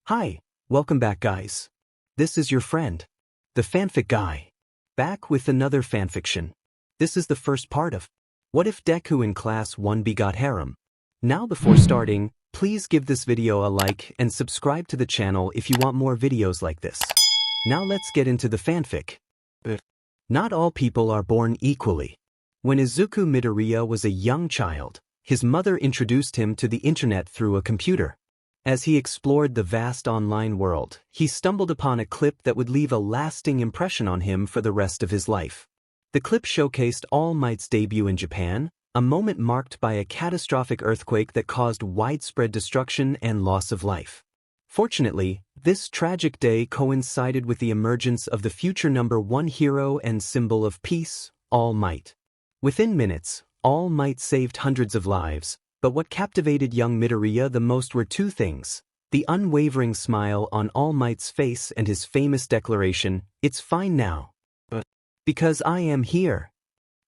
Hi, welcome back guys. This is your friend, the fanfic guy, back with another fanfiction. This is the first part of What If Deku in Class 1 Begot Harem. Now before starting, please give this video a like and subscribe to the channel if you want more videos like this. Now let's get into the fanfic. Not all people are born equally. When Izuku Midoriya was a young child, his mother introduced him to the internet through a computer. As he explored the vast online world, he stumbled upon a clip that would leave a lasting impression on him for the rest of his life. The clip showcased All Might's debut in Japan, a moment marked by a catastrophic earthquake that caused widespread destruction and loss of life. Fortunately, this tragic day coincided with the emergence of the future #1 hero and symbol of peace, All Might. Within minutes, All Might saved hundreds of lives. But what captivated young Midoriya the most were two things: the unwavering smile on All Might's face and his famous declaration, "It's fine now. Because I am here."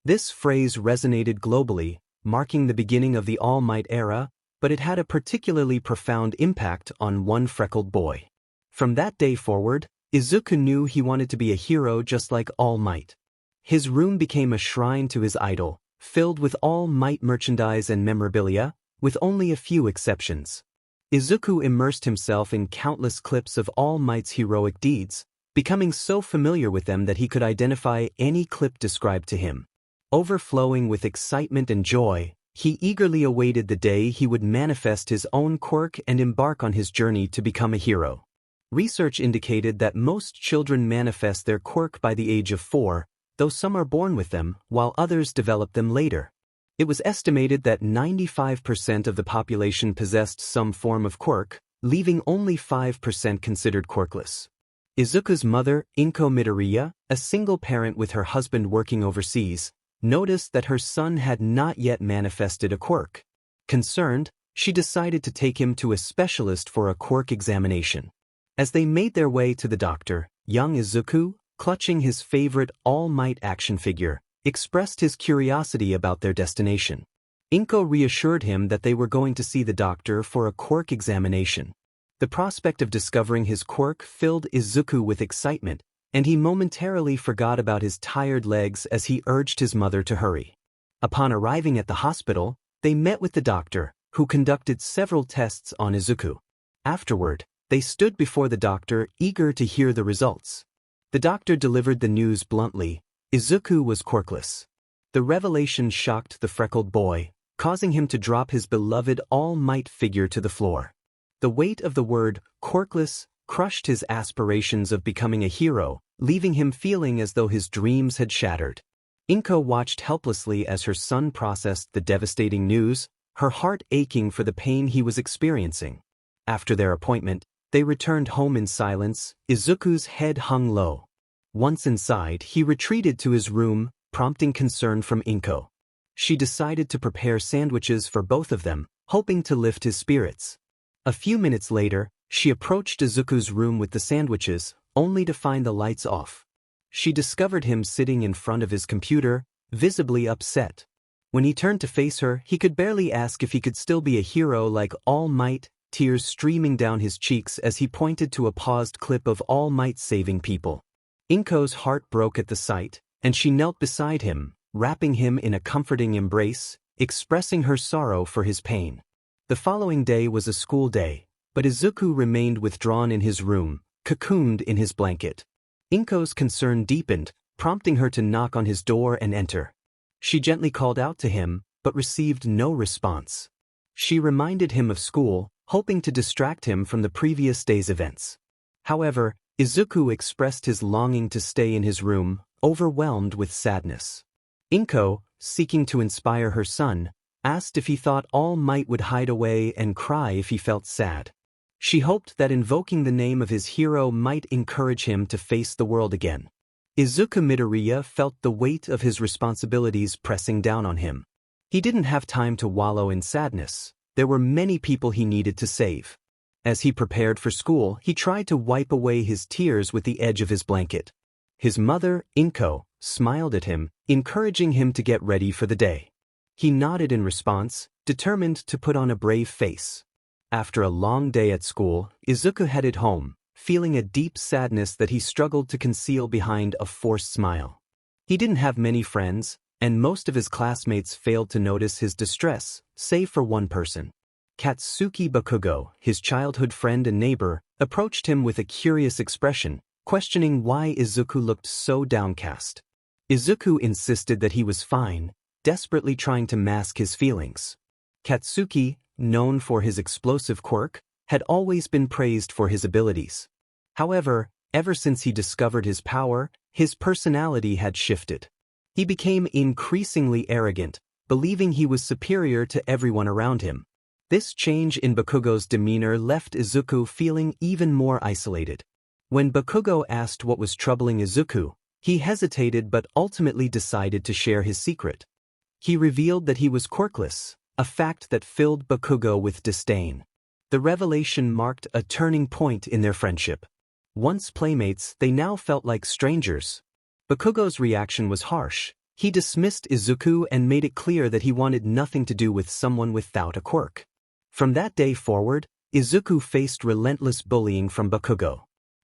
This phrase resonated globally, marking the beginning of the All Might era, but it had a particularly profound impact on one freckled boy. From that day forward, Izuku knew he wanted to be a hero just like All Might. His room became a shrine to his idol, filled with All Might merchandise and memorabilia, with only a few exceptions. Izuku immersed himself in countless clips of All Might's heroic deeds, becoming so familiar with them that he could identify any clip described to him. Overflowing with excitement and joy, he eagerly awaited the day he would manifest his own quirk and embark on his journey to become a hero. Research indicated that most children manifest their quirk by the age of 4, though some are born with them, while others develop them later. It was estimated that 95% of the population possessed some form of quirk, leaving only 5% considered quirkless. Izuku's mother, Izuku Midoriya, a single parent with her husband working overseas, noticed that her son had not yet manifested a quirk. Concerned, she decided to take him to a specialist for a quirk examination. As they made their way to the doctor, young Izuku, clutching his favorite All Might action figure, expressed his curiosity about their destination. Izuku reassured him that they were going to see the doctor for a quirk examination. The prospect of discovering his quirk filled Izuku with excitement, and he momentarily forgot about his tired legs as he urged his mother to hurry. Upon arriving at the hospital, they met with the doctor, who conducted several tests on Izuku. Afterward, they stood before the doctor, eager to hear the results. The doctor delivered the news bluntly: Izuku was quirkless. The revelation shocked the freckled boy, causing him to drop his beloved All Might figure to the floor. The weight of the word quirkless crushed his aspirations of becoming a hero, leaving him feeling as though his dreams had shattered. Izuku watched helplessly as her son processed the devastating news, her heart aching for the pain he was experiencing. After their appointment, they returned home in silence, Izuku's head hung low. Once inside, he retreated to his room, prompting concern from Izuku. She decided to prepare sandwiches for both of them, hoping to lift his spirits. A few minutes later, she approached Izuku's room with the sandwiches, only to find the lights off. She discovered him sitting in front of his computer, visibly upset. When he turned to face her, he could barely ask if he could still be a hero like All Might, tears streaming down his cheeks as he pointed to a paused clip of All Might saving people. Izuku's heart broke at the sight, and she knelt beside him, wrapping him in a comforting embrace, expressing her sorrow for his pain. The following day was a school day, but Izuku remained withdrawn in his room, cocooned in his blanket. Izuku's concern deepened, prompting her to knock on his door and enter. She gently called out to him, but received no response. She reminded him of school, hoping to distract him from the previous day's events. However, Izuku expressed his longing to stay in his room, overwhelmed with sadness. Izuku, seeking to inspire her son, asked if he thought All Might would hide away and cry if he felt sad. She hoped that invoking the name of his hero might encourage him to face the world again. Izuku Midoriya felt the weight of his responsibilities pressing down on him. He didn't have time to wallow in sadness. There were many people he needed to save. As he prepared for school, he tried to wipe away his tears with the edge of his blanket. His mother, Izuku, smiled at him, encouraging him to get ready for the day. He nodded in response, determined to put on a brave face. After a long day at school, Izuku headed home, feeling a deep sadness that he struggled to conceal behind a forced smile. He didn't have many friends, and most of his classmates failed to notice his distress, save for one person. Katsuki Bakugo, his childhood friend and neighbor, approached him with a curious expression, questioning why Izuku looked so downcast. Izuku insisted that he was fine, desperately trying to mask his feelings. Katsuki, known for his explosive quirk, had always been praised for his abilities. However, ever since he discovered his power, his personality had shifted. He became increasingly arrogant, believing he was superior to everyone around him. This change in Bakugo's demeanor left Izuku feeling even more isolated. When Bakugo asked what was troubling Izuku, he hesitated but ultimately decided to share his secret. He revealed that he was quirkless, a fact that filled Bakugo with disdain. The revelation marked a turning point in their friendship. Once playmates, they now felt like strangers. Bakugo's reaction was harsh. He dismissed Izuku and made it clear that he wanted nothing to do with someone without a quirk. From that day forward, Izuku faced relentless bullying from Bakugo.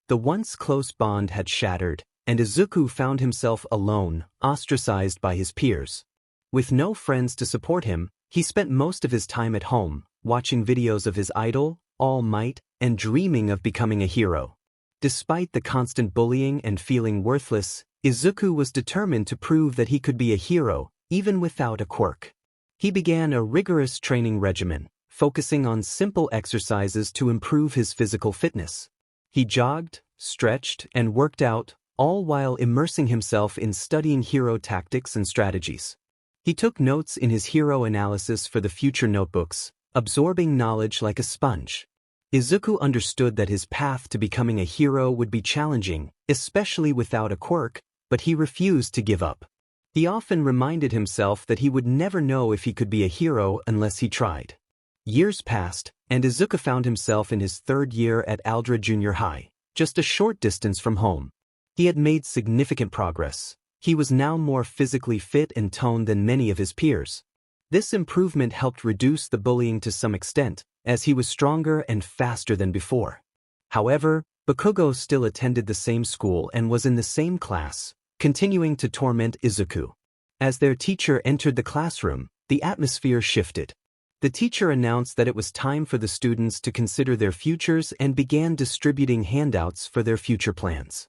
The once close bond had shattered, and Izuku found himself alone, ostracized by his peers. With no friends to support him, he spent most of his time at home, watching videos of his idol, All Might, and dreaming of becoming a hero. Despite the constant bullying and feeling worthless, Izuku was determined to prove that he could be a hero, even without a quirk. He began a rigorous training regimen, focusing on simple exercises to improve his physical fitness. He jogged, stretched, and worked out, all while immersing himself in studying hero tactics and strategies. He took notes in his hero analysis for the future notebooks, absorbing knowledge like a sponge. Izuku understood that his path to becoming a hero would be challenging, especially without a quirk, but he refused to give up. He often reminded himself that he would never know if he could be a hero unless he tried. Years passed, and Izuku found himself in his third year at Aldra Junior High, just a short distance from home. He had made significant progress. He was now more physically fit and toned than many of his peers. This improvement helped reduce the bullying to some extent, as he was stronger and faster than before. However, Bakugo still attended the same school and was in the same class, continuing to torment Izuku. As their teacher entered the classroom, the atmosphere shifted. The teacher announced that it was time for the students to consider their futures and began distributing handouts for their future plans.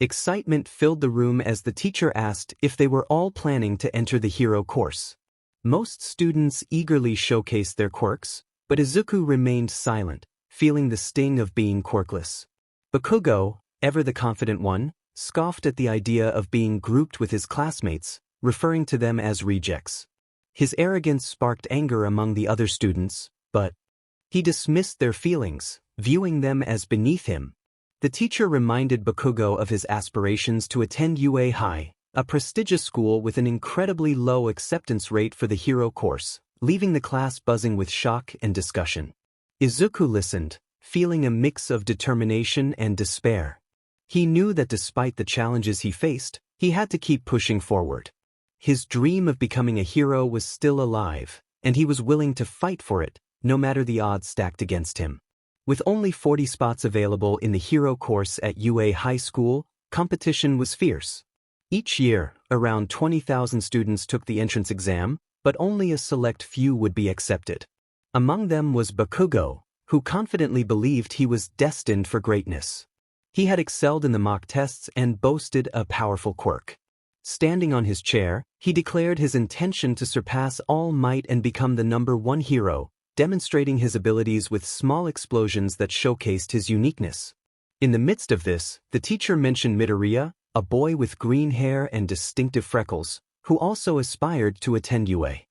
Excitement filled the room as the teacher asked if they were all planning to enter the hero course. Most students eagerly showcased their quirks, but Izuku remained silent, feeling the sting of being quirkless. Bakugo, ever the confident one, scoffed at the idea of being grouped with his classmates, referring to them as rejects. His arrogance sparked anger among the other students, but he dismissed their feelings, viewing them as beneath him. The teacher reminded Bakugo of his aspirations to attend UA High, a prestigious school with an incredibly low acceptance rate for the hero course, leaving the class buzzing with shock and discussion. Izuku listened, feeling a mix of determination and despair. He knew that despite the challenges he faced, he had to keep pushing forward. His dream of becoming a hero was still alive, and he was willing to fight for it, no matter the odds stacked against him. With only 40 spots available in the hero course at UA High School, competition was fierce. Each year, around 20,000 students took the entrance exam, but only a select few would be accepted. Among them was Bakugo, who confidently believed he was destined for greatness. He had excelled in the mock tests and boasted a powerful quirk. Standing on his chair, he declared his intention to surpass All Might and become the #1 hero, demonstrating his abilities with small explosions that showcased his uniqueness. In the midst of this, the teacher mentioned Midoriya, a boy with green hair and distinctive freckles, who also aspired to attend UA.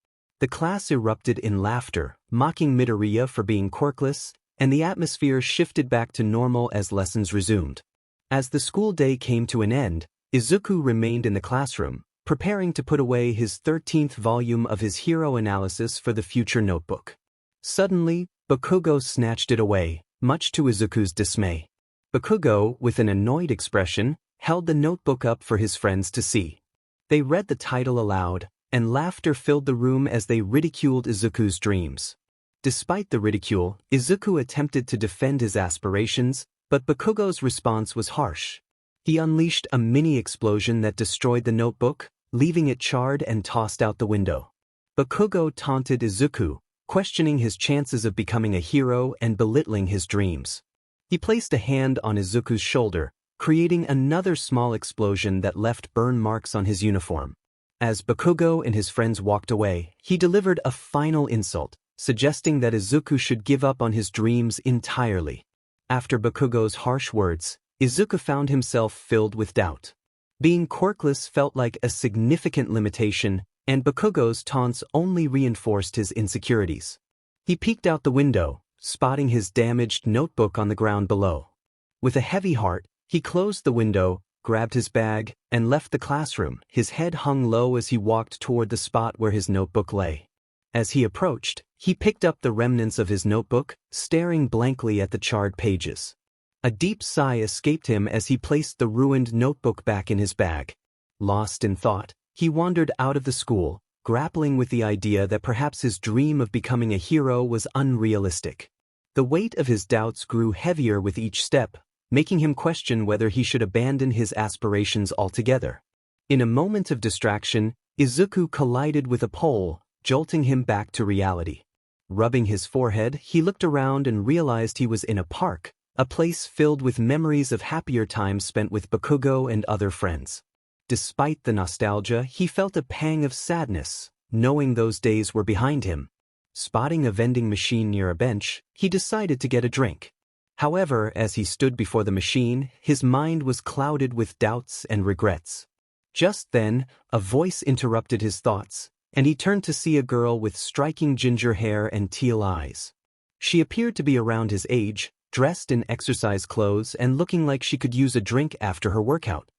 The class erupted in laughter, mocking Midoriya for being quirkless, and the atmosphere shifted back to normal as lessons resumed. As the school day came to an end, Izuku remained in the classroom, preparing to put away his 13th volume of his hero analysis for the future notebook. Suddenly, Bakugo snatched it away, much to Izuku's dismay. Bakugo, with an annoyed expression, held the notebook up for his friends to see. They read the title aloud, and laughter filled the room as they ridiculed Izuku's dreams. Despite the ridicule, Izuku attempted to defend his aspirations, but Bakugo's response was harsh. He unleashed a mini-explosion that destroyed the notebook, leaving it charred and tossed out the window. Bakugo taunted Izuku, questioning his chances of becoming a hero and belittling his dreams. He placed a hand on Izuku's shoulder, creating another small explosion that left burn marks on his uniform. As Bakugo and his friends walked away, he delivered a final insult, suggesting that Izuku should give up on his dreams entirely. After Bakugo's harsh words, Izuku found himself filled with doubt. Being quirkless felt like a significant limitation, and Bakugo's taunts only reinforced his insecurities. He peeked out the window, spotting his damaged notebook on the ground below. With a heavy heart, he closed the window, grabbed his bag, and left the classroom. His head hung low as he walked toward the spot where his notebook lay. As he approached, he picked up the remnants of his notebook, staring blankly at the charred pages. A deep sigh escaped him as he placed the ruined notebook back in his bag. Lost in thought, he wandered out of the school, grappling with the idea that perhaps his dream of becoming a hero was unrealistic. The weight of his doubts grew heavier with each step, making him question whether he should abandon his aspirations altogether. In a moment of distraction, Izuku collided with a pole, jolting him back to reality. Rubbing his forehead, he looked around and realized he was in a park, a place filled with memories of happier times spent with Bakugo and other friends. Despite the nostalgia, he felt a pang of sadness, knowing those days were behind him. Spotting a vending machine near a bench, he decided to get a drink. However, as he stood before the machine, his mind was clouded with doubts and regrets. Just then, a voice interrupted his thoughts, and he turned to see a girl with striking ginger hair and teal eyes. She appeared to be around his age, dressed in exercise clothes and looking like she could use a drink after her workout.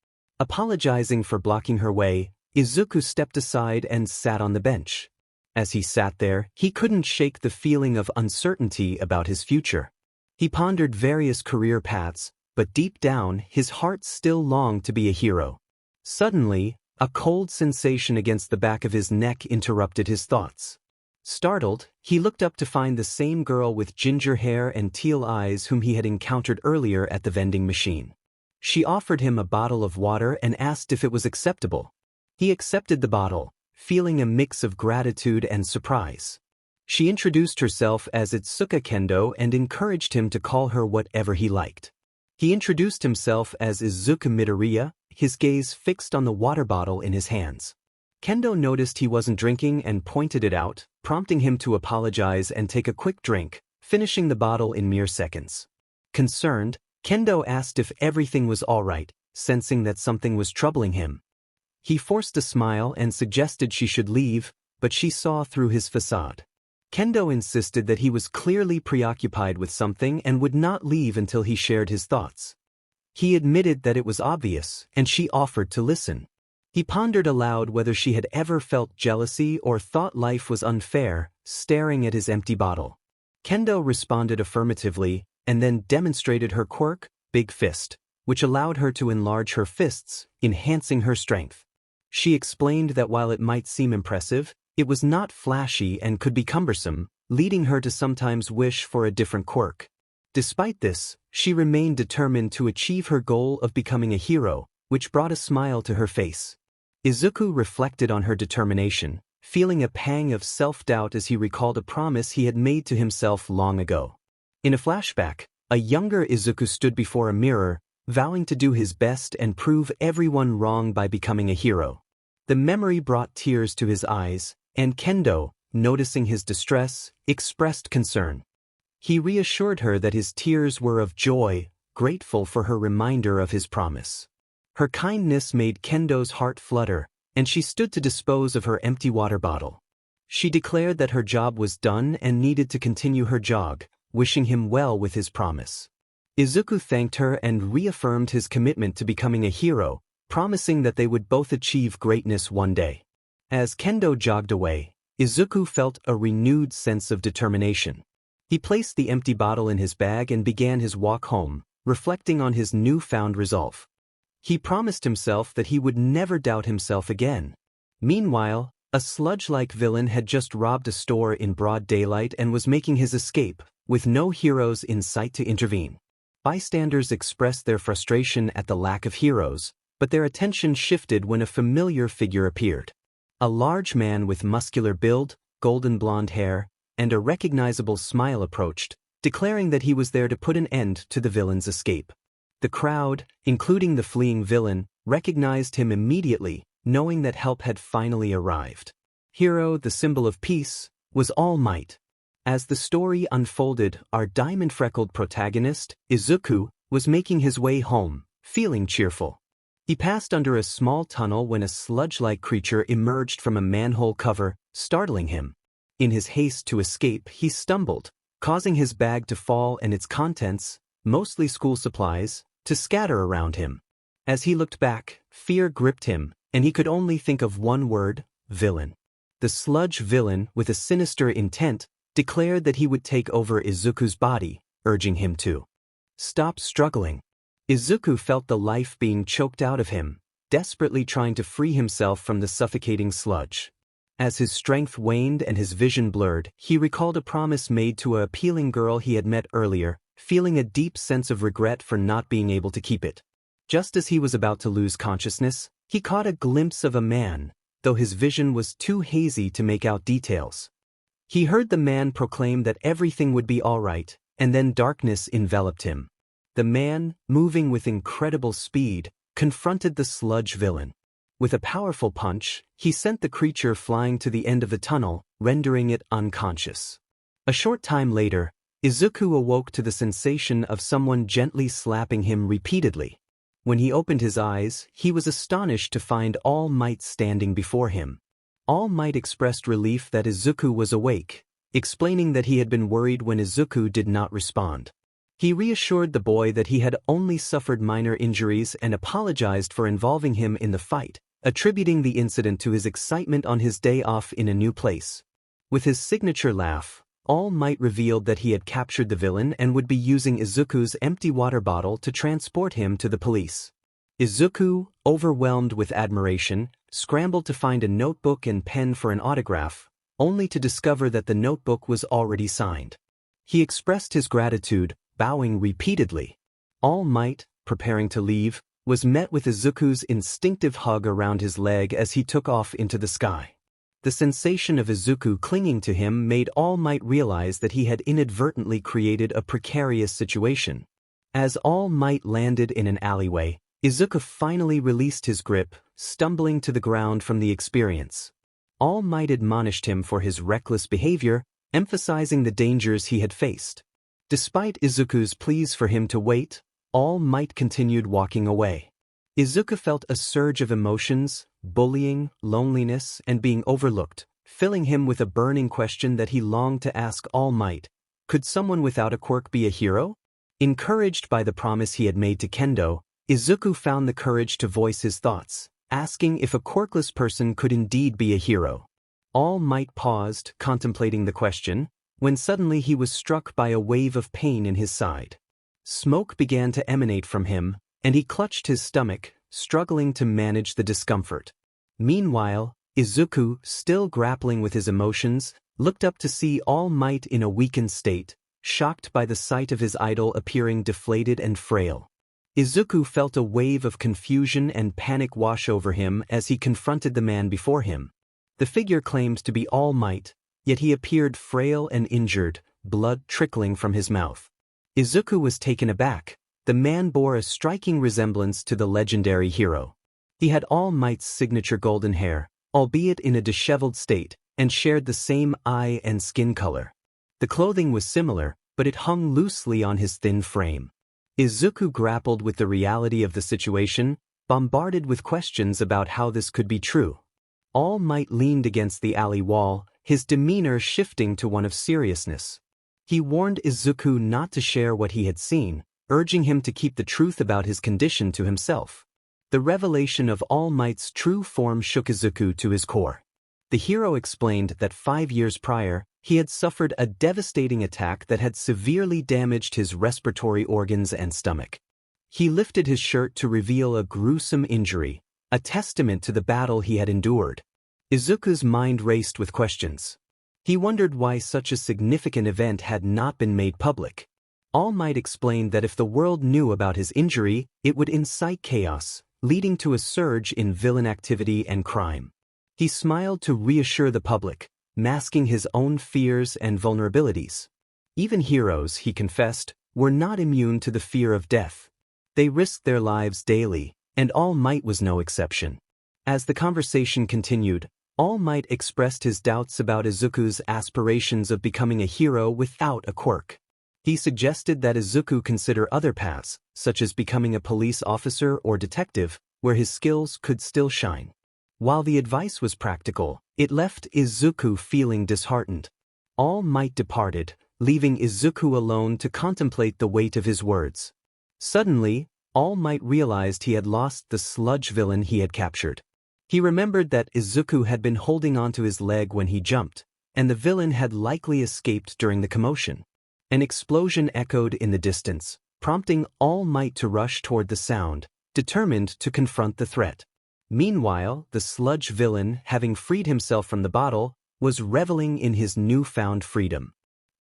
Apologizing for blocking her way, Izuku stepped aside and sat on the bench. As he sat there, he couldn't shake the feeling of uncertainty about his future. He pondered various career paths, but deep down, his heart still longed to be a hero. Suddenly, a cold sensation against the back of his neck interrupted his thoughts. Startled, he looked up to find the same girl with ginger hair and teal eyes whom he had encountered earlier at the vending machine. She offered him a bottle of water and asked if it was acceptable. He accepted the bottle, feeling a mix of gratitude and surprise. She introduced herself as Itsuka Kendo and encouraged him to call her whatever he liked. He introduced himself as Izuku Midoriya, his gaze fixed on the water bottle in his hands. Kendo noticed he wasn't drinking and pointed it out, prompting him to apologize and take a quick drink, finishing the bottle in mere seconds. Concerned, Kendo asked if everything was all right, sensing that something was troubling him. He forced a smile and suggested she should leave, but she saw through his facade. Kendo insisted that he was clearly preoccupied with something and would not leave until he shared his thoughts. He admitted that it was obvious, and she offered to listen. He pondered aloud whether she had ever felt jealousy or thought life was unfair, staring at his empty bottle. Kendo responded affirmatively, and then demonstrated her quirk, Big Fist, which allowed her to enlarge her fists, enhancing her strength. She explained that while it might seem impressive, it was not flashy and could be cumbersome, leading her to sometimes wish for a different quirk. Despite this, she remained determined to achieve her goal of becoming a hero, which brought a smile to her face. Izuku reflected on her determination, feeling a pang of self-doubt as he recalled a promise he had made to himself long ago. In a flashback, a younger Izuku stood before a mirror, vowing to do his best and prove everyone wrong by becoming a hero. The memory brought tears to his eyes, and Kendo, noticing his distress, expressed concern. He reassured her that his tears were of joy, grateful for her reminder of his promise. Her kindness made Kendo's heart flutter, and she stood to dispose of her empty water bottle. She declared that her job was done and needed to continue her jog, wishing him well with his promise. Izuku thanked her and reaffirmed his commitment to becoming a hero, promising that they would both achieve greatness one day. As Kendo jogged away, Izuku felt a renewed sense of determination. He placed the empty bottle in his bag and began his walk home, reflecting on his newfound resolve. He promised himself that he would never doubt himself again. Meanwhile, A sludge-like villain had just robbed a store in broad daylight and was making his escape, with no heroes in sight to intervene. Bystanders expressed their frustration at the lack of heroes, but their attention shifted when a familiar figure appeared. A large man with muscular build, golden blonde hair, and a recognizable smile approached, declaring that he was there to put an end to the villain's escape. The crowd, including the fleeing villain, recognized him immediately, knowing that help had finally arrived. Hero, the symbol of peace, was All Might. As the story unfolded, our diamond-freckled protagonist, Izuku, was making his way home, feeling cheerful. He passed under a small tunnel when a sludge-like creature emerged from a manhole cover, startling him. In his haste to escape, he stumbled, causing his bag to fall and its contents, mostly school supplies, to scatter around him. As he looked back, fear gripped him, and he could only think of one word: villain. The sludge villain, with a sinister intent, declared that he would take over Izuku's body, urging him to stop struggling. Izuku felt the life being choked out of him, desperately trying to free himself from the suffocating sludge. As his strength waned and his vision blurred, he recalled a promise made to a appealing girl he had met earlier, feeling a deep sense of regret for not being able to keep it. Just as he was about to lose consciousness, he caught a glimpse of a man, though his vision was too hazy to make out details. He heard the man proclaim that everything would be all right, and then darkness enveloped him. The man, moving with incredible speed, confronted the sludge villain. With a powerful punch, he sent the creature flying to the end of the tunnel, rendering it unconscious. A short time later, Izuku awoke to the sensation of someone gently slapping him repeatedly. When he opened his eyes, he was astonished to find All Might standing before him. All Might expressed relief that Izuku was awake, explaining that he had been worried when Izuku did not respond. He reassured the boy that he had only suffered minor injuries and apologized for involving him in the fight, attributing the incident to his excitement on his day off in a new place. With his signature laugh, All Might revealed that he had captured the villain and would be using Izuku's empty water bottle to transport him to the police. Izuku, overwhelmed with admiration, scrambled to find a notebook and pen for an autograph, only to discover that the notebook was already signed. He expressed his gratitude, bowing repeatedly. All Might, preparing to leave, was met with Izuku's instinctive hug around his leg as he took off into the sky. The sensation of Izuku clinging to him made All Might realize that he had inadvertently created a precarious situation. As All Might landed in an alleyway, Izuku finally released his grip, stumbling to the ground from the experience. All Might admonished him for his reckless behavior, emphasizing the dangers he had faced. Despite Izuku's pleas for him to wait, All Might continued walking away. Izuku felt a surge of emotions, bullying, loneliness, and being overlooked, filling him with a burning question that he longed to ask All Might: could someone without a quirk be a hero? Encouraged by the promise he had made to Kendo, Izuku found the courage to voice his thoughts, asking if a quirkless person could indeed be a hero. All Might paused, contemplating the question, when suddenly he was struck by a wave of pain in his side. Smoke began to emanate from him, and he clutched his stomach, struggling to manage the discomfort. Meanwhile, Izuku, still grappling with his emotions, looked up to see All Might in a weakened state, shocked by the sight of his idol appearing deflated and frail. Izuku felt a wave of confusion and panic wash over him as he confronted the man before him. The figure claimed to be All Might, yet he appeared frail and injured, blood trickling from his mouth. Izuku was taken aback. The man bore a striking resemblance to the legendary hero. He had All Might's signature golden hair, albeit in a disheveled state, and shared the same eye and skin color. The clothing was similar, but it hung loosely on his thin frame. Izuku grappled with the reality of the situation, bombarded with questions about how this could be true. All Might leaned against the alley wall, his demeanor shifting to one of seriousness. He warned Izuku not to share what he had seen, urging him to keep the truth about his condition to himself. The revelation of All Might's true form shook Izuku to his core. The hero explained that 5 years prior, he had suffered a devastating attack that had severely damaged his respiratory organs and stomach. He lifted his shirt to reveal a gruesome injury, a testament to the battle he had endured. Izuku's mind raced with questions. He wondered why such a significant event had not been made public. All Might explained that if the world knew about his injury, it would incite chaos, leading to a surge in villain activity and crime. He smiled to reassure the public, masking his own fears and vulnerabilities. Even heroes, he confessed, were not immune to the fear of death. They risked their lives daily, and All Might was no exception. As the conversation continued, All Might expressed his doubts about Izuku's aspirations of becoming a hero without a quirk. He suggested that Izuku consider other paths, such as becoming a police officer or detective, where his skills could still shine. While the advice was practical, it left Izuku feeling disheartened. All Might departed, leaving Izuku alone to contemplate the weight of his words. Suddenly, All Might realized he had lost the sludge villain he had captured. He remembered that Izuku had been holding onto his leg when he jumped, and the villain had likely escaped during the commotion. An explosion echoed in the distance, prompting All Might to rush toward the sound, determined to confront the threat. Meanwhile, the sludge villain, having freed himself from the bottle, was reveling in his newfound freedom.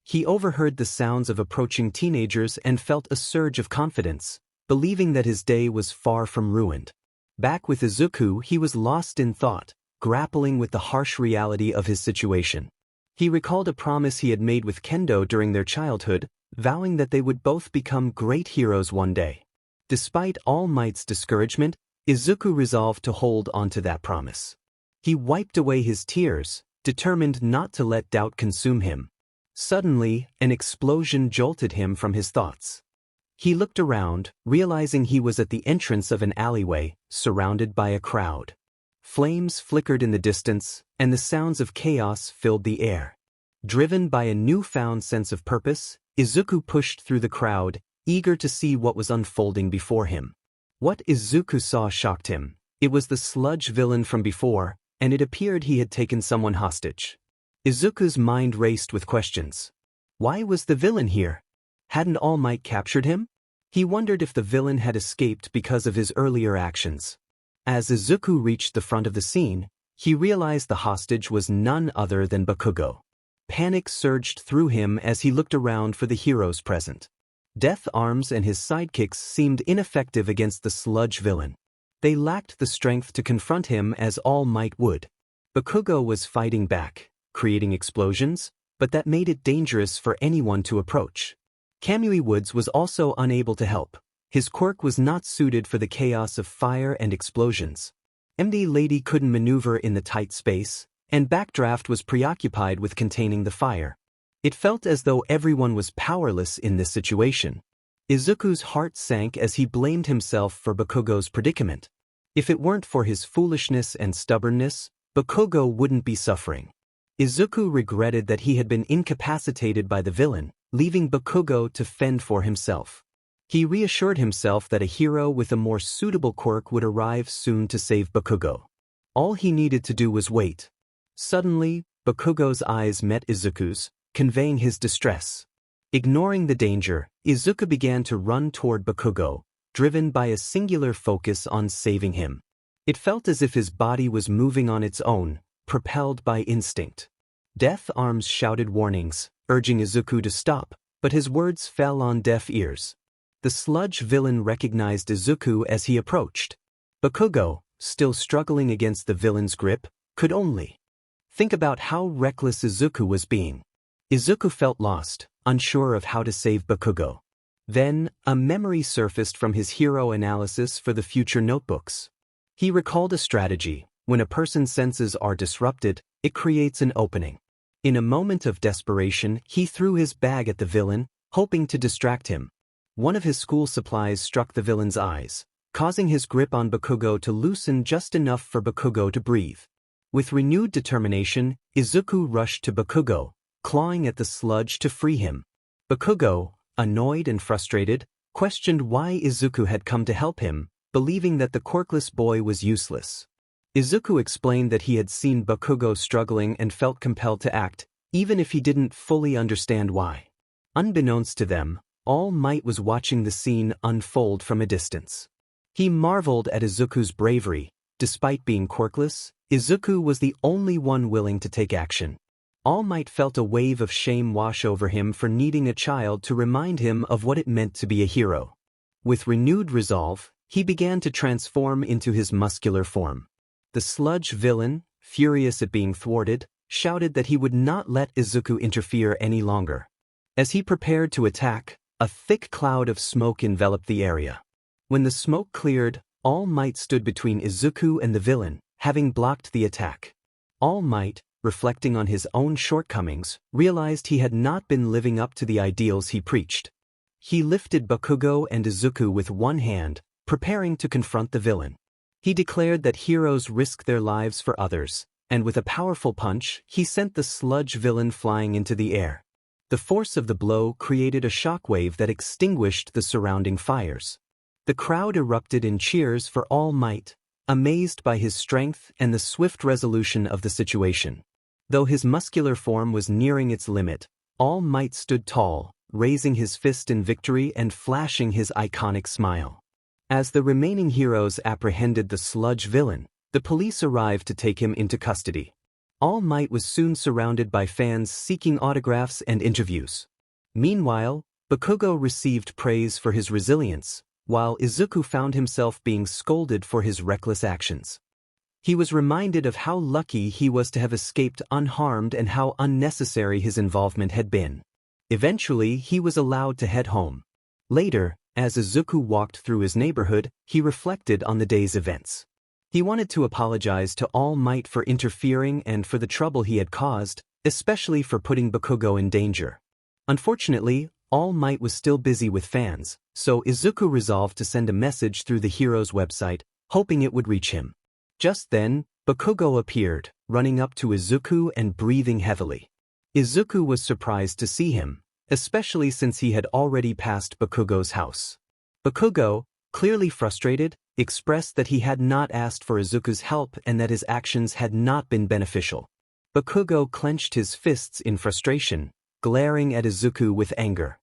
He overheard the sounds of approaching teenagers and felt a surge of confidence, believing that his day was far from ruined. Back with Izuku, he was lost in thought, grappling with the harsh reality of his situation. He recalled a promise he had made with Kendo during their childhood, vowing that they would both become great heroes one day. Despite All Might's discouragement, Izuku resolved to hold onto that promise. He wiped away his tears, determined not to let doubt consume him. Suddenly, an explosion jolted him from his thoughts. He looked around, realizing he was at the entrance of an alleyway, surrounded by a crowd. Flames flickered in the distance, and the sounds of chaos filled the air. Driven by a newfound sense of purpose, Izuku pushed through the crowd, eager to see what was unfolding before him. What Izuku saw shocked him. It was the sludge villain from before, and it appeared he had taken someone hostage. Izuku's mind raced with questions. Why was the villain here? Hadn't All Might captured him? He wondered if the villain had escaped because of his earlier actions. As Izuku reached the front of the scene, he realized the hostage was none other than Bakugo. Panic surged through him as he looked around for the heroes present. Death Arms and his sidekicks seemed ineffective against the sludge villain. They lacked the strength to confront him as All Might would. Bakugo was fighting back, creating explosions, but that made it dangerous for anyone to approach. Kamui Woods was also unable to help. His quirk was not suited for the chaos of fire and explosions. MD Lady couldn't maneuver in the tight space, and Backdraft was preoccupied with containing the fire. It felt as though everyone was powerless in this situation. Izuku's heart sank as he blamed himself for Bakugo's predicament. If it weren't for his foolishness and stubbornness, Bakugo wouldn't be suffering. Izuku regretted that he had been incapacitated by the villain, leaving Bakugo to fend for himself. He reassured himself that a hero with a more suitable quirk would arrive soon to save Bakugo. All he needed to do was wait. Suddenly, Bakugo's eyes met Izuku's, conveying his distress. Ignoring the danger, Izuku began to run toward Bakugo, driven by a singular focus on saving him. It felt as if his body was moving on its own, propelled by instinct. Death Arms shouted warnings, urging Izuku to stop, but his words fell on deaf ears. The sludge villain recognized Izuku as he approached. Bakugo, still struggling against the villain's grip, could only think about how reckless Izuku was being. Izuku felt lost, unsure of how to save Bakugo. Then, a memory surfaced from his hero analysis for the future notebooks. He recalled a strategy. When a person's senses are disrupted, it creates an opening. In a moment of desperation, he threw his bag at the villain, hoping to distract him. One of his school supplies struck the villain's eyes, causing his grip on Bakugo to loosen just enough for Bakugo to breathe. With renewed determination, Izuku rushed to Bakugo, clawing at the sludge to free him. Bakugo, annoyed and frustrated, questioned why Izuku had come to help him, believing that the quirkless boy was useless. Izuku explained that he had seen Bakugo struggling and felt compelled to act, even if he didn't fully understand why. Unbeknownst to them, All Might was watching the scene unfold from a distance. He marveled at Izuku's bravery, Despite being quirkless, Izuku was the only one willing to take action. All Might felt a wave of shame wash over him for needing a child to remind him of what it meant to be a hero. With renewed resolve, he began to transform into his muscular form. The sludge villain, furious at being thwarted, shouted that he would not let Izuku interfere any longer. As he prepared to attack, a thick cloud of smoke enveloped the area. When the smoke cleared, All Might stood between Izuku and the villain, having blocked the attack. All Might, reflecting on his own shortcomings, realized he had not been living up to the ideals he preached. He lifted Bakugo and Izuku with one hand, preparing to confront the villain. He declared that heroes risk their lives for others, and with a powerful punch, he sent the sludge villain flying into the air. The force of the blow created a shockwave that extinguished the surrounding fires. The crowd erupted in cheers for All Might, amazed by his strength and the swift resolution of the situation. Though his muscular form was nearing its limit, All Might stood tall, raising his fist in victory and flashing his iconic smile. As the remaining heroes apprehended the sludge villain, the police arrived to take him into custody. All Might was soon surrounded by fans seeking autographs and interviews. Meanwhile, Bakugo received praise for his resilience, while Izuku found himself being scolded for his reckless actions. He was reminded of how lucky he was to have escaped unharmed and how unnecessary his involvement had been. Eventually, he was allowed to head home. Later, as Izuku walked through his neighborhood, he reflected on the day's events. He wanted to apologize to All Might for interfering and for the trouble he had caused, especially for putting Bakugo in danger. Unfortunately, All Might was still busy with fans, so Izuku resolved to send a message through the hero's website, hoping it would reach him. Just then, Bakugo appeared, running up to Izuku and breathing heavily. Izuku was surprised to see him, especially since he had already passed Bakugo's house. Bakugo, clearly frustrated, expressed that he had not asked for Izuku's help and that his actions had not been beneficial. Bakugo clenched his fists in frustration, glaring at Izuku with anger.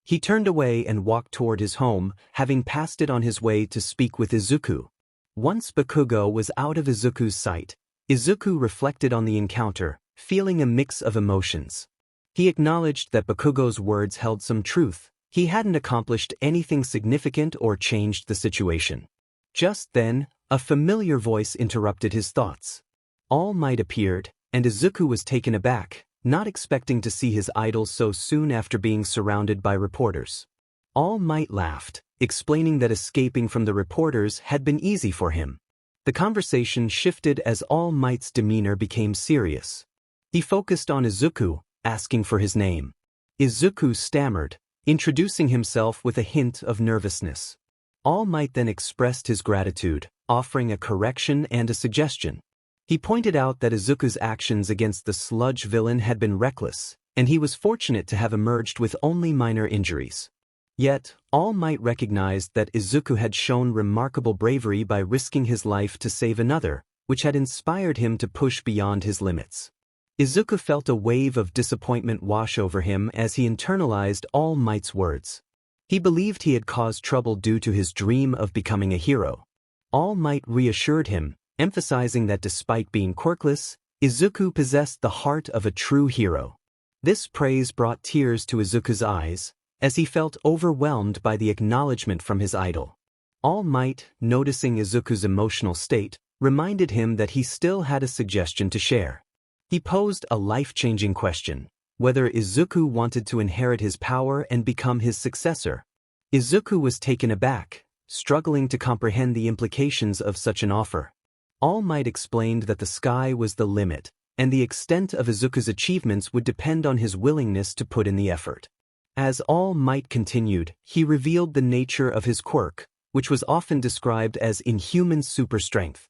He turned away and walked toward his home, having passed it on his way to speak with Izuku. Once Bakugo was out of Izuku's sight, Izuku reflected on the encounter, feeling a mix of emotions. He acknowledged that Bakugo's words held some truth. He hadn't accomplished anything significant or changed the situation. Just then, a familiar voice interrupted his thoughts. All Might appeared, and Izuku was taken aback, not expecting to see his idol so soon after being surrounded by reporters. All Might laughed, explaining that escaping from the reporters had been easy for him. The conversation shifted as All Might's demeanor became serious. He focused on Izuku, asking for his name. Izuku stammered, introducing himself with a hint of nervousness. All Might then expressed his gratitude, offering a correction and a suggestion. He pointed out that Izuku's actions against the sludge villain had been reckless, and he was fortunate to have emerged with only minor injuries. Yet, All Might recognized that Izuku had shown remarkable bravery by risking his life to save another, which had inspired him to push beyond his limits. Izuku felt a wave of disappointment wash over him as he internalized All Might's words. He believed he had caused trouble due to his dream of becoming a hero. All Might reassured him, emphasizing that despite being quirkless, Izuku possessed the heart of a true hero. This praise brought tears to Izuku's eyes, as he felt overwhelmed by the acknowledgement from his idol. All Might, noticing Izuku's emotional state, reminded him that he still had a suggestion to share. He posed a life-changing question, whether Izuku wanted to inherit his power and become his successor. Izuku was taken aback, struggling to comprehend the implications of such an offer. All Might explained that the sky was the limit, and the extent of Izuku's achievements would depend on his willingness to put in the effort. As All Might continued, he revealed the nature of his quirk, which was often described as inhuman super strength.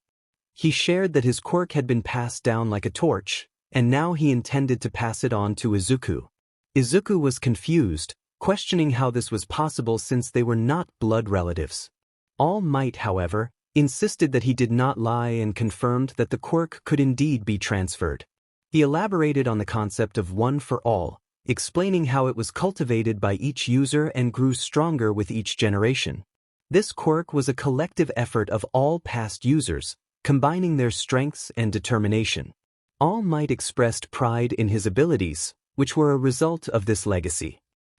He shared that his quirk had been passed down like a torch, and now he intended to pass it on to Izuku. Izuku was confused, questioning how this was possible since they were not blood relatives. All Might, however, insisted that he did not lie and confirmed that the quirk could indeed be transferred. He elaborated on the concept of one for all, explaining how it was cultivated by each user and grew stronger with each generation. This quirk was a collective effort of all past users, combining their strengths and determination. All Might expressed pride in his abilities, which were a result of this legacy.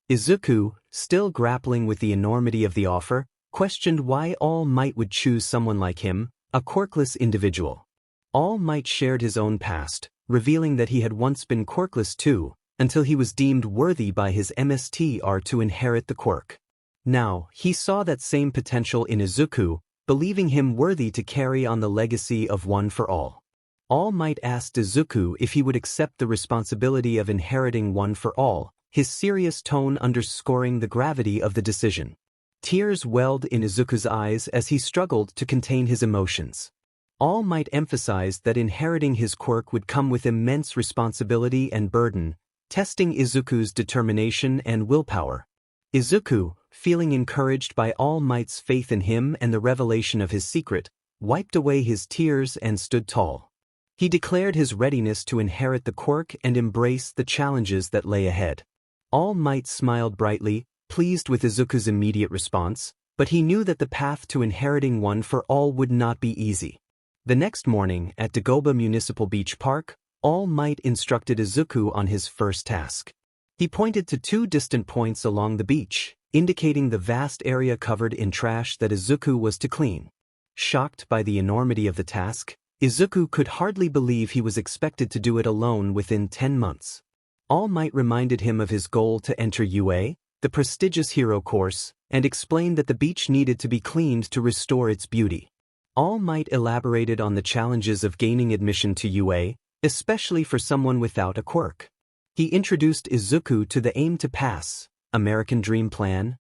Izuku, still grappling with the enormity of the offer, questioned why All Might would choose someone like him, a quirkless individual. All Might shared his own past, revealing that he had once been quirkless too, until he was deemed worthy by his MSTR to inherit the quirk. Now, he saw that same potential in Izuku, believing him worthy to carry on the legacy of One for All. All Might asked Izuku if he would accept the responsibility of inheriting One for All, his serious tone underscoring the gravity of the decision. Tears welled in Izuku's eyes as he struggled to contain his emotions. All Might emphasized that inheriting his quirk would come with immense responsibility and burden, testing Izuku's determination and willpower. Izuku, feeling encouraged by All Might's faith in him and the revelation of his secret, wiped away his tears and stood tall. He declared his readiness to inherit the quirk and embrace the challenges that lay ahead. All Might smiled brightly, pleased with Izuku's immediate response, but he knew that the path to inheriting One for All would not be easy. The next morning, at Dagoba Municipal Beach Park, All Might instructed Izuku on his first task. He pointed to two distant points along the beach, indicating the vast area covered in trash that Izuku was to clean. Shocked by the enormity of the task, Izuku could hardly believe he was expected to do it alone within 10 months. All Might reminded him of his goal to enter UA, the prestigious hero course, and explained that the beach needed to be cleaned to restore its beauty. All Might elaborated on the challenges of gaining admission to UA, especially for someone without a quirk. He introduced Izuku to the Aim to Pass, American Dream Plan,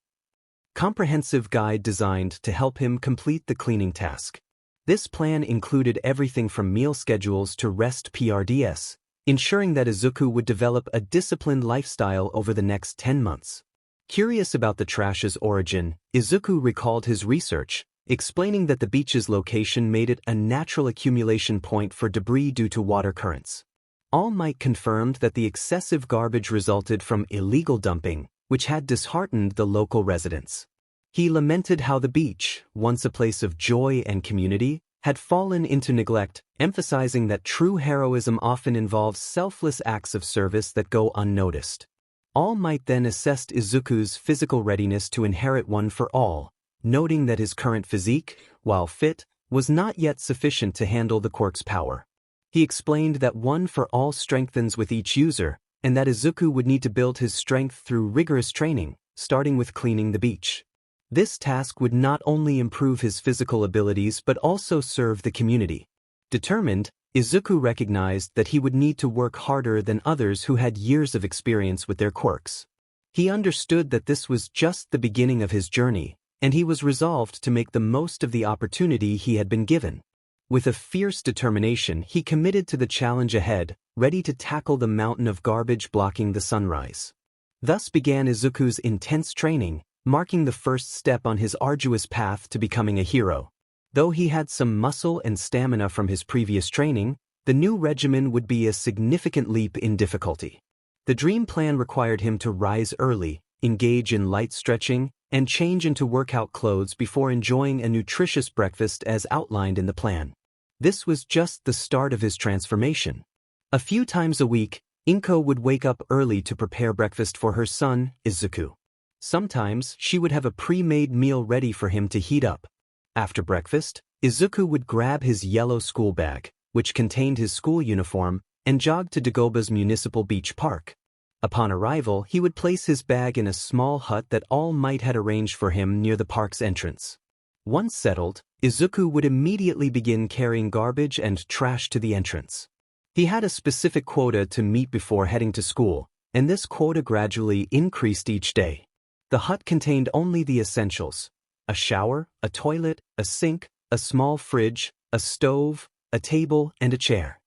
comprehensive guide designed to help him complete the cleaning task. This plan included everything from meal schedules to rest PRDS, ensuring that Izuku would develop a disciplined lifestyle over the next 10 months. Curious about the trash's origin, Izuku recalled his research, explaining that the beach's location made it a natural accumulation point for debris due to water currents. All Might confirmed that the excessive garbage resulted from illegal dumping, which had disheartened the local residents. He lamented how the beach, once a place of joy and community, had fallen into neglect, emphasizing that true heroism often involves selfless acts of service that go unnoticed. All Might then assessed Izuku's physical readiness to inherit One for All, noting that his current physique, while fit, was not yet sufficient to handle the quirk's power. He explained that One for All strengthens with each user, and that Izuku would need to build his strength through rigorous training, starting with cleaning the beach. This task would not only improve his physical abilities but also serve the community. Determined, Izuku recognized that he would need to work harder than others who had years of experience with their quirks. He understood that this was just the beginning of his journey, and he was resolved to make the most of the opportunity he had been given. With a fierce determination, he committed to the challenge ahead, ready to tackle the mountain of garbage blocking the sunrise. Thus began Izuku's intense training, marking the first step on his arduous path to becoming a hero. Though he had some muscle and stamina from his previous training, the new regimen would be a significant leap in difficulty. The dream plan required him to rise early, engage in light stretching, and change into workout clothes before enjoying a nutritious breakfast as outlined in the plan. This was just the start of his transformation. A few times a week, Inko would wake up early to prepare breakfast for her son, Izuku. Sometimes, she would have a pre-made meal ready for him to heat up. After breakfast, Izuku would grab his yellow school bag, which contained his school uniform, and jog to Dagoba's Municipal Beach Park. Upon arrival, he would place his bag in a small hut that All Might had arranged for him near the park's entrance. Once settled, Izuku would immediately begin carrying garbage and trash to the entrance. He had a specific quota to meet before heading to school, and this quota gradually increased each day. The hut contained only the essentials: a shower, a toilet, a sink, a small fridge, a stove, a table, and a chair.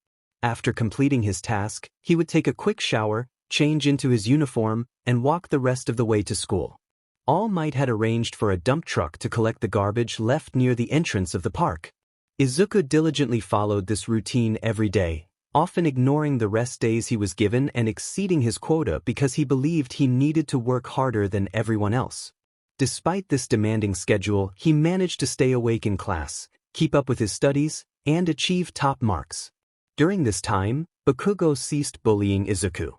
After completing his task, he would take a quick shower, change into his uniform, and walk the rest of the way to school. All Might had arranged for a dump truck to collect the garbage left near the entrance of the park. Izuku diligently followed this routine every day, often ignoring the rest days he was given and exceeding his quota because he believed he needed to work harder than everyone else. Despite this demanding schedule, he managed to stay awake in class, keep up with his studies, and achieve top marks. During this time, Bakugo ceased bullying Izuku.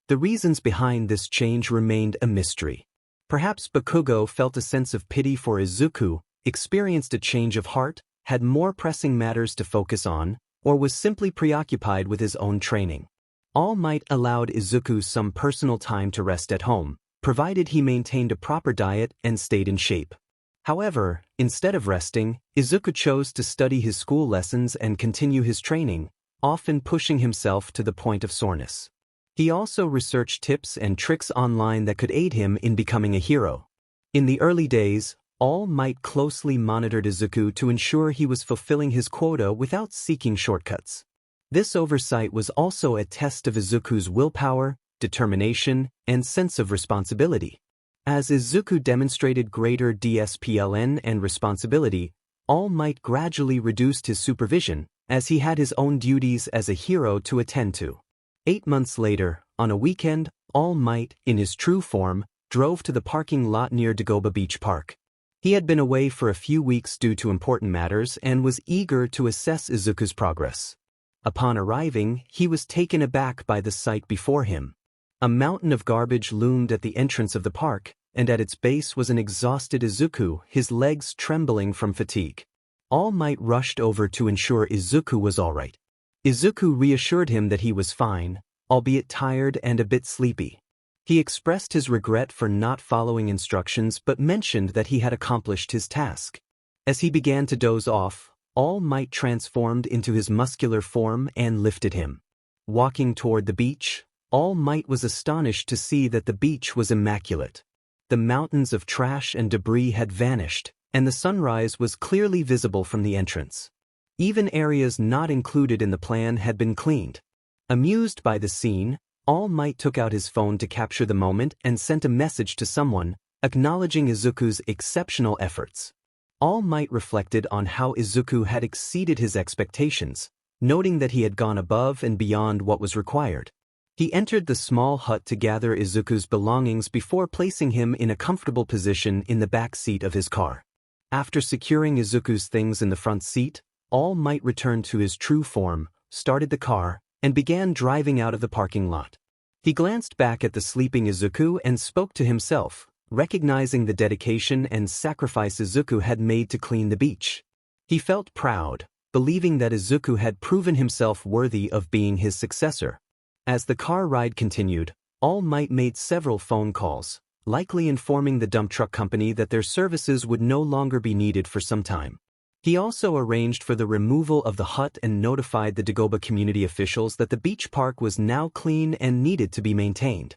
The reasons behind this change remained a mystery. Perhaps Bakugo felt a sense of pity for Izuku, experienced a change of heart, had more pressing matters to focus on, or was simply preoccupied with his own training. All Might allowed Izuku some personal time to rest at home, provided he maintained a proper diet and stayed in shape. However, instead of resting, Izuku chose to study his school lessons and continue his training, often pushing himself to the point of soreness. He also researched tips and tricks online that could aid him in becoming a hero. In the early days, All Might closely monitored Izuku to ensure he was fulfilling his quota without seeking shortcuts. This oversight was also a test of Izuku's willpower, determination, and sense of responsibility. As Izuku demonstrated greater discipline and responsibility, All Might gradually reduced his supervision, as he had his own duties as a hero to attend to. 8 months later, on a weekend, All Might, in his true form, drove to the parking lot near Dagoba Beach Park. He had been away for a few weeks due to important matters and was eager to assess Izuku's progress. Upon arriving, he was taken aback by the sight before him. A mountain of garbage loomed at the entrance of the park, and at its base was an exhausted Izuku, his legs trembling from fatigue. All Might rushed over to ensure Izuku was all right. Izuku reassured him that he was fine, albeit tired and a bit sleepy. He expressed his regret for not following instructions but mentioned that he had accomplished his task. As he began to doze off, All Might transformed into his muscular form and lifted him. Walking toward the beach, All Might was astonished to see that the beach was immaculate. The mountains of trash and debris had vanished, and the sunrise was clearly visible from the entrance. Even areas not included in the plan had been cleaned. Amused by the scene, All Might took out his phone to capture the moment and sent a message to someone, acknowledging Izuku's exceptional efforts. All Might reflected on how Izuku had exceeded his expectations, noting that he had gone above and beyond what was required. He entered the small hut to gather Izuku's belongings before placing him in a comfortable position in the back seat of his car. After securing Izuku's things in the front seat, All Might returned to his true form, started the car, and began driving out of the parking lot. He glanced back at the sleeping Izuku and spoke to himself, recognizing the dedication and sacrifice Izuku had made to clean the beach. He felt proud, believing that Izuku had proven himself worthy of being his successor. As the car ride continued, All Might made several phone calls, likely informing the dump truck company that their services would no longer be needed for some time. He also arranged for the removal of the hut and notified the Dagoba community officials that the beach park was now clean and needed to be maintained.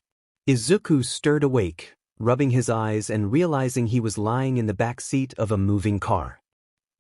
Izuku stirred awake, rubbing his eyes and realizing he was lying in the back seat of a moving car.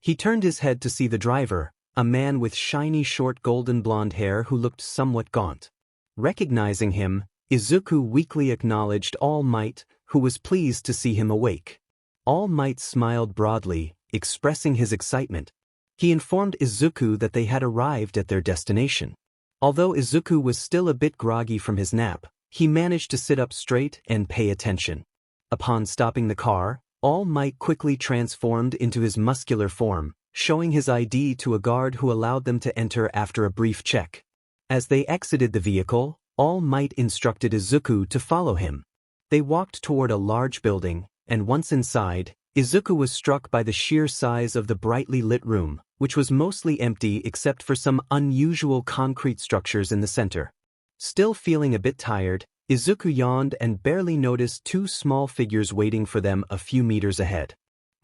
He turned his head to see the driver, a man with shiny short golden blonde hair who looked somewhat gaunt. Recognizing him, Izuku weakly acknowledged All Might, who was pleased to see him awake. All Might smiled broadly, expressing his excitement. He informed Izuku that they had arrived at their destination. Although Izuku was still a bit groggy from his nap, he managed to sit up straight and pay attention. Upon stopping the car, All Might quickly transformed into his muscular form, showing his ID to a guard who allowed them to enter after a brief check. As they exited the vehicle, All Might instructed Izuku to follow him. They walked toward a large building, and once inside, Izuku was struck by the sheer size of the brightly lit room, which was mostly empty except for some unusual concrete structures in the center. Still feeling a bit tired, Izuku yawned and barely noticed two small figures waiting for them a few meters ahead.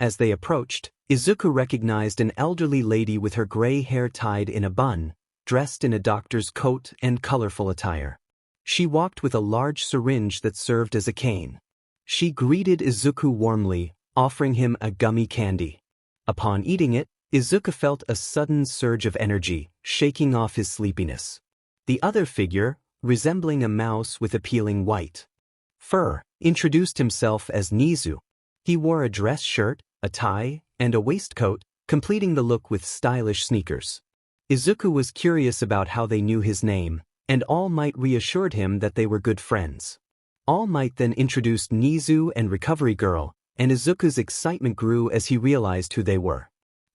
As they approached, Izuku recognized an elderly lady with her gray hair tied in a bun, dressed in a doctor's coat and colorful attire. She walked with a large syringe that served as a cane. She greeted Izuku warmly, offering him a gummy candy. Upon eating it, Izuku felt a sudden surge of energy, shaking off his sleepiness. The other figure, resembling a mouse with appealing white fur, introduced himself as Nizu. He wore a dress shirt, a tie, and a waistcoat, completing the look with stylish sneakers. Izuku was curious about how they knew his name, and All Might reassured him that they were good friends. All Might then introduced Nizu and Recovery Girl, and Izuku's excitement grew as he realized who they were.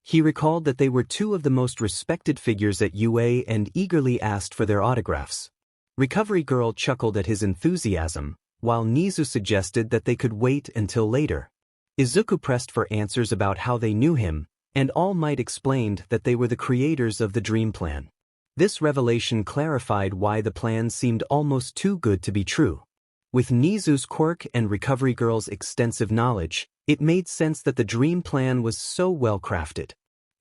He recalled that they were two of the most respected figures at UA and eagerly asked for their autographs. Recovery Girl chuckled at his enthusiasm, while Nizu suggested that they could wait until later. Izuku pressed for answers about how they knew him, and All Might explained that they were the creators of the dream plan. This revelation clarified why the plan seemed almost too good to be true. With Nizu's quirk and Recovery Girl's extensive knowledge, it made sense that the dream plan was so well crafted.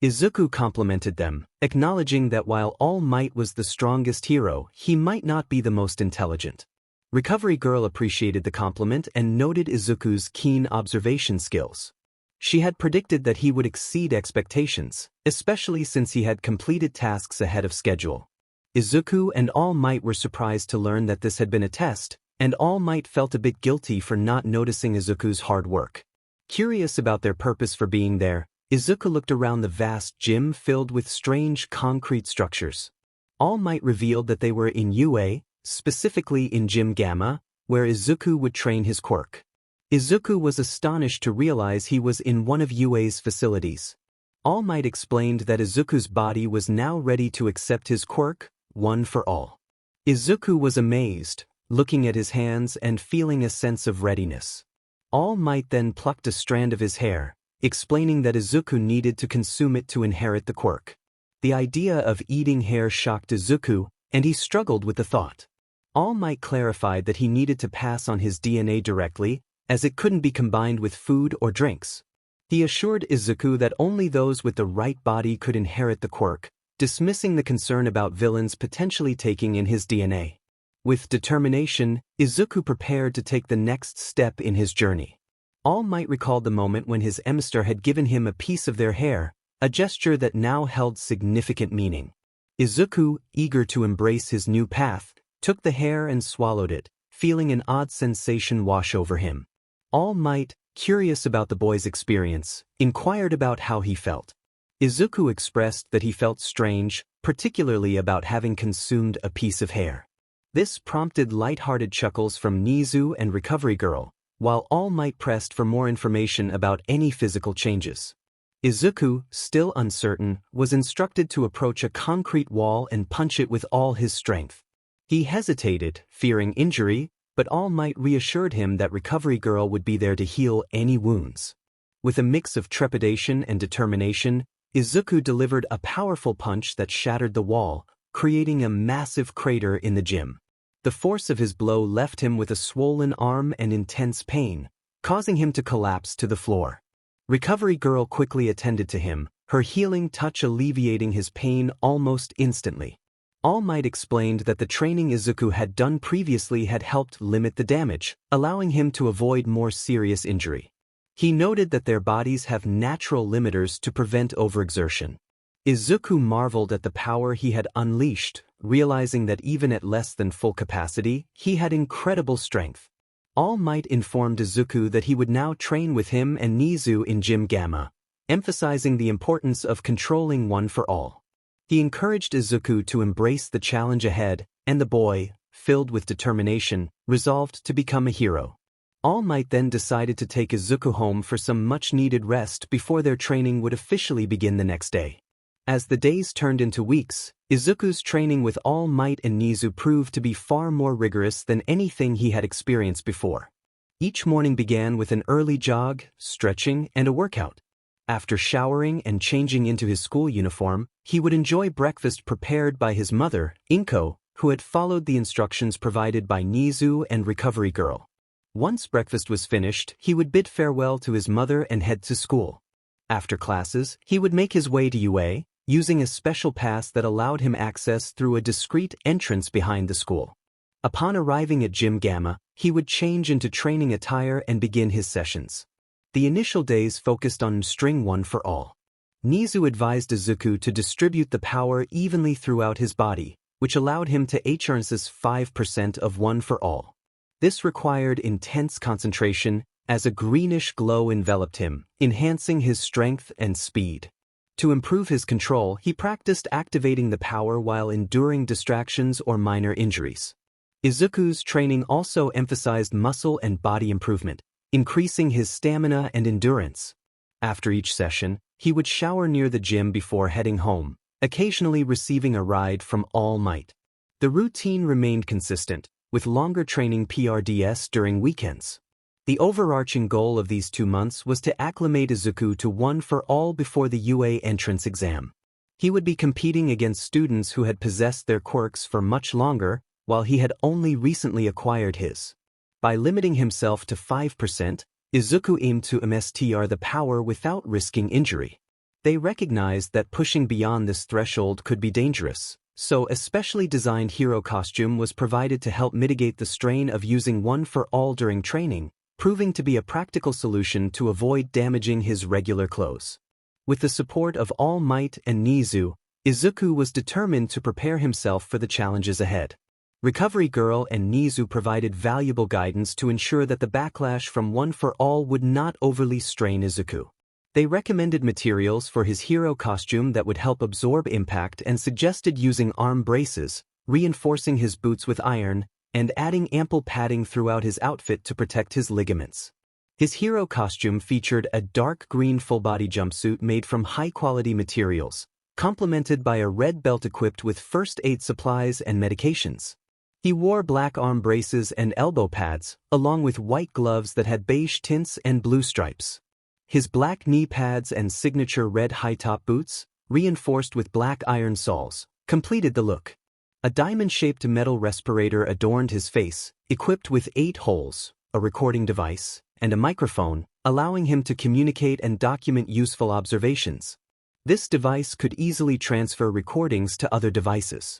Izuku complimented them, acknowledging that while All Might was the strongest hero, he might not be the most intelligent. Recovery Girl appreciated the compliment and noted Izuku's keen observation skills. She had predicted that he would exceed expectations, especially since he had completed tasks ahead of schedule. Izuku and All Might were surprised to learn that this had been a test, and All Might felt a bit guilty for not noticing Izuku's hard work. Curious about their purpose for being there, Izuku looked around the vast gym filled with strange concrete structures. All Might revealed that they were in UA, specifically in Gym Gamma, where Izuku would train his quirk. Izuku was astonished to realize he was in one of UA's facilities. All Might explained that Izuku's body was now ready to accept his quirk, one for all. Izuku was amazed, looking at his hands and feeling a sense of readiness. All Might then plucked a strand of his hair, explaining that Izuku needed to consume it to inherit the quirk. The idea of eating hair shocked Izuku, and he struggled with the thought. All Might clarified that he needed to pass on his DNA directly, as it couldn't be combined with food or drinks. He assured Izuku that only those with the right body could inherit the quirk, dismissing the concern about villains potentially taking in his DNA. With determination, Izuku prepared to take the next step in his journey. All Might recalled the moment when his emissary had given him a piece of their hair, a gesture that now held significant meaning. Izuku, eager to embrace his new path, took the hair and swallowed it, feeling an odd sensation wash over him. All Might, curious about the boy's experience, inquired about how he felt. Izuku expressed that he felt strange, particularly about having consumed a piece of hair. This prompted light-hearted chuckles from Nizu and Recovery Girl, while All Might pressed for more information about any physical changes. Izuku, still uncertain, was instructed to approach a concrete wall and punch it with all his strength. He hesitated, fearing injury, but All Might reassured him that Recovery Girl would be there to heal any wounds. With a mix of trepidation and determination, Izuku delivered a powerful punch that shattered the wall, creating a massive crater in the gym. The force of his blow left him with a swollen arm and intense pain, causing him to collapse to the floor. Recovery Girl quickly attended to him, her healing touch alleviating his pain almost instantly. All Might explained that the training Izuku had done previously had helped limit the damage, allowing him to avoid more serious injury. He noted that their bodies have natural limiters to prevent overexertion. Izuku marveled at the power he had unleashed, realizing that even at less than full capacity, he had incredible strength. All Might informed Izuku that he would now train with him and Nizu in Gym Gamma, emphasizing the importance of controlling one for all. He encouraged Izuku to embrace the challenge ahead, and the boy, filled with determination, resolved to become a hero. All Might then decided to take Izuku home for some much-needed rest before their training would officially begin the next day. As the days turned into weeks, Izuku's training with All Might and Nizu proved to be far more rigorous than anything he had experienced before. Each morning began with an early jog, stretching, and a workout. After showering and changing into his school uniform, he would enjoy breakfast prepared by his mother, Inko, who had followed the instructions provided by Nizu and Recovery Girl. Once breakfast was finished, he would bid farewell to his mother and head to school. After classes, he would make his way to UA, using a special pass that allowed him access through a discreet entrance behind the school. Upon arriving at Gym Gamma, he would change into training attire and begin his sessions. The initial days focused on string one for all. Nizu advised Izuku to distribute the power evenly throughout his body, which allowed him to harness 5% of one for all. This required intense concentration, as a greenish glow enveloped him, enhancing his strength and speed. To improve his control, he practiced activating the power while enduring distractions or minor injuries. Izuku's training also emphasized muscle and body improvement, increasing his stamina and endurance. After each session, he would shower near the gym before heading home, occasionally receiving a ride from All Might. The routine remained consistent, with longer training PRDS during weekends. The overarching goal of these 2 months was to acclimate Izuku to One for All before the UA entrance exam. He would be competing against students who had possessed their quirks for much longer, while he had only recently acquired his. By limiting himself to 5%, Izuku aimed to master the power without risking injury. They recognized that pushing beyond this threshold could be dangerous, so a specially designed hero costume was provided to help mitigate the strain of using One for All during training, proving to be a practical solution to avoid damaging his regular clothes. With the support of All Might and Nizu, Izuku was determined to prepare himself for the challenges ahead. Recovery Girl and Nizu provided valuable guidance to ensure that the backlash from One for All would not overly strain Izuku. They recommended materials for his hero costume that would help absorb impact and suggested using arm braces, reinforcing his boots with iron, and adding ample padding throughout his outfit to protect his ligaments. His hero costume featured a dark green full-body jumpsuit made from high-quality materials, complemented by a red belt equipped with first aid supplies and medications. He wore black arm braces and elbow pads, along with white gloves that had beige tints and blue stripes. His black knee pads and signature red high-top boots, reinforced with black iron soles, completed the look. A diamond-shaped metal respirator adorned his face, equipped with 8 holes, a recording device, and a microphone, allowing him to communicate and document useful observations. This device could easily transfer recordings to other devices.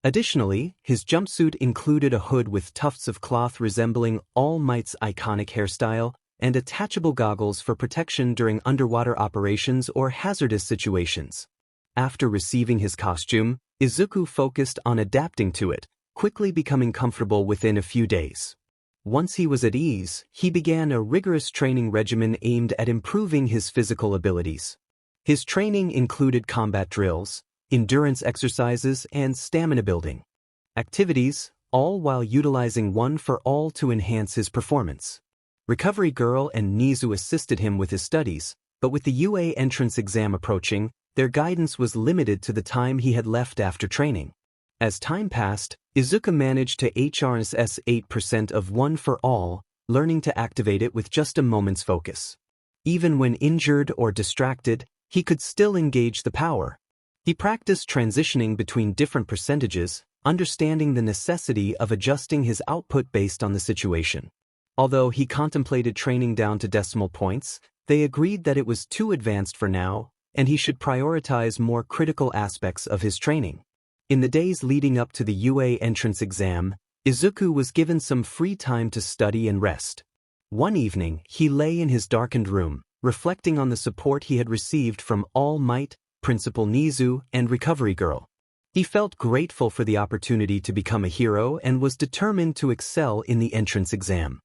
Additionally, his jumpsuit included a hood with tufts of cloth resembling All Might's iconic hairstyle, and attachable goggles for protection during underwater operations or hazardous situations. After receiving his costume, Izuku focused on adapting to it, quickly becoming comfortable within a few days. Once he was at ease, he began a rigorous training regimen aimed at improving his physical abilities. His training included combat drills, endurance exercises, and stamina building activities, all while utilizing One for All to enhance his performance. Recovery Girl and Nizu assisted him with his studies, but with the UA entrance exam approaching, their guidance was limited to the time he had left after training. As time passed, Izuku managed to HRS 8% of One for All, learning to activate it with just a moment's focus. Even when injured or distracted, he could still engage the power. He practiced transitioning between different percentages, understanding the necessity of adjusting his output based on the situation. Although he contemplated training down to decimal points, they agreed that it was too advanced for now, and he should prioritize more critical aspects of his training. In the days leading up to the UA entrance exam, Izuku was given some free time to study and rest. One evening, he lay in his darkened room, reflecting on the support he had received from All Might, Principal Nizu, and Recovery Girl. He felt grateful for the opportunity to become a hero and was determined to excel in the entrance exam.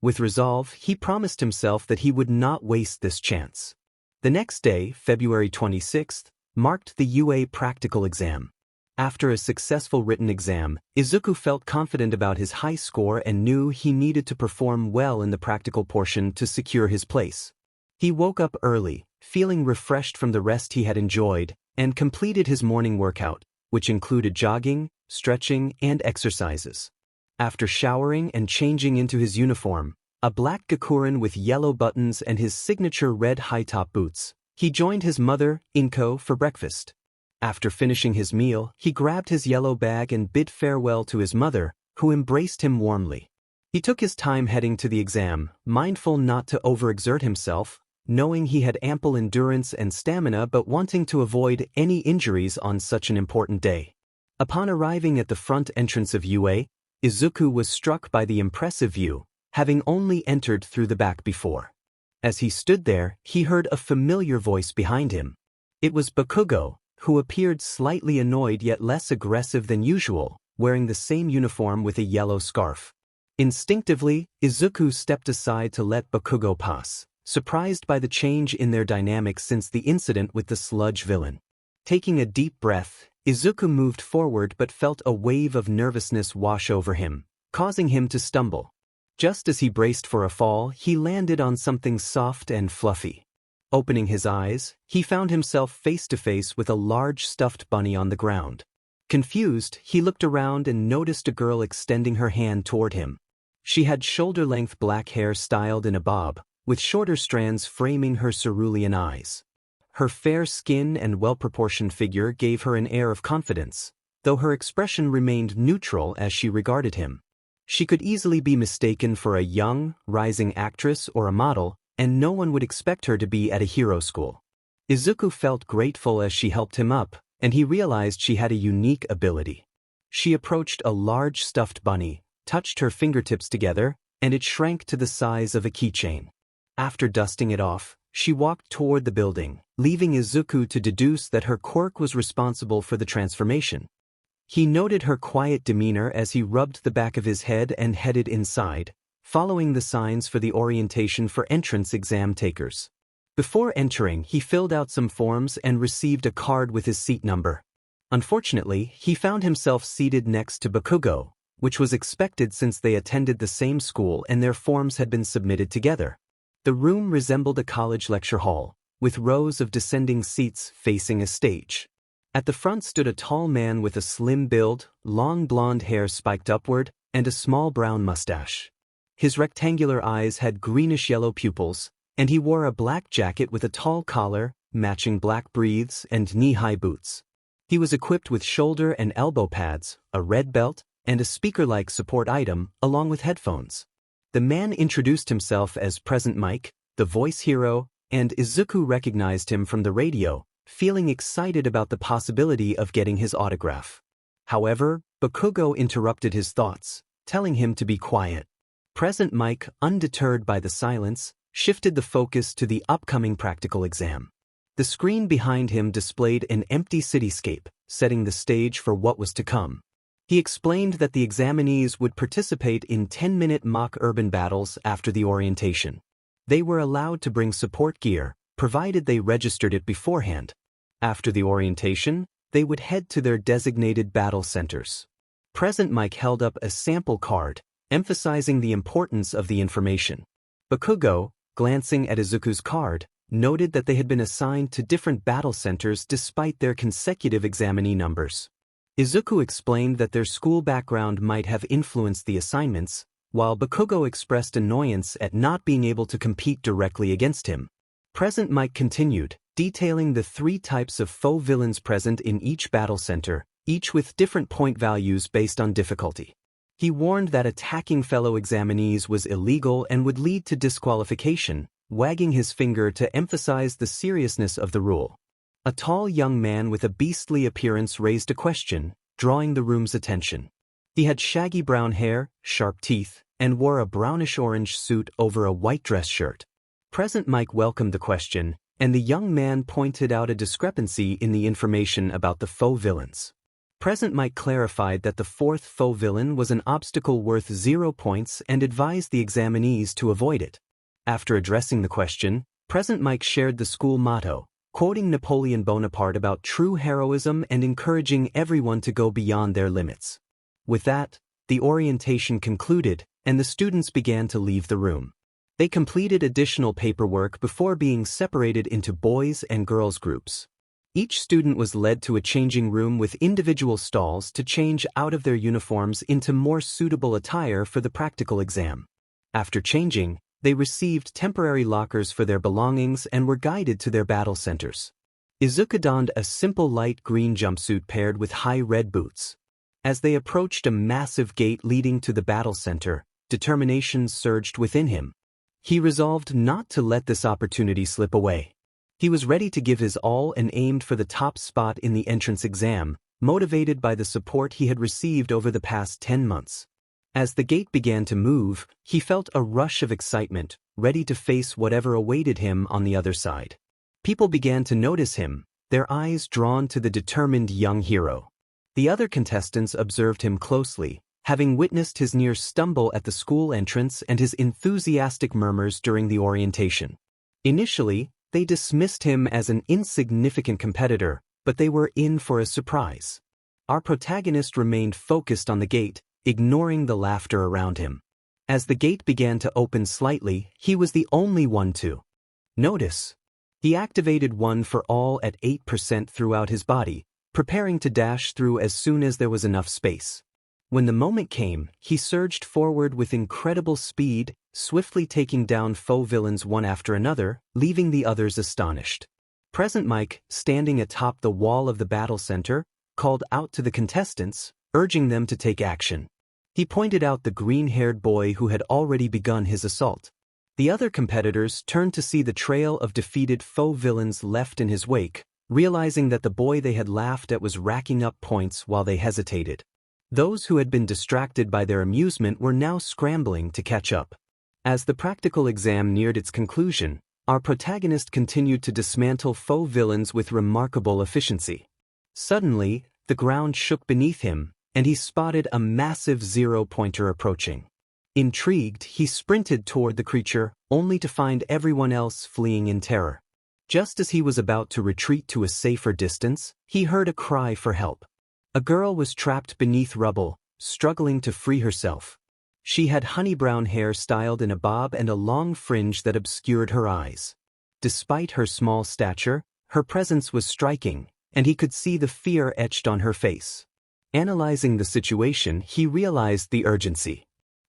With resolve, he promised himself that he would not waste this chance. The next day, February 26th, marked the UA practical exam. After a successful written exam, Izuku felt confident about his high score and knew he needed to perform well in the practical portion to secure his place. He woke up early, feeling refreshed from the rest he had enjoyed, and completed his morning workout, which included jogging, stretching, and exercises. After showering and changing into his uniform, a black gakurin with yellow buttons and his signature red high-top boots, he joined his mother, Inko, for breakfast. After finishing his meal, he grabbed his yellow bag and bid farewell to his mother, who embraced him warmly. He took his time heading to the exam, mindful not to overexert himself, knowing he had ample endurance and stamina but wanting to avoid any injuries on such an important day. Upon arriving at the front entrance of UA, Izuku was struck by the impressive view, having only entered through the back before. As he stood there, he heard a familiar voice behind him. It was Bakugo, who appeared slightly annoyed yet less aggressive than usual, wearing the same uniform with a yellow scarf. Instinctively, Izuku stepped aside to let Bakugo pass, surprised by the change in their dynamics since the incident with the sludge villain. Taking a deep breath, Izuku moved forward but felt a wave of nervousness wash over him, causing him to stumble. Just as he braced for a fall, he landed on something soft and fluffy. Opening his eyes, he found himself face to face with a large stuffed bunny on the ground. Confused, he looked around and noticed a girl extending her hand toward him. She had shoulder-length black hair styled in a bob, with shorter strands framing her cerulean eyes. Her fair skin and well-proportioned figure gave her an air of confidence, though her expression remained neutral as she regarded him. She could easily be mistaken for a young, rising actress or a model, and no one would expect her to be at a hero school. Izuku felt grateful as she helped him up, and he realized she had a unique ability. She approached a large stuffed bunny, touched her fingertips together, and it shrank to the size of a keychain. After dusting it off, she walked toward the building, leaving Izuku to deduce that her quirk was responsible for the transformation. He noted her quiet demeanor as he rubbed the back of his head and headed inside, following the signs for the orientation for entrance exam takers. Before entering, he filled out some forms and received a card with his seat number. Unfortunately, he found himself seated next to Bakugo, which was expected since they attended the same school and their forms had been submitted together. The room resembled a college lecture hall, with rows of descending seats facing a stage. At the front stood a tall man with a slim build, long blonde hair spiked upward, and a small brown mustache. His rectangular eyes had greenish-yellow pupils, and he wore a black jacket with a tall collar, matching black breaths, and knee-high boots. He was equipped with shoulder and elbow pads, a red belt, and a speaker-like support item, along with headphones. The man introduced himself as Present Mike, the voice hero, and Izuku recognized him from the radio, feeling excited about the possibility of getting his autograph. However, Bakugo interrupted his thoughts, telling him to be quiet. Present Mike, undeterred by the silence, shifted the focus to the upcoming practical exam. The screen behind him displayed an empty cityscape, setting the stage for what was to come. He explained that the examinees would participate in 10-minute mock urban battles after the orientation. They were allowed to bring support gear, provided they registered it beforehand. After the orientation, they would head to their designated battle centers. Present Mike held up a sample card, emphasizing the importance of the information. Bakugo, glancing at Izuku's card, noted that they had been assigned to different battle centers despite their consecutive examinee numbers. Izuku explained that their school background might have influenced the assignments, while Bakugo expressed annoyance at not being able to compete directly against him. Present Mike continued, detailing the 3 types of faux villains present in each battle center, each with different point values based on difficulty. He warned that attacking fellow examinees was illegal and would lead to disqualification, wagging his finger to emphasize the seriousness of the rule. A tall young man with a beastly appearance raised a question, drawing the room's attention. He had shaggy brown hair, sharp teeth, and wore a brownish-orange suit over a white dress shirt. Present Mike welcomed the question, and the young man pointed out a discrepancy in the information about the faux villains. Present Mike clarified that the 4th faux villain was an obstacle worth 0 points and advised the examinees to avoid it. After addressing the question, Present Mike shared the school motto, quoting Napoleon Bonaparte about true heroism and encouraging everyone to go beyond their limits. With that, the orientation concluded, and the students began to leave the room. They completed additional paperwork before being separated into boys and girls groups. Each student was led to a changing room with individual stalls to change out of their uniforms into more suitable attire for the practical exam. After changing, they received temporary lockers for their belongings and were guided to their battle centers. Izuku donned a simple light green jumpsuit paired with high red boots. As they approached a massive gate leading to the battle center, determination surged within him. He resolved not to let this opportunity slip away. He was ready to give his all and aimed for the top spot in the entrance exam, motivated by the support he had received over the past 10 months. As the gate began to move, he felt a rush of excitement, ready to face whatever awaited him on the other side. People began to notice him, their eyes drawn to the determined young hero. The other contestants observed him closely, having witnessed his near stumble at the school entrance and his enthusiastic murmurs during the orientation. Initially, they dismissed him as an insignificant competitor, but they were in for a surprise. Our protagonist remained focused on the gate, ignoring the laughter around him. As the gate began to open slightly, he was the only one to notice. He activated One for All at 8% throughout his body, preparing to dash through as soon as there was enough space. When the moment came, he surged forward with incredible speed, swiftly taking down foe villains one after another, leaving the others astonished. Present Mike, standing atop the wall of the battle center, called out to the contestants, urging them to take action. He pointed out the green-haired boy who had already begun his assault. The other competitors turned to see the trail of defeated foe villains left in his wake, realizing that the boy they had laughed at was racking up points while they hesitated. Those who had been distracted by their amusement were now scrambling to catch up. As the practical exam neared its conclusion, our protagonist continued to dismantle foe villains with remarkable efficiency. Suddenly, the ground shook beneath him, and he spotted a massive zero-pointer approaching. Intrigued, he sprinted toward the creature, only to find everyone else fleeing in terror. Just as he was about to retreat to a safer distance, he heard a cry for help. A girl was trapped beneath rubble, struggling to free herself. She had honey-brown hair styled in a bob and a long fringe that obscured her eyes. Despite her small stature, her presence was striking, and he could see the fear etched on her face. Analyzing the situation, he realized the urgency.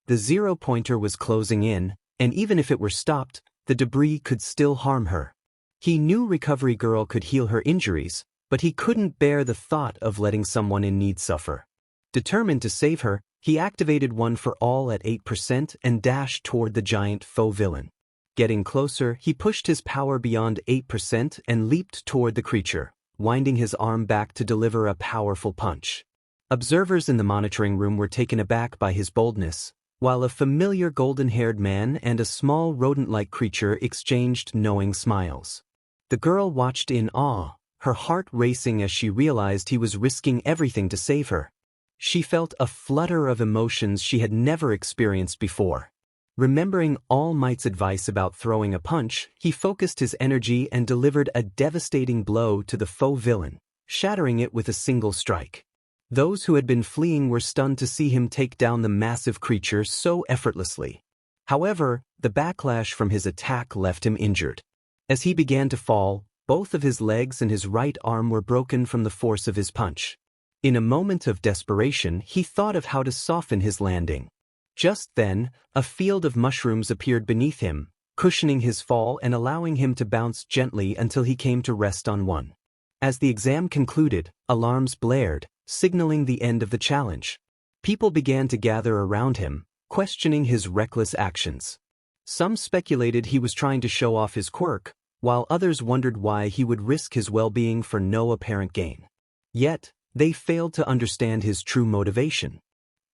The zero-pointer was closing in, and even if it were stopped, the debris could still harm her. He knew Recovery Girl could heal her injuries, but he couldn't bear the thought of letting someone in need suffer. Determined to save her, he activated One for All at 8% and dashed toward the giant foe villain. Getting closer, he pushed his power beyond 8% and leaped toward the creature, winding his arm back to deliver a powerful punch. Observers in the monitoring room were taken aback by his boldness, while a familiar golden-haired man and a small rodent-like creature exchanged knowing smiles. The girl watched in awe, her heart racing as she realized he was risking everything to save her. She felt a flutter of emotions she had never experienced before. Remembering All Might's advice about throwing a punch, he focused his energy and delivered a devastating blow to the foe villain, shattering it with a single strike. Those who had been fleeing were stunned to see him take down the massive creature so effortlessly. However, the backlash from his attack left him injured. As he began to fall, both of his legs and his right arm were broken from the force of his punch. In a moment of desperation, he thought of how to soften his landing. Just then, a field of mushrooms appeared beneath him, cushioning his fall and allowing him to bounce gently until he came to rest on one. As the exam concluded, alarms blared, signaling the end of the challenge. People began to gather around him, questioning his reckless actions. Some speculated he was trying to show off his quirk, while others wondered why he would risk his well-being for no apparent gain. Yet, they failed to understand his true motivation.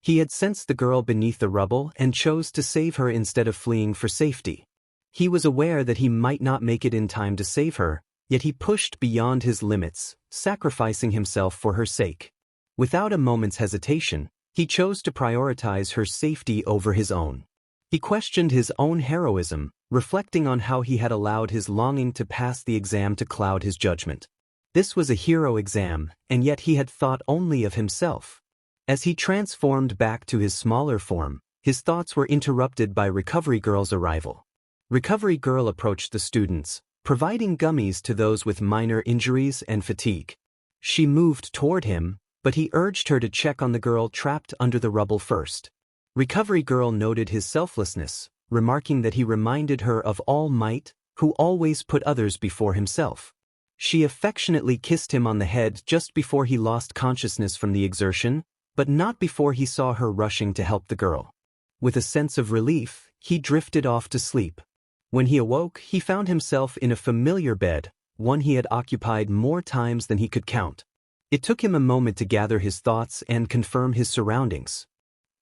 He had sensed the girl beneath the rubble and chose to save her instead of fleeing for safety. He was aware that he might not make it in time to save her, yet he pushed beyond his limits, sacrificing himself for her sake. Without a moment's hesitation, he chose to prioritize her safety over his own. He questioned his own heroism, reflecting on how he had allowed his longing to pass the exam to cloud his judgment. This was a hero exam, and yet he had thought only of himself. As he transformed back to his smaller form, his thoughts were interrupted by Recovery Girl's arrival. Recovery Girl approached the students, providing gummies to those with minor injuries and fatigue. She moved toward him, but he urged her to check on the girl trapped under the rubble first. Recovery Girl noted his selflessness, remarking that he reminded her of All Might, who always put others before himself. She affectionately kissed him on the head just before he lost consciousness from the exertion, but not before he saw her rushing to help the girl. With a sense of relief, he drifted off to sleep. When he awoke, he found himself in a familiar bed, one he had occupied more times than he could count. It took him a moment to gather his thoughts and confirm his surroundings.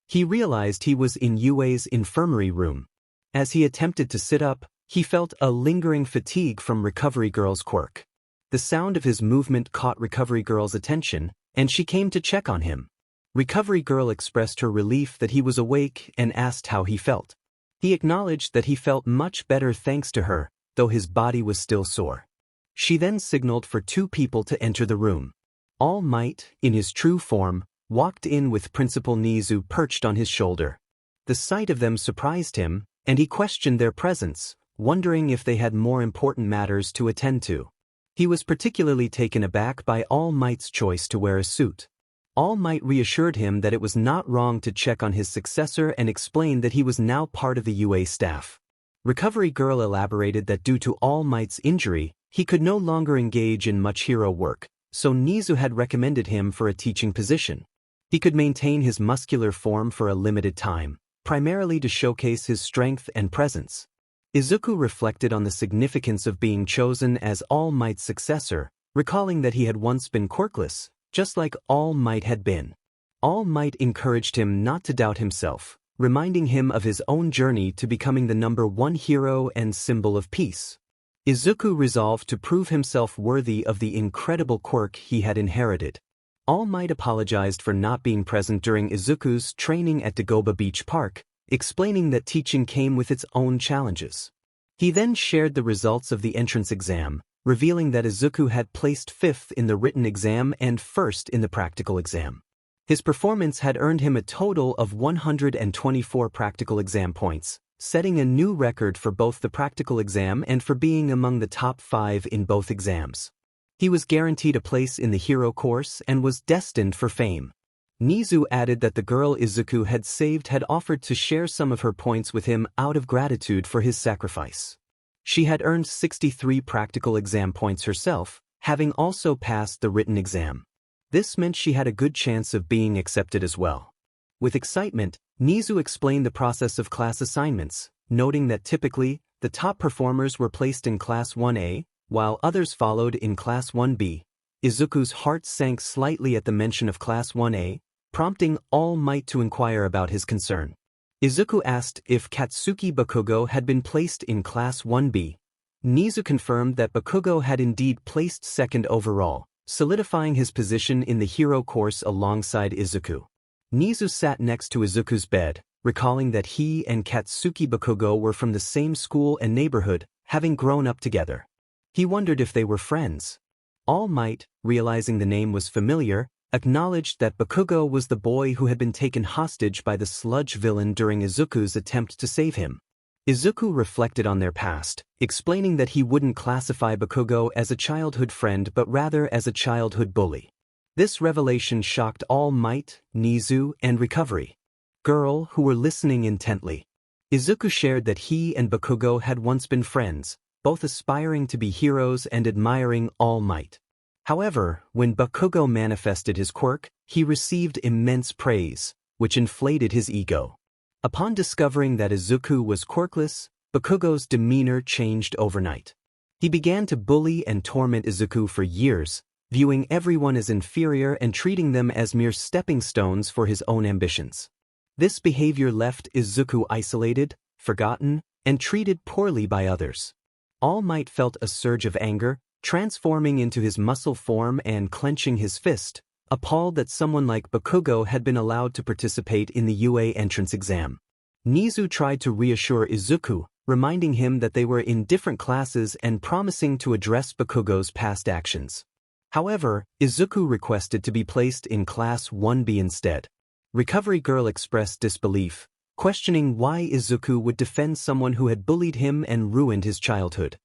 He realized he was in Yue's infirmary room. As he attempted to sit up, he felt a lingering fatigue from Recovery Girl's quirk. The sound of his movement caught Recovery Girl's attention, and she came to check on him. Recovery Girl expressed her relief that he was awake and asked how he felt. He acknowledged that he felt much better thanks to her, though his body was still sore. She then signaled for two people to enter the room. All Might, in his true form, walked in with Principal Nizu perched on his shoulder. The sight of them surprised him, and he questioned their presence, wondering if they had more important matters to attend to. He was particularly taken aback by All Might's choice to wear a suit. All Might reassured him that it was not wrong to check on his successor and explained that he was now part of the UA staff. Recovery Girl elaborated that due to All Might's injury, he could no longer engage in much hero work, so Nizu had recommended him for a teaching position. He could maintain his muscular form for a limited time, primarily to showcase his strength and presence. Izuku reflected on the significance of being chosen as All Might's successor, recalling that he had once been quirkless, just like All Might had been. All Might encouraged him not to doubt himself, reminding him of his own journey to becoming the #1 hero and symbol of peace. Izuku resolved to prove himself worthy of the incredible quirk he had inherited. All Might apologized for not being present during Izuku's training at Dagoba Beach Park, explaining that teaching came with its own challenges. He then shared the results of the entrance exam, revealing that Izuku had placed 5th in the written exam and 1st in the practical exam. His performance had earned him a total of 124 practical exam points, setting a new record for both the practical exam and for being among the top 5 in both exams. He was guaranteed a place in the hero course and was destined for fame. Nizu added that the girl Izuku had saved had offered to share some of her points with him out of gratitude for his sacrifice. She had earned 63 practical exam points herself, having also passed the written exam. This meant she had a good chance of being accepted as well. With excitement, Nizu explained the process of class assignments, noting that typically, the top performers were placed in Class 1A, while others followed in Class 1B. Izuku's heart sank slightly at the mention of Class 1A, prompting All Might to inquire about his concern. Izuku asked if Katsuki Bakugo had been placed in Class 1B. Nizu confirmed that Bakugo had indeed placed 2nd overall, solidifying his position in the hero course alongside Izuku. Nizu sat next to Izuku's bed, recalling that he and Katsuki Bakugo were from the same school and neighborhood, having grown up together. He wondered if they were friends. All Might, realizing the name was familiar, acknowledged that Bakugo was the boy who had been taken hostage by the sludge villain during Izuku's attempt to save him. Izuku reflected on their past, explaining that he wouldn't classify Bakugo as a childhood friend but rather as a childhood bully. This revelation shocked All Might, Nizu, and Recovery Girl, who were listening intently. Izuku shared that he and Bakugo had once been friends, both aspiring to be heroes and admiring All Might. However, when Bakugo manifested his quirk, he received immense praise, which inflated his ego. Upon discovering that Izuku was quirkless, Bakugo's demeanor changed overnight. He began to bully and torment Izuku for years, viewing everyone as inferior and treating them as mere stepping stones for his own ambitions. This behavior left Izuku isolated, forgotten, and treated poorly by others. All Might felt a surge of anger, transforming into his muscle form and clenching his fist, appalled that someone like Bakugo had been allowed to participate in the UA entrance exam. Nizu tried to reassure Izuku, reminding him that they were in different classes and promising to address Bakugo's past actions. However, Izuku requested to be placed in Class 1B instead. Recovery Girl expressed disbelief, questioning why Izuku would defend someone who had bullied him and ruined his childhood.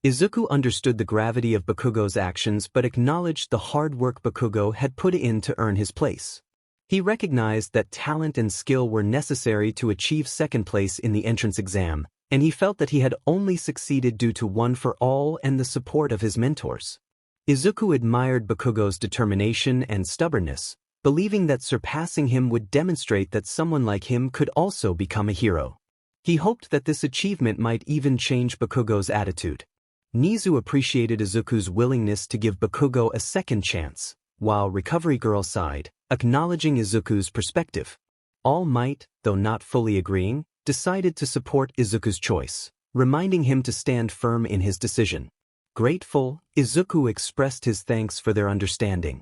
Izuku understood the gravity of Bakugo's actions but acknowledged the hard work Bakugo had put in to earn his place. He recognized that talent and skill were necessary to achieve 2nd place in the entrance exam, and he felt that he had only succeeded due to One for All and the support of his mentors. Izuku admired Bakugo's determination and stubbornness, believing that surpassing him would demonstrate that someone like him could also become a hero. He hoped that this achievement might even change Bakugo's attitude. Nizu appreciated Izuku's willingness to give Bakugo a second chance, while Recovery Girl sighed, acknowledging Izuku's perspective. All Might, though not fully agreeing, decided to support Izuku's choice, reminding him to stand firm in his decision. Grateful, Izuku expressed his thanks for their understanding.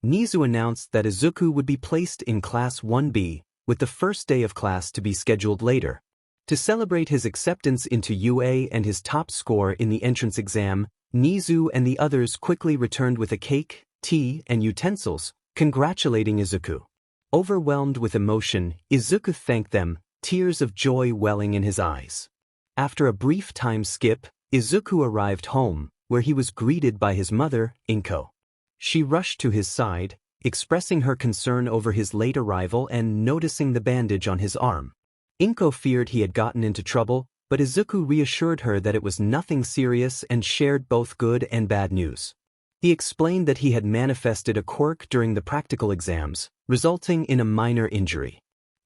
Nizu announced that Izuku would be placed in Class 1B, with the first day of class to be scheduled later. To celebrate his acceptance into UA and his top score in the entrance exam, Nizu and the others quickly returned with a cake, tea, and utensils, congratulating Izuku. Overwhelmed with emotion, Izuku thanked them, tears of joy welling in his eyes. After a brief time skip, Izuku arrived home, where he was greeted by his mother, Inko. She rushed to his side, expressing her concern over his late arrival and noticing the bandage on his arm. Inko feared he had gotten into trouble, but Izuku reassured her that it was nothing serious and shared both good and bad news. He explained that he had manifested a quirk during the practical exams, resulting in a minor injury.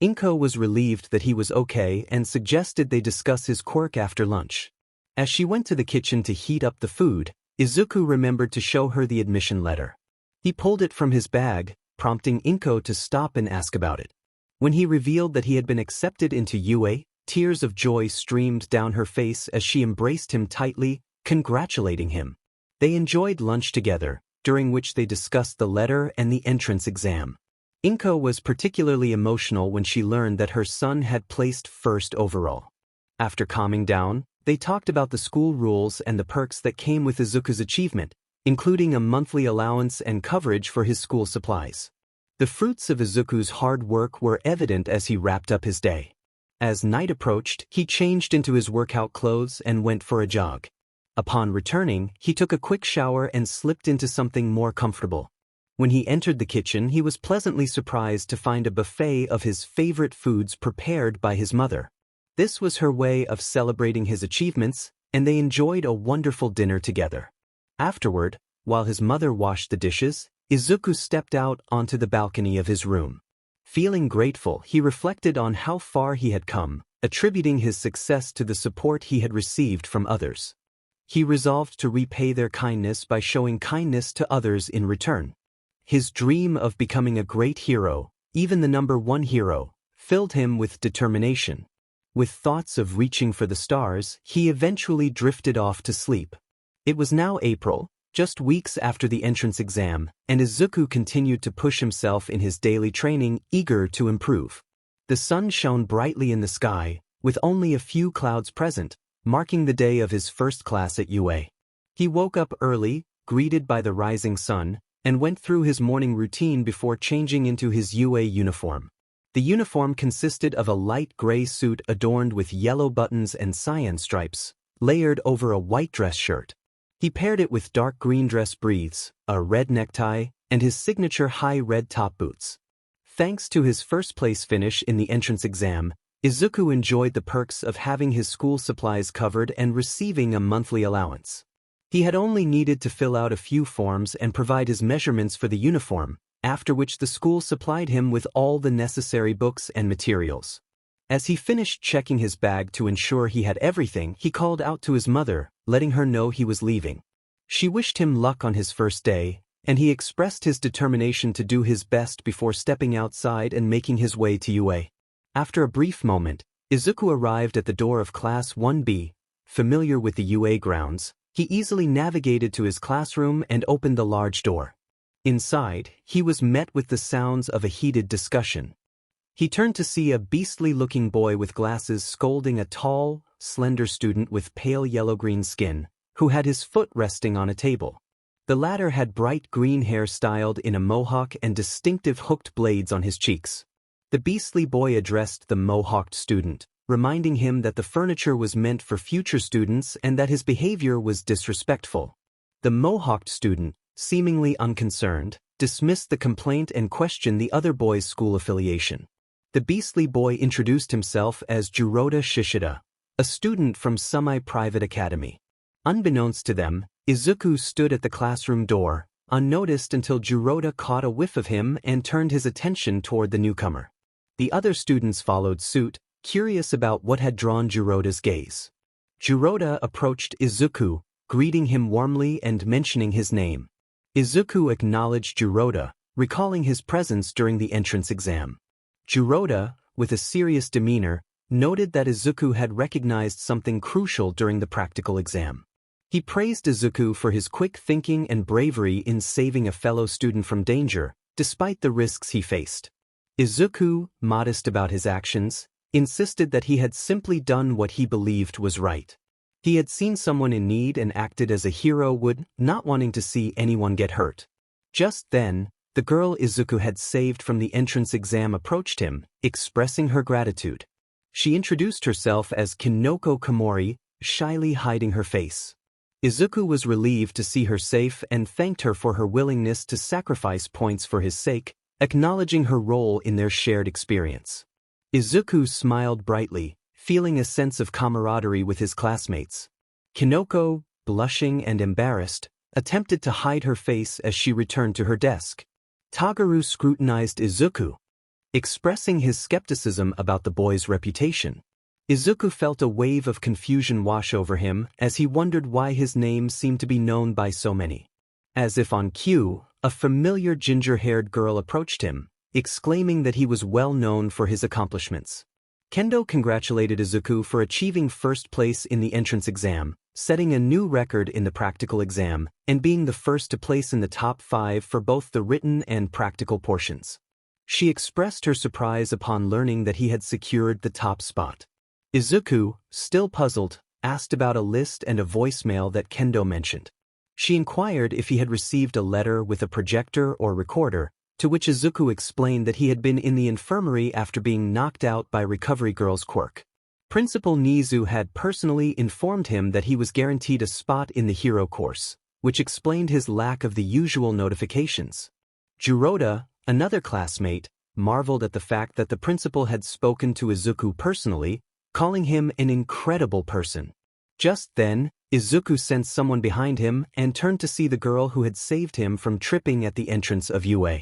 Inko was relieved that he was okay and suggested they discuss his quirk after lunch. As she went to the kitchen to heat up the food, Izuku remembered to show her the admission letter. He pulled it from his bag, prompting Inko to stop and ask about it. When he revealed that he had been accepted into UA, tears of joy streamed down her face as she embraced him tightly, congratulating him. They enjoyed lunch together, during which they discussed the letter and the entrance exam. Inko was particularly emotional when she learned that her son had placed first overall. After calming down, they talked about the school rules and the perks that came with Izuku's achievement, including a monthly allowance and coverage for his school supplies. The fruits of Izuku's hard work were evident as he wrapped up his day. As night approached, he changed into his workout clothes and went for a jog. Upon returning, he took a quick shower and slipped into something more comfortable. When he entered the kitchen, he was pleasantly surprised to find a buffet of his favorite foods prepared by his mother. This was her way of celebrating his achievements, and they enjoyed a wonderful dinner together. Afterward, while his mother washed the dishes, Izuku stepped out onto the balcony of his room. Feeling grateful, he reflected on how far he had come, attributing his success to the support he had received from others. He resolved to repay their kindness by showing kindness to others in return. His dream of becoming a great hero, even the #1 hero, filled him with determination. With thoughts of reaching for the stars, he eventually drifted off to sleep. It was now April, just weeks after the entrance exam, and Izuku continued to push himself in his daily training, eager to improve. The sun shone brightly in the sky, with only a few clouds present, marking the day of his first class at UA. He woke up early, greeted by the rising sun, and went through his morning routine before changing into his UA uniform. The uniform consisted of a light gray suit adorned with yellow buttons and cyan stripes, layered over a white dress shirt. He paired it with dark green dress briefs, a red necktie, and his signature high red top boots. Thanks to his first-place finish in the entrance exam, Izuku enjoyed the perks of having his school supplies covered and receiving a monthly allowance. He had only needed to fill out a few forms and provide his measurements for the uniform, after which the school supplied him with all the necessary books and materials. As he finished checking his bag to ensure he had everything, he called out to his mother, letting her know he was leaving. She wished him luck on his first day, and he expressed his determination to do his best before stepping outside and making his way to UA. After a brief moment, Izuku arrived at the door of Class 1B. Familiar with the UA grounds, he easily navigated to his classroom and opened the large door. Inside, he was met with the sounds of a heated discussion. He turned to see a beastly-looking boy with glasses scolding a tall, slender student with pale yellow-green skin, who had his foot resting on a table. The latter had bright green hair styled in a mohawk and distinctive hooked blades on his cheeks. The beastly boy addressed the mohawked student, reminding him that the furniture was meant for future students and that his behavior was disrespectful. The mohawked student, seemingly unconcerned, dismissed the complaint and questioned the other boy's school affiliation. The beastly boy introduced himself as Juroda Shishida, a student from semi-private academy. Unbeknownst to them, Izuku stood at the classroom door, unnoticed until Juroda caught a whiff of him and turned his attention toward the newcomer. The other students followed suit, curious about what had drawn Juroda's gaze. Juroda approached Izuku, greeting him warmly and mentioning his name. Izuku acknowledged Juroda, recalling his presence during the entrance exam. Juroda, with a serious demeanor, noted that Izuku had recognized something crucial during the practical exam. He praised Izuku for his quick thinking and bravery in saving a fellow student from danger, despite the risks he faced. Izuku, modest about his actions, insisted that he had simply done what he believed was right. He had seen someone in need and acted as a hero would, not wanting to see anyone get hurt. Just then, the girl Izuku had saved from the entrance exam approached him, expressing her gratitude. She introduced herself as Kinoko Komori, shyly hiding her face. Izuku was relieved to see her safe and thanked her for her willingness to sacrifice points for his sake, acknowledging her role in their shared experience. Izuku smiled brightly, feeling a sense of camaraderie with his classmates. Kinoko, blushing and embarrassed, attempted to hide her face as she returned to her desk. Tagaru scrutinized Izuku, expressing his skepticism about the boy's reputation. Izuku felt a wave of confusion wash over him as he wondered why his name seemed to be known by so many. As if on cue, a familiar ginger-haired girl approached him, exclaiming that he was well known for his accomplishments. Kendo congratulated Izuku for achieving first place in the entrance exam, setting a new record in the practical exam, and being the first to place in the top 5 for both the written and practical portions. She expressed her surprise upon learning that he had secured the top spot. Izuku, still puzzled, asked about a list and a voicemail that Kendo mentioned. She inquired if he had received a letter with a projector or recorder, to which Izuku explained that he had been in the infirmary after being knocked out by Recovery Girl's quirk. Principal Nizu had personally informed him that he was guaranteed a spot in the hero course, which explained his lack of the usual notifications. Juroda, another classmate, marveled at the fact that the principal had spoken to Izuku personally, calling him an incredible person. Just then, Izuku sensed someone behind him and turned to see the girl who had saved him from tripping at the entrance of UA.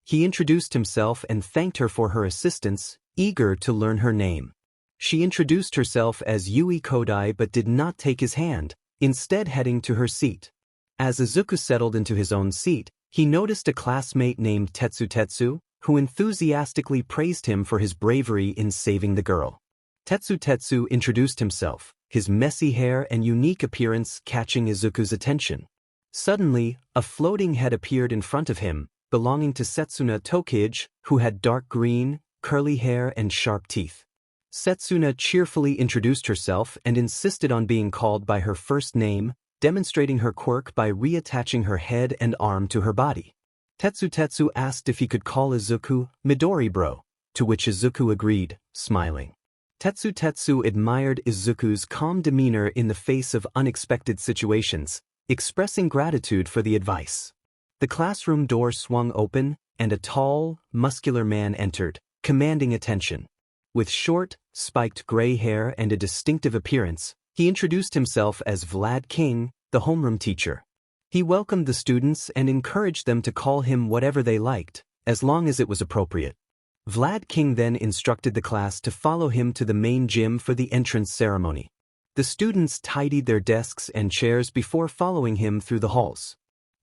He introduced himself and thanked her for her assistance, eager to learn her name. She introduced herself as Yui Kodai but did not take his hand, instead heading to her seat. As Izuku settled into his own seat, he noticed a classmate named Tetsu, who enthusiastically praised him for his bravery in saving the girl. Tetsu introduced himself, his messy hair and unique appearance catching Izuku's attention. Suddenly, a floating head appeared in front of him, belonging to Setsuna Tokige, who had dark green, curly hair and sharp teeth. Setsuna cheerfully introduced herself and insisted on being called by her first name, demonstrating her quirk by reattaching her head and arm to her body. Tetsu asked if he could call Izuku Midori bro, to which Izuku agreed, smiling. Tetsu admired Izuku's calm demeanor in the face of unexpected situations, expressing gratitude for the advice. The classroom door swung open, and a tall, muscular man entered, commanding attention. With short, spiked gray hair and a distinctive appearance, he introduced himself as Vlad King, the homeroom teacher. He welcomed the students and encouraged them to call him whatever they liked, as long as it was appropriate. Vlad King then instructed the class to follow him to the main gym for the entrance ceremony. The students tidied their desks and chairs before following him through the halls.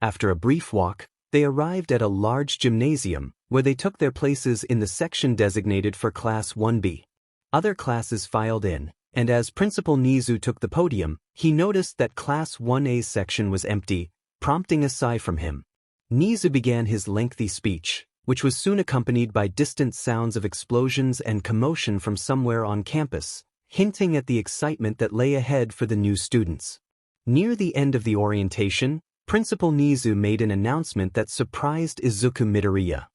After a brief walk, they arrived at a large gymnasium, where they took their places in the section designated for Class 1B. Other classes filed in, and as Principal Nizu took the podium, he noticed that Class 1A's section was empty, prompting a sigh from him. Nizu began his lengthy speech, which was soon accompanied by distant sounds of explosions and commotion from somewhere on campus, hinting at the excitement that lay ahead for the new students. Near the end of the orientation, Principal Nizu made an announcement that surprised Izuku Midoriya.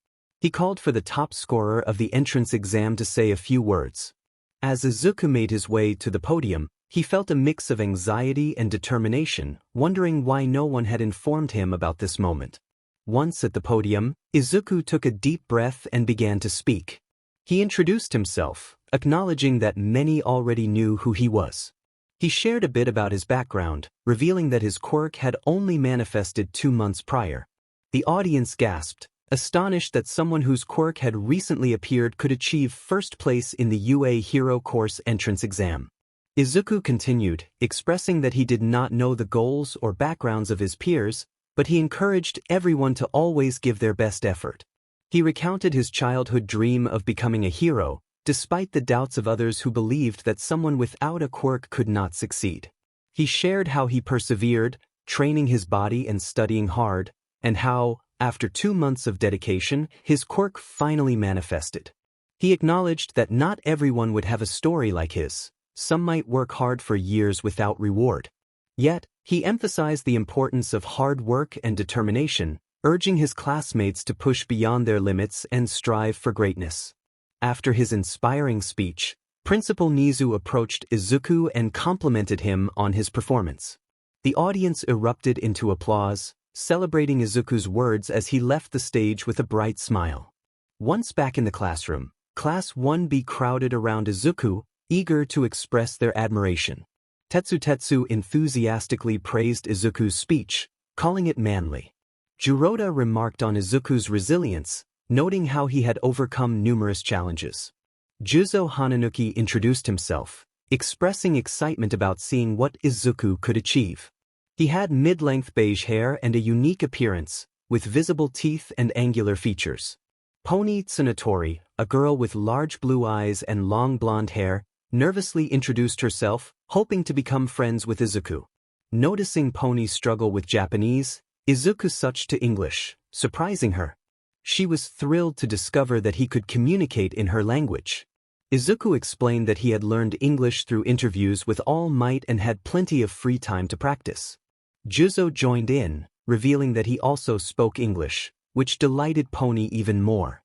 He called for the top scorer of the entrance exam to say a few words. As Izuku made his way to the podium, he felt a mix of anxiety and determination, wondering why no one had informed him about this moment. Once at the podium, Izuku took a deep breath and began to speak. He introduced himself, acknowledging that many already knew who he was. He shared a bit about his background, revealing that his quirk had only manifested 2 months prior. The audience gasped, astonished that someone whose quirk had recently appeared could achieve first place in the UA Hero Course entrance exam. Izuku continued, expressing that he did not know the goals or backgrounds of his peers, but he encouraged everyone to always give their best effort. He recounted his childhood dream of becoming a hero, despite the doubts of others who believed that someone without a quirk could not succeed. He shared how he persevered, training his body and studying hard, and how, after 2 months of dedication, his quirk finally manifested. He acknowledged that not everyone would have a story like his. Some might work hard for years without reward. Yet, he emphasized the importance of hard work and determination, urging his classmates to push beyond their limits and strive for greatness. After his inspiring speech, Principal Nizu approached Izuku and complimented him on his performance. The audience erupted into applause, celebrating Izuku's words as he left the stage with a bright smile. Once back in the classroom, Class 1B crowded around Izuku, eager to express their admiration. Tetsu enthusiastically praised Izuku's speech, calling it manly. Juroda remarked on Izuku's resilience, noting how he had overcome numerous challenges. Juzo Hananuki introduced himself, expressing excitement about seeing what Izuku could achieve. He had mid-length beige hair and a unique appearance, with visible teeth and angular features. Pony Tsunatori, a girl with large blue eyes and long blonde hair, nervously introduced herself, hoping to become friends with Izuku. Noticing Pony's struggle with Japanese, Izuku switched to English, surprising her. She was thrilled to discover that he could communicate in her language. Izuku explained that he had learned English through interviews with All Might and had plenty of free time to practice. Juzo joined in, revealing that he also spoke English, which delighted Pony even more.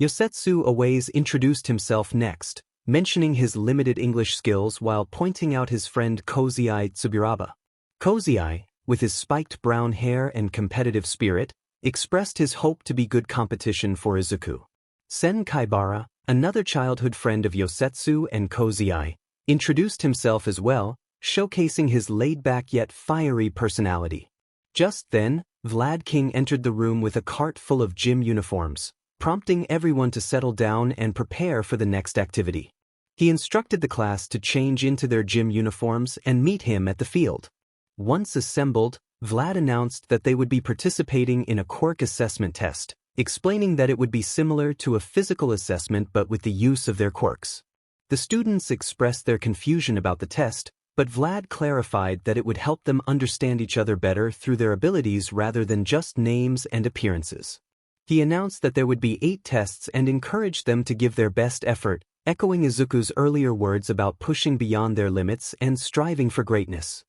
Yosetsu Owaze introduced himself next, mentioning his limited English skills while pointing out his friend Kozai Tsuburaba. Kozai, with his spiked brown hair and competitive spirit, expressed his hope to be good competition for Izuku. Sen Kaibara, another childhood friend of Yosetsu and Kozai, introduced himself as well, showcasing his laid-back yet fiery personality. Just then, Vlad King entered the room with a cart full of gym uniforms, prompting everyone to settle down and prepare for the next activity. He instructed the class to change into their gym uniforms and meet him at the field. Once assembled, Vlad announced that they would be participating in a quirk assessment test, explaining that it would be similar to a physical assessment but with the use of their quirks. The students expressed their confusion about the test, but Vlad clarified that it would help them understand each other better through their abilities rather than just names and appearances. He announced that there would be 8 tests and encouraged them to give their best effort, echoing Izuku's earlier words about pushing beyond their limits and striving for greatness.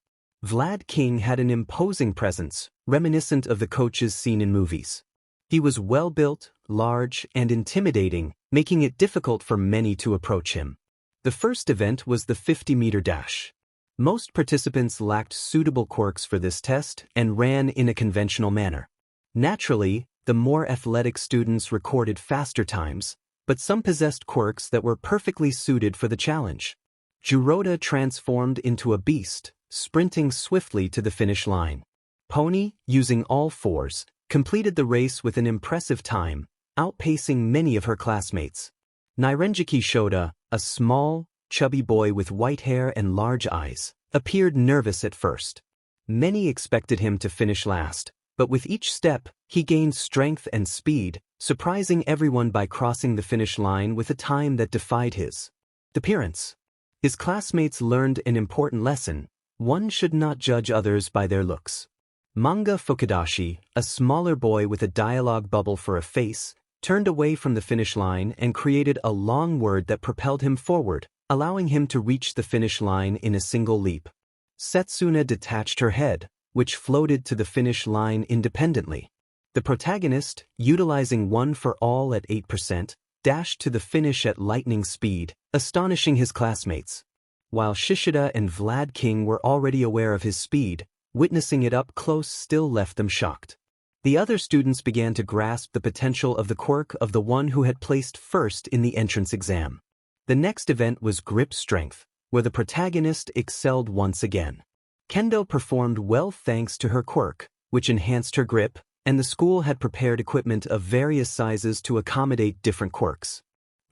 Vlad King had an imposing presence, reminiscent of the coaches seen in movies. He was well-built, large, and intimidating, making it difficult for many to approach him. The first event was the 50-meter dash. Most participants lacked suitable quirks for this test and ran in a conventional manner. Naturally, the more athletic students recorded faster times, but some possessed quirks that were perfectly suited for the challenge. Juroda transformed into a beast, sprinting swiftly to the finish line. Pony, using all fours, completed the race with an impressive time, outpacing many of her classmates. Nairenjiki Shoda, a small, chubby boy with white hair and large eyes, appeared nervous at first. Many expected him to finish last, but with each step, he gained strength and speed, surprising everyone by crossing the finish line with a time that defied his appearance. His classmates learned an important lesson: one should not judge others by their looks. Manga Fukudashi, a smaller boy with a dialogue bubble for a face, turned away from the finish line and created a long word that propelled him forward, allowing him to reach the finish line in a single leap. Setsuna detached her head, which floated to the finish line independently. The protagonist, utilizing one for all at 8%, dashed to the finish at lightning speed, astonishing his classmates. While Shishida and Vlad King were already aware of his speed, witnessing it up close still left them shocked. The other students began to grasp the potential of the quirk of the one who had placed first in the entrance exam. The next event was grip strength, where the protagonist excelled once again. Kendo performed well thanks to her quirk, which enhanced her grip, and the school had prepared equipment of various sizes to accommodate different quirks.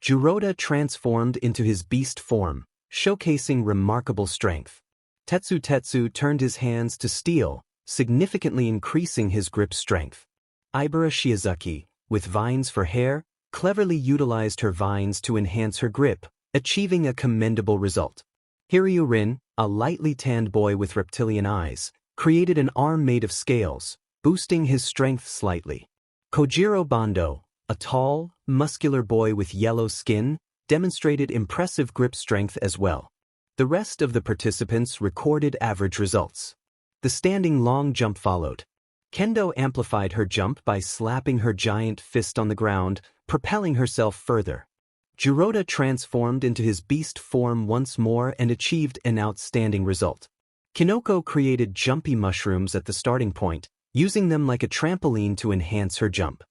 Juroda transformed into his beast form, showcasing remarkable strength. Tetsu turned his hands to steel, significantly increasing his grip strength. Ibara Shiozaki, with vines for hair, cleverly utilized her vines to enhance her grip, achieving a commendable result. Hiryu Rin, a lightly tanned boy with reptilian eyes, created an arm made of scales, boosting his strength slightly. Kojiro Bando, a tall, muscular boy with yellow skin, demonstrated impressive grip strength as well. The rest of the participants recorded average results. The standing long jump followed. Kendo amplified her jump by slapping her giant fist on the ground, propelling herself further. Jiroda transformed into his beast form once more and achieved an outstanding result. Kinoko created jumpy mushrooms at the starting point, using them like a trampoline to enhance her jump.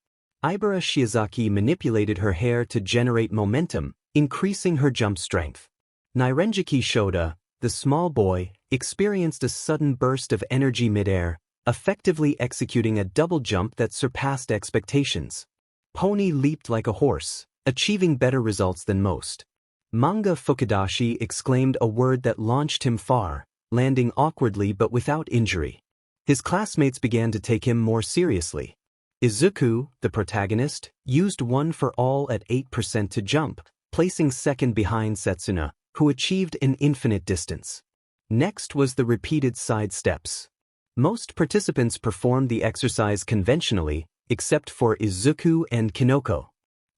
Ibara Shiozaki manipulated her hair to generate momentum, increasing her jump strength. Nairenjiki Shoda, the small boy, experienced a sudden burst of energy midair, effectively executing a double jump that surpassed expectations. Pony leaped like a horse, achieving better results than most. Manga Fukudashi exclaimed a word that launched him far, landing awkwardly but without injury. His classmates began to take him more seriously. Izuku, the protagonist, used one for all at 8% to jump, placing second behind Setsuna, who achieved an infinite distance. Next was the repeated side steps. Most participants performed the exercise conventionally, except for Izuku and Kinoko.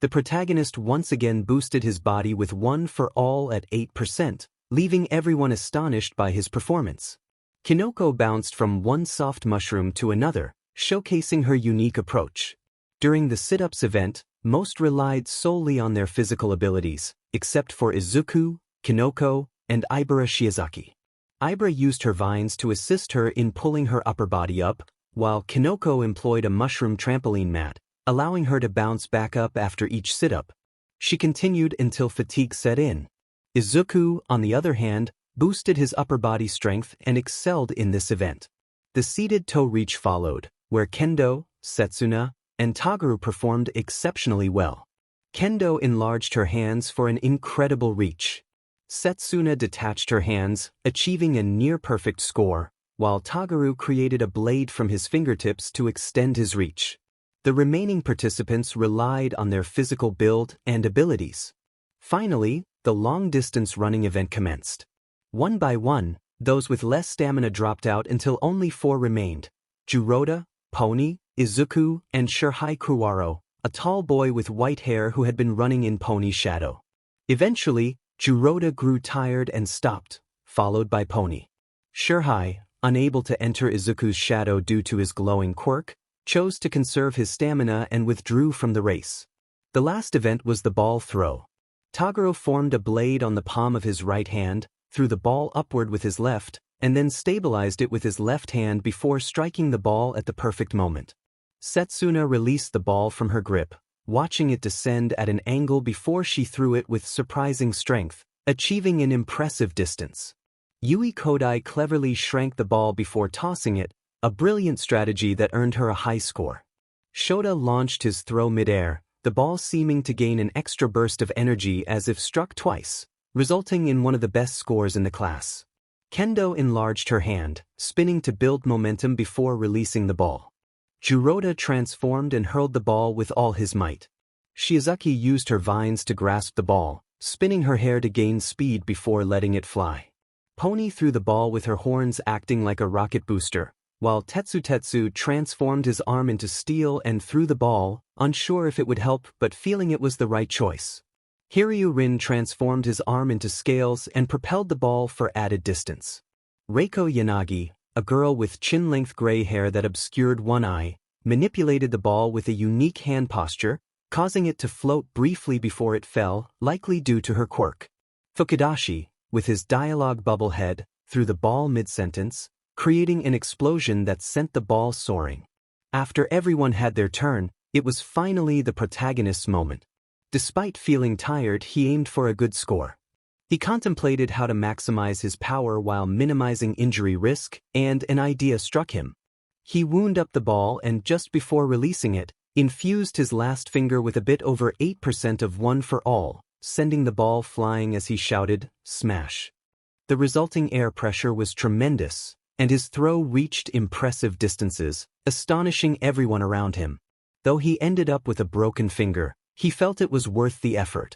The protagonist once again boosted his body with one for all at 8%, leaving everyone astonished by his performance. Kinoko bounced from one soft mushroom to another, showcasing her unique approach. During the sit-ups event, most relied solely on their physical abilities, except for Izuku, Kinoko, and Ibara Shiozaki. Ibara used her vines to assist her in pulling her upper body up, while Kinoko employed a mushroom trampoline mat, allowing her to bounce back up after each sit-up. She continued until fatigue set in. Izuku, on the other hand, boosted his upper body strength and excelled in this event. The seated toe reach followed, where Kendo, Setsuna, and Tagaru performed exceptionally well. Kendo enlarged her hands for an incredible reach. Setsuna detached her hands, achieving a near-perfect score, while Tagaru created a blade from his fingertips to extend his reach. The remaining participants relied on their physical build and abilities. Finally, the long-distance running event commenced. One by one, those with less stamina dropped out until only 4 remained: Jiroda, Pony, Izuku, and Shirhai Kuwaro, a tall boy with white hair who had been running in Pony's shadow. Eventually, Jiroda grew tired and stopped, followed by Pony. Shirhai, unable to enter Izuku's shadow due to his glowing quirk, chose to conserve his stamina and withdrew from the race. The last event was the ball throw. Tagaru formed a blade on the palm of his right hand, threw the ball upward with his left, and then stabilized it with his left hand before striking the ball at the perfect moment. Setsuna released the ball from her grip, watching it descend at an angle before she threw it with surprising strength, achieving an impressive distance. Yui Kodai cleverly shrank the ball before tossing it, a brilliant strategy that earned her a high score. Shoda launched his throw midair, the ball seeming to gain an extra burst of energy as if struck twice, resulting in one of the best scores in the class. Kendo enlarged her hand, spinning to build momentum before releasing the ball. Jiroda transformed and hurled the ball with all his might. Shiozaki used her vines to grasp the ball, spinning her hair to gain speed before letting it fly. Pony threw the ball with her horns acting like a rocket booster, while Tetsu transformed his arm into steel and threw the ball, unsure if it would help but feeling it was the right choice. Hiryu Rin transformed his arm into scales and propelled the ball for added distance. Reiko Yanagi, a girl with chin-length gray hair that obscured one eye, manipulated the ball with a unique hand posture, causing it to float briefly before it fell, likely due to her quirk. Fukudashi, with his dialogue bubble head, threw the ball mid-sentence, creating an explosion that sent the ball soaring. After everyone had their turn, it was finally the protagonist's moment. Despite feeling tired, he aimed for a good score. He contemplated how to maximize his power while minimizing injury risk, and an idea struck him. He wound up the ball and just before releasing it, infused his last finger with a bit over 8% of one for all, sending the ball flying as he shouted, "Smash." The resulting air pressure was tremendous, and his throw reached impressive distances, astonishing everyone around him. Though he ended up with a broken finger, he felt it was worth the effort.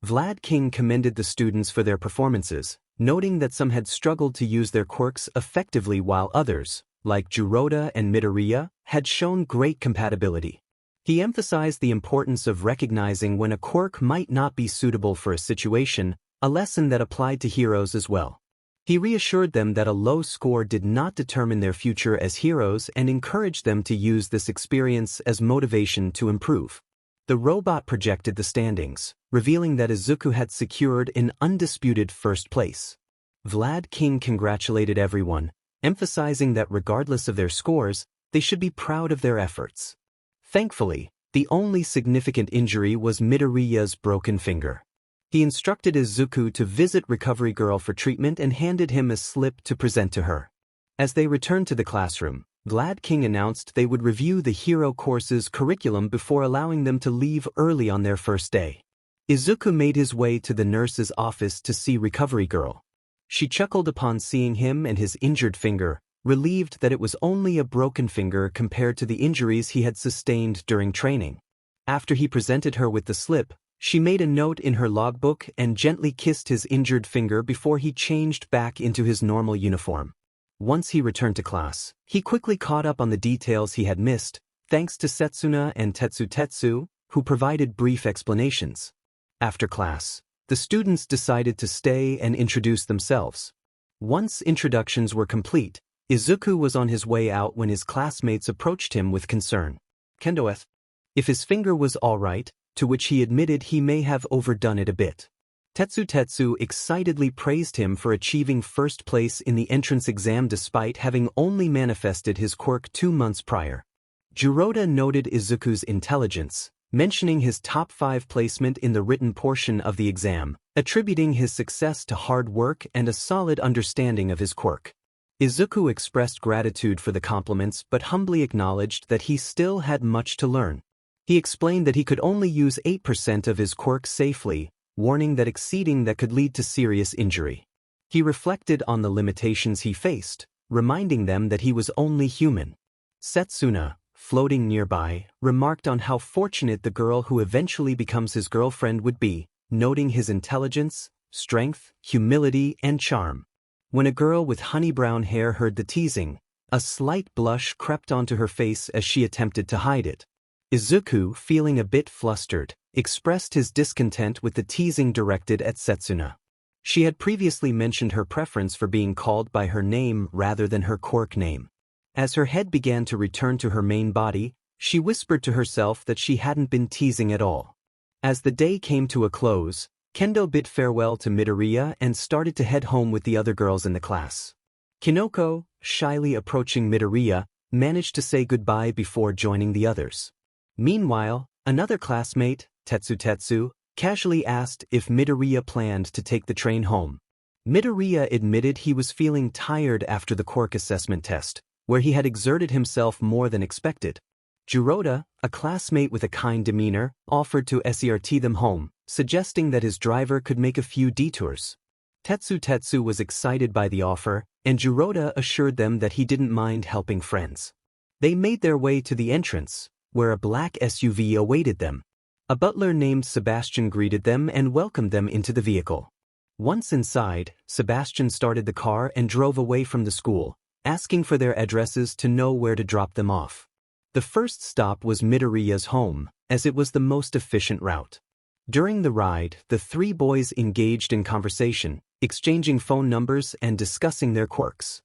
Vlad King commended the students for their performances, noting that some had struggled to use their quirks effectively while others, like Jiroda and Midoriya, had shown great compatibility. He emphasized the importance of recognizing when a quirk might not be suitable for a situation, a lesson that applied to heroes as well. He reassured them that a low score did not determine their future as heroes and encouraged them to use this experience as motivation to improve. The robot projected the standings, revealing that Izuku had secured an undisputed first place. Vlad King congratulated everyone, emphasizing that regardless of their scores, they should be proud of their efforts. Thankfully, the only significant injury was Midoriya's broken finger. He instructed Izuku to visit Recovery Girl for treatment and handed him a slip to present to her. As they returned to the classroom, Vlad King announced they would review the hero course's curriculum before allowing them to leave early on their first day. Izuku made his way to the nurse's office to see Recovery Girl. She chuckled upon seeing him and his injured finger, relieved that it was only a broken finger compared to the injuries he had sustained during training. After he presented her with the slip, she made a note in her logbook and gently kissed his injured finger before he changed back into his normal uniform. Once he returned to class, he quickly caught up on the details he had missed, thanks to Setsuna and Tetsu, who provided brief explanations. After class, the students decided to stay and introduce themselves. Once introductions were complete, Izuku was on his way out when his classmates approached him with concern. Kendoeth. If his finger was all right, to which he admitted he may have overdone it a bit. Tetsu excitedly praised him for achieving first place in the entrance exam despite having only manifested his quirk 2 months prior. Jiroda noted Izuku's intelligence, mentioning his top 5 placement in the written portion of the exam, attributing his success to hard work and a solid understanding of his quirk. Izuku expressed gratitude for the compliments but humbly acknowledged that he still had much to learn. He explained that he could only use 8% of his quirk safely, warning that exceeding that could lead to serious injury. He reflected on the limitations he faced, reminding them that he was only human. Setsuna, floating nearby, remarked on how fortunate the girl who eventually becomes his girlfriend would be, noting his intelligence, strength, humility, and charm. When a girl with honey-brown hair heard the teasing, a slight blush crept onto her face as she attempted to hide it. Izuku, feeling a bit flustered, expressed his discontent with the teasing directed at Setsuna. She had previously mentioned her preference for being called by her name rather than her quirk name. As her head began to return to her main body, she whispered to herself that she hadn't been teasing at all. As the day came to a close, Kendo bid farewell to Midoriya and started to head home with the other girls in the class. Kinoko, shyly approaching Midoriya, managed to say goodbye before joining the others. Meanwhile, another classmate, Tetsu, casually asked if Midoriya planned to take the train home. Midoriya admitted he was feeling tired after the quirk assessment test, where he had exerted himself more than expected. Jiroda, a classmate with a kind demeanor, offered to escort them home, suggesting that his driver could make a few detours. Tetsu was excited by the offer, and Jiroda assured them that he didn't mind helping friends. They made their way to the entrance, where a black SUV awaited them. A butler named Sebastian greeted them and welcomed them into the vehicle. Once inside, Sebastian started the car and drove away from the school, asking for their addresses to know where to drop them off. The first stop was Midoriya's home, as it was the most efficient route. During the ride, the 3 boys engaged in conversation, exchanging phone numbers and discussing their quirks.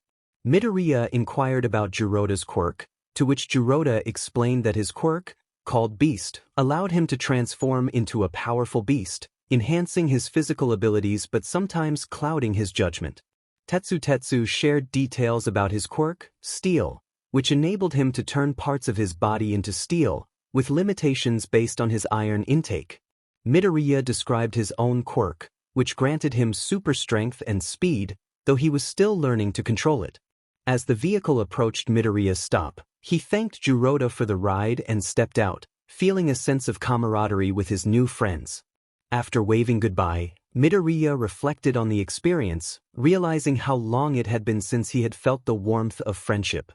Midoriya inquired about Jiroda's quirk, to which Jiroda explained that his quirk, called Beast, allowed him to transform into a powerful beast, enhancing his physical abilities but sometimes clouding his judgment. Tetsu shared details about his quirk, Steel, which enabled him to turn parts of his body into steel, with limitations based on his iron intake. Midoriya described his own quirk, which granted him super strength and speed, though he was still learning to control it. As the vehicle approached Midoriya's stop, he thanked Jiroda for the ride and stepped out, feeling a sense of camaraderie with his new friends. After waving goodbye, Midoriya reflected on the experience, realizing how long it had been since he had felt the warmth of friendship.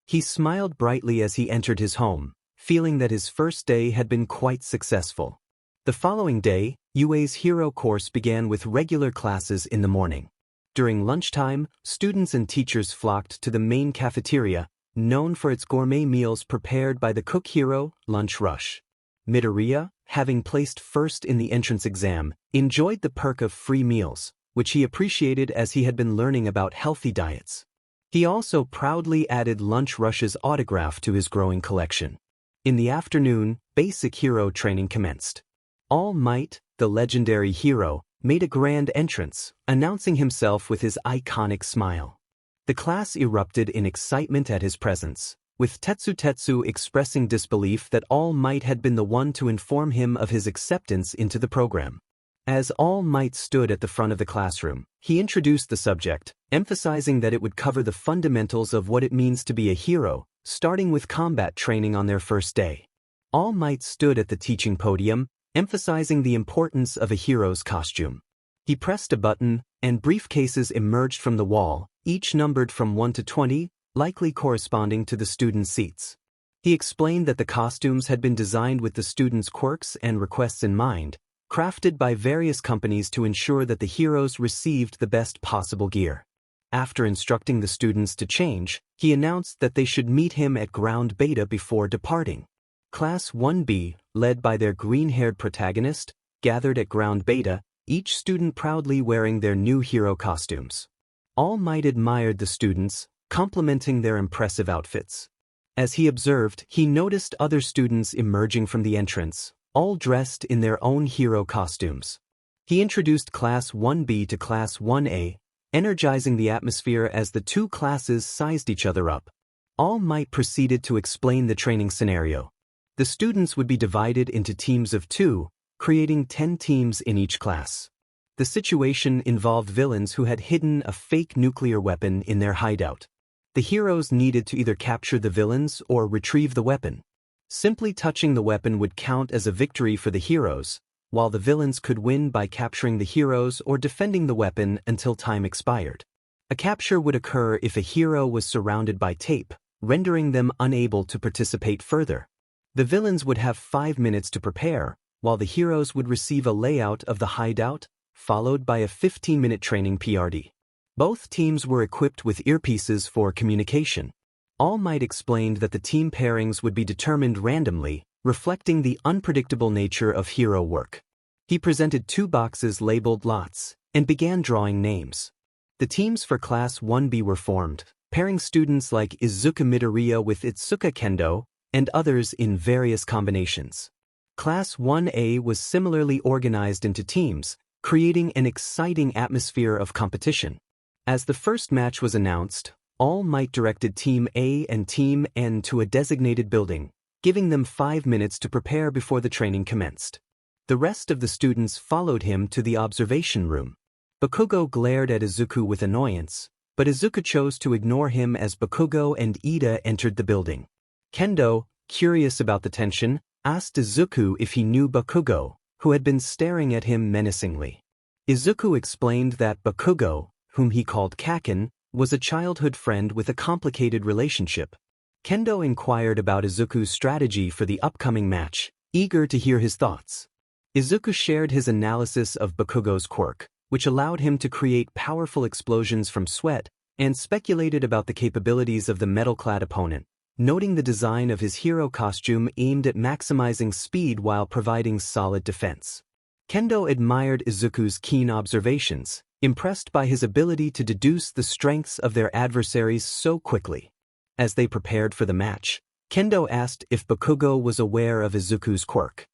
He smiled brightly as he entered his home, feeling that his first day had been quite successful. The following day, UA's hero course began with regular classes in the morning. During lunchtime, students and teachers flocked to the main cafeteria, known for its gourmet meals prepared by the cook hero, Lunch Rush. Midoriya, having placed first in the entrance exam, enjoyed the perk of free meals, which he appreciated as he had been learning about healthy diets. He also proudly added Lunch Rush's autograph to his growing collection. In the afternoon, basic hero training commenced. All Might, the legendary hero, made a grand entrance, announcing himself with his iconic smile. The class erupted in excitement at his presence, with Tetsu expressing disbelief that All Might had been the one to inform him of his acceptance into the program. As All Might stood at the front of the classroom, he introduced the subject, emphasizing that it would cover the fundamentals of what it means to be a hero, starting with combat training on their first day. All Might stood at the teaching podium, emphasizing the importance of a hero's costume. He pressed a button, and briefcases emerged from the wall, each numbered from 1 to 20, likely corresponding to the students' seats. He explained that the costumes had been designed with the students' quirks and requests in mind, crafted by various companies to ensure that the heroes received the best possible gear. After instructing the students to change, he announced that they should meet him at ground beta before departing. Class 1B, led by their green-haired protagonist, gathered at ground beta, each student proudly wearing their new hero costumes. All Might admired the students, complimenting their impressive outfits. As he observed, he noticed other students emerging from the entrance, all dressed in their own hero costumes. He introduced Class 1B to Class 1A, energizing the atmosphere as the two classes sized each other up. All Might proceeded to explain the training scenario. The students would be divided into teams of 2, creating 10 teams in each class. The situation involved villains who had hidden a fake nuclear weapon in their hideout. The heroes needed to either capture the villains or retrieve the weapon. Simply touching the weapon would count as a victory for the heroes, while the villains could win by capturing the heroes or defending the weapon until time expired. A capture would occur if a hero was surrounded by tape, rendering them unable to participate further. The villains would have 5 minutes to prepare, while the heroes would receive a layout of the hideout, followed by a 15-minute training PRD. Both teams were equipped with earpieces for communication. All Might explained that the team pairings would be determined randomly, reflecting the unpredictable nature of hero work. He presented 2 boxes labeled lots, and began drawing names. The teams for Class 1B were formed, pairing students like Izuku Midoriya with Itsuka Kendo, and others in various combinations. Class 1A was similarly organized into teams, creating an exciting atmosphere of competition. As the first match was announced, All Might directed Team A and Team N to a designated building, giving them 5 minutes to prepare before the training commenced. The rest of the students followed him to the observation room. Bakugo glared at Izuku with annoyance, but Izuku chose to ignore him as Bakugo and Ida entered the building. Kendo, curious about the tension, asked Izuku if he knew Bakugo, who had been staring at him menacingly. Izuku explained that Bakugo, whom he called Kaken, was a childhood friend with a complicated relationship. Kendo inquired about Izuku's strategy for the upcoming match, eager to hear his thoughts. Izuku shared his analysis of Bakugo's quirk, which allowed him to create powerful explosions from sweat, and speculated about the capabilities of the metal-clad opponent, noting the design of his hero costume aimed at maximizing speed while providing solid defense. Kendo admired Izuku's keen observations, impressed by his ability to deduce the strengths of their adversaries so quickly. As they prepared for the match, Kendo asked if Bakugo was aware of Izuku's quirk.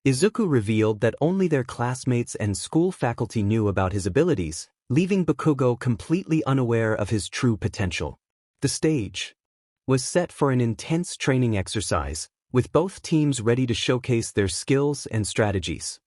Izuku revealed that only their classmates and school faculty knew about his abilities, leaving Bakugo completely unaware of his true potential. The stage was set for an intense training exercise, with both teams ready to showcase their skills and strategies.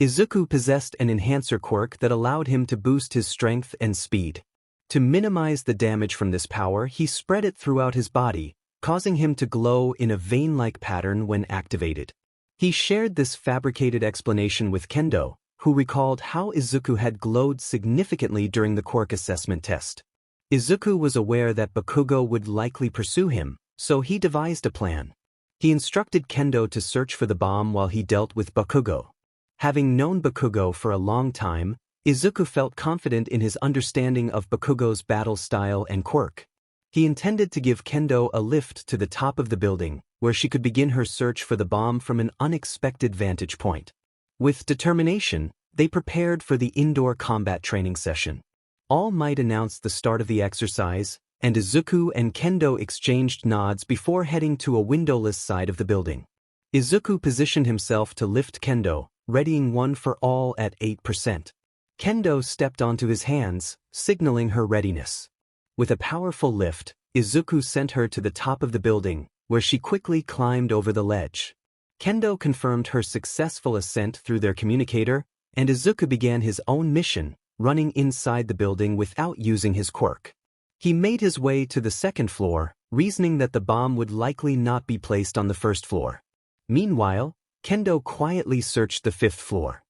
Izuku possessed an enhancer quirk that allowed him to boost his strength and speed. To minimize the damage from this power, he spread it throughout his body, causing him to glow in a vein-like pattern when activated. He shared this fabricated explanation with Kendo, who recalled how Izuku had glowed significantly during the quirk assessment test. Izuku was aware that Bakugo would likely pursue him, so he devised a plan. He instructed Kendo to search for the bomb while he dealt with Bakugo. Having known Bakugo for a long time, Izuku felt confident in his understanding of Bakugo's battle style and quirk. He intended to give Kendo a lift to the top of the building, where she could begin her search for the bomb from an unexpected vantage point. With determination, they prepared for the indoor combat training session. All Might announced the start of the exercise, and Izuku and Kendo exchanged nods before heading to a windowless side of the building. Izuku positioned himself to lift Kendo, readying one for all at 8%. Kendo stepped onto his hands, signaling her readiness. With a powerful lift, Izuku sent her to the top of the building, where she quickly climbed over the ledge. Kendo confirmed her successful ascent through their communicator, and Izuku began his own mission, running inside the building without using his quirk. He made his way to the second floor, reasoning that the bomb would likely not be placed on the first floor. Meanwhile, Kendo quietly searched the fifth floor.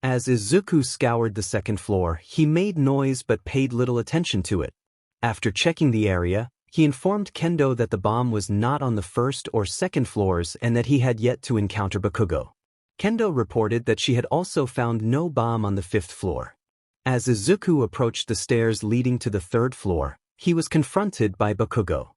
As Izuku scoured the second floor, he made noise but paid little attention to it. After checking the area, he informed Kendo that the bomb was not on the first or second floors and that he had yet to encounter Bakugo. Kendo reported that she had also found no bomb on the fifth floor. As Izuku approached the stairs leading to the third floor, he was confronted by Bakugo.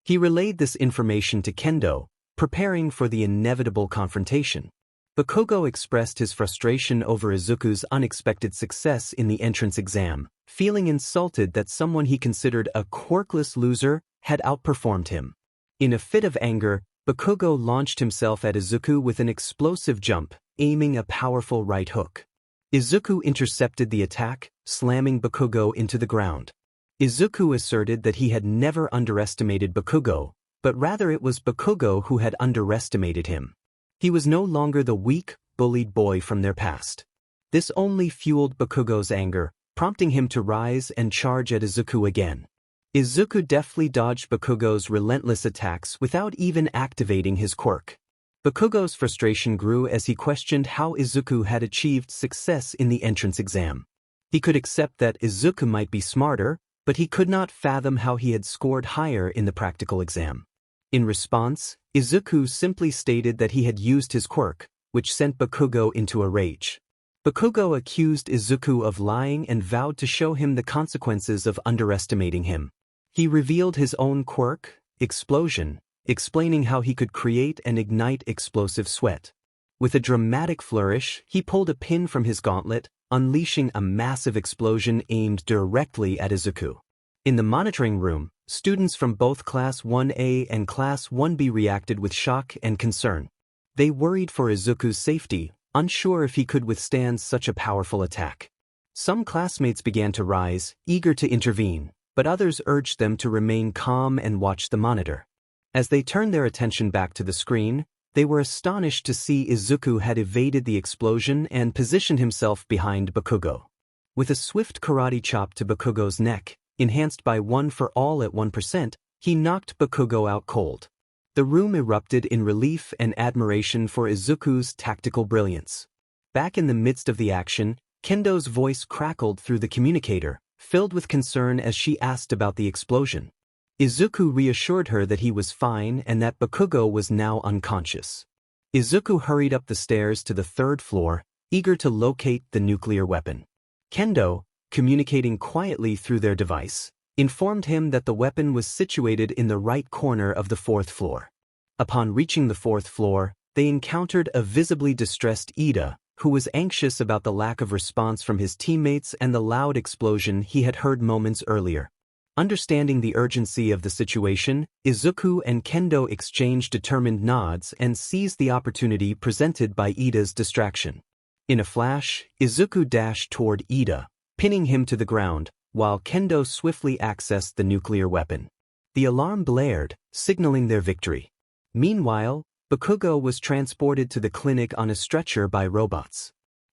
He relayed this information to Kendo, preparing for the inevitable confrontation. Bakugo expressed his frustration over Izuku's unexpected success in the entrance exam, feeling insulted that someone he considered a quirkless loser had outperformed him. In a fit of anger, Bakugo launched himself at Izuku with an explosive jump, aiming a powerful right hook. Izuku intercepted the attack, slamming Bakugo into the ground. Izuku asserted that he had never underestimated Bakugo, but rather it was Bakugo who had underestimated him. He was no longer the weak, bullied boy from their past. This only fueled Bakugo's anger, prompting him to rise and charge at Izuku again. Izuku deftly dodged Bakugo's relentless attacks without even activating his quirk. Bakugo's frustration grew as he questioned how Izuku had achieved success in the entrance exam. He could accept that Izuku might be smarter, but he could not fathom how he had scored higher in the practical exam. In response, Izuku simply stated that he had used his quirk, which sent Bakugo into a rage. Bakugo accused Izuku of lying and vowed to show him the consequences of underestimating him. He revealed his own quirk, Explosion, explaining how he could create and ignite explosive sweat. With a dramatic flourish, he pulled a pin from his gauntlet, unleashing a massive explosion aimed directly at Izuku. In the monitoring room, students from both Class 1A and Class 1B reacted with shock and concern. They worried for Izuku's safety, unsure if he could withstand such a powerful attack. Some classmates began to rise, eager to intervene, but others urged them to remain calm and watch the monitor. As they turned their attention back to the screen, they were astonished to see Izuku had evaded the explosion and positioned himself behind Bakugo. With a swift karate chop to Bakugo's neck, enhanced by 1 for all at 1%, he knocked Bakugo out cold. The room erupted in relief and admiration for Izuku's tactical brilliance. Back in the midst of the action, Kendo's voice crackled through the communicator, filled with concern as she asked about the explosion. Izuku reassured her that he was fine and that Bakugo was now unconscious. Izuku hurried up the stairs to the third floor, eager to locate the nuclear weapon. Kendo, communicating quietly through their device, informed him that the weapon was situated in the right corner of the fourth floor. Upon reaching the fourth floor, they encountered a visibly distressed Ida, who was anxious about the lack of response from his teammates and the loud explosion he had heard moments earlier. Understanding the urgency of the situation, Izuku and Kendo exchanged determined nods and seized the opportunity presented by Ida's distraction. In a flash, Izuku dashed toward Ida, pinning him to the ground, while Kendo swiftly accessed the nuclear weapon. The alarm blared, signaling their victory. Meanwhile, Bakugo was transported to the clinic on a stretcher by robots.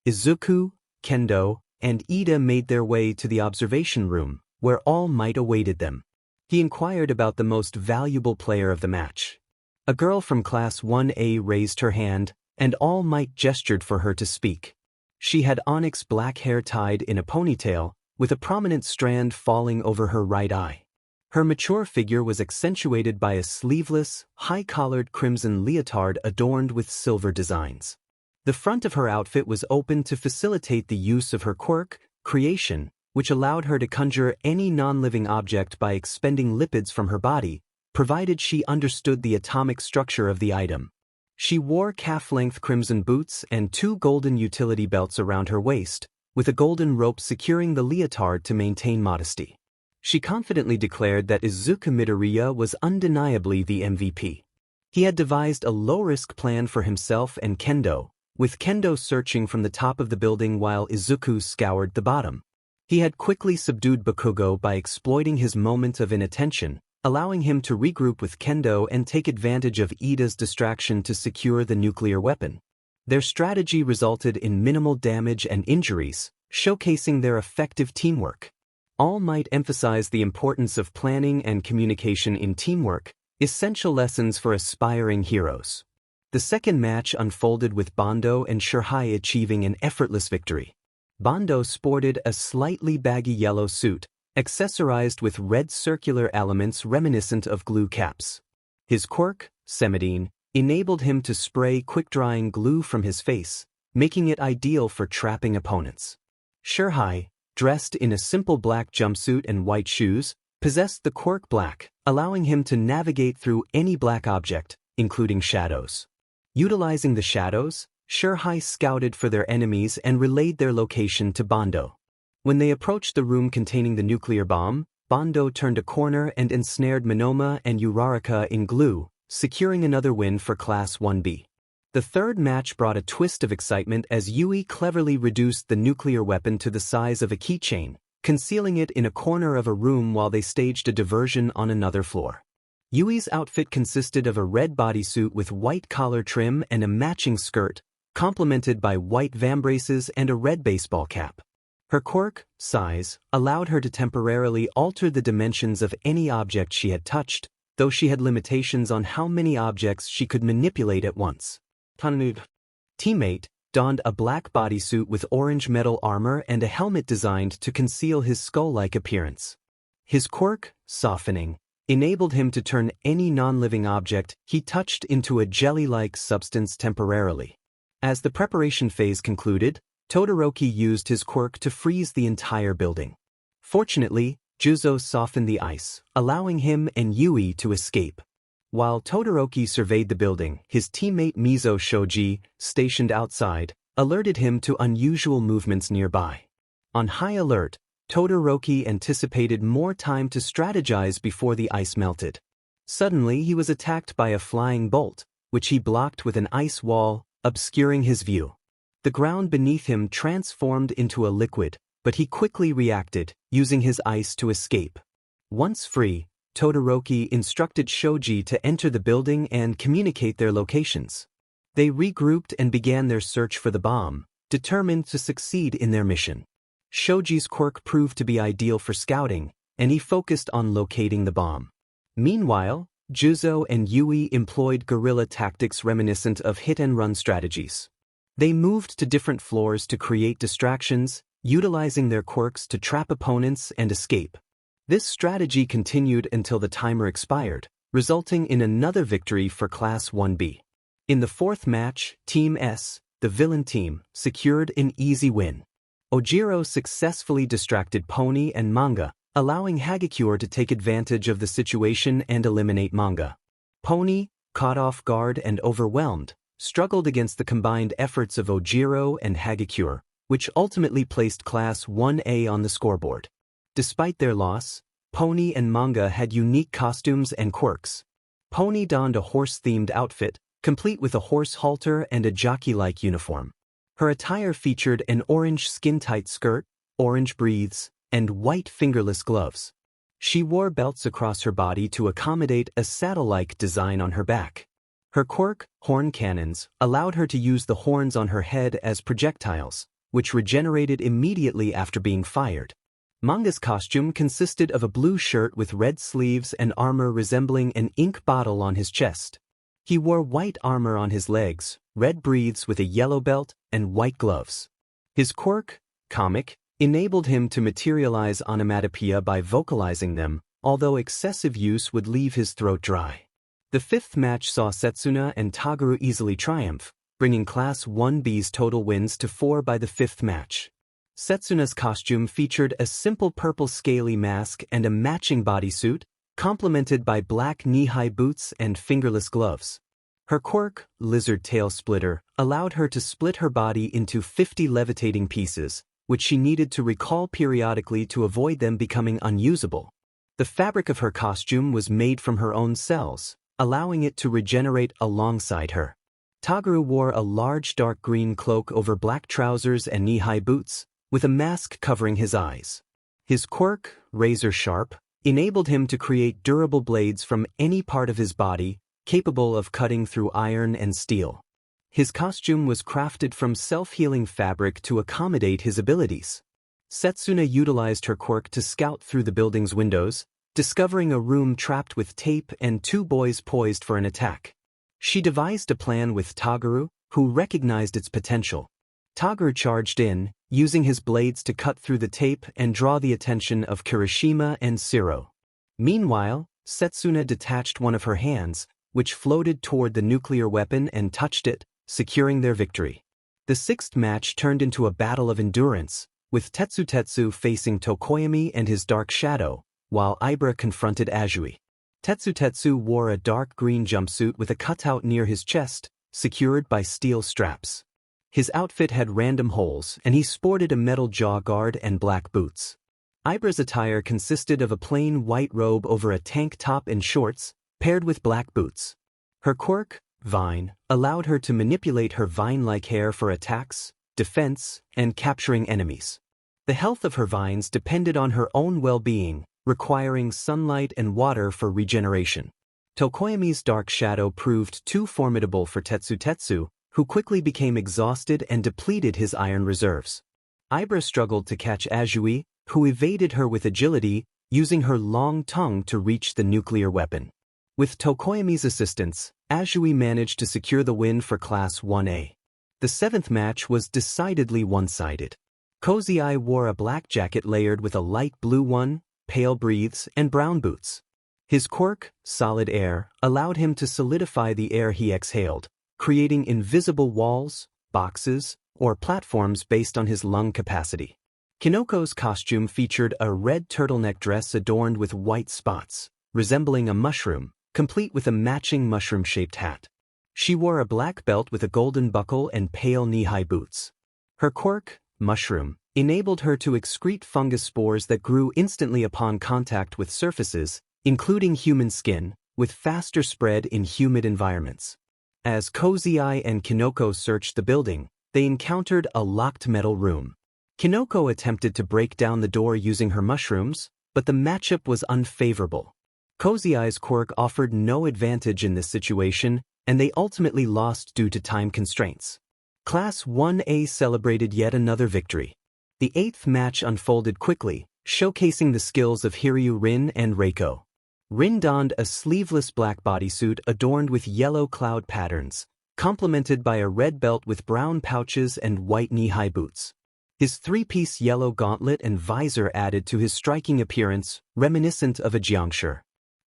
Izuku, Kendo, and Ida made their way to the observation room, where All Might awaited them. He inquired about the most valuable player of the match. A girl from Class 1A raised her hand, and All Might gestured for her to speak. She had onyx black hair tied in a ponytail, with a prominent strand falling over her right eye. Her mature figure was accentuated by a sleeveless, high-collared crimson leotard adorned with silver designs. The front of her outfit was open to facilitate the use of her quirk, Creation, which allowed her to conjure any non-living object by expending lipids from her body, provided she understood the atomic structure of the item. She wore calf-length crimson boots and 2 golden utility belts around her waist, with a golden rope securing the leotard to maintain modesty. She confidently declared that Izuku Midoriya was undeniably the MVP. He had devised a low-risk plan for himself and Kendo, with Kendo searching from the top of the building while Izuku scoured the bottom. He had quickly subdued Bakugo by exploiting his moment of inattention, allowing him to regroup with Kendo and take advantage of Ida's distraction to secure the nuclear weapon. Their strategy resulted in minimal damage and injuries, showcasing their effective teamwork. All Might emphasize the importance of planning and communication in teamwork, essential lessons for aspiring heroes. The second match unfolded with Bondo and Shirhai achieving an effortless victory. Bondo sported a slightly baggy yellow suit, accessorized with red circular elements reminiscent of glue caps. His quirk, Semidine, enabled him to spray quick-drying glue from his face, making it ideal for trapping opponents. Shirhai, dressed in a simple black jumpsuit and white shoes, possessed the quirk Black, allowing him to navigate through any black object, including shadows. Utilizing the shadows, Shirhai scouted for their enemies and relayed their location to Bondo. When they approached the room containing the nuclear bomb, Bondo turned a corner and ensnared Monoma and Uraraka in glue, securing another win for Class 1B. The third match brought a twist of excitement as Yui cleverly reduced the nuclear weapon to the size of a keychain, concealing it in a corner of a room while they staged a diversion on another floor. Yui's outfit consisted of a red bodysuit with white collar trim and a matching skirt, complemented by white vambraces and a red baseball cap. Her quirk, Size, allowed her to temporarily alter the dimensions of any object she had touched, though she had limitations on how many objects she could manipulate at once. Teammate donned a black bodysuit with orange metal armor and a helmet designed to conceal his skull-like appearance. His quirk, Softening, enabled him to turn any non-living object he touched into a jelly-like substance temporarily. As the preparation phase concluded, Todoroki used his quirk to freeze the entire building. Fortunately, Juzo softened the ice, allowing him and Yui to escape. While Todoroki surveyed the building, his teammate Mizo Shoji, stationed outside, alerted him to unusual movements nearby. On high alert, Todoroki anticipated more time to strategize before the ice melted. Suddenly he was attacked by a flying bolt, which he blocked with an ice wall, obscuring his view. The ground beneath him transformed into a liquid, but he quickly reacted, using his ice to escape. Once free, Todoroki instructed Shoji to enter the building and communicate their locations. They regrouped and began their search for the bomb, determined to succeed in their mission. Shoji's quirk proved to be ideal for scouting, and he focused on locating the bomb. Meanwhile, Juzo and Yui employed guerrilla tactics reminiscent of hit-and-run strategies. They moved to different floors to create distractions, utilizing their quirks to trap opponents and escape. This strategy continued until the timer expired, resulting in another victory for Class 1B. In the fourth match, Team S, the villain team, secured an easy win. Ojiro successfully distracted Pony and Manga, allowing Hagakure to take advantage of the situation and eliminate Manga. Pony, caught off guard and overwhelmed, struggled against the combined efforts of Ojiro and Hagakure, which ultimately placed Class 1A on the scoreboard. Despite their loss, Pony and Manga had unique costumes and quirks. Pony donned a horse-themed outfit, complete with a horse halter and a jockey-like uniform. Her attire featured an orange skin-tight skirt, orange breathes, and white fingerless gloves. She wore belts across her body to accommodate a saddle-like design on her back. Her quirk, Horn Cannons, allowed her to use the horns on her head as projectiles, which regenerated immediately after being fired. Manga's costume consisted of a blue shirt with red sleeves and armor resembling an ink bottle on his chest. He wore white armor on his legs, red breathes with a yellow belt, and white gloves. His quirk, Comic, enabled him to materialize onomatopoeia by vocalizing them, although excessive use would leave his throat dry. The fifth match saw Setsuna and Taguru easily triumph, bringing Class 1B's total wins to 4 by the fifth match. Setsuna's costume featured a simple purple scaly mask and a matching bodysuit, complemented by black knee-high boots and fingerless gloves. Her quirk, Lizard Tail Splitter, allowed her to split her body into 50 levitating pieces, which she needed to recall periodically to avoid them becoming unusable. The fabric of her costume was made from her own cells, allowing it to regenerate alongside her. Toguro wore a large dark green cloak over black trousers and knee-high boots, with a mask covering his eyes. His quirk, razor sharp, enabled him to create durable blades from any part of his body, capable of cutting through iron and steel. His costume was crafted from self-healing fabric to accommodate his abilities. Setsuna utilized her quirk to scout through the building's windows, discovering a room trapped with tape and two boys poised for an attack. She devised a plan with Toguro, who recognized its potential. Toguro charged in, using his blades to cut through the tape and draw the attention of Kirishima and Siro. Meanwhile, Setsuna detached one of her hands, which floated toward the nuclear weapon and touched it, securing their victory. The sixth match turned into a battle of endurance, with Tetsu facing Tokoyami and his dark shadow, while Ibra confronted Azui. Tetsu wore a dark green jumpsuit with a cutout near his chest, secured by steel straps. His outfit had random holes and he sported a metal jaw guard and black boots. Ibra's attire consisted of a plain white robe over a tank top and shorts, paired with black boots. Her quirk, Vine, allowed her to manipulate her vine-like hair for attacks, defense, and capturing enemies. The health of her vines depended on her own well-being, requiring sunlight and water for regeneration. Tokoyami's dark shadow proved too formidable for Tetsu, who quickly became exhausted and depleted his iron reserves. Ibra struggled to catch Azui, who evaded her with agility, using her long tongue to reach the nuclear weapon. With Tokoyami's assistance, Azui managed to secure the win for Class 1A. The seventh match was decidedly one-sided. Cozy Eye wore a black jacket layered with a light blue one, pale breathes, and brown boots. His quirk, Solid Air, allowed him to solidify the air he exhaled, creating invisible walls, boxes, or platforms based on his lung capacity. Kinoko's costume featured a red turtleneck dress adorned with white spots, resembling a mushroom, complete with a matching mushroom-shaped hat. She wore a black belt with a golden buckle and pale knee-high boots. Her quirk, Mushroom, enabled her to excrete fungus spores that grew instantly upon contact with surfaces, including human skin, with faster spread in humid environments. As Cozy Eye and Kinoko searched the building, they encountered a locked metal room. Kinoko attempted to break down the door using her mushrooms, but the matchup was unfavorable. Cozy Eye's quirk offered no advantage in this situation, and they ultimately lost due to time constraints. Class 1A celebrated yet another victory. The eighth match unfolded quickly, showcasing the skills of Hiryu Rin and Reiko. Rin donned a sleeveless black bodysuit adorned with yellow cloud patterns, complemented by a red belt with brown pouches and white knee-high boots. His three-piece yellow gauntlet and visor added to his striking appearance, reminiscent of a jiangshi.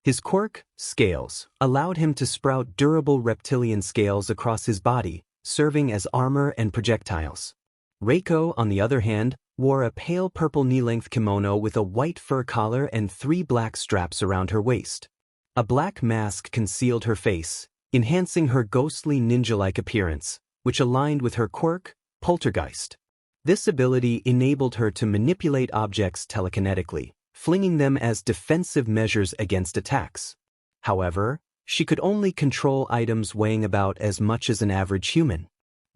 His quirk, Scales, allowed him to sprout durable reptilian scales across his body, serving as armor and projectiles. Reiko, on the other hand, wore a pale purple knee-length kimono with a white fur collar and 3 black straps around her waist. A black mask concealed her face, enhancing her ghostly ninja-like appearance, which aligned with her quirk, Poltergeist. This ability enabled her to manipulate objects telekinetically, flinging them as defensive measures against attacks. However, she could only control items weighing about as much as an average human.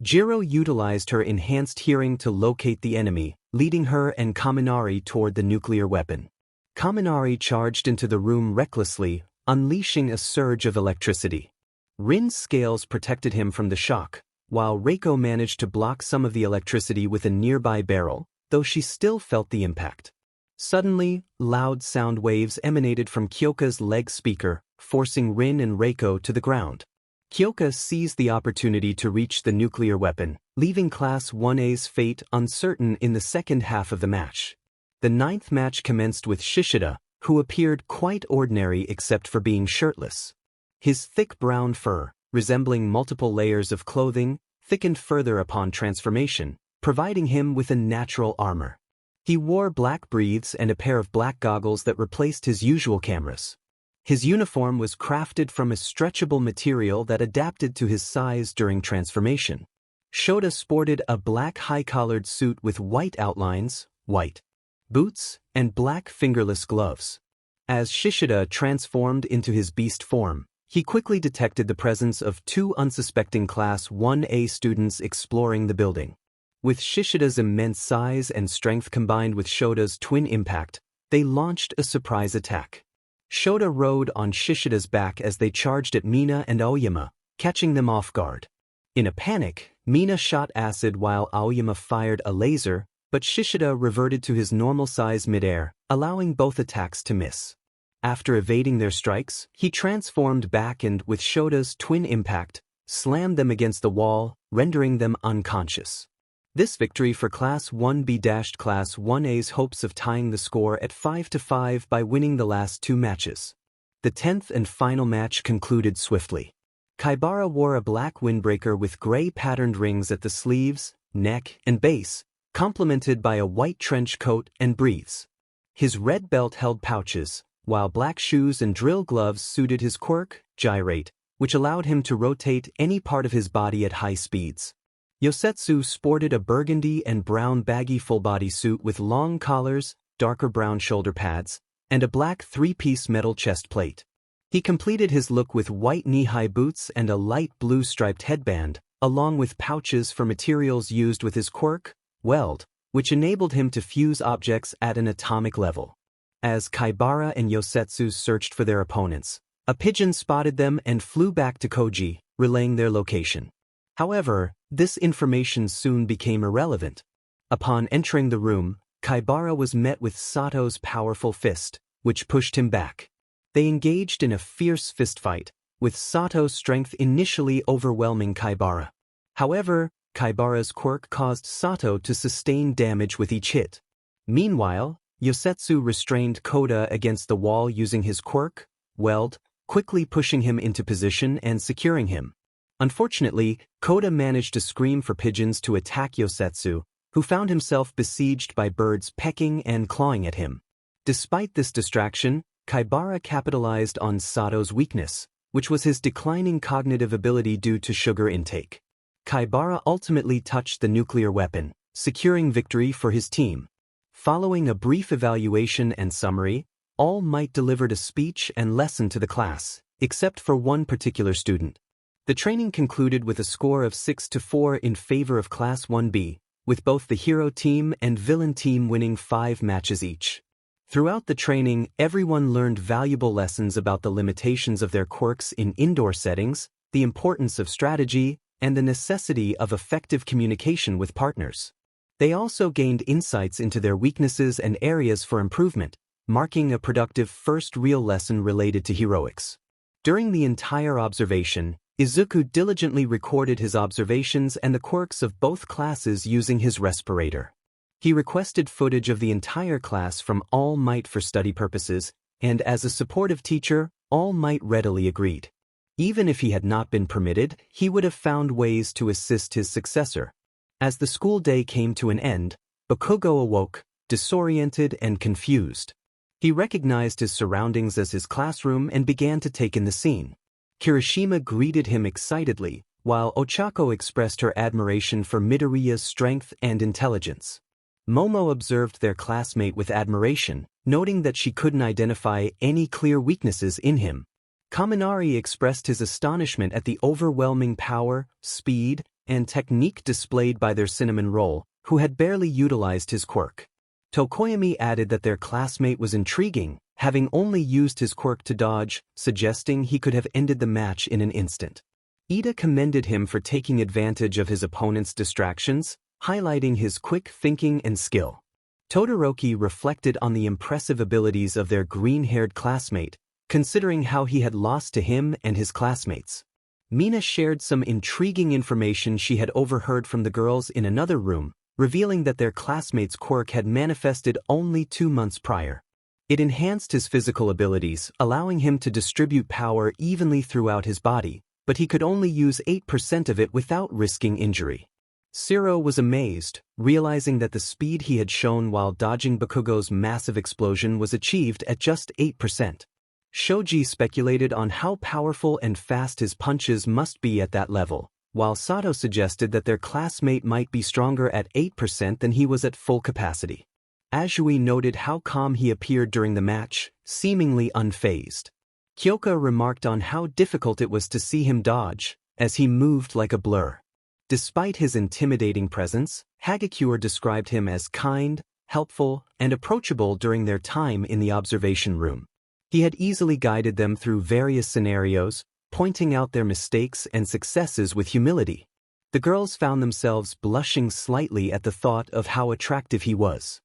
Jiro utilized her enhanced hearing to locate the enemy, leading her and Kaminari toward the nuclear weapon. Kaminari charged into the room recklessly, unleashing a surge of electricity. Rin's scales protected him from the shock, while Reiko managed to block some of the electricity with a nearby barrel, though she still felt the impact. Suddenly, loud sound waves emanated from Kyoka's leg speaker, forcing Rin and Reiko to the ground. Kyoka seized the opportunity to reach the nuclear weapon, leaving Class 1A's fate uncertain in the second half of the match. The ninth match commenced with Shishida, who appeared quite ordinary except for being shirtless. His thick brown fur, resembling multiple layers of clothing, thickened further upon transformation, providing him with a natural armor. He wore black breathes and a pair of black goggles that replaced his usual cameras. His uniform was crafted from a stretchable material that adapted to his size during transformation. Shota sported a black high-collared suit with white outlines, white boots, and black fingerless gloves. As Shishida transformed into his beast form, he quickly detected the presence of two unsuspecting Class 1A students exploring the building. With Shishida's immense size and strength combined with Shota's twin impact, they launched a surprise attack. Shota rode on Shishida's back as they charged at Mina and Aoyama, catching them off guard. In a panic, Mina shot acid while Aoyama fired a laser, but Shishida reverted to his normal size midair, allowing both attacks to miss. After evading their strikes, he transformed back and, with Shota's twin impact, slammed them against the wall, rendering them unconscious. This victory for Class 1B dashed Class 1A's hopes of tying the score at 5-5 by winning the last two matches. The 10th and final match concluded swiftly. Kaibara wore a black windbreaker with gray patterned rings at the sleeves, neck, and base, complemented by a white trench coat and briefs. His red belt held pouches, while black shoes and drill gloves suited his quirk, Gyrate, which allowed him to rotate any part of his body at high speeds. Yosetsu sported a burgundy and brown baggy full-body suit with long collars, darker brown shoulder pads, and a black three-piece metal chest plate. He completed his look with white knee-high boots and a light blue striped headband, along with pouches for materials used with his quirk, Weld, which enabled him to fuse objects at an atomic level. As Kaibara and Yosetsu searched for their opponents, a pigeon spotted them and flew back to Koji, relaying their location. However, this information soon became irrelevant. Upon entering the room, Kaibara was met with Sato's powerful fist, which pushed him back. They engaged in a fierce fistfight, with Sato's strength initially overwhelming Kaibara. However, Kaibara's quirk caused Sato to sustain damage with each hit. Meanwhile, Yosetsu restrained Koda against the wall using his quirk, Weld, quickly pushing him into position and securing him. Unfortunately, Koda managed to scream for pigeons to attack Yosetsu, who found himself besieged by birds pecking and clawing at him. Despite this distraction, Kaibara capitalized on Sato's weakness, which was his declining cognitive ability due to sugar intake. Kaibara ultimately touched the nuclear weapon, securing victory for his team. Following a brief evaluation and summary, All Might delivered a speech and lesson to the class, except for one particular student. The training concluded with a score of 6-4 in favor of Class 1B, with both the hero team and villain team winning 5 matches each. Throughout the training, everyone learned valuable lessons about the limitations of their quirks in indoor settings, the importance of strategy, and the necessity of effective communication with partners. They also gained insights into their weaknesses and areas for improvement, marking a productive first real lesson related to heroics. During the entire observation, Izuku diligently recorded his observations and the quirks of both classes using his respirator. He requested footage of the entire class from All Might for study purposes, and as a supportive teacher, All Might readily agreed. Even if he had not been permitted, he would have found ways to assist his successor. As the school day came to an end, Bakugo awoke, disoriented and confused. He recognized his surroundings as his classroom and began to take in the scene. Kirishima greeted him excitedly, while Ochako expressed her admiration for Midoriya's strength and intelligence. Momo observed their classmate with admiration, noting that she couldn't identify any clear weaknesses in him. Kaminari expressed his astonishment at the overwhelming power, speed, and technique displayed by their cinnamon roll, who had barely utilized his quirk. Tokoyami added that their classmate was intriguing, having only used his quirk to dodge, suggesting he could have ended the match in an instant. Ida commended him for taking advantage of his opponent's distractions, highlighting his quick thinking and skill. Todoroki reflected on the impressive abilities of their green-haired classmate, considering how he had lost to him and his classmates. Mina shared some intriguing information she had overheard from the girls in another room, revealing that their classmate's quirk had manifested only 2 months prior. It enhanced his physical abilities, allowing him to distribute power evenly throughout his body, but he could only use 8% of it without risking injury. Siro was amazed, realizing that the speed he had shown while dodging Bakugo's massive explosion was achieved at just 8%. Shoji speculated on how powerful and fast his punches must be at that level, while Sato suggested that their classmate might be stronger at 8% than he was at full capacity. Azui noted how calm he appeared during the match, seemingly unfazed. Kyoka remarked on how difficult it was to see him dodge, as he moved like a blur. Despite his intimidating presence, Hagakure described him as kind, helpful, and approachable during their time in the observation room. He had easily guided them through various scenarios, pointing out their mistakes and successes with humility. The girls found themselves blushing slightly at the thought of how attractive he was.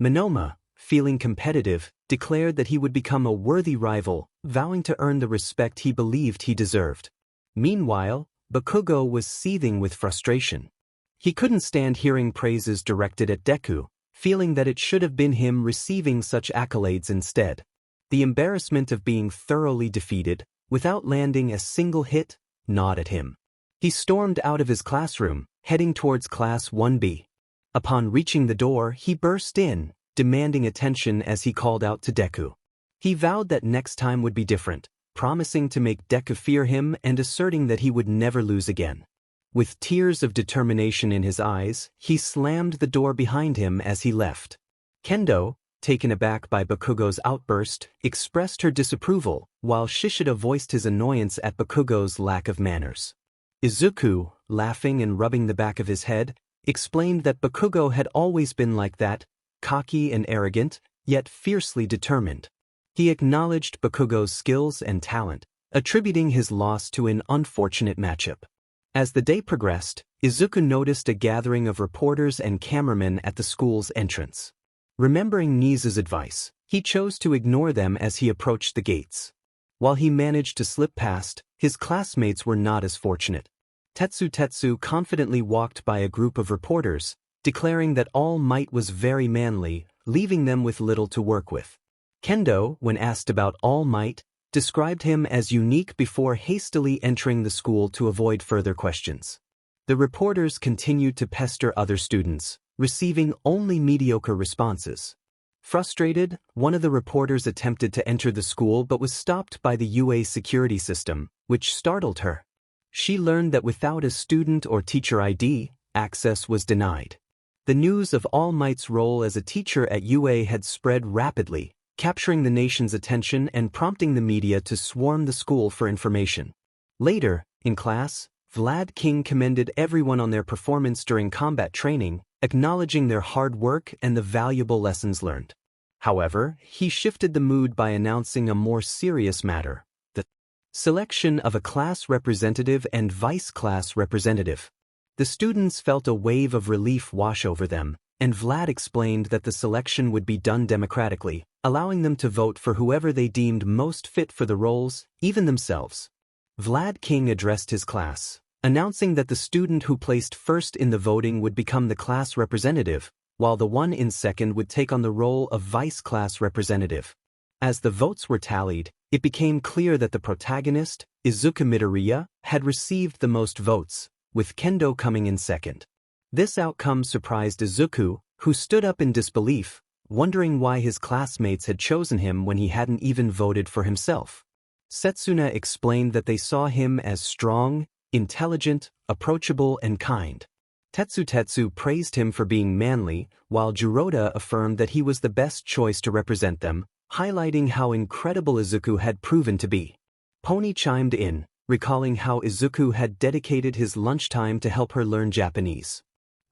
Monoma, feeling competitive, declared that he would become a worthy rival, vowing to earn the respect he believed he deserved. Meanwhile, Bakugo was seething with frustration. He couldn't stand hearing praises directed at Deku, feeling that it should have been him receiving such accolades instead. The embarrassment of being thoroughly defeated, without landing a single hit, gnawed at him. He stormed out of his classroom, heading towards Class 1B. Upon reaching the door, he burst in, demanding attention as he called out to Deku. He vowed that next time would be different, promising to make Deku fear him and asserting that he would never lose again. With tears of determination in his eyes, he slammed the door behind him as he left. Kendo, taken aback by Bakugo's outburst, expressed her disapproval, while Shishida voiced his annoyance at Bakugo's lack of manners. Izuku, laughing and rubbing the back of his head, explained that Bakugo had always been like that, cocky and arrogant, yet fiercely determined. He acknowledged Bakugo's skills and talent, attributing his loss to an unfortunate matchup. As the day progressed, Izuku noticed a gathering of reporters and cameramen at the school's entrance. Remembering Nisa's advice, he chose to ignore them as he approached the gates. While he managed to slip past, his classmates were not as fortunate. Tetsu confidently walked by a group of reporters, declaring that All Might was very manly, leaving them with little to work with. Kendo, when asked about All Might, described him as unique before hastily entering the school to avoid further questions. The reporters continued to pester other students, receiving only mediocre responses. Frustrated, one of the reporters attempted to enter the school but was stopped by the UA security system, which startled her. She learned that without a student or teacher ID, access was denied. The news of All Might's role as a teacher at UA had spread rapidly, capturing the nation's attention and prompting the media to swarm the school for information. Later, in class, Vlad King commended everyone on their performance during combat training, acknowledging their hard work and the valuable lessons learned. However, he shifted the mood by announcing a more serious matter: the selection of a class representative and vice class representative. The students felt a wave of relief wash over them, and Vlad explained that the selection would be done democratically, allowing them to vote for whoever they deemed most fit for the roles, even themselves. Vlad King addressed his class, announcing that the student who placed first in the voting would become the class representative, while the one in second would take on the role of vice class representative. As the votes were tallied, it became clear that the protagonist, Izuku Midoriya, had received the most votes, with Kendo coming in second. This outcome surprised Izuku, who stood up in disbelief, wondering why his classmates had chosen him when he hadn't even voted for himself. Setsuna explained that they saw him as strong, intelligent, approachable, and kind. Tetsu praised him for being manly, while Jiroda affirmed that he was the best choice to represent them, highlighting how incredible Izuku had proven to be. Pony chimed in, recalling how Izuku had dedicated his lunchtime to help her learn Japanese.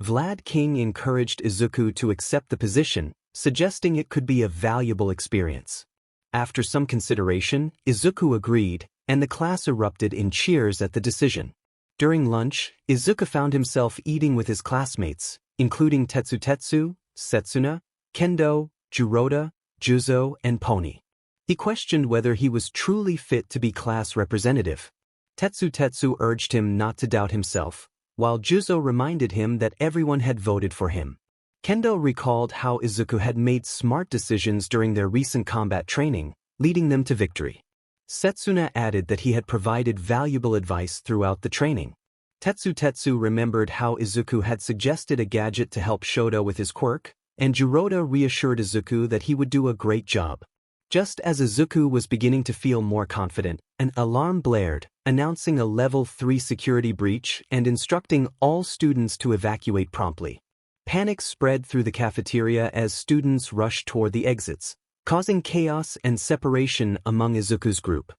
Vlad King encouraged Izuku to accept the position, suggesting it could be a valuable experience. After some consideration, Izuku agreed, and the class erupted in cheers at the decision. During lunch, Izuku found himself eating with his classmates, including Tetsu, Setsuna, Kendo, Jiroda, Juzo, and Pony. He questioned whether he was truly fit to be class representative. Tetsu urged him not to doubt himself, while Juzo reminded him that everyone had voted for him. Kendo recalled how Izuku had made smart decisions during their recent combat training, leading them to victory. Setsuna added that he had provided valuable advice throughout the training. Tetsu remembered how Izuku had suggested a gadget to help Shoto with his quirk, and Jiroda reassured Izuku that he would do a great job. Just as Izuku was beginning to feel more confident, an alarm blared, announcing a Level 3 security breach and instructing all students to evacuate promptly. Panic spread through the cafeteria as students rushed toward the exits, causing chaos and separation among Izuku's group.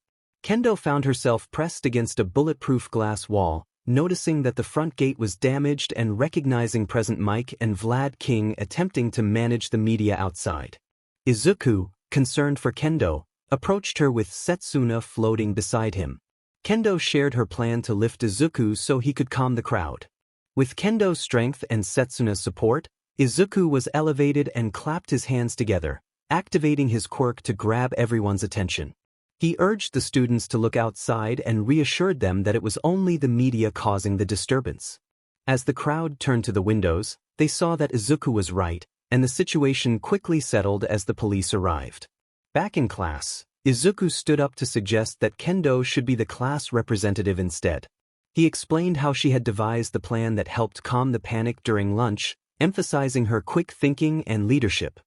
Kendo found herself pressed against a bulletproof glass wall, noticing that the front gate was damaged and recognizing Present Mike and Vlad King attempting to manage the media outside. Izuku, concerned for Kendo, approached her with Setsuna floating beside him. Kendo shared her plan to lift Izuku so he could calm the crowd. With Kendo's strength and Setsuna's support, Izuku was elevated and clapped his hands together, activating his quirk to grab everyone's attention. He urged the students to look outside and reassured them that it was only the media causing the disturbance. As the crowd turned to the windows, they saw that Izuku was right, and the situation quickly settled as the police arrived. Back in class, Izuku stood up to suggest that Kendo should be the class representative instead. He explained how she had devised the plan that helped calm the panic during lunch, emphasizing her quick thinking and leadership.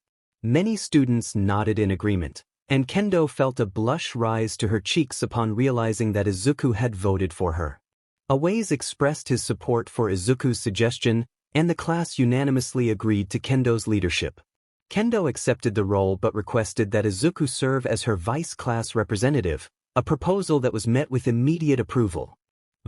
Many students nodded in agreement, and Kendo felt a blush rise to her cheeks upon realizing that Izuku had voted for her. Awase expressed his support for Izuku's suggestion, and the class unanimously agreed to Kendo's leadership. Kendo accepted the role but requested that Izuku serve as her vice class representative, a proposal that was met with immediate approval.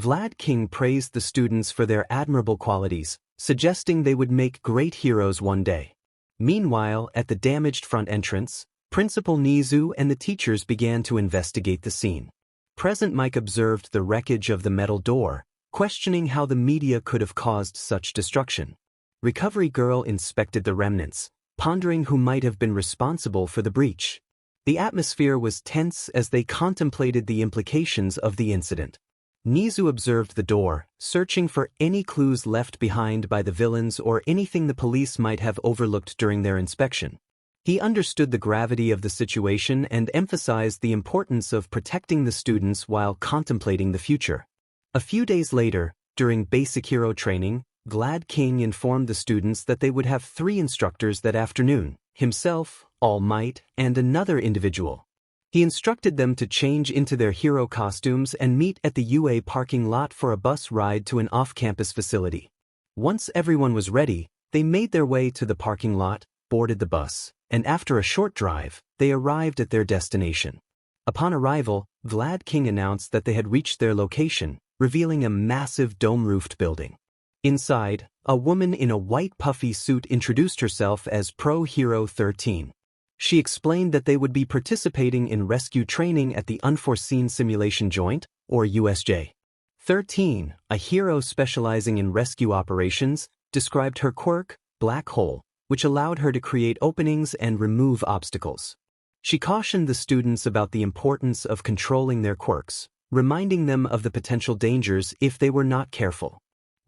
Vlad King praised the students for their admirable qualities, suggesting they would make great heroes one day. Meanwhile, at the damaged front entrance, Principal Nizu and the teachers began to investigate the scene. Present Mike observed the wreckage of the metal door, questioning how the media could have caused such destruction. Recovery Girl inspected the remnants, pondering who might have been responsible for the breach. The atmosphere was tense as they contemplated the implications of the incident. Nizu observed the door, searching for any clues left behind by the villains or anything the police might have overlooked during their inspection. He understood the gravity of the situation and emphasized the importance of protecting the students while contemplating the future. A few days later, during basic hero training, Vlad King informed the students that they would have 3 instructors that afternoon: himself, All Might, and another individual. He instructed them to change into their hero costumes and meet at the UA parking lot for a bus ride to an off-campus facility. Once everyone was ready, they made their way to the parking lot, boarded the bus, and after a short drive, they arrived at their destination. Upon arrival, Vlad King announced that they had reached their location, revealing a massive dome-roofed building. Inside, a woman in a white puffy suit introduced herself as Pro Hero 13. She explained that they would be participating in rescue training at the Unforeseen Simulation Joint, or USJ. 13, a hero specializing in rescue operations, described her quirk, Black Hole, which allowed her to create openings and remove obstacles. She cautioned the students about the importance of controlling their quirks, reminding them of the potential dangers if they were not careful.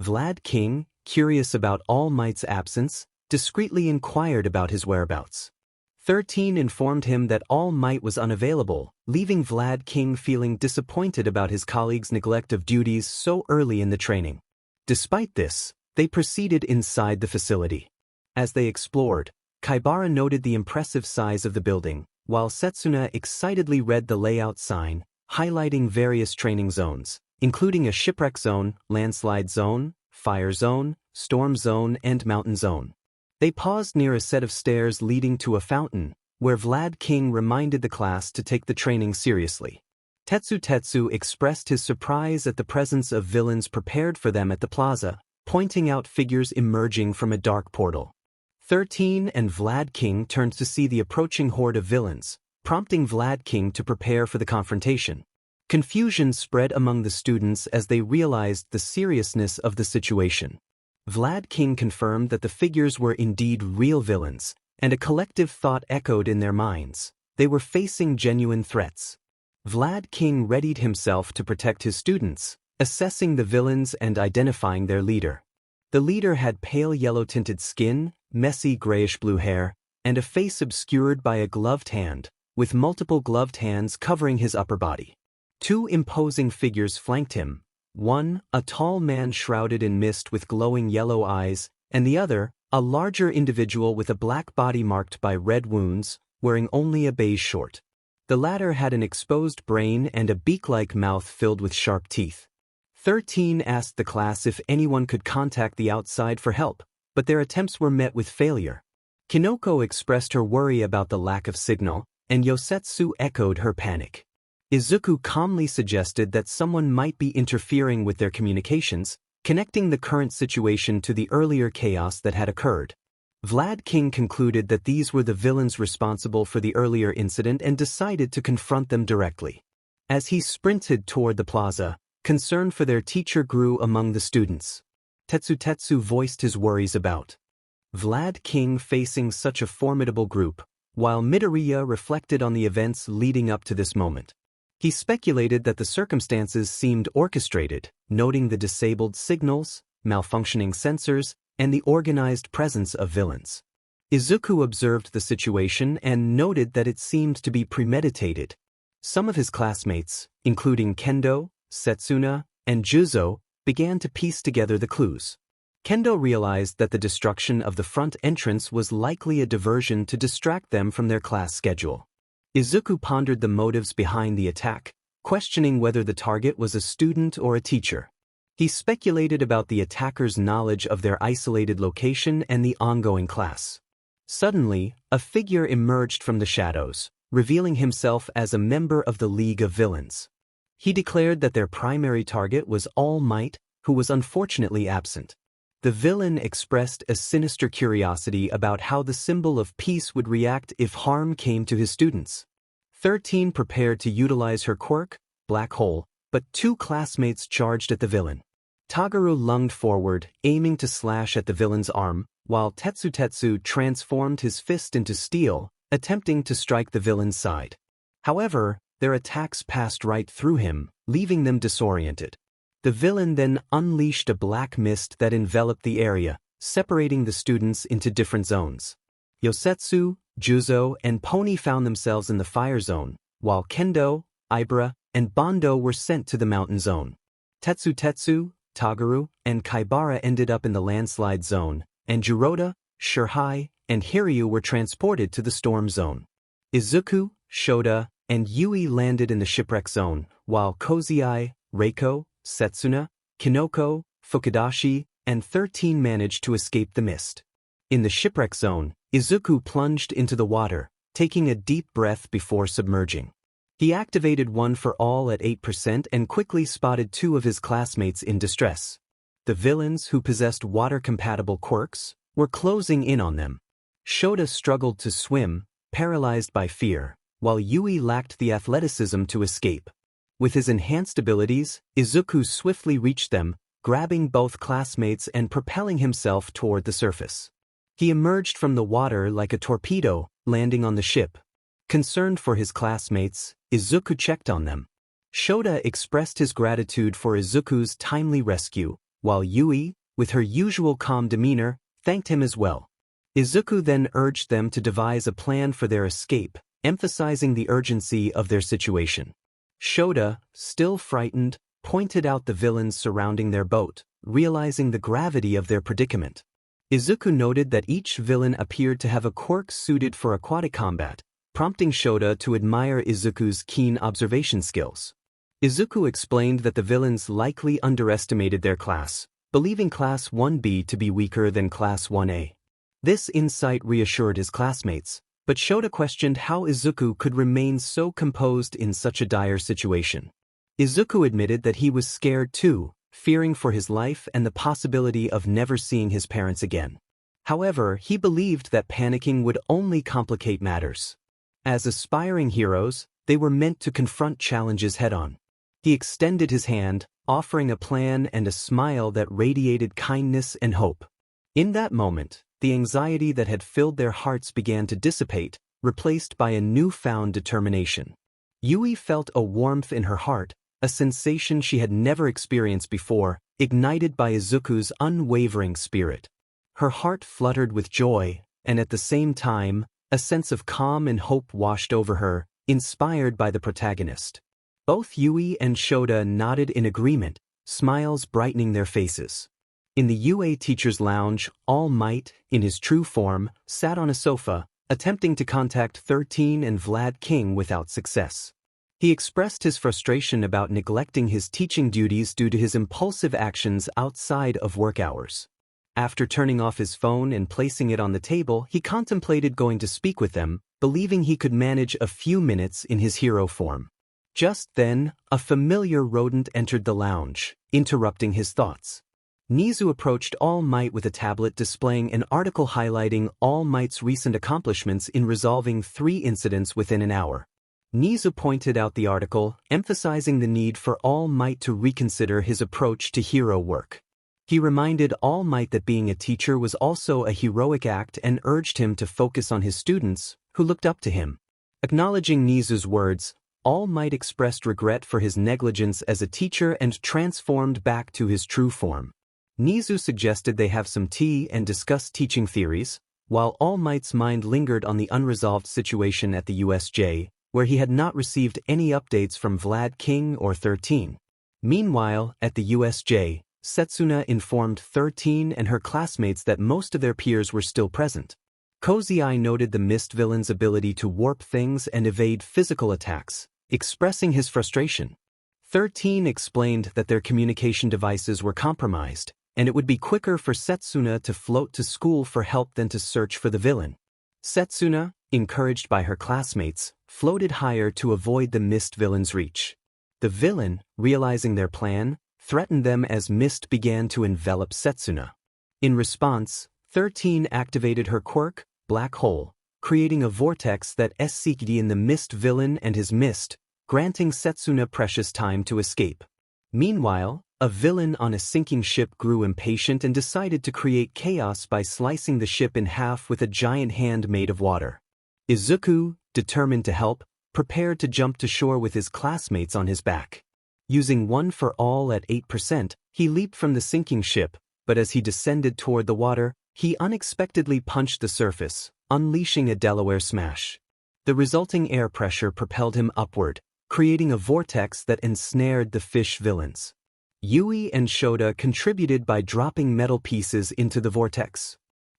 Vlad King, curious about All Might's absence, discreetly inquired about his whereabouts. 13 informed him that All Might was unavailable, leaving Vlad King feeling disappointed about his colleague's neglect of duties so early in the training. Despite this, they proceeded inside the facility. As they explored, Kaibara noted the impressive size of the building, while Setsuna excitedly read the layout sign, highlighting various training zones, including a shipwreck zone, landslide zone, fire zone, storm zone, and mountain zone. They paused near a set of stairs leading to a fountain, where Vlad King reminded the class to take the training seriously. Tetsu expressed his surprise at the presence of villains prepared for them at the plaza, pointing out figures emerging from a dark portal. 13 and Vlad King turned to see the approaching horde of villains, prompting Vlad King to prepare for the confrontation. Confusion spread among the students as they realized the seriousness of the situation. Vlad King confirmed that the figures were indeed real villains, and a collective thought echoed in their minds. They were facing genuine threats. Vlad King readied himself to protect his students, assessing the villains and identifying their leader. The leader had pale yellow-tinted skin, messy grayish-blue hair, and a face obscured by a gloved hand, with multiple gloved hands covering his upper body. 2 imposing figures flanked him. One, a tall man shrouded in mist with glowing yellow eyes, and the other, a larger individual with a black body marked by red wounds, wearing only a beige short. The latter had an exposed brain and a beak-like mouth filled with sharp teeth. 13 asked the class if anyone could contact the outside for help, but their attempts were met with failure. Kinoko expressed her worry about the lack of signal, and Yosetsu echoed her panic. Izuku calmly suggested that someone might be interfering with their communications, connecting the current situation to the earlier chaos that had occurred. Vlad King concluded that these were the villains responsible for the earlier incident and decided to confront them directly. As he sprinted toward the plaza, concern for their teacher grew among the students. Tetsu voiced his worries about Vlad King facing such a formidable group, while Midoriya reflected on the events leading up to this moment. He speculated that the circumstances seemed orchestrated, noting the disabled signals, malfunctioning sensors, and the organized presence of villains. Izuku observed the situation and noted that it seemed to be premeditated. Some of his classmates, including Kendo, Setsuna, and Juzo, began to piece together the clues. Kendo realized that the destruction of the front entrance was likely a diversion to distract them from their class schedule. Izuku pondered the motives behind the attack, questioning whether the target was a student or a teacher. He speculated about the attacker's knowledge of their isolated location and the ongoing class. Suddenly, a figure emerged from the shadows, revealing himself as a member of the League of Villains. He declared that their primary target was All Might, who was unfortunately absent. The villain expressed a sinister curiosity about how the symbol of peace would react if harm came to his students. 13 prepared to utilize her quirk, Black Hole, but 2 classmates charged at the villain. Tagaru lunged forward, aiming to slash at the villain's arm, while Tetsu transformed his fist into steel, attempting to strike the villain's side. However, their attacks passed right through him, leaving them disoriented. The villain then unleashed a black mist that enveloped the area, separating the students into different zones. Yosetsu, Juzo, and Pony found themselves in the fire zone, while Kendo, Ibra, and Bondo were sent to the mountain zone. Tetsu, Tagaru, and Kaibara ended up in the landslide zone, and Jiroda, Shirhai, and Hiryu were transported to the storm zone. Izuku, Shoda, and Yui landed in the shipwreck zone, while Kozai, Reiko, Setsuna, Kinoko, Fukudashi, and 13 managed to escape the mist. In the shipwreck zone, Izuku plunged into the water, taking a deep breath before submerging. He activated One for All at 8% and quickly spotted 2 of his classmates in distress. The villains who possessed water-compatible quirks were closing in on them. Shoda struggled to swim, paralyzed by fear, while Yui lacked the athleticism to escape. With his enhanced abilities, Izuku swiftly reached them, grabbing both classmates and propelling himself toward the surface. He emerged from the water like a torpedo, landing on the ship. Concerned for his classmates, Izuku checked on them. Shoda expressed his gratitude for Izuku's timely rescue, while Yui, with her usual calm demeanor, thanked him as well. Izuku then urged them to devise a plan for their escape, emphasizing the urgency of their situation. Shoda, still frightened, pointed out the villains surrounding their boat, realizing the gravity of their predicament. Izuku noted that each villain appeared to have a quirk suited for aquatic combat, prompting Shoda to admire Izuku's keen observation skills. Izuku explained that the villains likely underestimated their class, believing Class 1B to be weaker than Class 1A. This insight reassured his classmates, but Shoda questioned how Izuku could remain so composed in such a dire situation. Izuku admitted that he was scared too, fearing for his life and the possibility of never seeing his parents again. However, he believed that panicking would only complicate matters. As aspiring heroes, they were meant to confront challenges head-on. He extended his hand, offering a plan and a smile that radiated kindness and hope. In that moment, the anxiety that had filled their hearts began to dissipate, replaced by a newfound determination. Yui felt a warmth in her heart, a sensation she had never experienced before, ignited by Izuku's unwavering spirit. Her heart fluttered with joy, and at the same time, a sense of calm and hope washed over her, inspired by the protagonist. Both Yui and Shoda nodded in agreement, smiles brightening their faces. In the UA Teacher's Lounge, All Might, in his true form, sat on a sofa, attempting to contact 13 and Vlad King without success. He expressed his frustration about neglecting his teaching duties due to his impulsive actions outside of work hours. After turning off his phone and placing it on the table, he contemplated going to speak with them, believing he could manage a few minutes in his hero form. Just then, a familiar rodent entered the lounge, interrupting his thoughts. Nizu approached All Might with a tablet displaying an article highlighting All Might's recent accomplishments in resolving 3 incidents within an hour. Nizu pointed out the article, emphasizing the need for All Might to reconsider his approach to hero work. He reminded All Might that being a teacher was also a heroic act and urged him to focus on his students, who looked up to him. Acknowledging Nizu's words, All Might expressed regret for his negligence as a teacher and transformed back to his true form. Nizu suggested they have some tea and discuss teaching theories, while All Might's mind lingered on the unresolved situation at the USJ, where he had not received any updates from Vlad King or 13. Meanwhile, at the USJ, Setsuna informed 13 and her classmates that most of their peers were still present. Cozy Eye noted the mist villain's ability to warp things and evade physical attacks, expressing his frustration. 13 explained that their communication devices were compromised, and it would be quicker for Setsuna to float to school for help than to search for the villain. Setsuna, encouraged by her classmates, floated higher to avoid the mist villain's reach. The villain, realizing their plan, threatened them as mist began to envelop Setsuna. In response, 13 activated her quirk, Black Hole, creating a vortex that escaped in the mist villain and his mist, granting Setsuna precious time to escape. Meanwhile, a villain on a sinking ship grew impatient and decided to create chaos by slicing the ship in half with a giant hand made of water. Izuku, determined to help, prepared to jump to shore with his classmates on his back. Using One for All at 8%, he leaped from the sinking ship, but as he descended toward the water, he unexpectedly punched the surface, unleashing a Delaware smash. The resulting air pressure propelled him upward, creating a vortex that ensnared the fish villains. Yui and Shota contributed by dropping metal pieces into the vortex.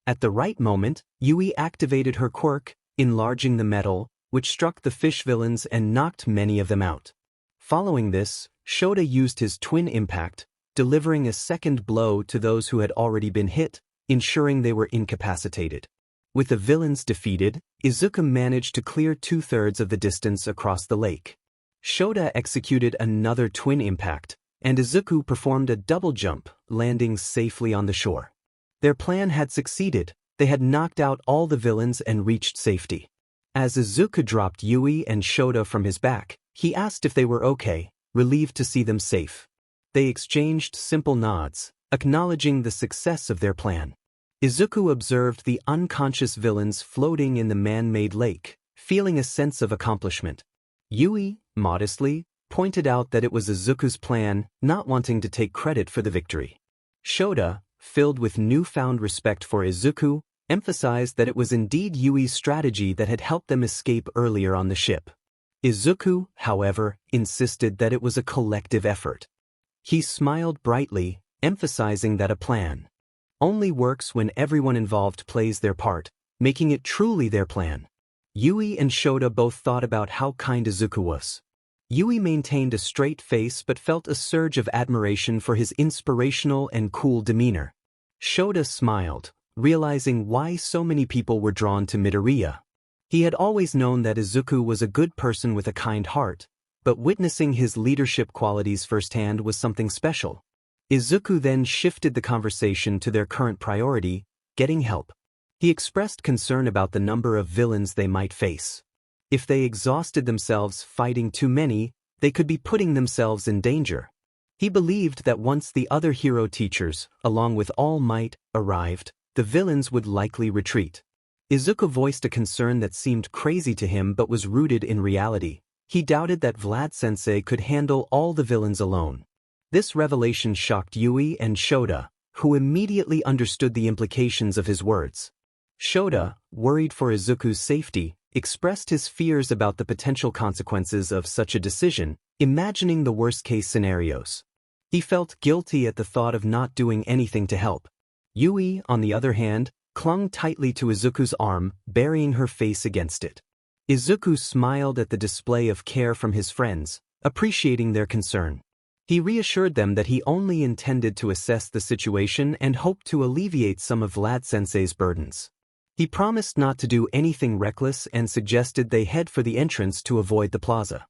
At the right moment, Yui activated her quirk, enlarging the metal, which struck the fish villains and knocked many of them out. Following this, Shota used his twin impact, delivering a second blow to those who had already been hit, ensuring they were incapacitated. With the villains defeated, Izuku managed to clear 2/3 of the distance across the lake. Shota executed another twin impact, and Izuku performed a double jump, landing safely on the shore. Their plan had succeeded. They had knocked out all the villains and reached safety. As Izuku dropped Yui and Shota from his back, he asked if they were okay, relieved to see them safe. They exchanged simple nods, acknowledging the success of their plan. Izuku observed the unconscious villains floating in the man-made lake, feeling a sense of accomplishment. Yui, modestly, pointed out that it was Izuku's plan, not wanting to take credit for the victory. Shota, filled with newfound respect for Izuku, emphasized that it was indeed Yui's strategy that had helped them escape earlier on the ship. Izuku, however, insisted that it was a collective effort. He smiled brightly, emphasizing that a plan only works when everyone involved plays their part, making it truly their plan. Yui and Shota both thought about how kind Izuku was. Yui maintained a straight face but felt a surge of admiration for his inspirational and cool demeanor. Shota smiled, realizing why so many people were drawn to Midoriya. He had always known that Izuku was a good person with a kind heart, but witnessing his leadership qualities firsthand was something special. Izuku then shifted the conversation to their current priority, getting help. He expressed concern about the number of villains they might face. If they exhausted themselves fighting too many, they could be putting themselves in danger. He believed that once the other hero teachers, along with All Might, arrived, the villains would likely retreat. Izuku voiced a concern that seemed crazy to him but was rooted in reality. He doubted that Vlad-sensei could handle all the villains alone. This revelation shocked Yui and Shota, who immediately understood the implications of his words. Shota, worried for Izuku's safety, expressed his fears about the potential consequences of such a decision, imagining the worst-case scenarios. He felt guilty at the thought of not doing anything to help. Yui, on the other hand, clung tightly to Izuku's arm, burying her face against it. Izuku smiled at the display of care from his friends, appreciating their concern. He reassured them that he only intended to assess the situation and hoped to alleviate some of Vlad-sensei's burdens. He promised not to do anything reckless and suggested they head for the entrance to avoid the plaza.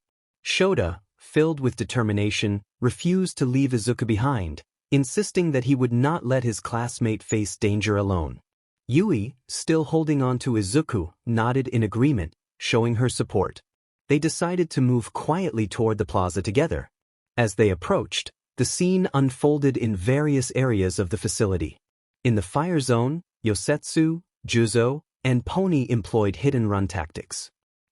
Shota, filled with determination, refused to leave Izuku behind, insisting that he would not let his classmate face danger alone. Yui, still holding on to Izuku, nodded in agreement, showing her support. They decided to move quietly toward the plaza together. As they approached, the scene unfolded in various areas of the facility. In the fire zone, Yosetsu, Juzo, and Pony employed hit-and-run tactics.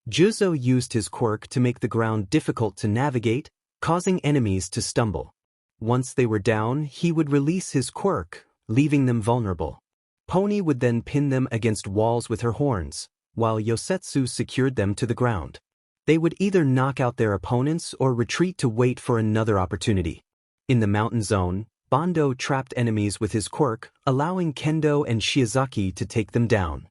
Juzo used his quirk to make the ground difficult to navigate, causing enemies to stumble. Once they were down, he would release his quirk, leaving them vulnerable. Pony would then pin them against walls with her horns, while Yosetsu secured them to the ground. They would either knock out their opponents or retreat to wait for another opportunity. In the mountain zone, Bando trapped enemies with his quirk, allowing Kendo and Shiozaki to take them down.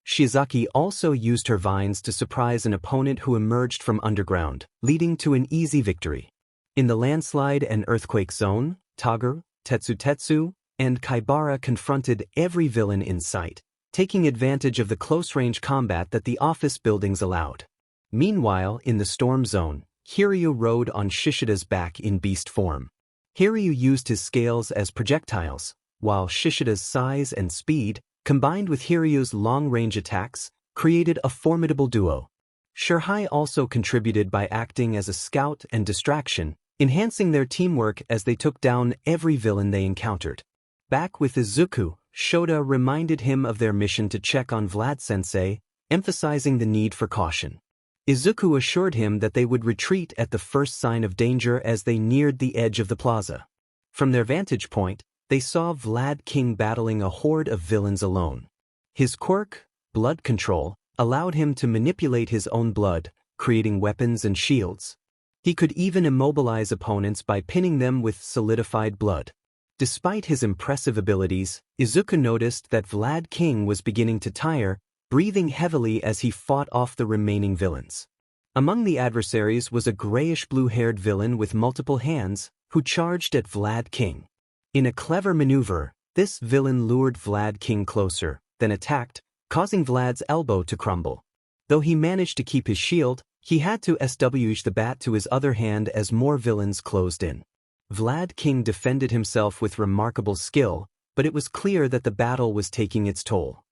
Shiozaki also used her vines to surprise an opponent who emerged from underground, leading to an easy victory. In the landslide and earthquake zone, Tager, Tetsu, and Kaibara confronted every villain in sight, taking advantage of the close-range combat that the office buildings allowed. Meanwhile, in the storm zone, Hiryu rode on Shishida's back in beast form. Hiryu used his scales as projectiles, while Shishida's size and speed, combined with Hiryu's long-range attacks, created a formidable duo. Shirhai also contributed by acting as a scout and distraction, enhancing their teamwork as they took down every villain they encountered. Back with Izuku, Shota reminded him of their mission to check on Vlad-sensei, emphasizing the need for caution. Izuku assured him that they would retreat at the first sign of danger as they neared the edge of the plaza. From their vantage point, they saw Vlad King battling a horde of villains alone. His quirk, blood control, allowed him to manipulate his own blood, creating weapons and shields. He could even immobilize opponents by pinning them with solidified blood. Despite his impressive abilities, Izuku noticed that Vlad King was beginning to tire, breathing heavily as he fought off the remaining villains. Among the adversaries was a grayish-blue-haired villain with multiple hands, who charged at Vlad King. In a clever maneuver, this villain lured Vlad King closer, then attacked, causing Vlad's elbow to crumble. Though he managed to keep his shield, he had to switch the bat to his other hand as more villains closed in. Vlad King defended himself with remarkable skill, but it was clear that the battle was taking its toll.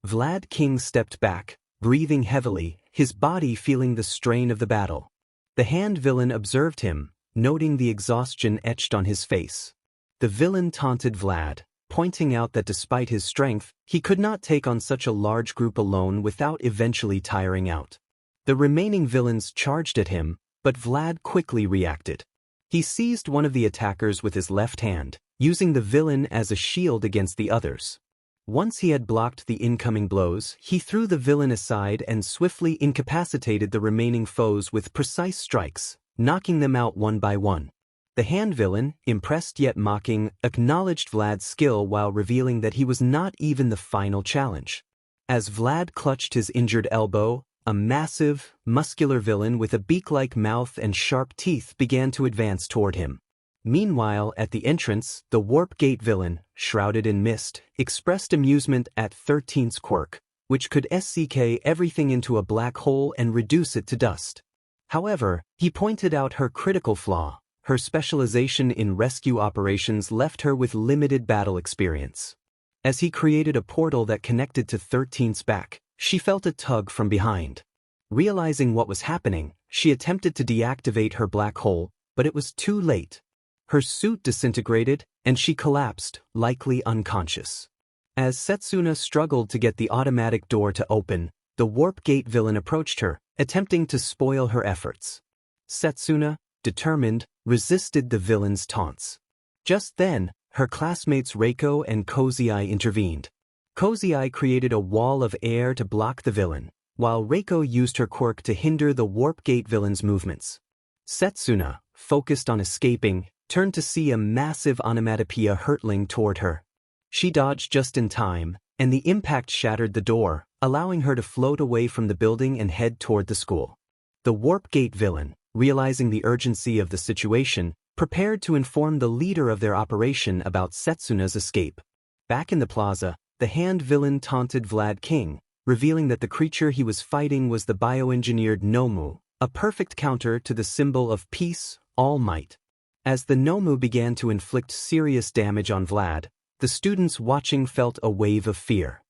Vlad King stepped back, breathing heavily, his body feeling the strain of the battle. The hand villain observed him, noting the exhaustion etched on his face. The villain taunted Vlad, pointing out that despite his strength, he could not take on such a large group alone without eventually tiring out. The remaining villains charged at him, but Vlad quickly reacted. He seized one of the attackers with his left hand, using the villain as a shield against the others. Once he had blocked the incoming blows, he threw the villain aside and swiftly incapacitated the remaining foes with precise strikes, knocking them out one by one. The hand villain, impressed yet mocking, acknowledged Vlad's skill while revealing that he was not even the final challenge. As Vlad clutched his injured elbow, a massive, muscular villain with a beak-like mouth and sharp teeth began to advance toward him. Meanwhile, at the entrance, the Warp Gate villain, shrouded in mist, expressed amusement at 13's quirk, which could SCK everything into a black hole and reduce it to dust. However, he pointed out her critical flaw. Her specialization in rescue operations left her with limited battle experience. As he created a portal that connected to 13's back, she felt a tug from behind. Realizing what was happening, she attempted to deactivate her black hole, but it was too late. Her suit disintegrated, and she collapsed, likely unconscious. As Setsuna struggled to get the automatic door to open, the Warp Gate villain approached her, attempting to spoil her efforts. Setsuna, determined, resisted the villain's taunts. Just then, her classmates Reiko and Cozy Eye intervened. Cozy Eye created a wall of air to block the villain, while Reiko used her quirk to hinder the Warp Gate villain's movements. Setsuna, focused on escaping, turned to see a massive onomatopoeia hurtling toward her. She dodged just in time, and the impact shattered the door, allowing her to float away from the building and head toward the school. The Warp Gate villain, realizing the urgency of the situation, prepared to inform the leader of their operation about Setsuna's escape. Back in the plaza, the hand villain taunted Vlad King, revealing that the creature he was fighting was the bioengineered Nomu, a perfect counter to the symbol of peace, all might. As the Nomu began to inflict serious damage on Vlad, the students watching felt a wave of fear.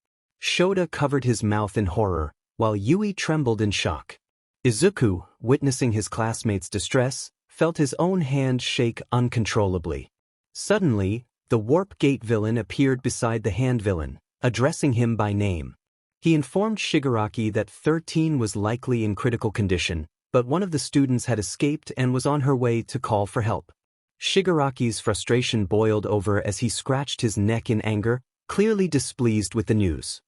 Shota covered his mouth in horror, while Yui trembled in shock. Izuku, witnessing his classmates' distress, felt his own hand shake uncontrollably. Suddenly, the Warp Gate villain appeared beside the hand villain, addressing him by name. He informed Shigaraki that 13 was likely in critical condition, but one of the students had escaped and was on her way to call for help. Shigaraki's frustration boiled over as he scratched his neck in anger, clearly displeased with the news.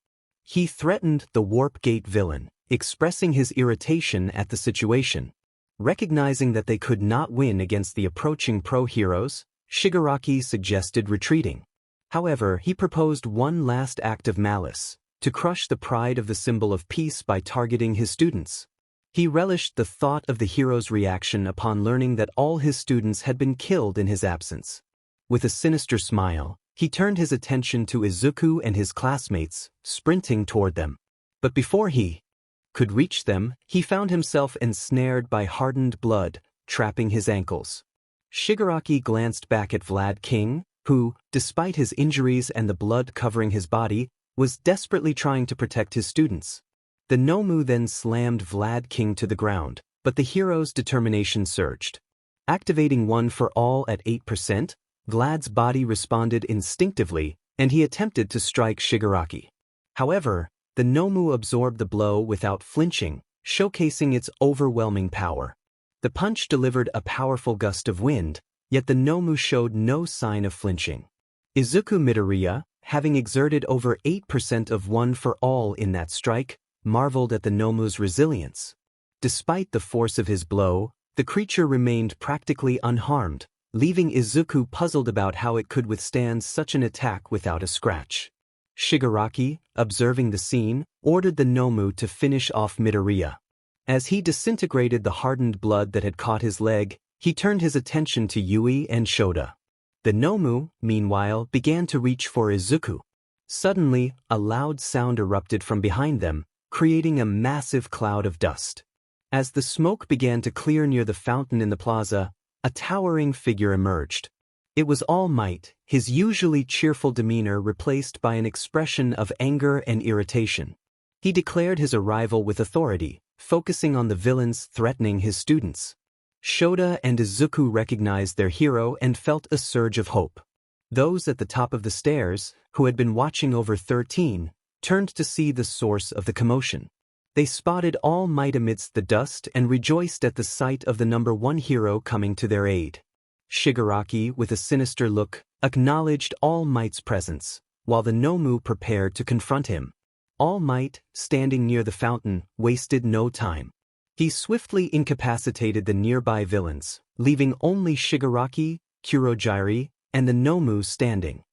He threatened the Warp Gate villain, expressing his irritation at the situation. Recognizing that they could not win against the approaching pro-heroes, Shigaraki suggested retreating. However, he proposed one last act of malice, to crush the pride of the symbol of peace by targeting his students. He relished the thought of the hero's reaction upon learning that all his students had been killed in his absence. With a sinister smile, he turned his attention to Izuku and his classmates, sprinting toward them. But before he could reach them, he found himself ensnared by hardened blood, trapping his ankles. Shigaraki glanced back at Vlad King, who, despite his injuries and the blood covering his body, was desperately trying to protect his students. The Nomu then slammed Vlad King to the ground, but the hero's determination surged. Activating One for All at 8%, Vlad's body responded instinctively, and he attempted to strike Shigaraki. However, the Nomu absorbed the blow without flinching, showcasing its overwhelming power. The punch delivered a powerful gust of wind, yet the Nomu showed no sign of flinching. Izuku Midoriya, having exerted over 8% of One for All in that strike, marveled at the Nomu's resilience. Despite the force of his blow, the creature remained practically unharmed, leaving Izuku puzzled about how it could withstand such an attack without a scratch. Shigaraki, observing the scene, ordered the Nomu to finish off Midoriya. As he disintegrated the hardened blood that had caught his leg, he turned his attention to Yui and Shota. The Nomu, meanwhile, began to reach for Izuku. Suddenly, a loud sound erupted from behind them, creating a massive cloud of dust. As the smoke began to clear near the fountain in the plaza, a towering figure emerged. It was All Might, his usually cheerful demeanor replaced by an expression of anger and irritation. He declared his arrival with authority, focusing on the villains threatening his students. Shota and Izuku recognized their hero and felt a surge of hope. Those at the top of the stairs, who had been watching over 13, turned to see the source of the commotion. They spotted All Might amidst the dust and rejoiced at the sight of the #1 hero coming to their aid. Shigaraki, with a sinister look, acknowledged All Might's presence, while the Nomu prepared to confront him. All Might, standing near the fountain, wasted no time. He swiftly incapacitated the nearby villains, leaving only Shigaraki, Kurogiri, and the Nomu standing.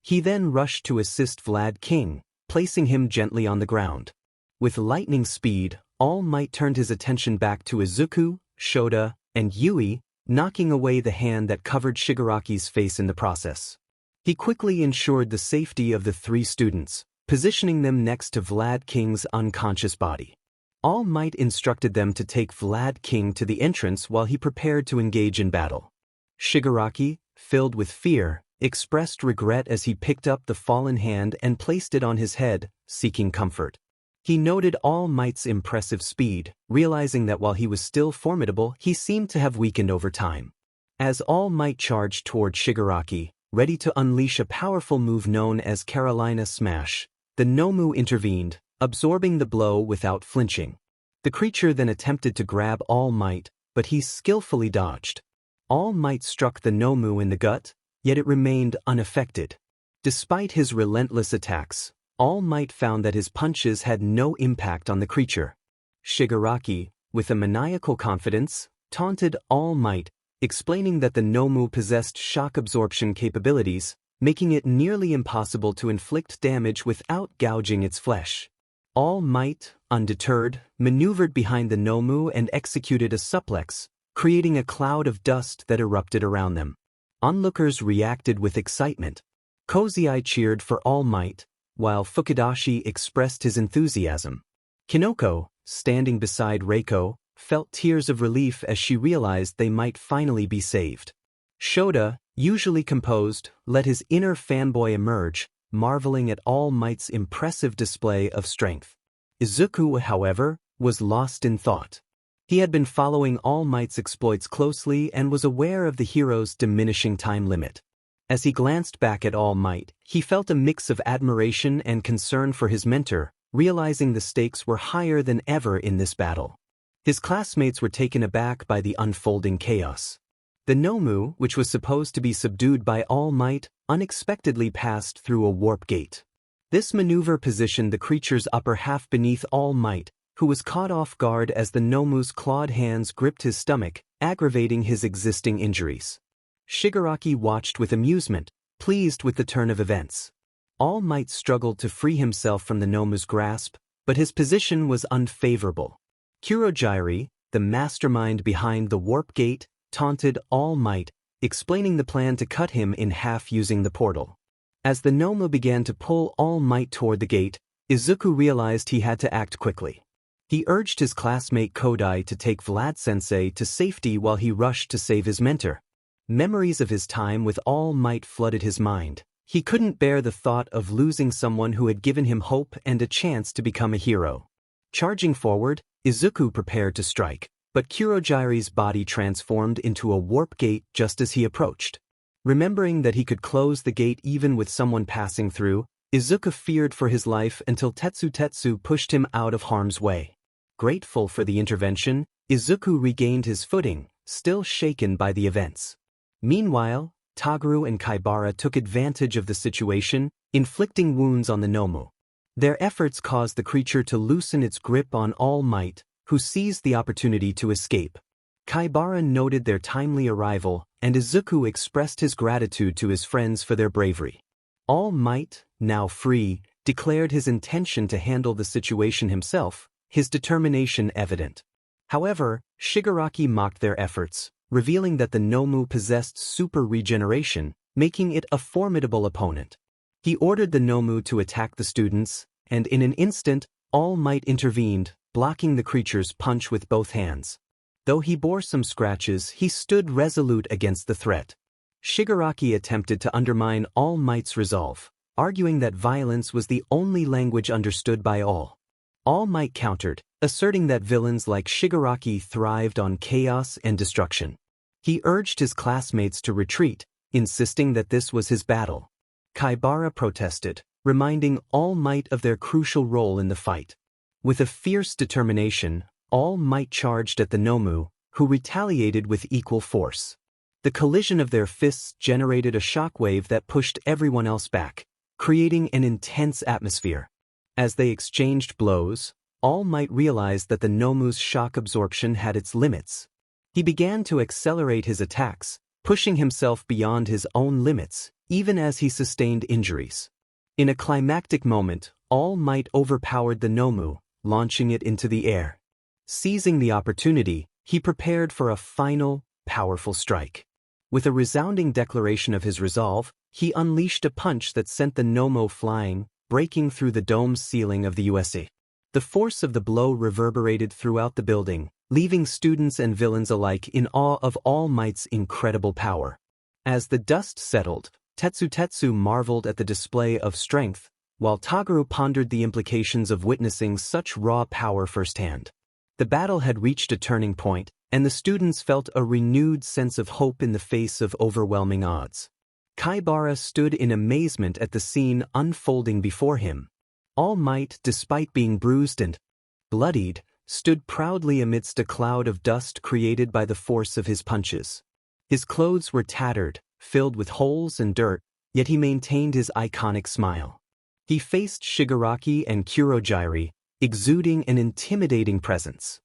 He then rushed to assist Vlad King, placing him gently on the ground. With lightning speed, All Might turned his attention back to Izuku, Shota, and Yui, knocking away the hand that covered Shigaraki's face in the process. He quickly ensured the safety of the 3 students, positioning them next to Vlad King's unconscious body. All Might instructed them to take Vlad King to the entrance while he prepared to engage in battle. Shigaraki, filled with fear, expressed regret as he picked up the fallen hand and placed it on his head, seeking comfort. He noted All Might's impressive speed, realizing that while he was still formidable, he seemed to have weakened over time. As All Might charged toward Shigaraki, ready to unleash a powerful move known as Carolina Smash, the Nomu intervened, absorbing the blow without flinching. The creature then attempted to grab All Might, but he skillfully dodged. All Might struck the Nomu in the gut, yet it remained unaffected. Despite his relentless attacks, All Might found that his punches had no impact on the creature. Shigaraki, with a maniacal confidence, taunted All Might, explaining that the Nomu possessed shock absorption capabilities, making it nearly impossible to inflict damage without gouging its flesh. All Might, undeterred, maneuvered behind the Nomu and executed a suplex, creating a cloud of dust that erupted around them. Onlookers reacted with excitement. Kozai cheered for All Might, while Fukudashi expressed his enthusiasm. Kinoko, standing beside Reiko, felt tears of relief as she realized they might finally be saved. Shota, usually composed, let his inner fanboy emerge, marveling at All Might's impressive display of strength. Izuku, however, was lost in thought. He had been following All Might's exploits closely and was aware of the hero's diminishing time limit. As he glanced back at All Might, he felt a mix of admiration and concern for his mentor, realizing the stakes were higher than ever in this battle. His classmates were taken aback by the unfolding chaos. The Nomu, which was supposed to be subdued by All Might, unexpectedly passed through a warp gate. This maneuver positioned the creature's upper half beneath All Might, who was caught off guard as the Nomu's clawed hands gripped his stomach, aggravating his existing injuries. Shigaraki watched with amusement, pleased with the turn of events. All Might struggled to free himself from the Nomu's grasp, but his position was unfavorable. Kurojairi, the mastermind behind the warp gate, taunted All Might, explaining the plan to cut him in half using the portal. As the Nomu began to pull All Might toward the gate, Izuku realized he had to act quickly. He urged his classmate Kodai to take Vlad-sensei to safety while he rushed to save his mentor. Memories of his time with All Might flooded his mind. He couldn't bear the thought of losing someone who had given him hope and a chance to become a hero. Charging forward, Izuku prepared to strike, but Kurojairi's body transformed into a warp gate just as he approached. Remembering that he could close the gate even with someone passing through, Izuku feared for his life until Tetsu pushed him out of harm's way. Grateful for the intervention, Izuku regained his footing, still shaken by the events. Meanwhile, Toguro and Kaibara took advantage of the situation, inflicting wounds on the Nomu. Their efforts caused the creature to loosen its grip on All Might, who seized the opportunity to escape. Kaibara noted their timely arrival, and Izuku expressed his gratitude to his friends for their bravery. All Might, now free, declared his intention to handle the situation himself, his determination evident. However, Shigaraki mocked their efforts, revealing that the Nomu possessed super regeneration, making it a formidable opponent. He ordered the Nomu to attack the students, and in an instant, All Might intervened, blocking the creature's punch with both hands. Though he bore some scratches, he stood resolute against the threat. Shigaraki attempted to undermine All Might's resolve, arguing that violence was the only language understood by all. All Might countered, asserting that villains like Shigaraki thrived on chaos and destruction. He urged his classmates to retreat, insisting that this was his battle. Kaibara protested, reminding All Might of their crucial role in the fight. With a fierce determination, All Might charged at the Nomu, who retaliated with equal force. The collision of their fists generated a shockwave that pushed everyone else back, creating an intense atmosphere. As they exchanged blows, All Might realized that the Nomu's shock absorption had its limits. He began to accelerate his attacks, pushing himself beyond his own limits, even as he sustained injuries. In a climactic moment, All Might overpowered the Nomu, launching it into the air. Seizing the opportunity, he prepared for a final, powerful strike. With a resounding declaration of his resolve, he unleashed a punch that sent the Nomu flying, breaking through the dome's ceiling of the USA. The force of the blow reverberated throughout the building, leaving students and villains alike in awe of All Might's incredible power. As the dust settled, Tetsu marveled at the display of strength, while Toguro pondered the implications of witnessing such raw power firsthand. The battle had reached a turning point, and the students felt a renewed sense of hope in the face of overwhelming odds. Kaibara stood in amazement at the scene unfolding before him. All Might, despite being bruised and bloodied, stood proudly amidst a cloud of dust created by the force of his punches. His clothes were tattered, filled with holes and dirt, yet he maintained his iconic smile. He faced Shigaraki and Kurojairi, exuding an intimidating presence.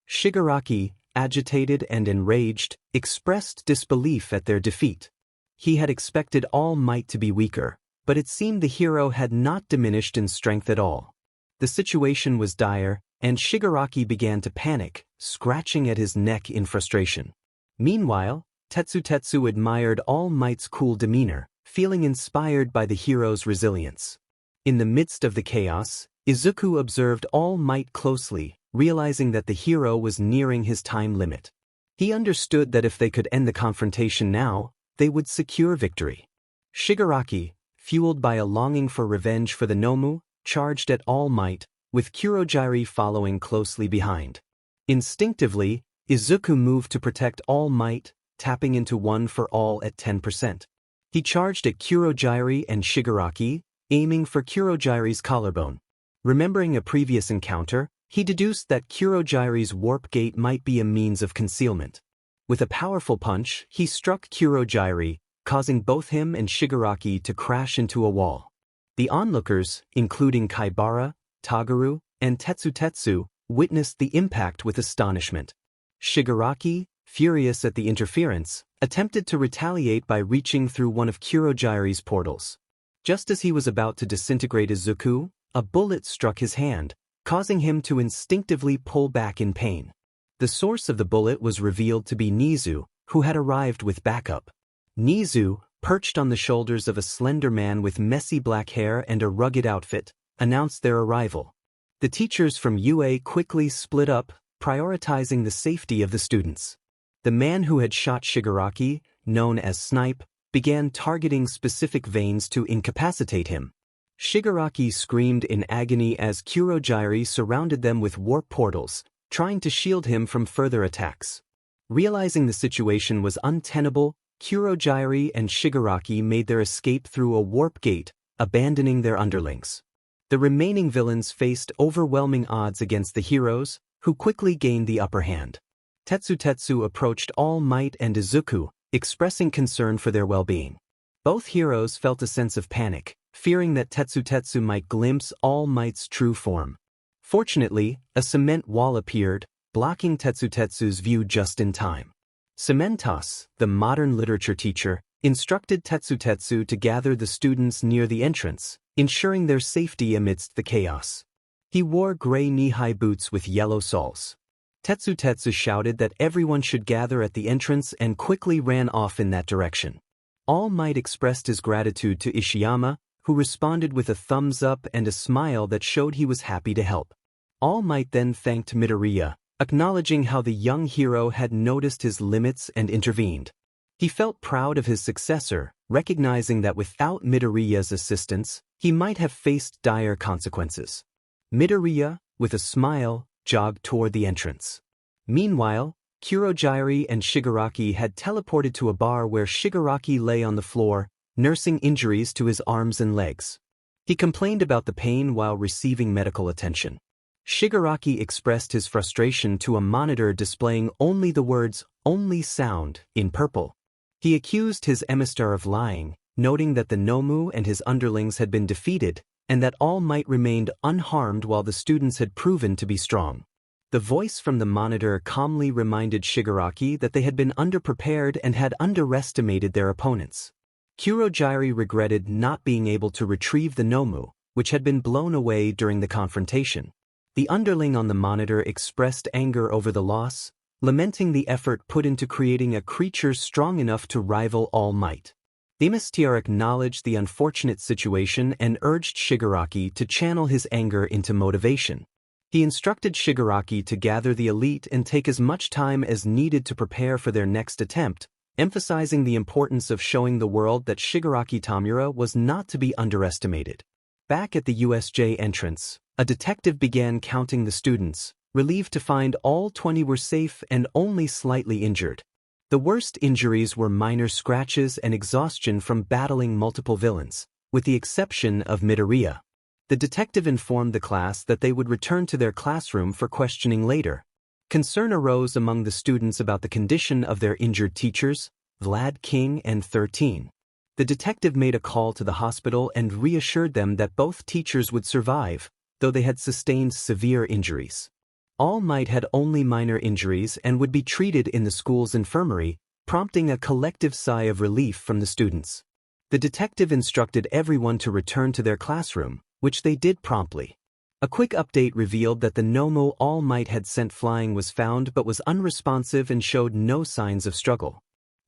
Shigaraki, agitated and enraged, expressed disbelief at their defeat. He had expected All Might to be weaker, but it seemed the hero had not diminished in strength at all. The situation was dire, and Shigaraki began to panic, scratching at his neck in frustration. Meanwhile, Tetsu admired All Might's cool demeanor, feeling inspired by the hero's resilience. In the midst of the chaos, Izuku observed All Might closely, realizing that the hero was nearing his time limit. He understood that if they could end the confrontation now, they would secure victory. Shigaraki, fueled by a longing for revenge for the Nomu, charged at All Might, with Kurogiri following closely behind. Instinctively, Izuku moved to protect All Might, tapping into One for All at 10%. He charged at Kurogiri and Shigaraki, aiming for Kurogiri's collarbone. Remembering a previous encounter, he deduced that Kurogiri's warp gate might be a means of concealment. With a powerful punch, he struck Kurogiri, causing both him and Shigaraki to crash into a wall. The onlookers, including Kaibara, Tagaru, and Tetsu, witnessed the impact with astonishment. Shigaraki, furious at the interference, attempted to retaliate by reaching through one of Kurogiri's portals. Just as he was about to disintegrate Izuku, a bullet struck his hand, causing him to instinctively pull back in pain. The source of the bullet was revealed to be Nizu, who had arrived with backup. Nizu, perched on the shoulders of a slender man with messy black hair and a rugged outfit, announced their arrival. The teachers from UA quickly split up, prioritizing the safety of the students. The man who had shot Shigaraki, known as Snipe, began targeting specific veins to incapacitate him. Shigaraki screamed in agony as Kurogiri surrounded them with warp portals, trying to shield him from further attacks. Realizing the situation was untenable, Kurogiri and Shigaraki made their escape through a warp gate, abandoning their underlings. The remaining villains faced overwhelming odds against the heroes, who quickly gained the upper hand. Tetsu approached All Might and Izuku, expressing concern for their well-being. Both heroes felt a sense of panic, fearing that Tetsu might glimpse All Might's true form. Fortunately, a cement wall appeared, blocking Tetsu's view just in time. Cementos, the modern literature teacher, instructed Tetsu to gather the students near the entrance, ensuring their safety amidst the chaos. He wore gray knee-high boots with yellow soles. Tetsu shouted that everyone should gather at the entrance and quickly ran off in that direction. All Might expressed his gratitude to Ishiyama, who responded with a thumbs up and a smile that showed he was happy to help. All Might then thanked Midoriya, acknowledging how the young hero had noticed his limits and intervened. He felt proud of his successor, recognizing that without Midoriya's assistance, he might have faced dire consequences. Midoriya, with a smile, jogged toward the entrance. Meanwhile, Kurogiri and Shigaraki had teleported to a bar where Shigaraki lay on the floor, nursing injuries to his arms and legs. He complained about the pain while receiving medical attention. Shigaraki expressed his frustration to a monitor displaying only the words, "only sound," in purple. He accused his emissary of lying, noting that the Nomu and his underlings had been defeated, and that All Might remained unharmed while the students had proven to be strong. The voice from the monitor calmly reminded Shigaraki that they had been underprepared and had underestimated their opponents. Kurogiri regretted not being able to retrieve the Nomu, which had been blown away during the confrontation. The underling on the monitor expressed anger over the loss, lamenting the effort put into creating a creature strong enough to rival All Might. The emissary acknowledged the unfortunate situation and urged Shigaraki to channel his anger into motivation. He instructed Shigaraki to gather the elite and take as much time as needed to prepare for their next attempt, emphasizing the importance of showing the world that Shigaraki Tamura was not to be underestimated. Back at the USJ entrance, a detective began counting the students, relieved to find all 20 were safe and only slightly injured. The worst injuries were minor scratches and exhaustion from battling multiple villains, with the exception of Midoriya. The detective informed the class that they would return to their classroom for questioning later. Concern arose among the students about the condition of their injured teachers, Vlad King and 13. The detective made a call to the hospital and reassured them that both teachers would survive, though they had sustained severe injuries. All Might had only minor injuries and would be treated in the school's infirmary, prompting a collective sigh of relief from the students. The detective instructed everyone to return to their classroom, which they did promptly. A quick update revealed that the Nomo All Might had sent flying was found but was unresponsive and showed no signs of struggle.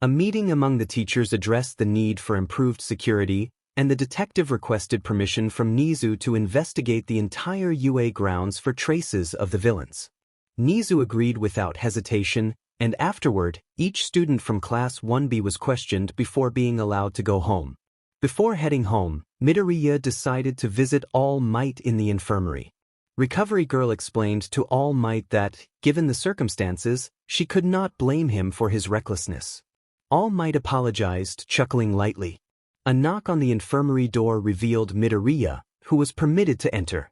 A meeting among the teachers addressed the need for improved security, and the detective requested permission from Nizu to investigate the entire UA grounds for traces of the villains. Nizu agreed without hesitation, and afterward, each student from Class 1B was questioned before being allowed to go home. Before heading home, Midoriya decided to visit All Might in the infirmary. Recovery Girl explained to All Might that, given the circumstances, she could not blame him for his recklessness. All Might apologized, chuckling lightly. A knock on the infirmary door revealed Midoriya, who was permitted to enter.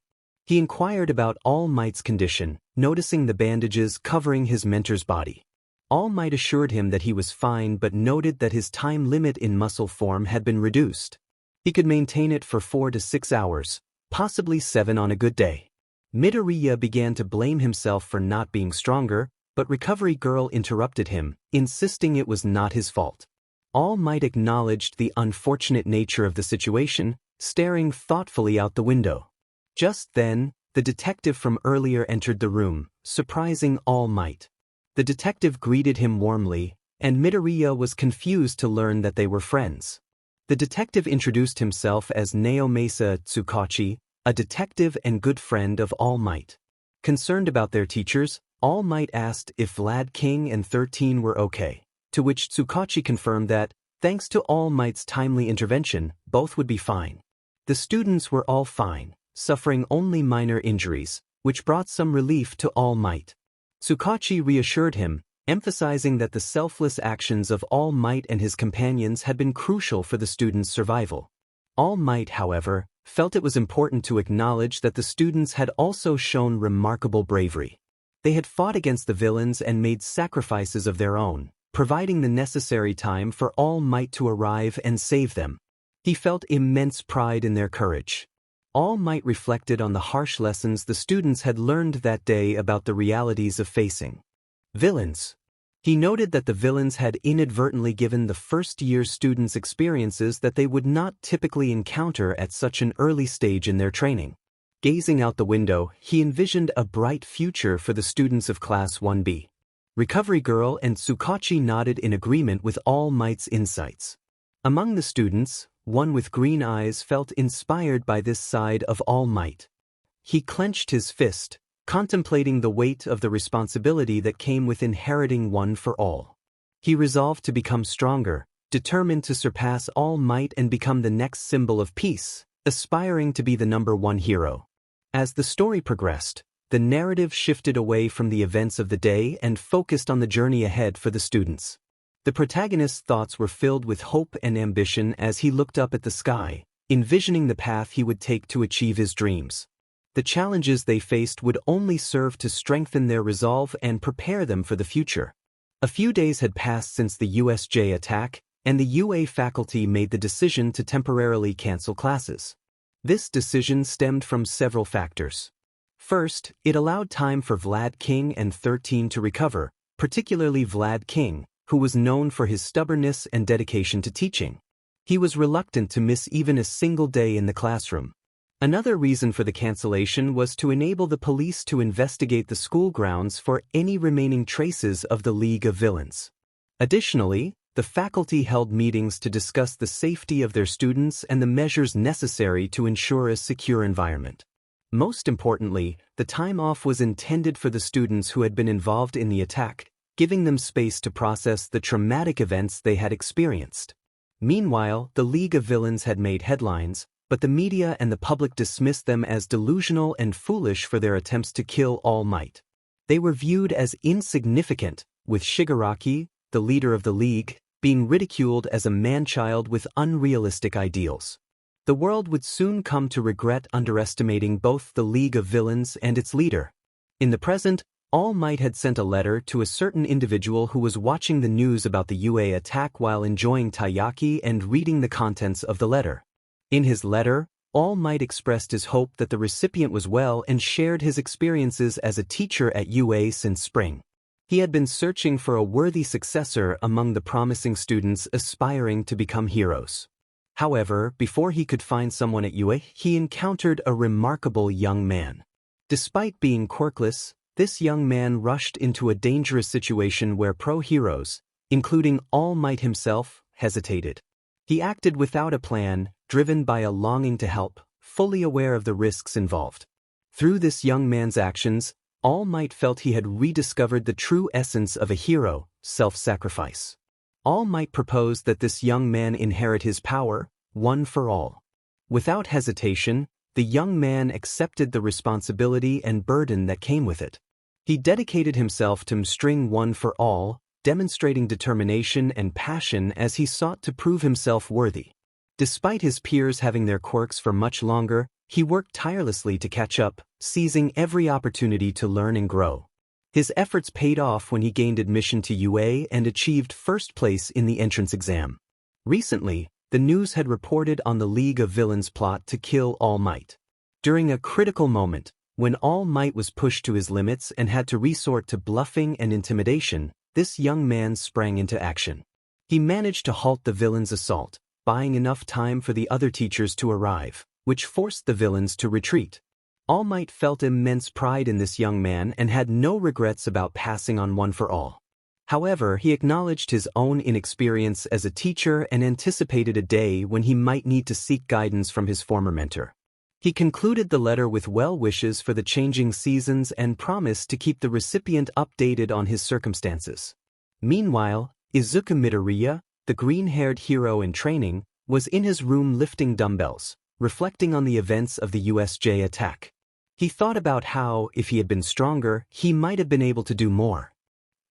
He inquired about All Might's condition, noticing the bandages covering his mentor's body. All Might assured him that he was fine but noted that his time limit in muscle form had been reduced. He could maintain it for 4 to 6 hours, possibly 7 on a good day. Midoriya began to blame himself for not being stronger, but Recovery Girl interrupted him, insisting it was not his fault. All Might acknowledged the unfortunate nature of the situation, staring thoughtfully out the window. Just then, the detective from earlier entered the room, surprising All Might. The detective greeted him warmly, and Midoriya was confused to learn that they were friends. The detective introduced himself as Naomasa Tsukachi, a detective and good friend of All Might. Concerned about their teachers, All Might asked if Vlad King and 13 were okay, to which Tsukachi confirmed that, thanks to All Might's timely intervention, both would be fine. The students were all fine, suffering only minor injuries, which brought some relief to All Might. Tsukachi reassured him, emphasizing that the selfless actions of All Might and his companions had been crucial for the students' survival. All Might, however, felt it was important to acknowledge that the students had also shown remarkable bravery. They had fought against the villains and made sacrifices of their own, providing the necessary time for All Might to arrive and save them. He felt immense pride in their courage. All Might reflected on the harsh lessons the students had learned that day about the realities of facing villains. He noted that the villains had inadvertently given the first-year students experiences that they would not typically encounter at such an early stage in their training. Gazing out the window, he envisioned a bright future for the students of Class 1B. Recovery Girl and Tsukachi nodded in agreement with All Might's insights. Among the students, one with green eyes felt inspired by this side of All Might. He clenched his fist, contemplating the weight of the responsibility that came with inheriting One for All. He resolved to become stronger, determined to surpass All Might and become the next symbol of peace, aspiring to be the #1 hero. As the story progressed, the narrative shifted away from the events of the day and focused on the journey ahead for the students. The protagonist's thoughts were filled with hope and ambition as he looked up at the sky, envisioning the path he would take to achieve his dreams. The challenges they faced would only serve to strengthen their resolve and prepare them for the future. A few days had passed since the USJ attack, and the UA faculty made the decision to temporarily cancel classes. This decision stemmed from several factors. First, it allowed time for Vlad King and 13 to recover, particularly Vlad King, who was known for his stubbornness and dedication to teaching. He was reluctant to miss even a single day in the classroom. Another reason for the cancellation was to enable the police to investigate the school grounds for any remaining traces of the League of Villains. Additionally, the faculty held meetings to discuss the safety of their students and the measures necessary to ensure a secure environment. Most importantly, the time off was intended for the students who had been involved in the attack, giving them space to process the traumatic events they had experienced. Meanwhile, the League of Villains had made headlines, but the media and the public dismissed them as delusional and foolish for their attempts to kill All Might. They were viewed as insignificant, with Shigaraki, the leader of the League, being ridiculed as a man-child with unrealistic ideals. The world would soon come to regret underestimating both the League of Villains and its leader. In the present, All Might had sent a letter to a certain individual who was watching the news about the UA attack while enjoying taiyaki and reading the contents of the letter. In his letter, All Might expressed his hope that the recipient was well and shared his experiences as a teacher at UA since spring. He had been searching for a worthy successor among the promising students aspiring to become heroes. However, before he could find someone at UA, he encountered a remarkable young man. Despite being quirkless, this young man rushed into a dangerous situation where pro-heroes, including All Might himself, hesitated. He acted without a plan, driven by a longing to help, fully aware of the risks involved. Through this young man's actions, All Might felt he had rediscovered the true essence of a hero, self-sacrifice. All Might proposed that this young man inherit his power, one for all. Without hesitation, the young man accepted the responsibility and burden that came with it. He dedicated himself to mastering one for all, demonstrating determination and passion as he sought to prove himself worthy. Despite his peers having their quirks for much longer, he worked tirelessly to catch up, seizing every opportunity to learn and grow. His efforts paid off when he gained admission to UA and achieved first place in the entrance exam. Recently, the news had reported on the League of Villains plot to kill All Might. During a critical moment, when All Might was pushed to his limits and had to resort to bluffing and intimidation, this young man sprang into action. He managed to halt the villains' assault, buying enough time for the other teachers to arrive, which forced the villains to retreat. All Might felt immense pride in this young man and had no regrets about passing on one for all. However, he acknowledged his own inexperience as a teacher and anticipated a day when he might need to seek guidance from his former mentor. He concluded the letter with well wishes for the changing seasons and promised to keep the recipient updated on his circumstances. Meanwhile, Izuku Midoriya, the green-haired hero in training, was in his room lifting dumbbells, reflecting on the events of the USJ attack. He thought about how, if he had been stronger, he might have been able to do more.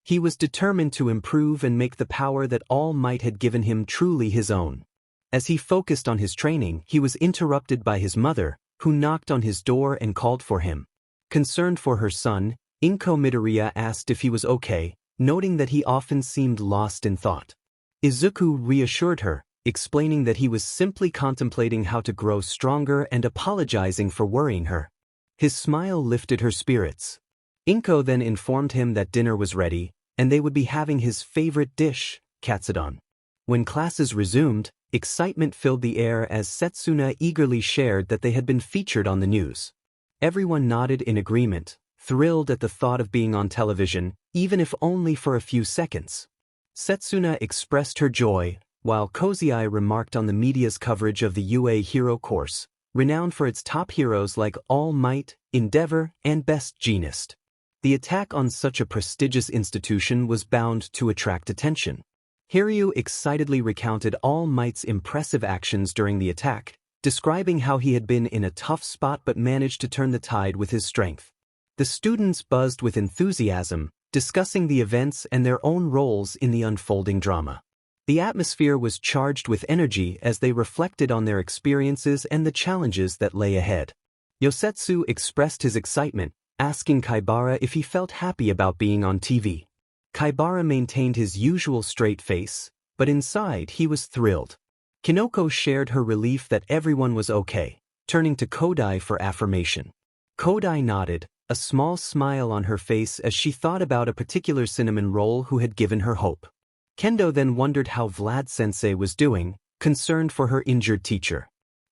He was determined to improve and make the power that All Might had given him truly his own. As he focused on his training, he was interrupted by his mother, who knocked on his door and called for him. Concerned for her son, Izuku Midoriya asked if he was okay, noting that he often seemed lost in thought. Izuku reassured her, explaining that he was simply contemplating how to grow stronger and apologizing for worrying her. His smile lifted her spirits. Izuku then informed him that dinner was ready, and they would be having his favorite dish, katsudon. When classes resumed, excitement filled the air as Setsuna eagerly shared that they had been featured on the news. Everyone nodded in agreement, thrilled at the thought of being on television, even if only for a few seconds. Setsuna expressed her joy, while Kozai remarked on the media's coverage of the UA Hero course, renowned for its top heroes like All Might, Endeavor, and Best Jeanist. The attack on such a prestigious institution was bound to attract attention. Hiryu excitedly recounted All Might's impressive actions during the attack, describing how he had been in a tough spot but managed to turn the tide with his strength. The students buzzed with enthusiasm, discussing the events and their own roles in the unfolding drama. The atmosphere was charged with energy as they reflected on their experiences and the challenges that lay ahead. Yosetsu expressed his excitement, asking Kaibara if he felt happy about being on TV. Kaibara maintained his usual straight face, but inside he was thrilled. Kinoko shared her relief that everyone was okay, turning to Kodai for affirmation. Kodai nodded, a small smile on her face as she thought about a particular cinnamon roll who had given her hope. Kendo then wondered how Vlad-sensei was doing, concerned for her injured teacher.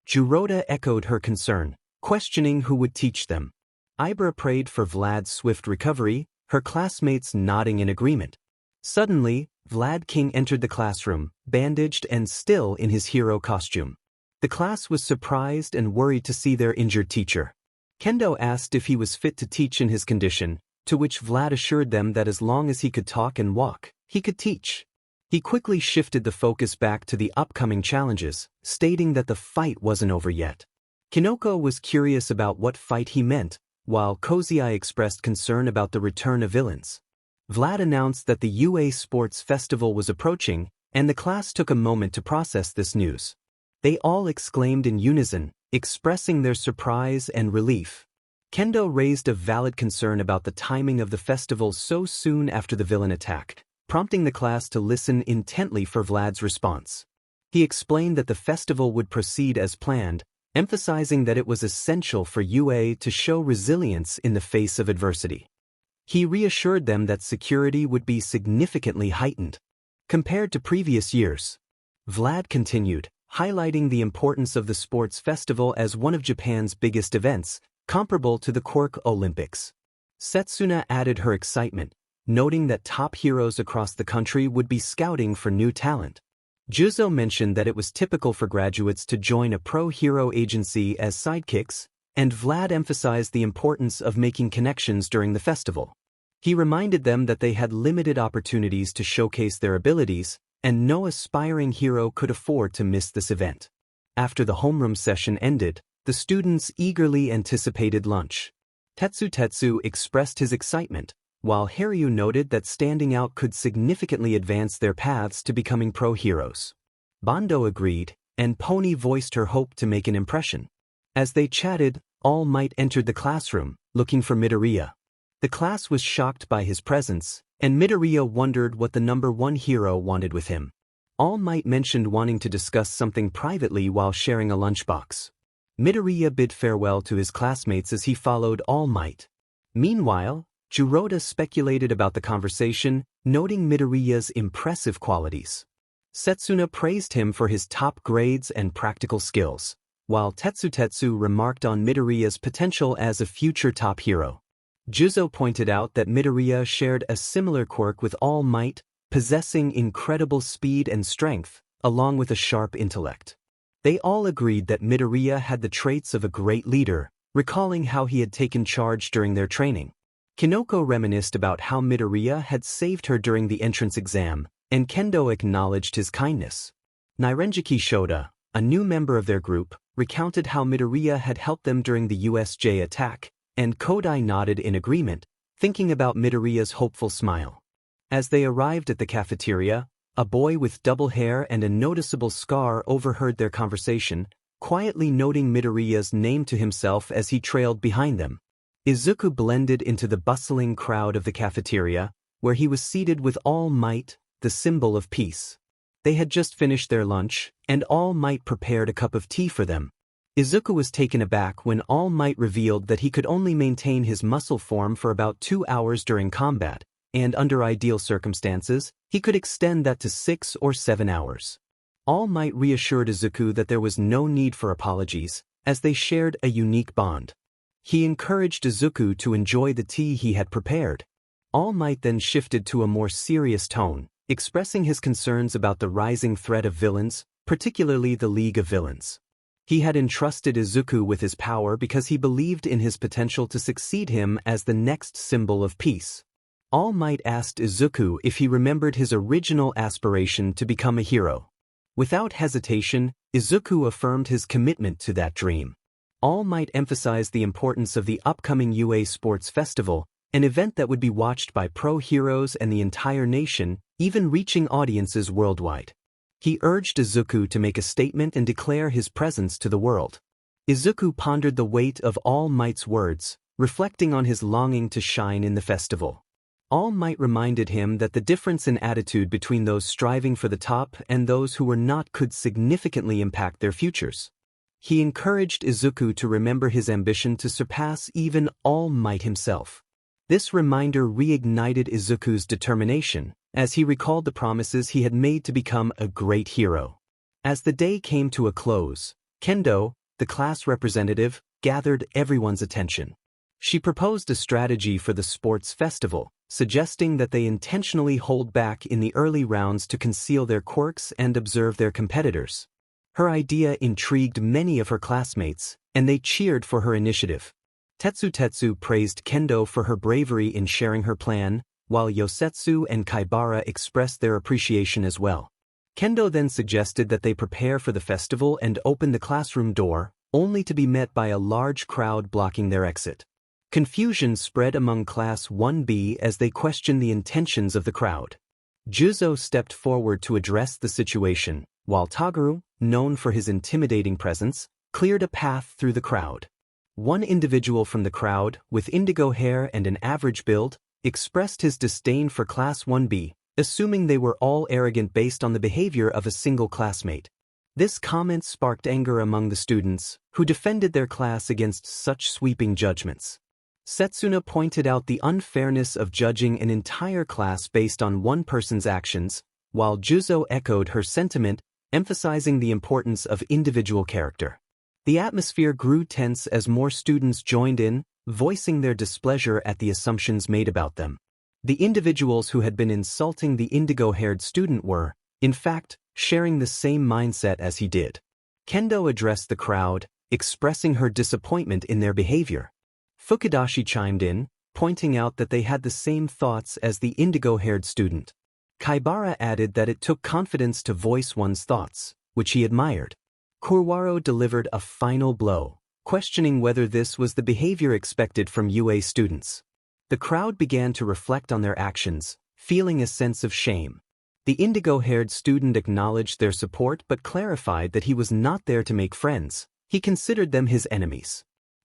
Juroda echoed her concern, questioning who would teach them. Ibra prayed for Vlad's swift recovery, her classmates nodding in agreement. Suddenly, Vlad King entered the classroom, bandaged and still in his hero costume. The class was surprised and worried to see their injured teacher. Kendo asked if he was fit to teach in his condition, to which Vlad assured them that as long as he could talk and walk, he could teach. He quickly shifted the focus back to the upcoming challenges, stating that the fight wasn't over yet. Kinoko was curious about what fight he meant, while Kozai expressed concern about the return of villains. Vlad announced that the UA Sports Festival was approaching, and the class took a moment to process this news. They all exclaimed in unison, expressing their surprise and relief. Kendo raised a valid concern about the timing of the festival so soon after the villain attack, prompting the class to listen intently for Vlad's response. He explained that the festival would proceed as planned, emphasizing that it was essential for UA to show resilience in the face of adversity. He reassured them that security would be significantly heightened compared to previous years. Vlad continued, highlighting the importance of the sports festival as one of Japan's biggest events, comparable to the Cork Olympics. Setsuna added her excitement, noting that top heroes across the country would be scouting for new talent. Juzo mentioned that it was typical for graduates to join a pro-hero agency as sidekicks, and Vlad emphasized the importance of making connections during the festival. He reminded them that they had limited opportunities to showcase their abilities, and no aspiring hero could afford to miss this event. After the homeroom session ended, the students eagerly anticipated lunch. Tetsu expressed his excitement, while Haryu noted that standing out could significantly advance their paths to becoming pro-heroes. Bando agreed, and Pony voiced her hope to make an impression. As they chatted, All Might entered the classroom, looking for Midoriya. The class was shocked by his presence, and Midoriya wondered what the number one hero wanted with him. All Might mentioned wanting to discuss something privately while sharing a lunchbox. Midoriya bid farewell to his classmates as he followed All Might. Meanwhile, Juroda speculated about the conversation, noting Midoriya's impressive qualities. Setsuna praised him for his top grades and practical skills, while Tetsu remarked on Midoriya's potential as a future top hero. Juzo pointed out that Midoriya shared a similar quirk with All Might, possessing incredible speed and strength, along with a sharp intellect. They all agreed that Midoriya had the traits of a great leader, recalling how he had taken charge during their training. Kinoko reminisced about how Midoriya had saved her during the entrance exam, and Kendo acknowledged his kindness. Nairenjiki Shoda, a new member of their group, recounted how Midoriya had helped them during the USJ attack, and Kodai nodded in agreement, thinking about Midoriya's hopeful smile. As they arrived at the cafeteria, a boy with double hair and a noticeable scar overheard their conversation, quietly noting Midoriya's name to himself as he trailed behind them. Izuku blended into the bustling crowd of the cafeteria, where he was seated with All Might, the symbol of peace. They had just finished their lunch, and All Might prepared a cup of tea for them. Izuku was taken aback when All Might revealed that he could only maintain his muscle form for about 2 hours during combat, and under ideal circumstances, he could extend that to 6 or 7 hours. All Might reassured Izuku that there was no need for apologies, as they shared a unique bond. He encouraged Izuku to enjoy the tea he had prepared. All Might then shifted to a more serious tone, expressing his concerns about the rising threat of villains, particularly the League of Villains. He had entrusted Izuku with his power because he believed in his potential to succeed him as the next symbol of peace. All Might asked Izuku if he remembered his original aspiration to become a hero. Without hesitation, Izuku affirmed his commitment to that dream. All Might emphasized the importance of the upcoming UA Sports Festival, an event that would be watched by pro-heroes and the entire nation, even reaching audiences worldwide. He urged Izuku to make a statement and declare his presence to the world. Izuku pondered the weight of All Might's words, reflecting on his longing to shine in the festival. All Might reminded him that the difference in attitude between those striving for the top and those who were not could significantly impact their futures. He encouraged Izuku to remember his ambition to surpass even All Might himself. This reminder reignited Izuku's determination, as he recalled the promises he had made to become a great hero. As the day came to a close, Kendo, the class representative, gathered everyone's attention. She proposed a strategy for the sports festival, suggesting that they intentionally hold back in the early rounds to conceal their quirks and observe their competitors. Her idea intrigued many of her classmates, and they cheered for her initiative. Tetsu praised Kendo for her bravery in sharing her plan, while Yosetsu and Kaibara expressed their appreciation as well. Kendo then suggested that they prepare for the festival and open the classroom door, only to be met by a large crowd blocking their exit. Confusion spread among Class 1B as they questioned the intentions of the crowd. Juzo stepped forward to address the situation, while Tagaru, known for his intimidating presence, cleared a path through the crowd. One individual from the crowd, with indigo hair and an average build, expressed his disdain for Class 1B, assuming they were all arrogant based on the behavior of a single classmate. This comment sparked anger among the students, who defended their class against such sweeping judgments. Setsuna pointed out the unfairness of judging an entire class based on one person's actions, while Juzo echoed her sentiment, emphasizing the importance of individual character. The atmosphere grew tense as more students joined in, voicing their displeasure at the assumptions made about them. The individuals who had been insulting the indigo-haired student were, in fact, sharing the same mindset as he did. Kendo addressed the crowd, expressing her disappointment in their behavior. Fukudashi chimed in, pointing out that they had the same thoughts as the indigo-haired student. Kaibara added that it took confidence to voice one's thoughts, which he admired. Kurwaro delivered a final blow, questioning whether this was the behavior expected from UA students. The crowd began to reflect on their actions, feeling a sense of shame. The indigo-haired student acknowledged their support but clarified that he was not there to make friends. He considered them his enemies.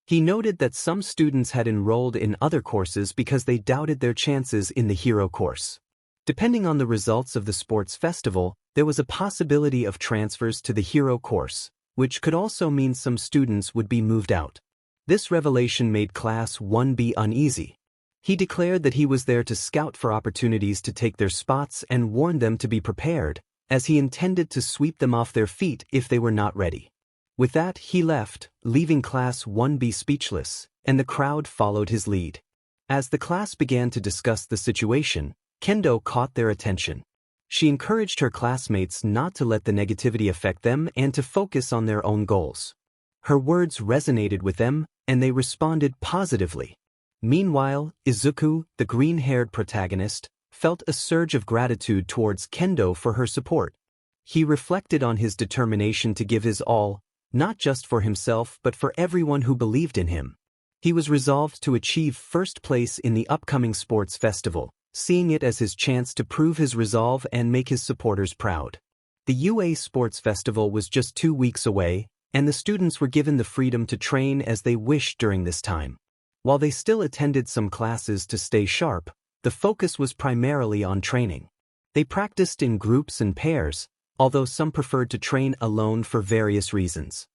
He noted that some students had enrolled in other courses because they doubted their chances in the hero course. Depending on the results of the sports festival, there was a possibility of transfers to the hero course, which could also mean some students would be moved out. This revelation made Class 1B uneasy. He declared that he was there to scout for opportunities to take their spots and warned them to be prepared, as he intended to sweep them off their feet if they were not ready. With that, he left, leaving Class 1B speechless, and the crowd followed his lead. As the class began to discuss the situation, Kendo caught their attention. She encouraged her classmates not to let the negativity affect them and to focus on their own goals. Her words resonated with them, and they responded positively. Meanwhile, Izuku, the green-haired protagonist, felt a surge of gratitude towards Kendo for her support. He reflected on his determination to give his all, not just for himself but for everyone who believed in him. He was resolved to achieve first place in the upcoming sports festival, seeing it as his chance to prove his resolve and make his supporters proud. The UA Sports Festival was just 2 weeks away, and the students were given the freedom to train as they wished during this time. While they still attended some classes to stay sharp, the focus was primarily on training. They practiced in groups and pairs, although some preferred to train alone for various reasons.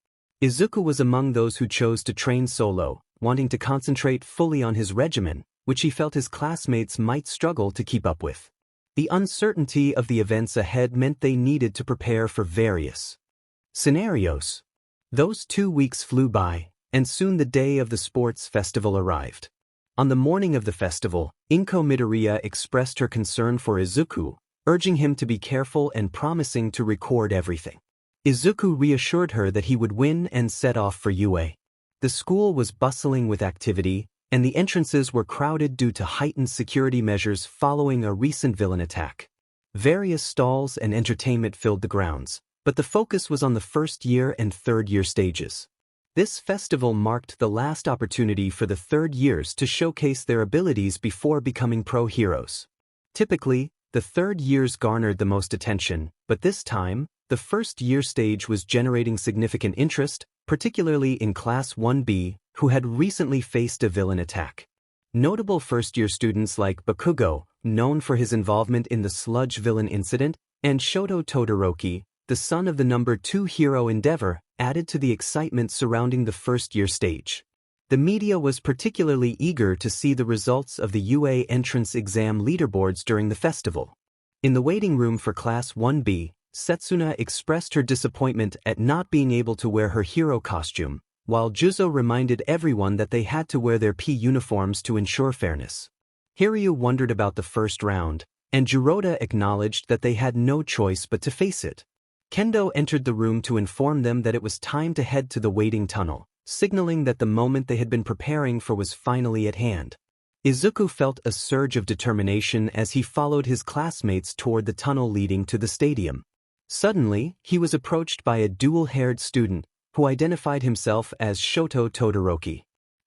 Izuku was among those who chose to train solo, wanting to concentrate fully on his regimen, which he felt his classmates might struggle to keep up with. The uncertainty of the events ahead meant they needed to prepare for various scenarios. Those 2 weeks flew by, and soon the day of the sports festival arrived. On the morning of the festival, Izuku Midoriya expressed her concern for Izuku, urging him to be careful and promising to record everything. Izuku reassured her that he would win and set off for UA. The school was bustling with activity, and the entrances were crowded due to heightened security measures following a recent villain attack. Various stalls and entertainment filled the grounds, but the focus was on the first-year and third-year stages. This festival marked the last opportunity for the third years to showcase their abilities before becoming pro heroes. Typically, the third years garnered the most attention, but this time, the first-year stage was generating significant interest, particularly in Class 1B, who had recently faced a villain attack. Notable first-year students like Bakugo, known for his involvement in the sludge villain incident, and Shoto Todoroki, the son of the number 2 hero Endeavor, added to the excitement surrounding the first-year stage. The media was particularly eager to see the results of the UA entrance exam leaderboards during the festival. In the waiting room for Class 1B, Setsuna expressed her disappointment at not being able to wear her hero costume, while Juzo reminded everyone that they had to wear their P uniforms to ensure fairness. Hiryu wondered about the first round, and Juroda acknowledged that they had no choice but to face it. Kendo entered the room to inform them that it was time to head to the waiting tunnel, signaling that the moment they had been preparing for was finally at hand. Izuku felt a surge of determination as he followed his classmates toward the tunnel leading to the stadium. Suddenly, he was approached by a dual-haired student who identified himself as Shoto Todoroki.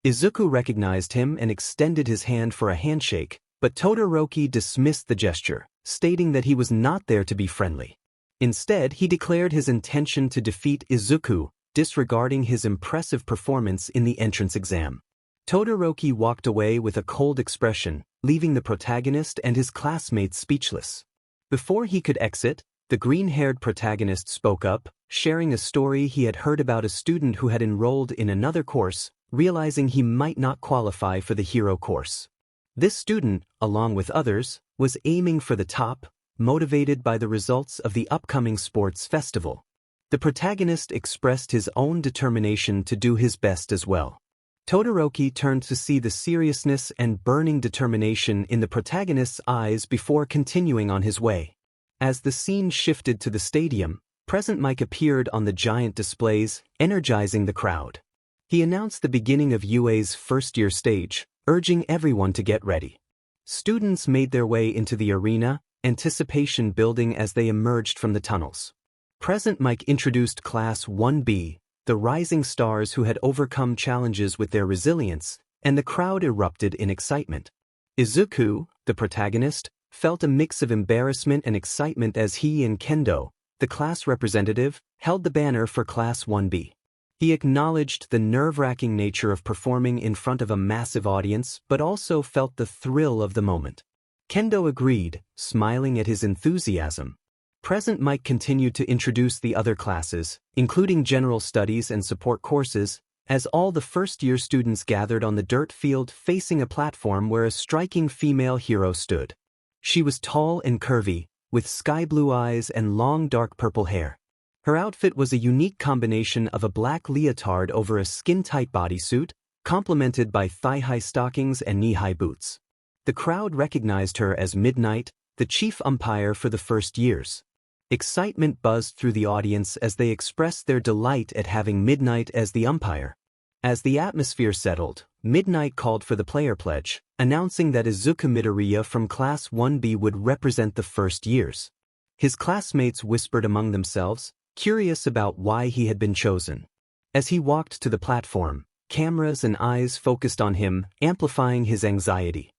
Izuku recognized him and extended his hand for a handshake, but Todoroki dismissed the gesture, stating that he was not there to be friendly. Instead, he declared his intention to defeat Izuku, disregarding his impressive performance in the entrance exam. Todoroki walked away with a cold expression, leaving the protagonist and his classmates speechless. Before he could exit, the green-haired protagonist spoke up, sharing a story he had heard about a student who had enrolled in another course, realizing he might not qualify for the hero course. This student, along with others, was aiming for the top, motivated by the results of the upcoming sports festival. The protagonist expressed his own determination to do his best as well. Todoroki turned to see the seriousness and burning determination in the protagonist's eyes before continuing on his way. As the scene shifted to the stadium, Present Mic appeared on the giant displays, energizing the crowd. He announced the beginning of UA's first-year stage, urging everyone to get ready. Students made their way into the arena, anticipation building as they emerged from the tunnels. Present Mic introduced Class 1B, the rising stars who had overcome challenges with their resilience, and the crowd erupted in excitement. Izuku, the protagonist, felt a mix of embarrassment and excitement as he and Kendo, the class representative, held the banner for Class 1B. He acknowledged the nerve-wracking nature of performing in front of a massive audience but also felt the thrill of the moment. Kendo agreed, smiling at his enthusiasm. Present Mic continued to introduce the other classes, including general studies and support courses, as all the first-year students gathered on the dirt field facing a platform where a striking female hero stood. She was tall and curvy, with sky-blue eyes and long dark purple hair. Her outfit was a unique combination of a black leotard over a skin-tight bodysuit, complemented by thigh-high stockings and knee-high boots. The crowd recognized her as Midnight, the chief umpire for the first years. Excitement buzzed through the audience as they expressed their delight at having Midnight as the umpire. As the atmosphere settled, Midnight called for the player pledge, announcing that Izuku Midoriya from Class 1B would represent the first years. His classmates whispered among themselves, curious about why he had been chosen. As he walked to the platform, cameras and eyes focused on him, amplifying his anxiety.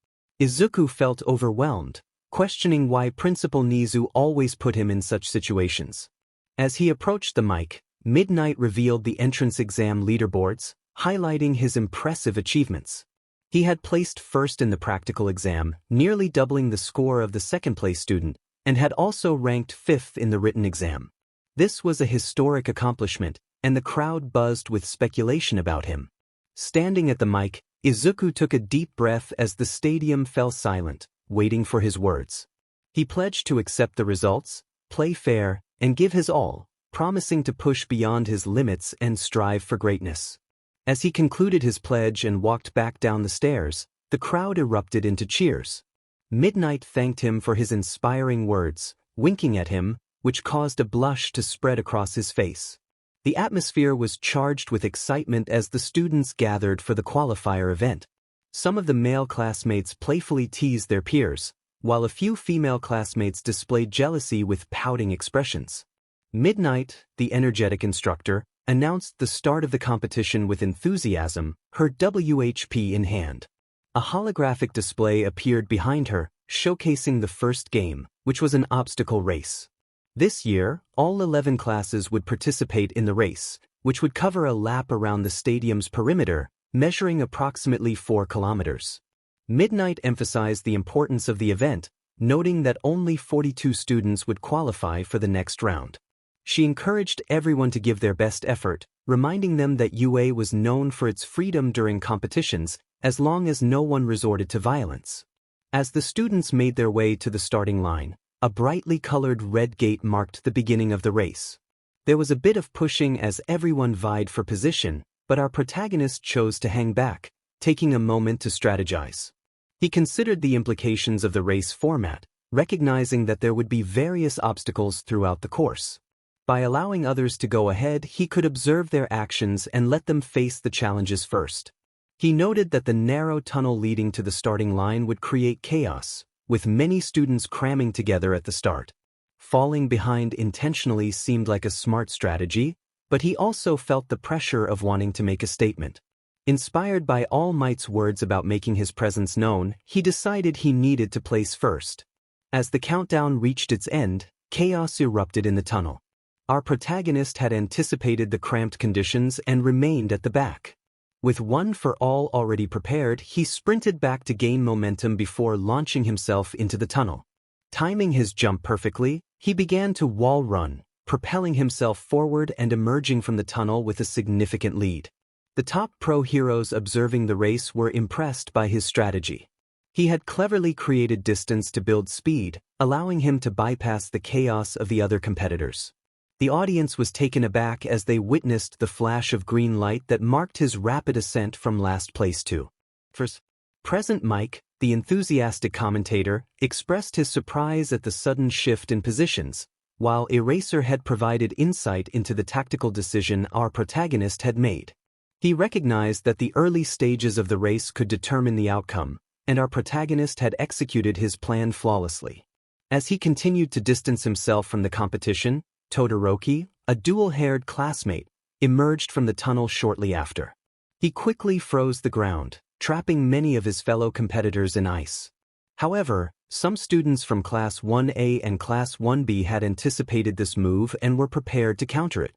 Izuku felt overwhelmed, questioning why Principal Nizu always put him in such situations. As he approached the mic, Midnight revealed the entrance exam leaderboards, highlighting his impressive achievements. He had placed first in the practical exam, nearly doubling the score of the second-place student, and had also ranked fifth in the written exam. This was a historic accomplishment, and the crowd buzzed with speculation about him. Standing at the mic, Izuku took a deep breath as the stadium fell silent, waiting for his words. He pledged to accept the results, play fair, and give his all, promising to push beyond his limits and strive for greatness. As he concluded his pledge and walked back down the stairs, the crowd erupted into cheers. Midnight thanked him for his inspiring words, winking at him, which caused a blush to spread across his face. The atmosphere was charged with excitement as the students gathered for the qualifier event. Some of the male classmates playfully teased their peers, while a few female classmates displayed jealousy with pouting expressions. Midnight, the energetic instructor, announced the start of the competition with enthusiasm, her WHP in hand. A holographic display appeared behind her, showcasing the first game, which was an obstacle race. This year, all 11 classes would participate in the race, which would cover a lap around the stadium's perimeter, measuring approximately 4 kilometers. Midnight emphasized the importance of the event, noting that only 42 students would qualify for the next round. She encouraged everyone to give their best effort, reminding them that UA was known for its freedom during competitions, as long as no one resorted to violence. As the students made their way to the starting line, a brightly colored red gate marked the beginning of the race. There was a bit of pushing as everyone vied for position, but our protagonist chose to hang back, taking a moment to strategize. He considered the implications of the race format, recognizing that there would be various obstacles throughout the course. By allowing others to go ahead, he could observe their actions and let them face the challenges first. He noted that the narrow tunnel leading to the starting line would create chaos, with many students cramming together at the start. Falling behind intentionally seemed like a smart strategy, but he also felt the pressure of wanting to make a statement. Inspired by All Might's words about making his presence known, he decided he needed to place first. As the countdown reached its end, chaos erupted in the tunnel. Our protagonist had anticipated the cramped conditions and remained at the back. With one for all already prepared, he sprinted back to gain momentum before launching himself into the tunnel. Timing his jump perfectly, he began to wall run, propelling himself forward and emerging from the tunnel with a significant lead. The top pro heroes observing the race were impressed by his strategy. He had cleverly created distance to build speed, allowing him to bypass the chaos of the other competitors. The audience was taken aback as they witnessed the flash of green light that marked his rapid ascent from last place to first. Present Mike, the enthusiastic commentator, expressed his surprise at the sudden shift in positions, while Eraser had provided insight into the tactical decision our protagonist had made. He recognized that the early stages of the race could determine the outcome, and our protagonist had executed his plan flawlessly. As he continued to distance himself from the competition, Todoroki, a dual-haired classmate, emerged from the tunnel shortly after. He quickly froze the ground, trapping many of his fellow competitors in ice. However, some students from Class 1A and Class 1B had anticipated this move and were prepared to counter it.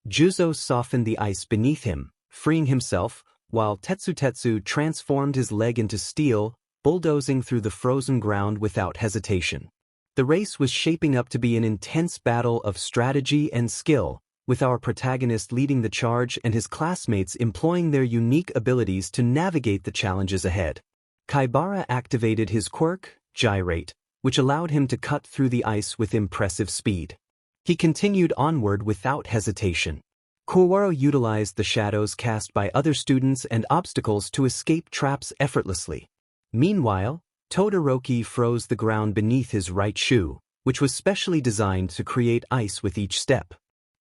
Juzo softened the ice beneath him, freeing himself, while Tetsu transformed his leg into steel, bulldozing through the frozen ground without hesitation. The race was shaping up to be an intense battle of strategy and skill, with our protagonist leading the charge and his classmates employing their unique abilities to navigate the challenges ahead. Kaibara activated his quirk, Gyrate, which allowed him to cut through the ice with impressive speed. He continued onward without hesitation. Kowaro utilized the shadows cast by other students and obstacles to escape traps effortlessly. Meanwhile, Todoroki froze the ground beneath his right shoe, which was specially designed to create ice with each step.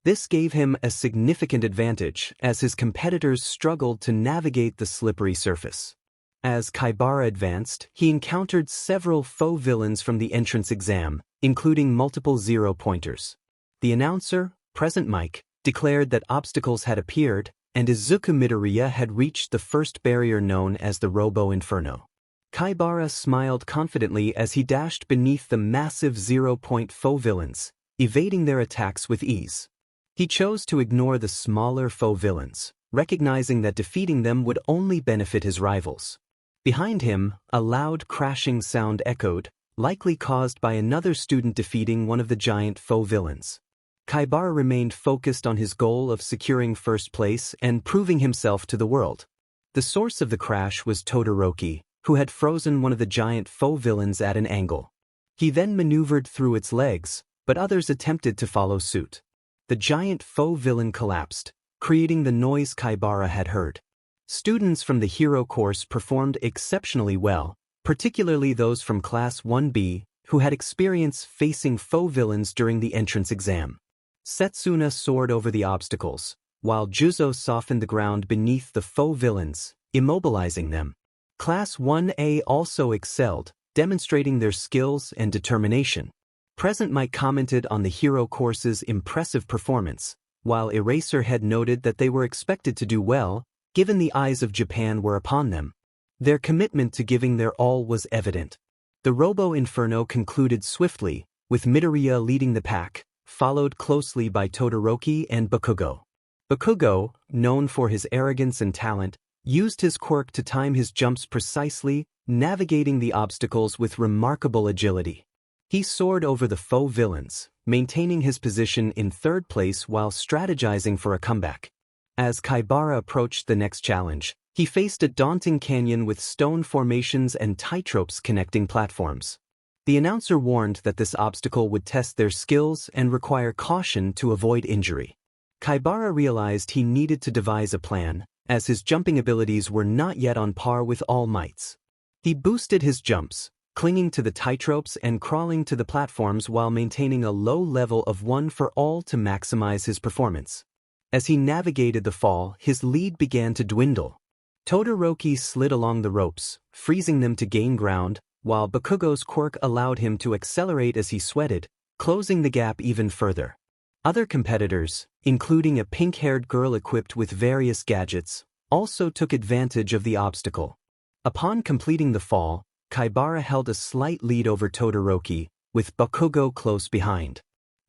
This gave him a significant advantage as his competitors struggled to navigate the slippery surface. As Kaibara advanced, he encountered several faux villains from the entrance exam, including multiple zero-pointers. The announcer, Present Mike, declared that obstacles had appeared, and Izuku Midoriya had reached the first barrier known as the Robo Inferno. Kaibara smiled confidently as he dashed beneath the massive zero-point faux villains, evading their attacks with ease. He chose to ignore the smaller faux villains, recognizing that defeating them would only benefit his rivals. Behind him, a loud crashing sound echoed, likely caused by another student defeating one of the giant faux villains. Kaibara remained focused on his goal of securing first place and proving himself to the world. The source of the crash was Todoroki, who had frozen one of the giant faux villains at an angle. He then maneuvered through its legs, but others attempted to follow suit. The giant faux villain collapsed, creating the noise Kaibara had heard. Students from the hero course performed exceptionally well, particularly those from Class 1B, who had experience facing faux villains during the entrance exam. Setsuna soared over the obstacles, while Juzo softened the ground beneath the faux villains, immobilizing them. Class 1A also excelled, demonstrating their skills and determination. Present Mike commented on the hero course's impressive performance, while Eraser had noted that they were expected to do well, given the eyes of Japan were upon them. Their commitment to giving their all was evident. The Robo Inferno concluded swiftly, with Midoriya leading the pack, followed closely by Todoroki and Bakugo. Bakugo, known for his arrogance and talent, used his quirk to time his jumps precisely, navigating the obstacles with remarkable agility. He soared over the faux villains, maintaining his position in third place while strategizing for a comeback. As Kaibara approached the next challenge, he faced a daunting canyon with stone formations and tightropes connecting platforms. The announcer warned that this obstacle would test their skills and require caution to avoid injury. Kaibara realized he needed to devise a plan, as his jumping abilities were not yet on par with All Might's. He boosted his jumps, clinging to the tightropes and crawling to the platforms while maintaining a low level of 1 for all to maximize his performance. As he navigated the fall, his lead began to dwindle. Todoroki slid along the ropes, freezing them to gain ground, while Bakugo's quirk allowed him to accelerate as he sweated, closing the gap even further. Other competitors, including a pink-haired girl equipped with various gadgets, also took advantage of the obstacle. Upon completing the fall, Kaibara held a slight lead over Todoroki, with Bakugo close behind.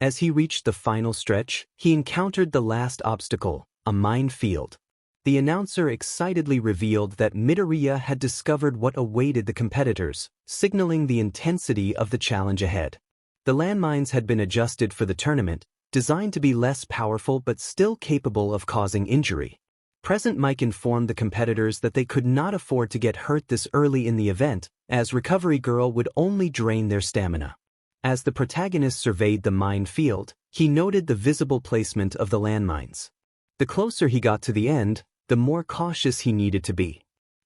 As he reached the final stretch, he encountered the last obstacle, a minefield. The announcer excitedly revealed that Midoriya had discovered what awaited the competitors, signaling the intensity of the challenge ahead. The landmines had been adjusted for the tournament, designed to be less powerful but still capable of causing injury. Present Mike informed the competitors that they could not afford to get hurt this early in the event, as Recovery Girl would only drain their stamina. As the protagonist surveyed the minefield, he noted the visible placement of the landmines. The closer he got to the end, the more cautious he needed to be.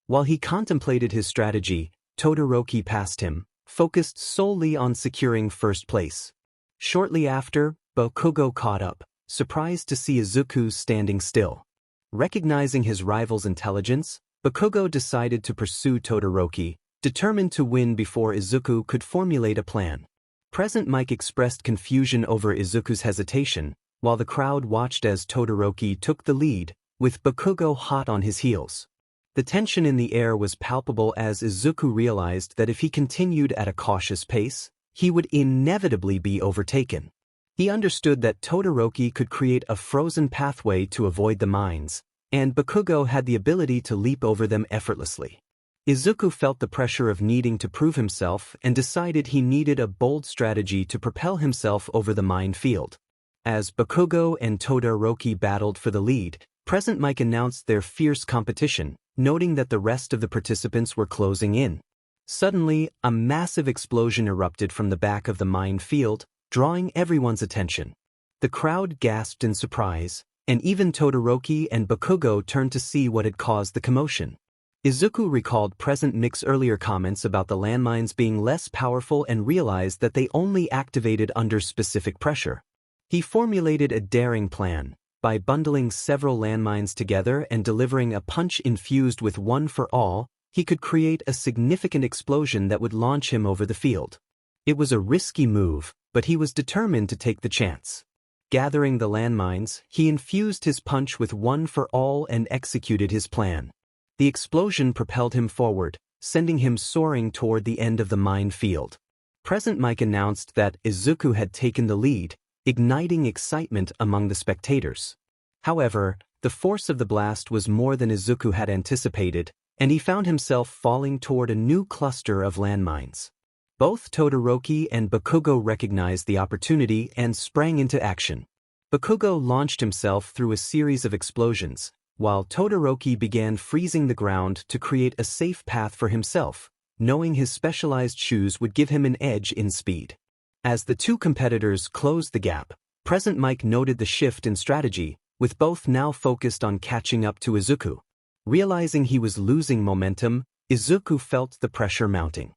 While he contemplated his strategy, Todoroki passed him, focused solely on securing first place. Shortly after, Bakugo caught up, surprised to see Izuku standing still. Recognizing his rival's intelligence, Bakugo decided to pursue Todoroki, determined to win before Izuku could formulate a plan. Present Mike expressed confusion over Izuku's hesitation, while the crowd watched as Todoroki took the lead, with Bakugo hot on his heels. The tension in the air was palpable as Izuku realized that if he continued at a cautious pace, he would inevitably be overtaken. He understood that Todoroki could create a frozen pathway to avoid the mines, and Bakugo had the ability to leap over them effortlessly. Izuku felt the pressure of needing to prove himself and decided he needed a bold strategy to propel himself over the minefield. As Bakugo and Todoroki battled for the lead, Present Mike announced their fierce competition, noting that the rest of the participants were closing in. Suddenly, a massive explosion erupted from the back of the minefield, drawing everyone's attention. The crowd gasped in surprise, and even Todoroki and Bakugo turned to see what had caused the commotion. Izuku recalled Present Mike's earlier comments about the landmines being less powerful and realized that they only activated under specific pressure. He formulated a daring plan. By bundling several landmines together and delivering a punch infused with one for all, he could create a significant explosion that would launch him over the field. It was a risky move, but he was determined to take the chance. Gathering the landmines, he infused his punch with one for all and executed his plan. The explosion propelled him forward, sending him soaring toward the end of the minefield. Present Mike announced that Izuku had taken the lead, igniting excitement among the spectators. However, the force of the blast was more than Izuku had anticipated, and he found himself falling toward a new cluster of landmines. Both Todoroki and Bakugo recognized the opportunity and sprang into action. Bakugo launched himself through a series of explosions, while Todoroki began freezing the ground to create a safe path for himself, knowing his specialized shoes would give him an edge in speed. As the two competitors closed the gap, Present Mike noted the shift in strategy, with both now focused on catching up to Izuku. Realizing he was losing momentum, Izuku felt the pressure mounting.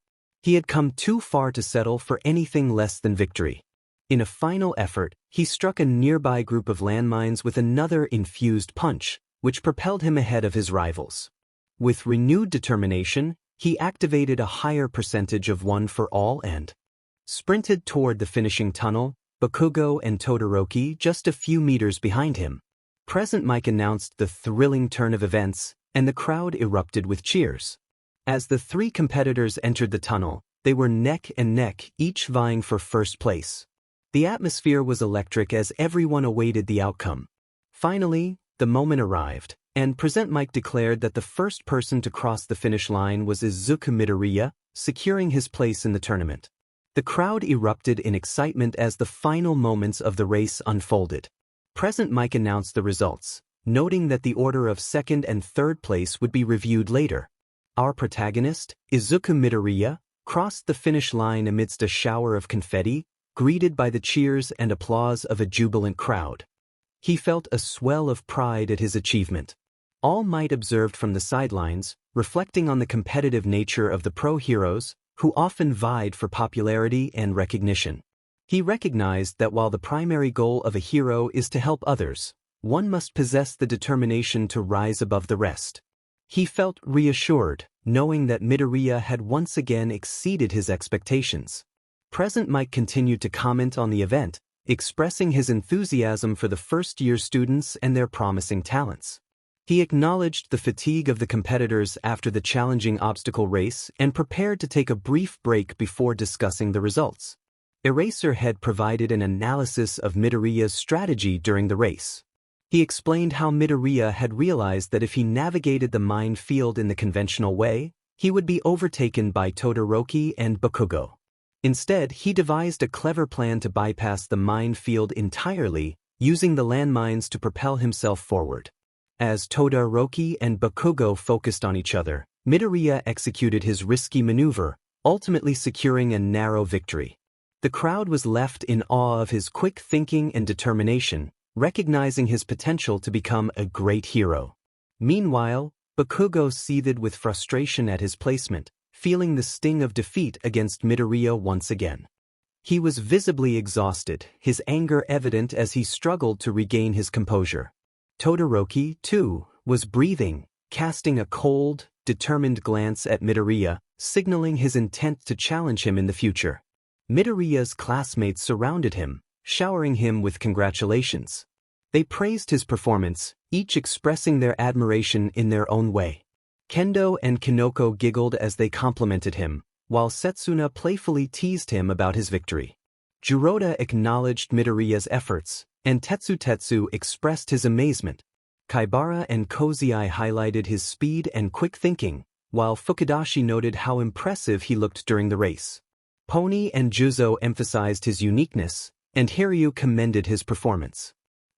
He had come too far to settle for anything less than victory. In a final effort, he struck a nearby group of landmines with another infused punch, which propelled him ahead of his rivals. With renewed determination, he activated a higher percentage of one for all and sprinted toward the finishing tunnel, Bakugo and Todoroki just a few meters behind him. Present Mike announced the thrilling turn of events, and the crowd erupted with cheers. As the three competitors entered the tunnel, they were neck and neck, each vying for first place. The atmosphere was electric as everyone awaited the outcome. Finally, the moment arrived, and Present Mike declared that the first person to cross the finish line was Izuku Midoriya, securing his place in the tournament. The crowd erupted in excitement as the final moments of the race unfolded. Present Mike announced the results, noting that the order of second and third place would be reviewed later. Our protagonist, Izuku Midoriya, crossed the finish line amidst a shower of confetti, greeted by the cheers and applause of a jubilant crowd. He felt a swell of pride at his achievement. All Might observed from the sidelines, reflecting on the competitive nature of the pro heroes, who often vied for popularity and recognition. He recognized that while the primary goal of a hero is to help others, one must possess the determination to rise above the rest. He felt reassured, knowing that Midoriya had once again exceeded his expectations. Present Mike continued to comment on the event, expressing his enthusiasm for the first-year students and their promising talents. He acknowledged the fatigue of the competitors after the challenging obstacle race and prepared to take a brief break before discussing the results. Eraserhead provided an analysis of Midoriya's strategy during the race. He explained how Midoriya had realized that if he navigated the minefield in the conventional way, he would be overtaken by Todoroki and Bakugo. Instead, he devised a clever plan to bypass the minefield entirely, using the landmines to propel himself forward. As Todoroki and Bakugo focused on each other, Midoriya executed his risky maneuver, ultimately securing a narrow victory. The crowd was left in awe of his quick thinking and determination, recognizing his potential to become a great hero. Meanwhile, Bakugo seethed with frustration at his placement, feeling the sting of defeat against Midoriya once again. He was visibly exhausted, his anger evident as he struggled to regain his composure. Todoroki, too, was breathing, casting a cold, determined glance at Midoriya, signaling his intent to challenge him in the future. Midoriya's classmates surrounded him, showering him with congratulations. They praised his performance, each expressing their admiration in their own way. Kendo and Kinoko giggled as they complimented him, while Setsuna playfully teased him about his victory. Jiroda acknowledged Midoriya's efforts, and Tetsu expressed his amazement. Kaibara and Kozai highlighted his speed and quick thinking, while Fukudashi noted how impressive he looked during the race. Pony and Juzo emphasized his uniqueness, and Hiryu commended his performance.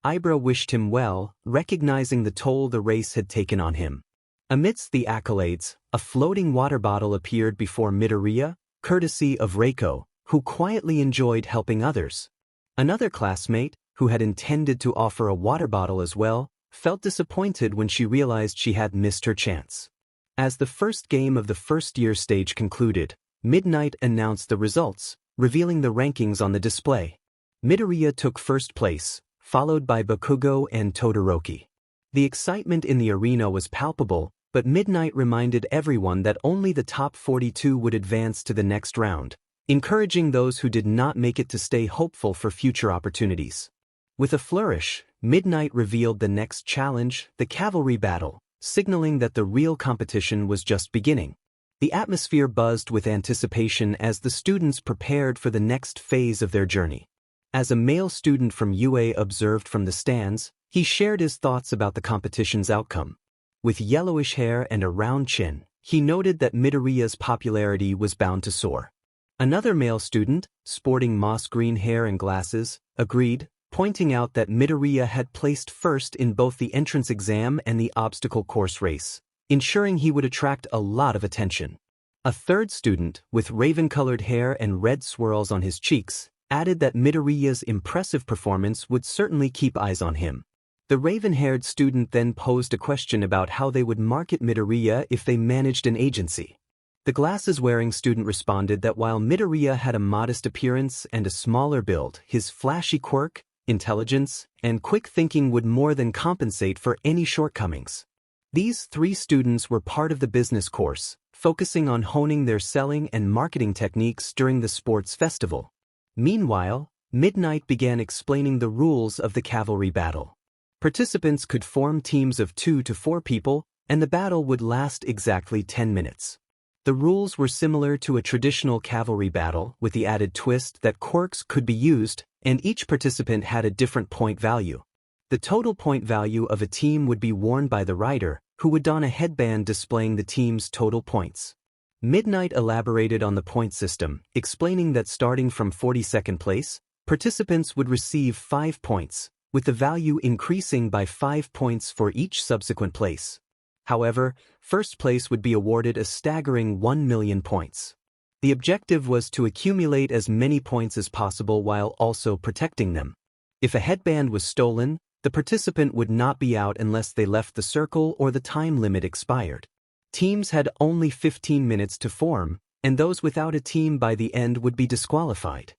Ibra wished him well, recognizing the toll the race had taken on him. Amidst the accolades, a floating water bottle appeared before Midoriya, courtesy of Reiko, who quietly enjoyed helping others. Another classmate, who had intended to offer a water bottle as well, felt disappointed when she realized she had missed her chance. As the first game of the first-year stage concluded, Midnight announced the results, revealing the rankings on the display. Midoriya took first place, followed by Bakugo and Todoroki. The excitement in the arena was palpable, but Midnight reminded everyone that only the top 42 would advance to the next round, encouraging those who did not make it to stay hopeful for future opportunities. With a flourish, Midnight revealed the next challenge, the cavalry battle, signaling that the real competition was just beginning. The atmosphere buzzed with anticipation as the students prepared for the next phase of their journey. As a male student from UA observed from the stands, he shared his thoughts about the competition's outcome. With yellowish hair and a round chin, he noted that Midoriya's popularity was bound to soar. Another male student, sporting moss green hair and glasses, agreed, pointing out that Midoriya had placed first in both the entrance exam and the obstacle course race, ensuring he would attract a lot of attention. A third student, with raven-colored hair and red swirls on his cheeks, added that Midoriya's impressive performance would certainly keep eyes on him. The raven-haired student then posed a question about how they would market Midoriya if they managed an agency. The glasses-wearing student responded that while Midoriya had a modest appearance and a smaller build, his flashy quirk, intelligence, and quick thinking would more than compensate for any shortcomings. These three students were part of the business course, focusing on honing their selling and marketing techniques during the sports festival. Meanwhile, Midnight began explaining the rules of the cavalry battle. Participants could form teams of 2 to 4 people, and the battle would last exactly 10 minutes. The rules were similar to a traditional cavalry battle, with the added twist that quirks could be used, and each participant had a different point value. The total point value of a team would be worn by the rider, who would don a headband displaying the team's total points. Midnight elaborated on the point system, explaining that starting from 42nd place, participants would receive 5 points, with the value increasing by 5 points for each subsequent place. However, first place would be awarded a staggering 1 million points. The objective was to accumulate as many points as possible while also protecting them. If a headband was stolen, the participant would not be out unless they left the circle or the time limit expired. Teams had only 15 minutes to form, and those without a team by the end would be disqualified.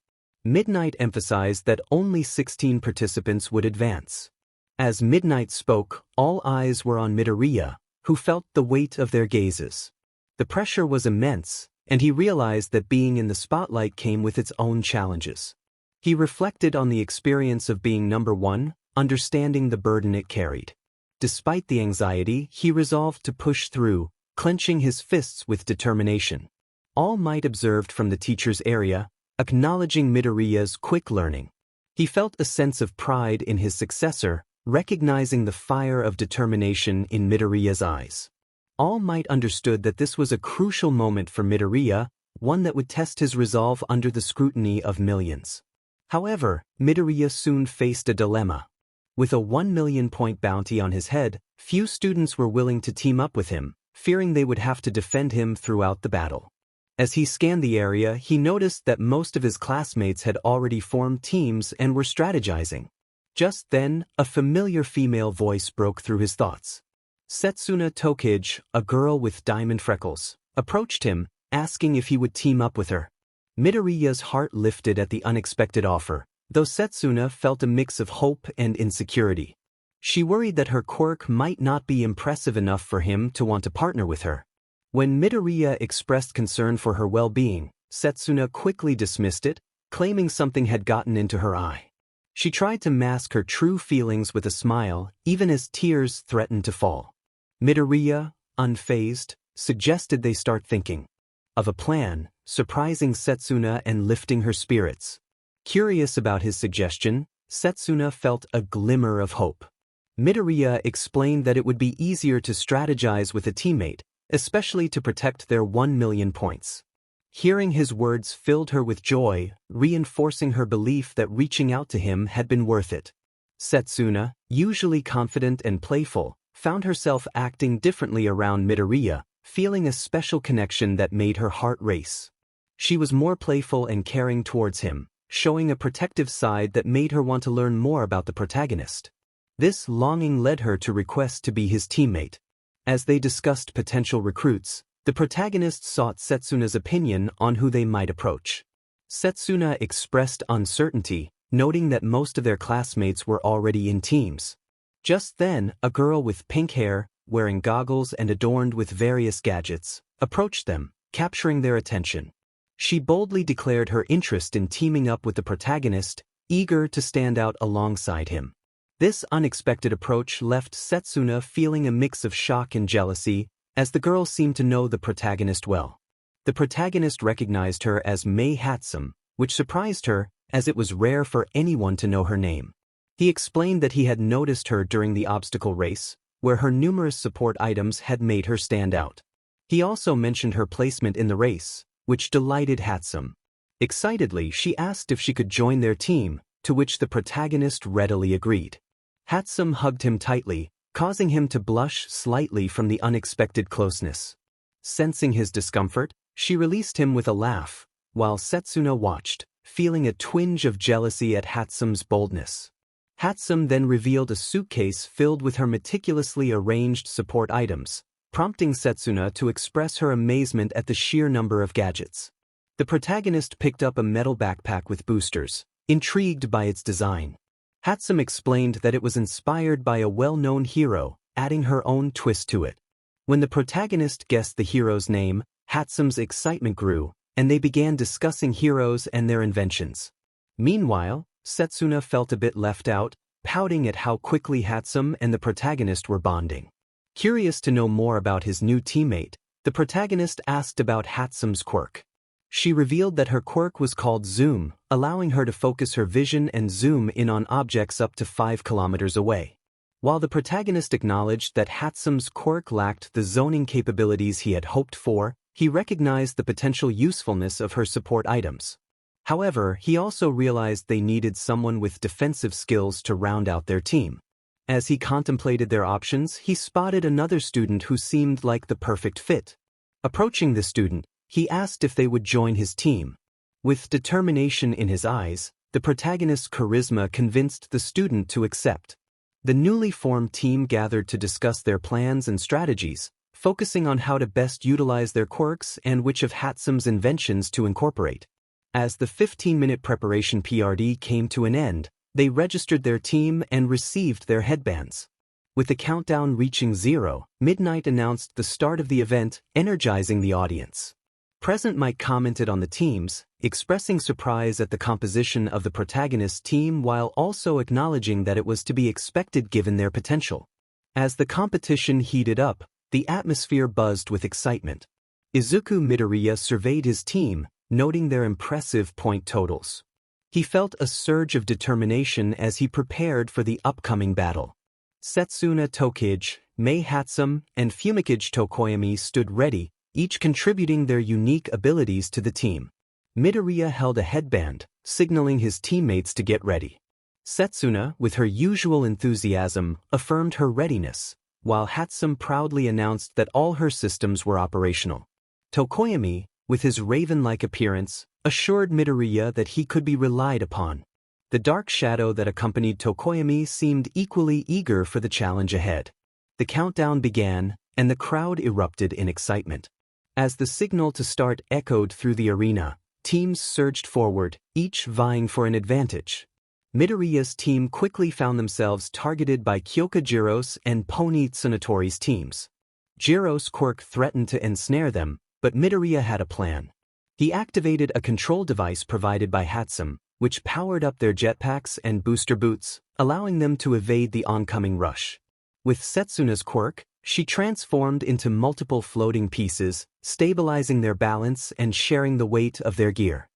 Midnight emphasized that only 16 participants would advance. As Midnight spoke, all eyes were on Midoriya, who felt the weight of their gazes. The pressure was immense, and he realized that being in the spotlight came with its own challenges. He reflected on the experience of being number one, understanding the burden it carried. Despite the anxiety, he resolved to push through, clenching his fists with determination. All Might observed from the teacher's area, acknowledging Midoriya's quick learning. He felt a sense of pride in his successor, recognizing the fire of determination in Midoriya's eyes. All Might understood that this was a crucial moment for Midoriya, one that would test his resolve under the scrutiny of millions. However, Midoriya soon faced a dilemma. With a 1 million point bounty on his head, few students were willing to team up with him, fearing they would have to defend him throughout the battle. As he scanned the area, he noticed that most of his classmates had already formed teams and were strategizing. Just then, a familiar female voice broke through his thoughts. Setsuna Tokage, a girl with diamond freckles, approached him, asking if he would team up with her. Midoriya's heart lifted at the unexpected offer, though Setsuna felt a mix of hope and insecurity. She worried that her quirk might not be impressive enough for him to want to partner with her. When Midoriya expressed concern for her well-being, Setsuna quickly dismissed it, claiming something had gotten into her eye. She tried to mask her true feelings with a smile, even as tears threatened to fall. Midoriya, unfazed, suggested they start thinking of a plan, surprising Setsuna and lifting her spirits. Curious about his suggestion, Setsuna felt a glimmer of hope. Midoriya explained that it would be easier to strategize with a teammate, especially to protect their 1 million points. Hearing his words filled her with joy, reinforcing her belief that reaching out to him had been worth it. Setsuna, usually confident and playful, found herself acting differently around Midoriya, feeling a special connection that made her heart race. She was more playful and caring towards him, showing a protective side that made her want to learn more about the protagonist. This longing led her to request to be his teammate. As they discussed potential recruits, the protagonist sought Setsuna's opinion on who they might approach. Setsuna expressed uncertainty, noting that most of their classmates were already in teams. Just then, a girl with pink hair, wearing goggles and adorned with various gadgets, approached them, capturing their attention. She boldly declared her interest in teaming up with the protagonist, eager to stand out alongside him. This unexpected approach left Setsuna feeling a mix of shock and jealousy, as the girl seemed to know the protagonist well. The protagonist recognized her as Mei Hatsum, which surprised her, as it was rare for anyone to know her name. He explained that he had noticed her during the obstacle race, where her numerous support items had made her stand out. He also mentioned her placement in the race, which delighted Hatsum. Excitedly, she asked if she could join their team, to which the protagonist readily agreed. Hatsum hugged him tightly, causing him to blush slightly from the unexpected closeness. Sensing his discomfort, she released him with a laugh, while Setsuna watched, feeling a twinge of jealousy at Hatsum's boldness. Hatsum then revealed a suitcase filled with her meticulously arranged support items, prompting Setsuna to express her amazement at the sheer number of gadgets. The protagonist picked up a metal backpack with boosters, intrigued by its design. Hatsum explained that it was inspired by a well-known hero, adding her own twist to it. When the protagonist guessed the hero's name, Hatsum's excitement grew, and they began discussing heroes and their inventions. Meanwhile, Setsuna felt a bit left out, pouting at how quickly Hatsum and the protagonist were bonding. Curious to know more about his new teammate, the protagonist asked about Hatsum's quirk. She revealed that her quirk was called Zoom, allowing her to focus her vision and zoom in on objects up to 5 kilometers away. While the protagonist acknowledged that Hatsum's quirk lacked the zoning capabilities he had hoped for, he recognized the potential usefulness of her support items. However, he also realized they needed someone with defensive skills to round out their team. As he contemplated their options, he spotted another student who seemed like the perfect fit. Approaching the student, he asked if they would join his team. With determination in his eyes, the protagonist's charisma convinced the student to accept. The newly formed team gathered to discuss their plans and strategies, focusing on how to best utilize their quirks and which of Hatsum's inventions to incorporate. As the 15-minute preparation PRD came to an end, they registered their team and received their headbands. With the countdown reaching 0, midnight announced the start of the event, energizing the audience. Present Mike commented on the teams, expressing surprise at the composition of the protagonist's team while also acknowledging that it was to be expected given their potential. As the competition heated up, the atmosphere buzzed with excitement. Izuku Midoriya surveyed his team, noting their impressive point totals. He felt a surge of determination as he prepared for the upcoming battle. Setsuna Tokage, Mei Hatsum, and Fumikage Tokoyami stood ready, each contributing their unique abilities to the team. Midoriya held a headband, signaling his teammates to get ready. Setsuna, with her usual enthusiasm, affirmed her readiness, while Hatsum proudly announced that all her systems were operational. Tokoyami, with his raven-like appearance, assured Midoriya that he could be relied upon. The dark shadow that accompanied Tokoyami seemed equally eager for the challenge ahead. The countdown began, and the crowd erupted in excitement. As the signal to start echoed through the arena, teams surged forward, each vying for an advantage. Midoriya's team quickly found themselves targeted by Kyoka Jiro's and Pony Tsunatori's teams. Jiro's quirk threatened to ensnare them, but Midoriya had a plan. He activated a control device provided by Hatsum, which powered up their jetpacks and booster boots, allowing them to evade the oncoming rush. With Setsuna's quirk, she transformed into multiple floating pieces, stabilizing their balance and sharing the weight of their gear.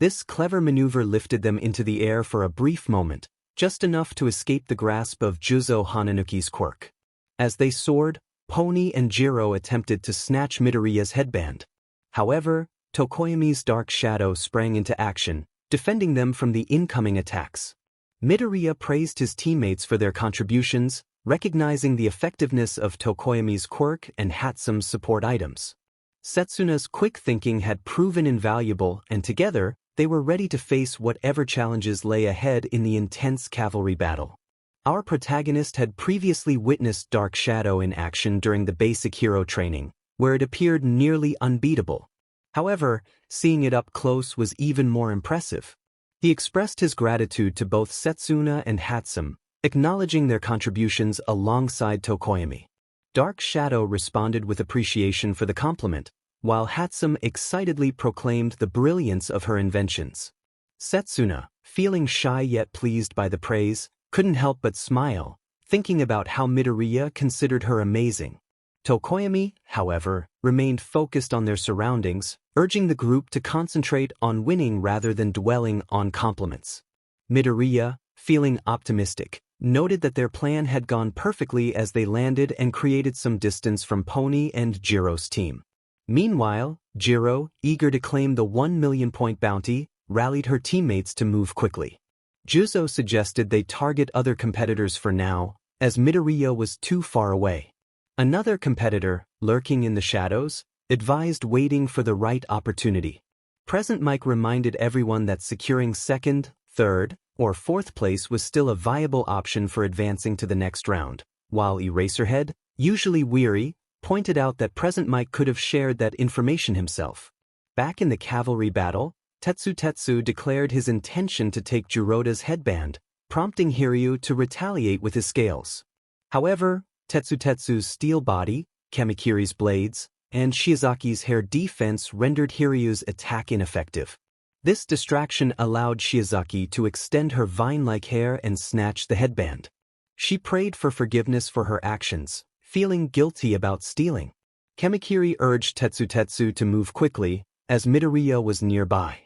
This clever maneuver lifted them into the air for a brief moment, just enough to escape the grasp of Juzo Hananuki's quirk. As they soared, Pony and Jiro attempted to snatch Midoriya's headband. However, Tokoyami's dark shadow sprang into action, defending them from the incoming attacks. Midoriya praised his teammates for their contributions, recognizing the effectiveness of Tokoyami's quirk and Hatsum's support items. Setsuna's quick thinking had proven invaluable, and together, they were ready to face whatever challenges lay ahead in the intense cavalry battle. Our protagonist had previously witnessed Dark Shadow in action during the basic hero training, where it appeared nearly unbeatable. However, seeing it up close was even more impressive. He expressed his gratitude to both Setsuna and Hatsum, acknowledging their contributions alongside Tokoyami. Dark Shadow responded with appreciation for the compliment, while Hatsum excitedly proclaimed the brilliance of her inventions. Setsuna, feeling shy yet pleased by the praise, couldn't help but smile, thinking about how Midoriya considered her amazing. Tokoyami, however, remained focused on their surroundings, urging the group to concentrate on winning rather than dwelling on compliments. Midoriya, feeling optimistic, noted that their plan had gone perfectly as they landed and created some distance from Pony and Jiro's team. Meanwhile, Jiro, eager to claim the 1 million point bounty, rallied her teammates to move quickly. Juzo suggested they target other competitors for now, as Midoriya was too far away. Another competitor, lurking in the shadows, advised waiting for the right opportunity. Present Mike reminded everyone that securing second, third, or fourth place was still a viable option for advancing to the next round, while Eraserhead, usually weary, pointed out that Present Mike could have shared that information himself. Back in the cavalry battle, Tetsu declared his intention to take Jirota's headband, prompting Hiryu to retaliate with his scales. However, Tetsu's steel body, Kamikiri's blades, and Shiozaki's hair defense rendered Hiryu's attack ineffective. This distraction allowed Shiozaki to extend her vine-like hair and snatch the headband. She prayed for forgiveness for her actions, feeling guilty about stealing. Kamikiri urged Tetsu to move quickly, as Midoriya was nearby.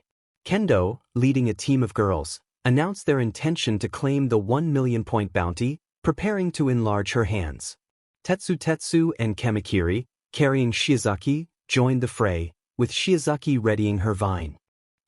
Kendo, leading a team of girls, announced their intention to claim the 1 million point bounty, preparing to enlarge her hands. Tetsu and Kamikiri, carrying Shiozaki, joined the fray, with Shiozaki readying her vine.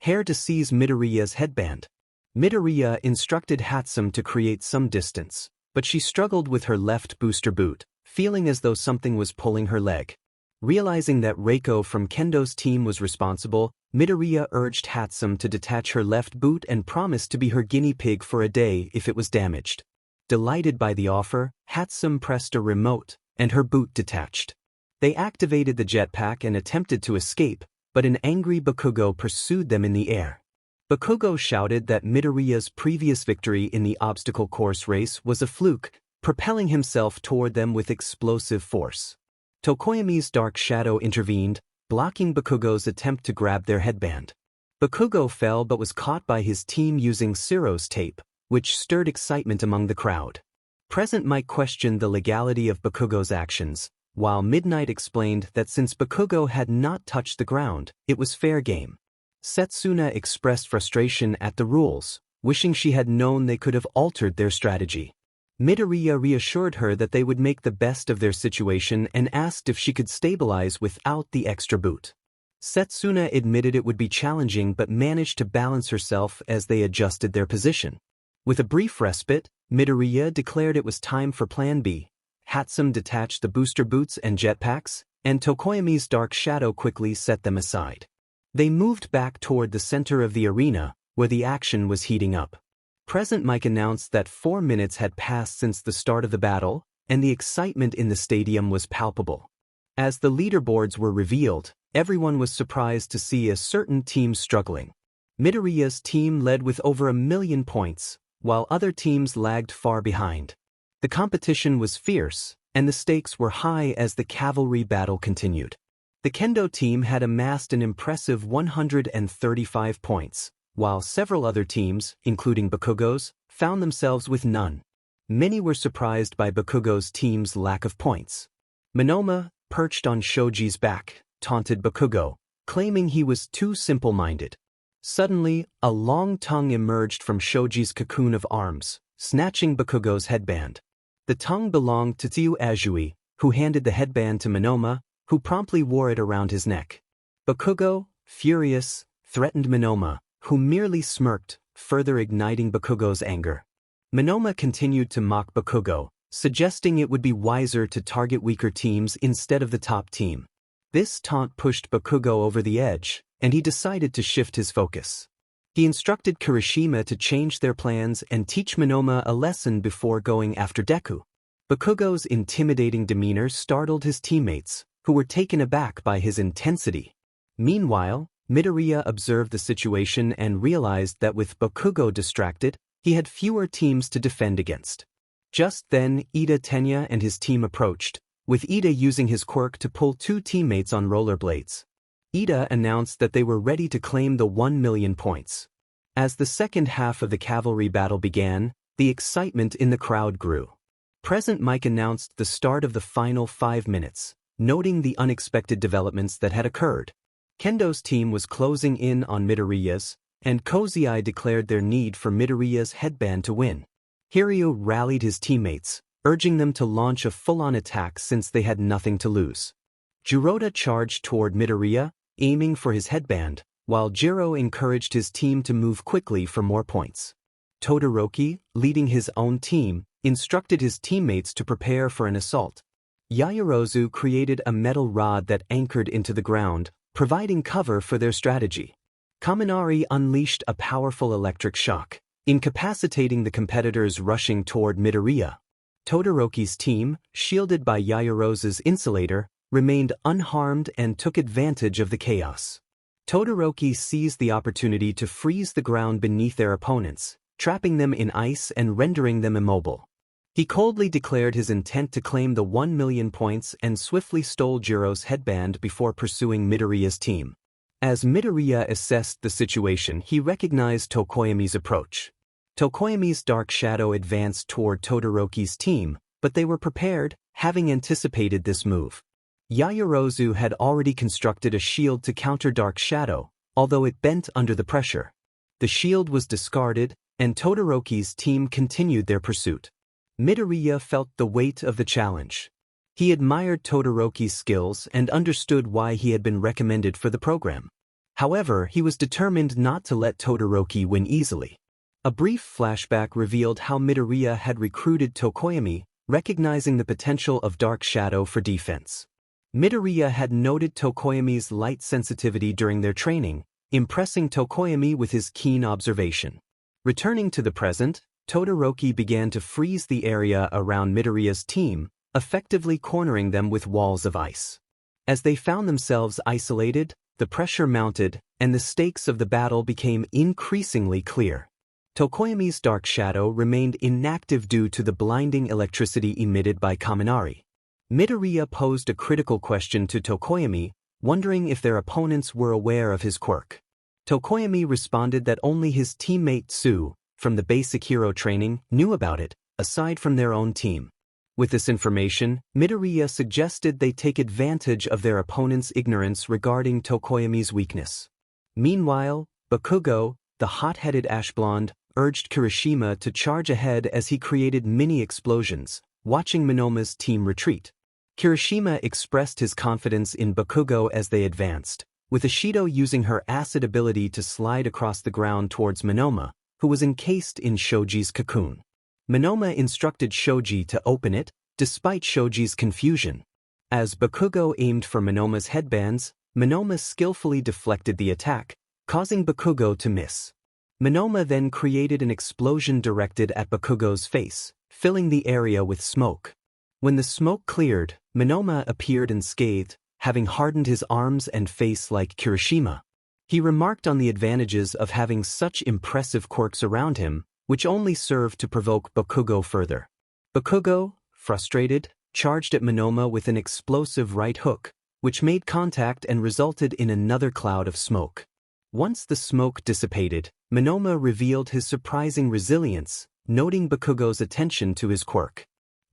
Hair to seize Midoriya's headband. Midoriya instructed Hatsum to create some distance, but she struggled with her left booster boot, feeling as though something was pulling her leg. Realizing that Reiko from Kendo's team was responsible, Midoriya urged Hatsum to detach her left boot and promised to be her guinea pig for a day if it was damaged. Delighted by the offer, Hatsum pressed a remote, and her boot detached. They activated the jetpack and attempted to escape, but an angry Bakugo pursued them in the air. Bakugo shouted that Midoriya's previous victory in the obstacle course race was a fluke, propelling himself toward them with explosive force. Tokoyami's dark shadow intervened, blocking Bakugo's attempt to grab their headband. Bakugo fell but was caught by his team using Siro's tape, which stirred excitement among the crowd. Present Mike questioned the legality of Bakugo's actions, while Midnight explained that since Bakugo had not touched the ground, it was fair game. Setsuna expressed frustration at the rules, wishing she had known they could have altered their strategy. Midoriya reassured her that they would make the best of their situation and asked if she could stabilize without the extra boot. Setsuna admitted it would be challenging but managed to balance herself as they adjusted their position. With a brief respite, Midoriya declared it was time for Plan B. Hatsum detached the booster boots and jetpacks, and Tokoyami's dark shadow quickly set them aside. They moved back toward the center of the arena, where the action was heating up. Present Mike announced that 4 minutes had passed since the start of the battle, and the excitement in the stadium was palpable. As the leaderboards were revealed, everyone was surprised to see a certain team struggling. Midoriya's team led with over 1 million points, while other teams lagged far behind. The competition was fierce, and the stakes were high as the cavalry battle continued. The Kendo team had amassed an impressive 135 points, while several other teams, including Bakugo's, found themselves with none. Many were surprised by Bakugo's team's lack of points. Monoma, perched on Shoji's back, taunted Bakugo, claiming he was too simple-minded. Suddenly, a long tongue emerged from Shoji's cocoon of arms, snatching Bakugo's headband. The tongue belonged to Tsuyu Azui, who handed the headband to Monoma, who promptly wore it around his neck. Bakugo, furious, threatened Monoma, who merely smirked, further igniting Bakugo's anger. Monoma continued to mock Bakugo, suggesting it would be wiser to target weaker teams instead of the top team. This taunt pushed Bakugo over the edge, and he decided to shift his focus. He instructed Kirishima to change their plans and teach Monoma a lesson before going after Deku. Bakugo's intimidating demeanor startled his teammates, who were taken aback by his intensity. Meanwhile, Midoriya observed the situation and realized that with Bakugo distracted, he had fewer teams to defend against. Just then, Ida Tenya and his team approached, with Ida using his quirk to pull 2 teammates on rollerblades. Ida announced that they were ready to claim the 1 million points. As the second half of the cavalry battle began, the excitement in the crowd grew. Present Mike announced the start of the final 5 minutes, noting the unexpected developments that had occurred. Kendo's team was closing in on Midoriya's, and Cozy Eye declared their need for Midoriya's headband to win. Hiryu rallied his teammates, urging them to launch a full-on attack since they had nothing to lose. Jirota charged toward Midoriya, aiming for his headband, while Jiro encouraged his team to move quickly for more points. Todoroki, leading his own team, instructed his teammates to prepare for an assault. Yaoyorozu created a metal rod that anchored into the ground, providing cover for their strategy. Kaminari unleashed a powerful electric shock, incapacitating the competitors rushing toward Midoriya. Todoroki's team, shielded by Yaoyorozu's insulator, remained unharmed and took advantage of the chaos. Todoroki seized the opportunity to freeze the ground beneath their opponents, trapping them in ice and rendering them immobile. He coldly declared his intent to claim the 1 million points and swiftly stole Jiro's headband before pursuing Midoriya's team. As Midoriya assessed the situation, he recognized Tokoyami's approach. Tokoyami's dark shadow advanced toward Todoroki's team, but they were prepared, having anticipated this move. Yaoyorozu had already constructed a shield to counter dark shadow, although it bent under the pressure. The shield was discarded, and Todoroki's team continued their pursuit. Midoriya felt the weight of the challenge. He admired Todoroki's skills and understood why he had been recommended for the program. However, he was determined not to let Todoroki win easily. A brief flashback revealed how Midoriya had recruited Tokoyami, recognizing the potential of Dark Shadow for defense. Midoriya had noted Tokoyami's light sensitivity during their training, impressing Tokoyami with his keen observation. Returning to the present, Todoroki began to freeze the area around Midoriya's team, effectively cornering them with walls of ice. As they found themselves isolated, the pressure mounted, and the stakes of the battle became increasingly clear. Tokoyami's dark shadow remained inactive due to the blinding electricity emitted by Kaminari. Midoriya posed a critical question to Tokoyami, wondering if their opponents were aware of his quirk. Tokoyami responded that only his teammate Tsu, from the basic hero training, knew about it, aside from their own team. With this information, Midoriya suggested they take advantage of their opponent's ignorance regarding Tokoyami's weakness. Meanwhile, Bakugo, the hot-headed ash blonde, urged Kirishima to charge ahead as he created mini-explosions, watching Monoma's team retreat. Kirishima expressed his confidence in Bakugo as they advanced, with Ishido using her acid ability to slide across the ground towards Monoma, who was encased in Shoji's cocoon. Monoma instructed Shoji to open it, despite Shoji's confusion. As Bakugo aimed for Monoma's headbands, Monoma skillfully deflected the attack, causing Bakugo to miss. Monoma then created an explosion directed at Bakugo's face, filling the area with smoke. When the smoke cleared, Monoma appeared unscathed, having hardened his arms and face like Kirishima. He remarked on the advantages of having such impressive quirks around him, which only served to provoke Bakugo further. Bakugo, frustrated, charged at Monoma with an explosive right hook, which made contact and resulted in another cloud of smoke. Once the smoke dissipated, Monoma revealed his surprising resilience, noting Bakugo's attention to his quirk.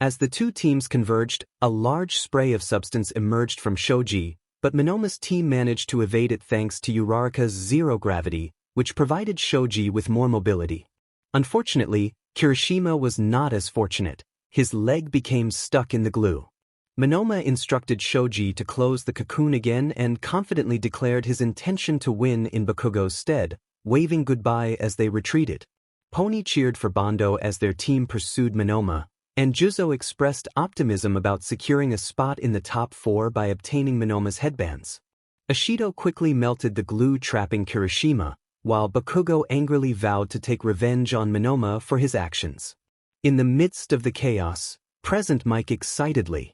As the two teams converged, a large spray of substance emerged from Shoji, but Monoma's team managed to evade it thanks to Uraraka's zero gravity, which provided Shoji with more mobility. Unfortunately, Kirishima was not as fortunate. His leg became stuck in the glue. Monoma instructed Shoji to close the cocoon again and confidently declared his intention to win in Bakugo's stead, waving goodbye as they retreated. Pony cheered for Bando as their team pursued Monoma, and Juzo expressed optimism about securing a spot in the top 4 by obtaining Monoma's headbands. Ashido quickly melted the glue trapping Kirishima, while Bakugo angrily vowed to take revenge on Monoma for his actions. In the midst of the chaos, Present Mike excitedly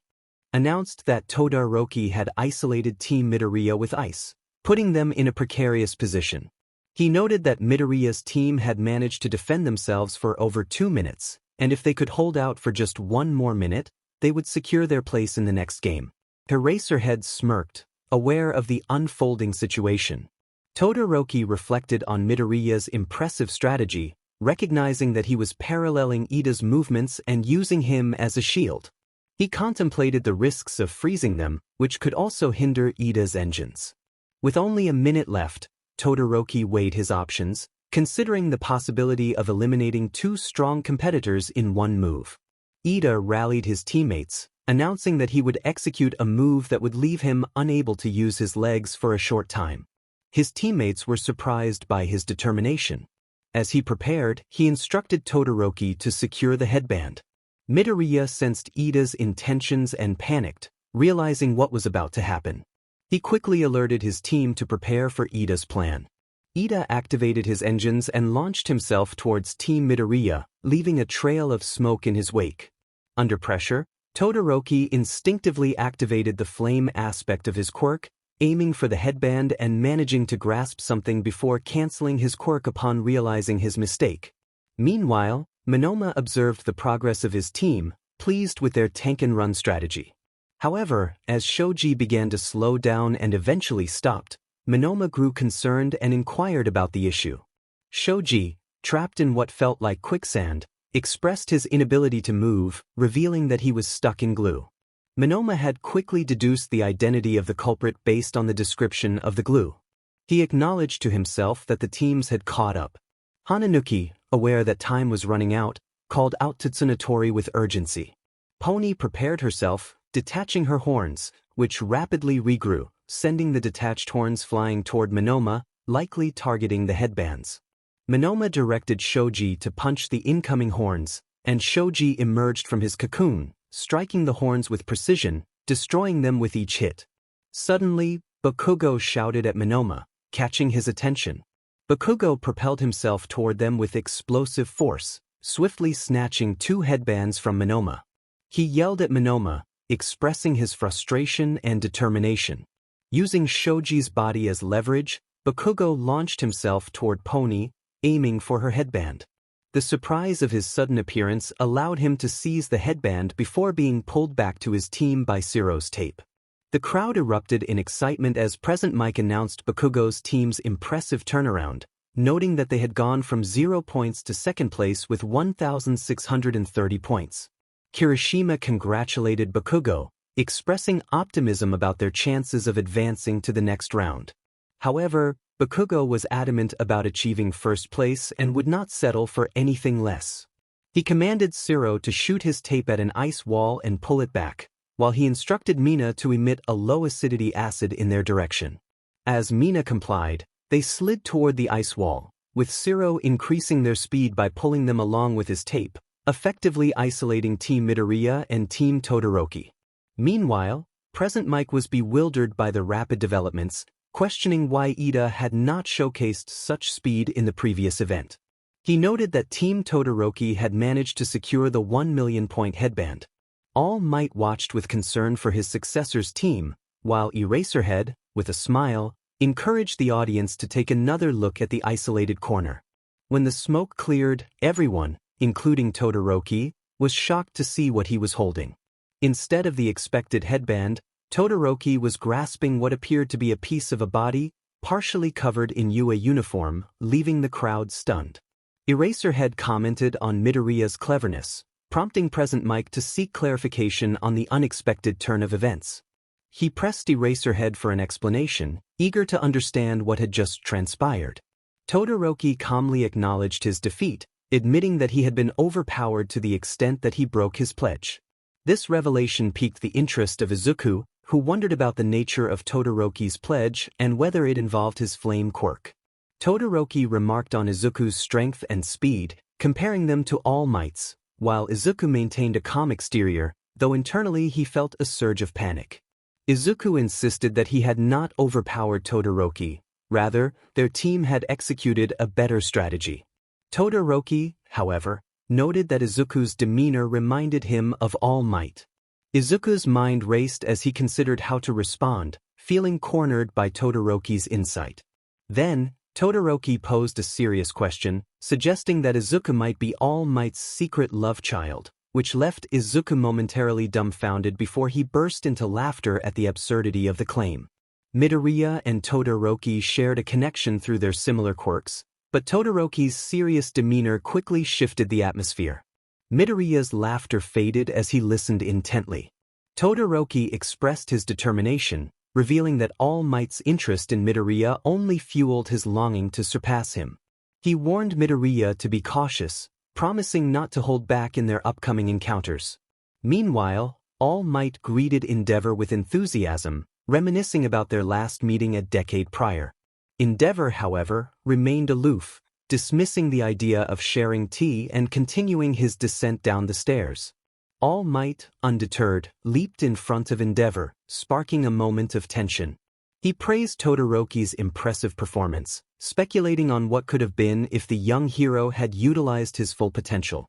announced that Todoroki had isolated Team Midoriya with ice, putting them in a precarious position. He noted that Midoriya's team had managed to defend themselves for over 2 minutes, and if they could hold out for just 1 more minute, they would secure their place in the next game. Eraserhead smirked, aware of the unfolding situation. Todoroki reflected on Midoriya's impressive strategy, recognizing that he was paralleling Ida's movements and using him as a shield. He contemplated the risks of freezing them, which could also hinder Ida's engines. With only a minute left, Todoroki weighed his options, considering the possibility of eliminating 2 strong competitors in 1 move. Ida rallied his teammates, announcing that he would execute a move that would leave him unable to use his legs for a short time. His teammates were surprised by his determination. As he prepared, he instructed Todoroki to secure the headband. Midoriya sensed Ida's intentions and panicked, realizing what was about to happen. He quickly alerted his team to prepare for Ida's plan. Ida activated his engines and launched himself towards Team Midoriya, leaving a trail of smoke in his wake. Under pressure, Todoroki instinctively activated the flame aspect of his quirk, aiming for the headband and managing to grasp something before canceling his quirk upon realizing his mistake. Meanwhile, Monoma observed the progress of his team, pleased with their tank-and-run strategy. However, as Shoji began to slow down and eventually stopped, Monoma grew concerned and inquired about the issue. Shoji, trapped in what felt like quicksand, expressed his inability to move, revealing that he was stuck in glue. Monoma had quickly deduced the identity of the culprit based on the description of the glue. He acknowledged to himself that the teams had caught up. Hananuki, aware that time was running out, called out to Tsunatori with urgency. Pony prepared herself, detaching her horns, which rapidly regrew, sending the detached horns flying toward Monoma, likely targeting the headbands. Monoma directed Shoji to punch the incoming horns, and Shoji emerged from his cocoon, striking the horns with precision, destroying them with each hit. Suddenly, Bakugo shouted at Monoma, catching his attention. Bakugo propelled himself toward them with explosive force, swiftly snatching 2 headbands from Monoma. He yelled at Monoma, expressing his frustration and determination. Using Shoji's body as leverage, Bakugo launched himself toward Pony, aiming for her headband. The surprise of his sudden appearance allowed him to seize the headband before being pulled back to his team by Ciro's tape. The crowd erupted in excitement as Present Mike announced Bakugo's team's impressive turnaround, noting that they had gone from 0 points to second place with 1,630 points. Kirishima congratulated Bakugo, expressing optimism about their chances of advancing to the next round. However, Bakugo was adamant about achieving first place and would not settle for anything less. He commanded Ciro to shoot his tape at an ice wall and pull it back, while he instructed Mina to emit a low-acidity acid in their direction. As Mina complied, they slid toward the ice wall, with Zero increasing their speed by pulling them along with his tape, effectively isolating Team Midoriya and Team Todoroki. Meanwhile, Present Mike was bewildered by the rapid developments, questioning why Ida had not showcased such speed in the previous event. He noted that Team Todoroki had managed to secure the 1 million point headband. All Might watched with concern for his successor's team, while Eraserhead, with a smile, encouraged the audience to take another look at the isolated corner. When the smoke cleared, everyone, including Todoroki, was shocked to see what he was holding. Instead of the expected headband, Todoroki was grasping what appeared to be a piece of a body, partially covered in UA uniform, leaving the crowd stunned. Eraserhead commented on Midoriya's cleverness, prompting Present Mike to seek clarification on the unexpected turn of events. He pressed Eraserhead for an explanation, eager to understand what had just transpired. Todoroki calmly acknowledged his defeat, admitting that he had been overpowered to the extent that he broke his pledge. This revelation piqued the interest of Izuku, who wondered about the nature of Todoroki's pledge and whether it involved his flame quirk. Todoroki remarked on Izuku's strength and speed, comparing them to All Might's, while Izuku maintained a calm exterior, though internally he felt a surge of panic. Izuku insisted that he had not overpowered Todoroki, rather, their team had executed a better strategy. Todoroki, however, noted that Izuku's demeanor reminded him of All Might. Izuku's mind raced as he considered how to respond, feeling cornered by Todoroki's insight. Then, Todoroki posed a serious question, suggesting that Izuku might be All Might's secret love child, which left Izuku momentarily dumbfounded before he burst into laughter at the absurdity of the claim. Midoriya and Todoroki shared a connection through their similar quirks, but Todoroki's serious demeanor quickly shifted the atmosphere. Midoriya's laughter faded as he listened intently. Todoroki expressed his determination, revealing that All Might's interest in Midoriya only fueled his longing to surpass him. He warned Midoriya to be cautious, promising not to hold back in their upcoming encounters. Meanwhile, All Might greeted Endeavor with enthusiasm, reminiscing about their last meeting a decade prior. Endeavor, however, remained aloof, dismissing the idea of sharing tea and continuing his descent down the stairs. All Might, undeterred, leaped in front of Endeavor, sparking a moment of tension. He praised Todoroki's impressive performance, speculating on what could have been if the young hero had utilized his full potential.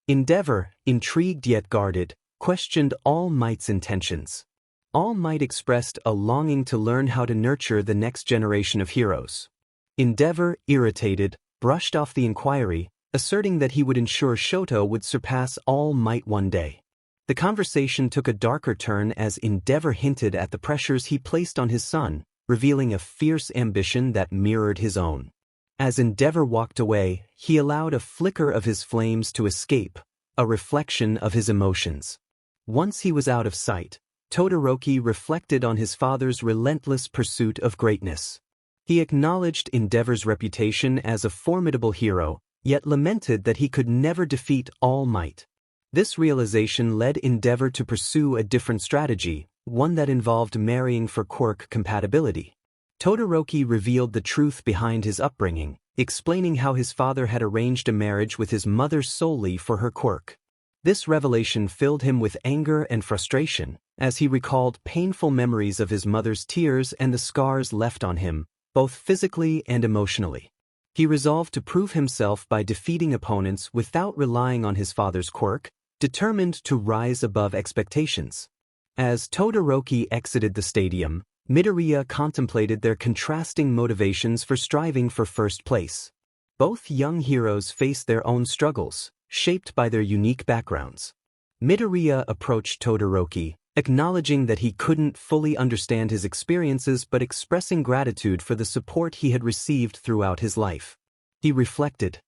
Endeavor, intrigued yet guarded, questioned All Might's intentions. All Might expressed a longing to learn how to nurture the next generation of heroes. Endeavor, irritated, brushed off the inquiry, asserting that he would ensure Shoto would surpass All Might one day. The conversation took a darker turn as Endeavor hinted at the pressures he placed on his son, revealing a fierce ambition that mirrored his own. As Endeavor walked away, he allowed a flicker of his flames to escape, a reflection of his emotions. Once he was out of sight, Todoroki reflected on his father's relentless pursuit of greatness. He acknowledged Endeavor's reputation as a formidable hero, yet lamented that he could never defeat All Might. This realization led Endeavor to pursue a different strategy, one that involved marrying for quirk compatibility. Todoroki revealed the truth behind his upbringing, explaining how his father had arranged a marriage with his mother solely for her quirk. This revelation filled him with anger and frustration, as he recalled painful memories of his mother's tears and the scars left on him, both physically and emotionally. He resolved to prove himself by defeating opponents without relying on his father's quirk, determined to rise above expectations. As Todoroki exited the stadium, Midoriya contemplated their contrasting motivations for striving for first place. Both young heroes faced their own struggles, shaped by their unique backgrounds. Midoriya approached Todoroki, acknowledging that he couldn't fully understand his experiences but expressing gratitude for the support he had received throughout his life. He reflected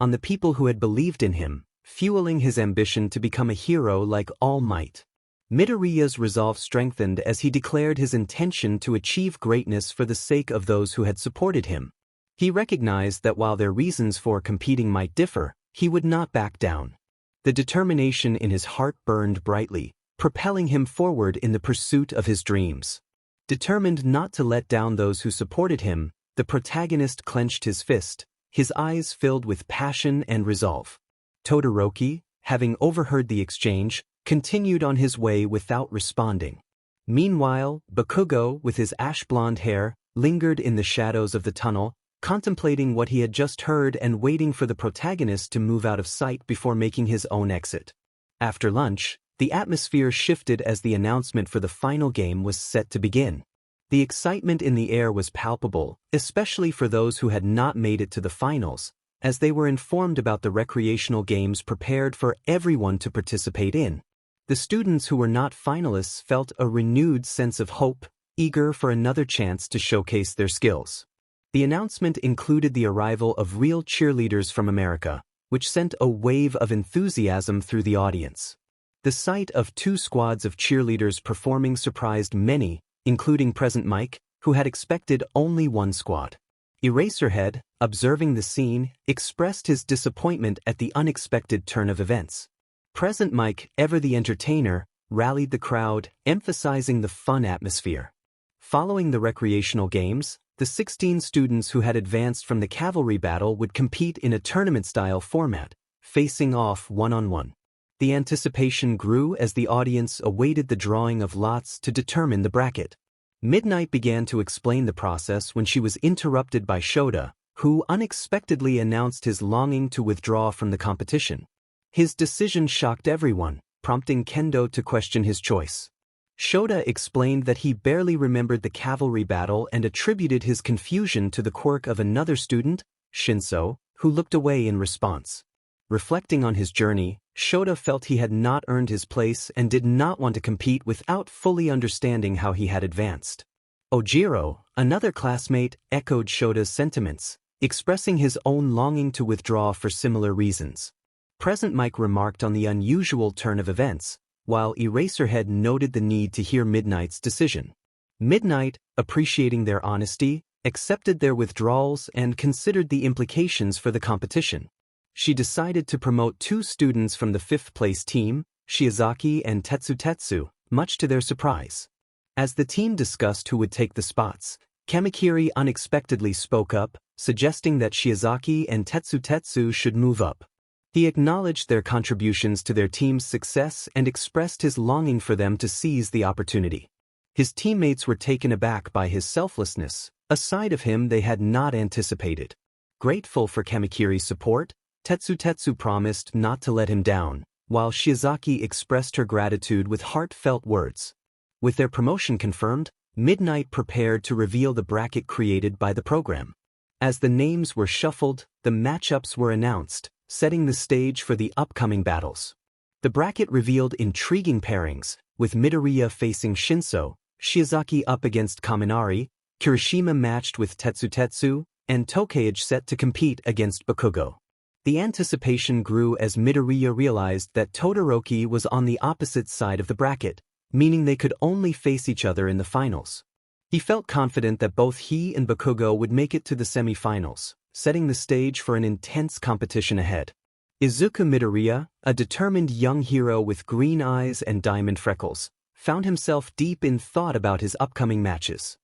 on the people who had believed in him, fueling his ambition to become a hero like All Might. Midoriya's resolve strengthened as he declared his intention to achieve greatness for the sake of those who had supported him. He recognized that while their reasons for competing might differ, he would not back down. The determination in his heart burned brightly, propelling him forward in the pursuit of his dreams. Determined not to let down those who supported him, the protagonist clenched his fist, his eyes filled with passion and resolve. Todoroki, having overheard the exchange, continued on his way without responding. Meanwhile, Bakugo, with his ash-blonde hair, lingered in the shadows of the tunnel, contemplating what he had just heard and waiting for the protagonist to move out of sight before making his own exit. After lunch, the atmosphere shifted as the announcement for the final game was set to begin. The excitement in the air was palpable, especially for those who had not made it to the finals, as they were informed about the recreational games prepared for everyone to participate in. The students who were not finalists felt a renewed sense of hope, eager for another chance to showcase their skills. The announcement included the arrival of real cheerleaders from America, which sent a wave of enthusiasm through the audience. The sight of two squads of cheerleaders performing surprised many, including Present Mike, who had expected only one squad. Eraserhead, observing the scene, expressed his disappointment at the unexpected turn of events. Present Mike, ever the entertainer, rallied the crowd, emphasizing the fun atmosphere. Following the recreational games, the 16 students who had advanced from the cavalry battle would compete in a tournament-style format, facing off one-on-one. The anticipation grew as the audience awaited the drawing of lots to determine the bracket. Midnight began to explain the process when she was interrupted by Shota, who unexpectedly announced his longing to withdraw from the competition. His decision shocked everyone, prompting Kendo to question his choice. Shota explained that he barely remembered the cavalry battle and attributed his confusion to the quirk of another student, Shinso, who looked away in response. Reflecting on his journey, Shota felt he had not earned his place and did not want to compete without fully understanding how he had advanced. Ojiro, another classmate, echoed Shota's sentiments, expressing his own longing to withdraw for similar reasons. Present Mike remarked on the unusual turn of events, while Eraserhead noted the need to hear Midnight's decision. Midnight, appreciating their honesty, accepted their withdrawals and considered the implications for the competition. She decided to promote two students from the fifth-place team, Shiozaki and Tetsu, much to their surprise. As the team discussed who would take the spots, Kamikiri unexpectedly spoke up, suggesting that Shiozaki and Tetsu should move up. He acknowledged their contributions to their team's success and expressed his longing for them to seize the opportunity. His teammates were taken aback by his selflessness, a side of him they had not anticipated. Grateful for Kamikiri's support, Tetsu promised not to let him down, while Shiozaki expressed her gratitude with heartfelt words. With their promotion confirmed, Midnight prepared to reveal the bracket created by the program. As the names were shuffled, the matchups were announced, setting the stage for the upcoming battles. The bracket revealed intriguing pairings, with Midoriya facing Shinso, Shiozaki up against Kaminari, Kirishima matched with Tetsu, and Tokage set to compete against Bakugo. The anticipation grew as Midoriya realized that Todoroki was on the opposite side of the bracket, meaning they could only face each other in the finals. He felt confident that both he and Bakugo would make it to the semi-finals, setting the stage for an intense competition ahead. Izuku Midoriya, a determined young hero with green eyes and diamond freckles, found himself deep in thought about his upcoming matches.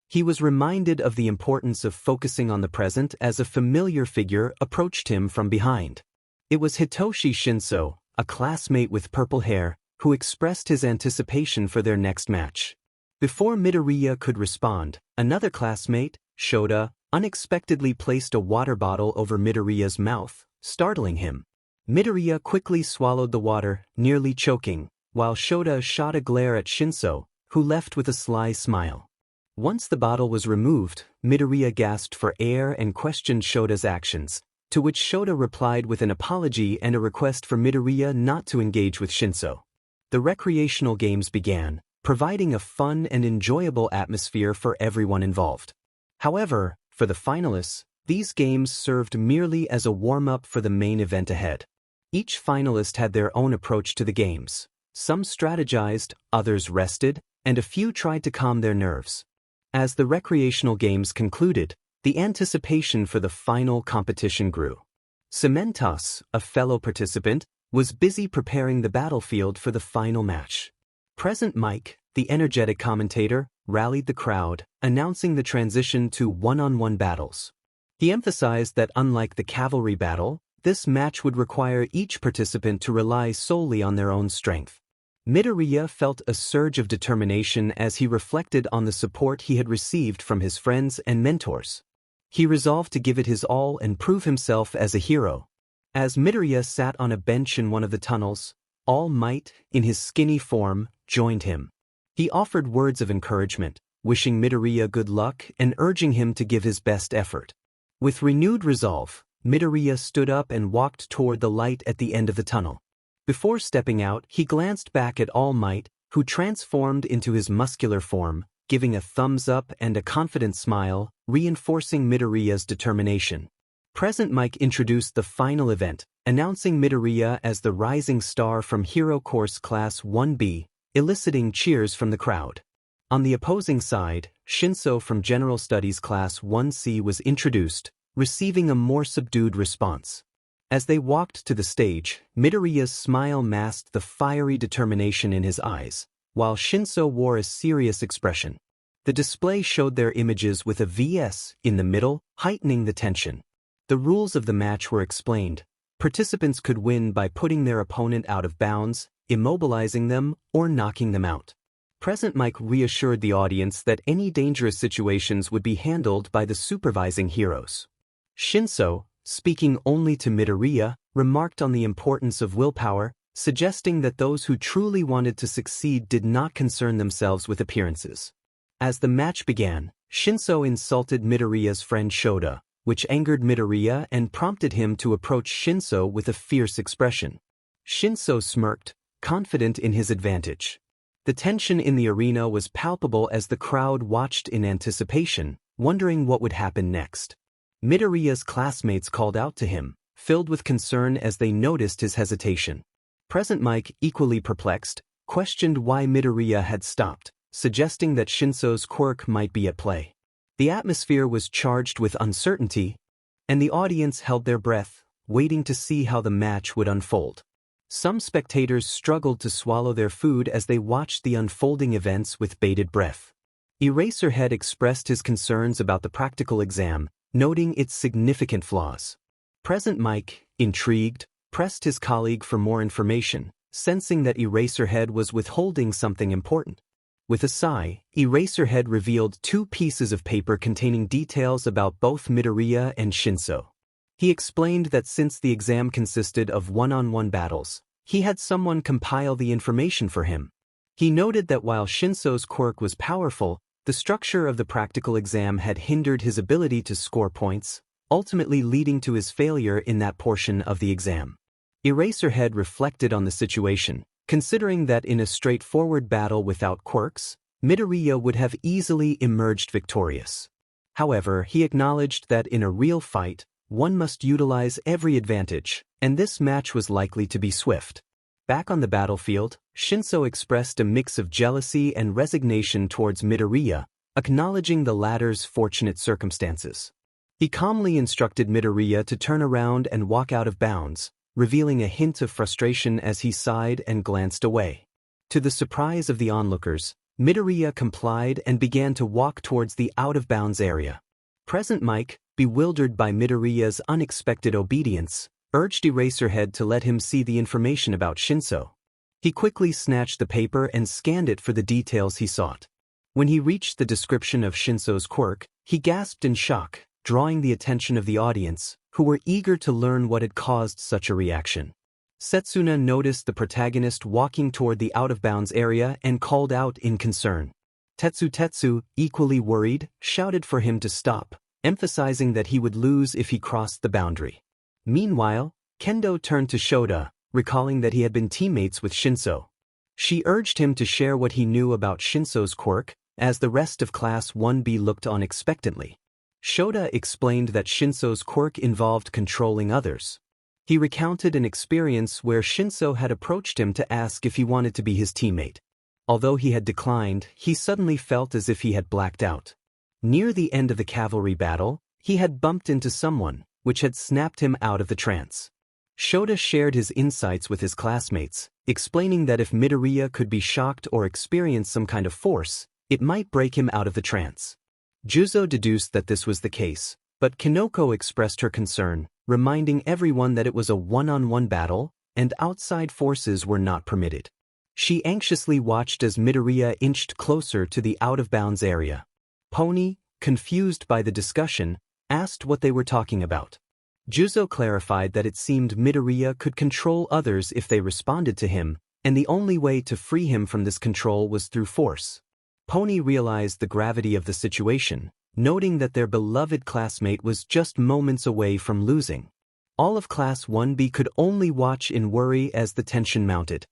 He was reminded of the importance of focusing on the present as a familiar figure approached him from behind. It was Hitoshi Shinso, a classmate with purple hair, who expressed his anticipation for their next match. Before Midoriya could respond, another classmate, Shota, unexpectedly placed a water bottle over Midoriya's mouth, startling him. Midoriya quickly swallowed the water, nearly choking, while Shota shot a glare at Shinso, who left with a sly smile. Once the bottle was removed, Midoriya gasped for air and questioned Shota's actions, to which Shota replied with an apology and a request for Midoriya not to engage with Shinso. The recreational games began, providing a fun and enjoyable atmosphere for everyone involved. However, for the finalists, these games served merely as a warm-up for the main event ahead. Each finalist had their own approach to the games. Some strategized, others rested, and a few tried to calm their nerves. As the recreational games concluded, the anticipation for the final competition grew. Cementos, a fellow participant, was busy preparing the battlefield for the final match. Present Mike, the energetic commentator, rallied the crowd, announcing the transition to one-on-one battles. He emphasized that unlike the cavalry battle, this match would require each participant to rely solely on their own strength. Midoriya felt a surge of determination as he reflected on the support he had received from his friends and mentors. He resolved to give it his all and prove himself as a hero. As Midoriya sat on a bench in one of the tunnels, All Might, in his skinny form, joined him. He offered words of encouragement, wishing Midoriya good luck and urging him to give his best effort. With renewed resolve, Midoriya stood up and walked toward the light at the end of the tunnel. Before stepping out, he glanced back at All Might, who transformed into his muscular form, giving a thumbs up and a confident smile, reinforcing Midoriya's determination. Present Mike introduced the final event, announcing Midoriya as the rising star from Hero Course Class 1B, eliciting cheers from the crowd. On the opposing side, Shinso from General Studies Class 1C was introduced, receiving a more subdued response. As they walked to the stage, Midoriya's smile masked the fiery determination in his eyes, while Shinso wore a serious expression. The display showed their images with a VS in the middle, heightening the tension. The rules of the match were explained. Participants could win by putting their opponent out of bounds, immobilizing them, or knocking them out. Present Mike reassured the audience that any dangerous situations would be handled by the supervising heroes. Shinso, speaking only to Midoriya, remarked on the importance of willpower, suggesting that those who truly wanted to succeed did not concern themselves with appearances. As the match began, Shinso insulted Midoriya's friend Shota, which angered Midoriya and prompted him to approach Shinso with a fierce expression. Shinso smirked, confident in his advantage. The tension in the arena was palpable as the crowd watched in anticipation, wondering what would happen next. Midoriya's classmates called out to him, filled with concern as they noticed his hesitation. Present Mike, equally perplexed, questioned why Midoriya had stopped, suggesting that Shinso's quirk might be at play. The atmosphere was charged with uncertainty, and the audience held their breath, waiting to see how the match would unfold. Some spectators struggled to swallow their food as they watched the unfolding events with bated breath. Eraserhead expressed his concerns about the practical exam, noting its significant flaws. Present Mike, intrigued, pressed his colleague for more information, sensing that Eraserhead was withholding something important. With a sigh, Eraserhead revealed 2 pieces of paper containing details about both Midoriya and Shinso. He explained that since the exam consisted of one-on-one battles, he had someone compile the information for him. He noted that while Shinso's quirk was powerful, the structure of the practical exam had hindered his ability to score points, ultimately leading to his failure in that portion of the exam. Eraserhead reflected on the situation, considering that in a straightforward battle without quirks, Midoriya would have easily emerged victorious. However, he acknowledged that in a real fight, one must utilize every advantage, and this match was likely to be swift. Back on the battlefield, Shinso expressed a mix of jealousy and resignation towards Midoriya, acknowledging the latter's fortunate circumstances. He calmly instructed Midoriya to turn around and walk out of bounds, revealing a hint of frustration as he sighed and glanced away. To the surprise of the onlookers, Midoriya complied and began to walk towards the out-of-bounds area. Present Mike, bewildered by Midoriya's unexpected obedience, urged Eraserhead to let him see the information about Shinso. He quickly snatched the paper and scanned it for the details he sought. When he reached the description of Shinso's quirk, he gasped in shock, drawing the attention of the audience, who were eager to learn what had caused such a reaction. Setsuna noticed the protagonist walking toward the out-of-bounds area and called out in concern. Tetsu, equally worried, shouted for him to stop, emphasizing that he would lose if he crossed the boundary. Meanwhile, Kendo turned to Shota, recalling that he had been teammates with Shinso. She urged him to share what he knew about Shinso's quirk, as the rest of Class 1B looked on expectantly. Shota explained that Shinso's quirk involved controlling others. He recounted an experience where Shinso had approached him to ask if he wanted to be his teammate. Although he had declined, he suddenly felt as if he had blacked out. Near the end of the cavalry battle, he had bumped into someone, which had snapped him out of the trance. Shota shared his insights with his classmates, explaining that if Midoriya could be shocked or experience some kind of force, it might break him out of the trance. Juzo deduced that this was the case, But Kinoko expressed her concern, reminding everyone that it was a one-on-one battle, and outside forces were not permitted. She anxiously watched as Midoriya inched closer to the out-of-bounds area. Pony, confused by the discussion, asked what they were talking about. Juzo clarified that it seemed Midoriya could control others if they responded to him, and the only way to free him from this control was through force. Pony realized the gravity of the situation, noting that their beloved classmate was just moments away from losing. All of Class 1B could only watch in worry as the tension mounted.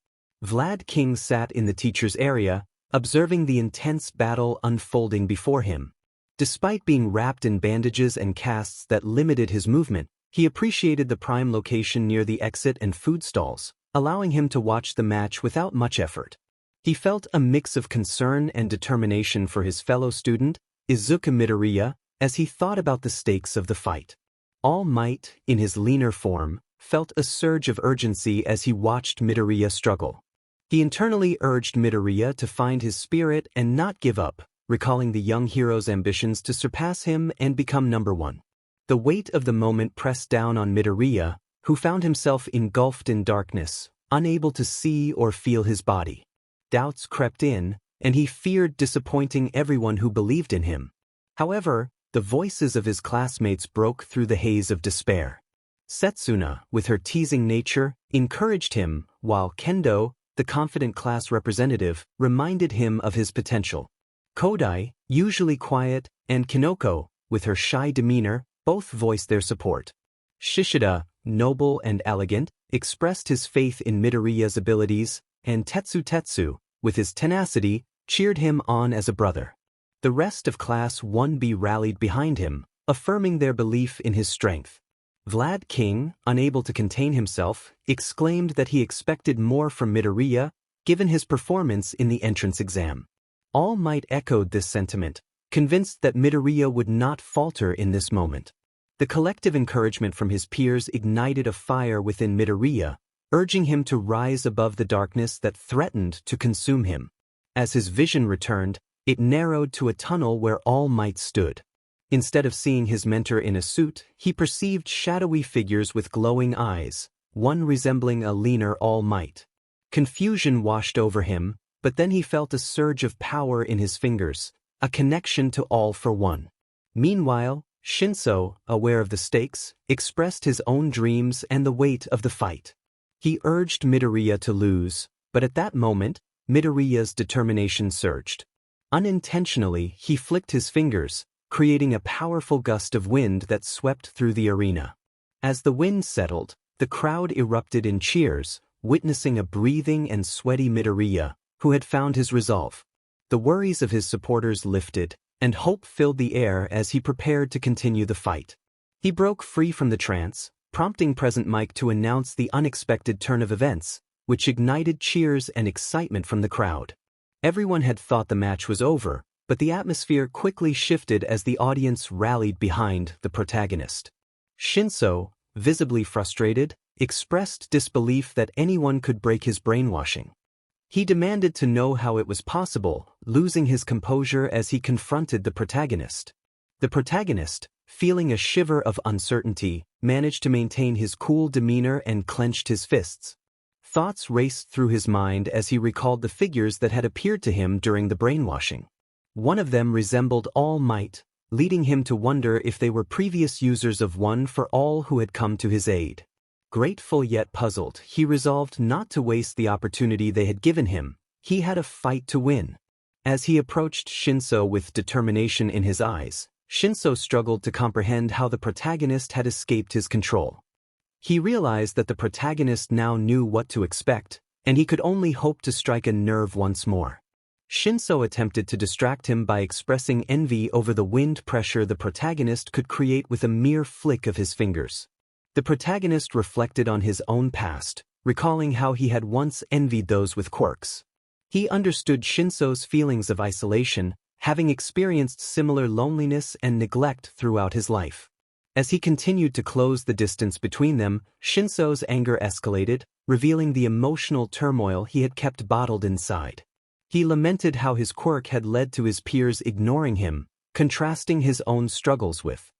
Vlad King sat in the teacher's area, observing the intense battle unfolding before him. Despite being wrapped in bandages and casts that limited his movement, he appreciated the prime location near the exit and food stalls, allowing him to watch the match without much effort. He felt a mix of concern and determination for his fellow student, Izuku Midoriya, as he thought about the stakes of the fight. All Might, in his leaner form, felt a surge of urgency as he watched Midoriya struggle. He internally urged Midoriya to find his spirit and not give up, recalling the young hero's ambitions to surpass him and become number one. The weight of the moment pressed down on Midoriya, who found himself engulfed in darkness, unable to see or feel his body. Doubts crept in, and he feared disappointing everyone who believed in him. However, the voices of his classmates broke through the haze of despair. Setsuna, with her teasing nature, encouraged him, while Kendo, the confident class representative, reminded him of his potential. Kodai, usually quiet, and Kinoko, with her shy demeanor, both voiced their support. Shishida, noble and elegant, expressed his faith in Midoriya's abilities, and Tetsu, with his tenacity, cheered him on as a brother. The rest of Class 1B rallied behind him, affirming their belief in his strength. Vlad King, unable to contain himself, exclaimed that he expected more from Midoriya, given his performance in the entrance exam. All Might echoed this sentiment, convinced that Midoriya would not falter in this moment. The collective encouragement from his peers ignited a fire within Midoriya, urging him to rise above the darkness that threatened to consume him. As his vision returned, it narrowed to a tunnel where All Might stood. Instead of seeing his mentor in a suit, he perceived shadowy figures with glowing eyes, one resembling a leaner All Might. Confusion washed over him, but then he felt a surge of power in his fingers, a connection to All for One. Meanwhile, Shinso, aware of the stakes, expressed his own dreams and the weight of the fight. He urged Midoriya to lose, but at that moment, Midoriya's determination surged. Unintentionally, he flicked his fingers, creating a powerful gust of wind that swept through the arena. As the wind settled, the crowd erupted in cheers, witnessing a breathing and sweaty Midoriya, who had found his resolve. The worries of his supporters lifted, and hope filled the air as he prepared to continue the fight. He broke free from the trance, prompting Present Mike to announce the unexpected turn of events, which ignited cheers and excitement from the crowd. Everyone had thought the match was over, but the atmosphere quickly shifted as the audience rallied behind the protagonist. Shinso, visibly frustrated, expressed disbelief that anyone could break his brainwashing. He demanded to know how it was possible, losing his composure as he confronted the protagonist. The protagonist, feeling a shiver of uncertainty, managed to maintain his cool demeanor and clenched his fists. Thoughts raced through his mind as he recalled the figures that had appeared to him during the brainwashing. One of them resembled All Might, leading him to wonder if they were previous users of One for All who had come to his aid. Grateful yet puzzled, he resolved not to waste the opportunity they had given him. He had a fight to win. As he approached Shinso with determination in his eyes, Shinso struggled to comprehend how the protagonist had escaped his control. He realized that the protagonist now knew what to expect, and he could only hope to strike a nerve once more. Shinso attempted to distract him by expressing envy over the wind pressure the protagonist could create with a mere flick of his fingers. The protagonist reflected on his own past, recalling how he had once envied those with quirks. He understood Shinso's feelings of isolation, having experienced similar loneliness and neglect throughout his life. As he continued to close the distance between them, Shinso's anger escalated, revealing the emotional turmoil he had kept bottled inside. He lamented how his quirk had led to his peers ignoring him, contrasting his own struggles with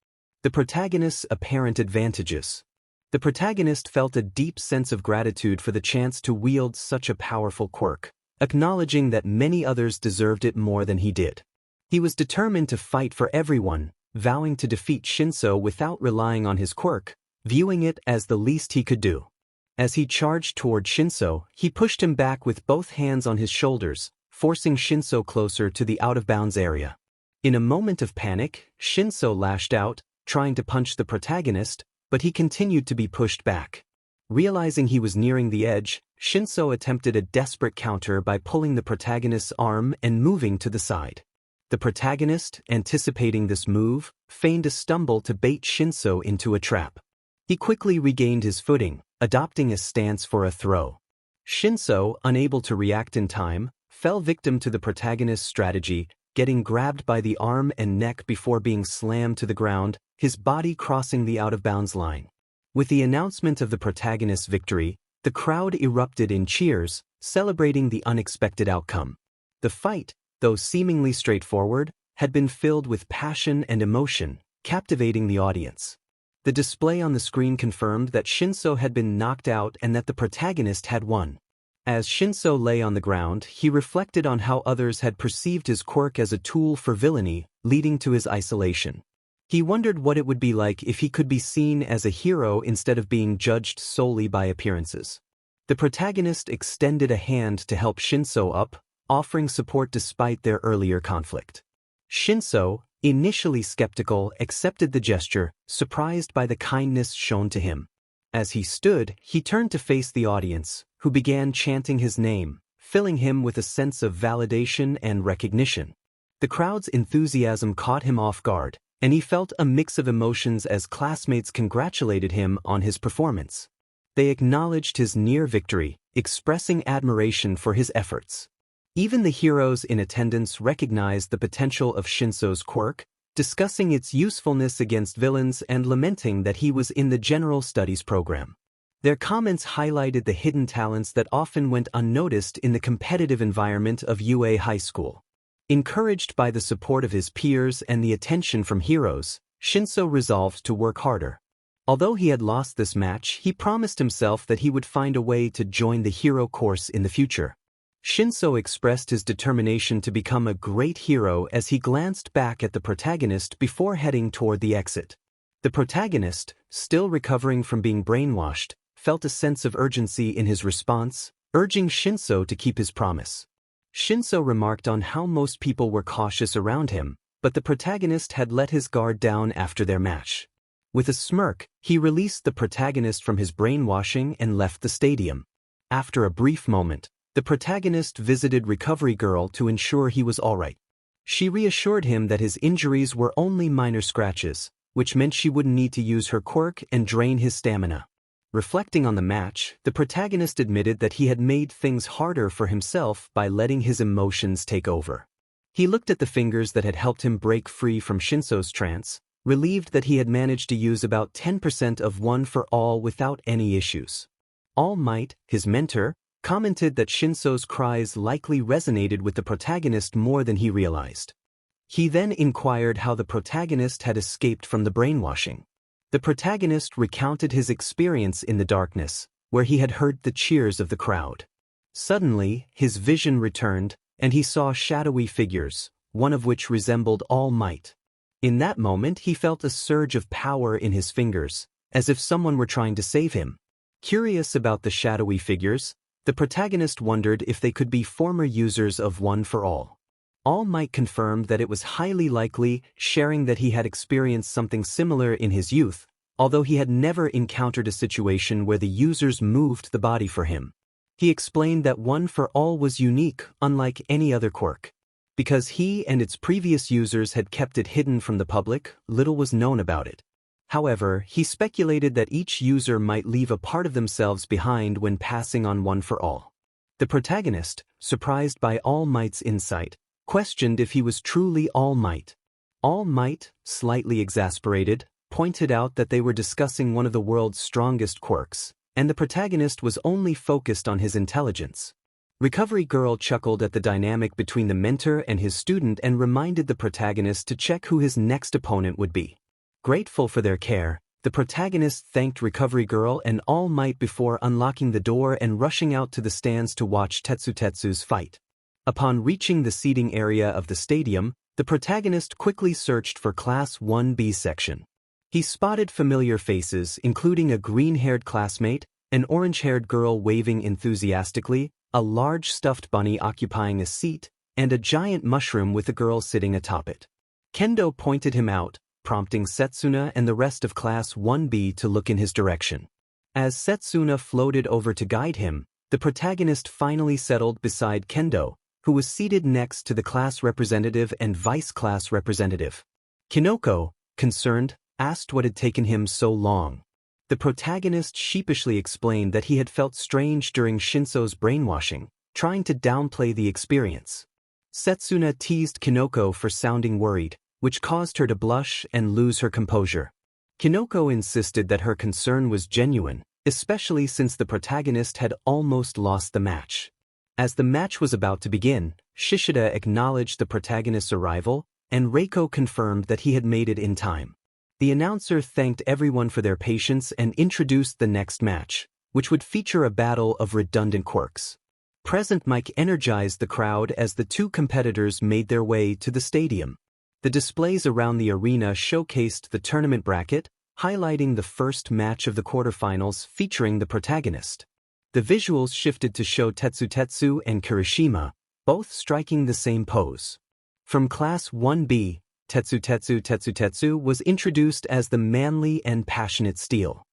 The protagonist's apparent advantages. The protagonist felt a deep sense of gratitude for the chance to wield such a powerful quirk, acknowledging that many others deserved it more than he did. He was determined to fight for everyone, vowing to defeat Shinso without relying on his quirk, viewing it as the least he could do. As he charged toward Shinso, he pushed him back with both hands on his shoulders, forcing Shinso closer to the out-of-bounds area. In a moment of panic, Shinso lashed out, trying to punch the protagonist, but he continued to be pushed back. Realizing he was nearing the edge, Shinso attempted a desperate counter by pulling the protagonist's arm and moving to the side. The protagonist, anticipating this move, feigned a stumble to bait Shinso into a trap. He quickly regained his footing, adopting a stance for a throw. Shinso, unable to react in time, fell victim to the protagonist's strategy, getting grabbed by the arm and neck before being slammed to the ground, his body crossing the out-of-bounds line. With the announcement of the protagonist's victory, the crowd erupted in cheers, celebrating the unexpected outcome. The fight, though seemingly straightforward, had been filled with passion and emotion, captivating the audience. The display on the screen confirmed that Shinso had been knocked out and that the protagonist had won. As Shinso lay on the ground, he reflected on how others had perceived his quirk as a tool for villainy, leading to his isolation. He wondered what it would be like if he could be seen as a hero instead of being judged solely by appearances. The protagonist extended a hand to help Shinso up, offering support despite their earlier conflict. Shinso, initially skeptical, accepted the gesture, surprised by the kindness shown to him. As he stood, he turned to face the audience, who began chanting his name, filling him with a sense of validation and recognition. The crowd's enthusiasm caught him off guard, and he felt a mix of emotions as classmates congratulated him on his performance. They acknowledged his near victory, expressing admiration for his efforts. Even the heroes in attendance recognized the potential of Shinso's quirk, discussing its usefulness against villains and lamenting that he was in the general studies program. Their comments highlighted the hidden talents that often went unnoticed in the competitive environment of UA High School. Encouraged by the support of his peers and the attention from heroes, Shinso resolved to work harder. Although he had lost this match, he promised himself that he would find a way to join the hero course in the future. Shinso expressed his determination to become a great hero as he glanced back at the protagonist before heading toward the exit. The protagonist, still recovering from being brainwashed, felt a sense of urgency in his response, urging Shinso to keep his promise. Shinso remarked on how most people were cautious around him, but the protagonist had let his guard down after their match. With a smirk, he released the protagonist from his brainwashing and left the stadium. After a brief moment, the protagonist visited Recovery Girl to ensure he was alright. She reassured him that his injuries were only minor scratches, which meant she wouldn't need to use her quirk and drain his stamina. Reflecting on the match, the protagonist admitted that he had made things harder for himself by letting his emotions take over. He looked at the fingers that had helped him break free from Shinso's trance, relieved that he had managed to use about 10% of One for All without any issues. All Might, his mentor, commented that Shinso's cries likely resonated with the protagonist more than he realized. He then inquired how the protagonist had escaped from the brainwashing. The protagonist recounted his experience in the darkness, where he had heard the cheers of the crowd. Suddenly, his vision returned, and he saw shadowy figures, one of which resembled All Might. In that moment, he felt a surge of power in his fingers, as if someone were trying to save him. Curious about the shadowy figures, the protagonist wondered if they could be former users of One for All. All Might confirmed that it was highly likely, sharing that he had experienced something similar in his youth, although he had never encountered a situation where the users moved the body for him. He explained that One for All was unique, unlike any other quirk. Because he and its previous users had kept it hidden from the public, little was known about it. However, he speculated that each user might leave a part of themselves behind when passing on One for All. The protagonist, surprised by All Might's insight, questioned if he was truly All Might. All Might, slightly exasperated, pointed out that they were discussing one of the world's strongest quirks, and the protagonist was only focused on his intelligence. Recovery Girl chuckled at the dynamic between the mentor and his student and reminded the protagonist to check who his next opponent would be. Grateful for their care, the protagonist thanked Recovery Girl and All Might before unlocking the door and rushing out to the stands to watch Tetsu's fight. Upon reaching the seating area of the stadium, the protagonist quickly searched for Class 1B section. He spotted familiar faces, including a green-haired classmate, an orange-haired girl waving enthusiastically, a large stuffed bunny occupying a seat, and a giant mushroom with a girl sitting atop it. Kendo pointed him out, prompting Setsuna and the rest of Class 1B to look in his direction. As Setsuna floated over to guide him, the protagonist finally settled beside Kendo, who was seated next to the class representative and vice class representative. Kinoko, concerned, asked what had taken him so long. The protagonist sheepishly explained that he had felt strange during Shinso's brainwashing, trying to downplay the experience. Setsuna teased Kinoko for sounding worried, which caused her to blush and lose her composure. Kinoko insisted that her concern was genuine, especially since the protagonist had almost lost the match. As the match was about to begin, Shishida acknowledged the protagonist's arrival, and Reiko confirmed that he had made it in time. The announcer thanked everyone for their patience and introduced the next match, which would feature a battle of redundant quirks. Present Mike energized the crowd as the two competitors made their way to the stadium. The displays around the arena showcased the tournament bracket, highlighting the first match of the quarterfinals featuring the protagonist. The visuals shifted to show Tetsu and Kirishima, both striking the same pose. From Class 1B, Tetsu was introduced as the manly and passionate steel.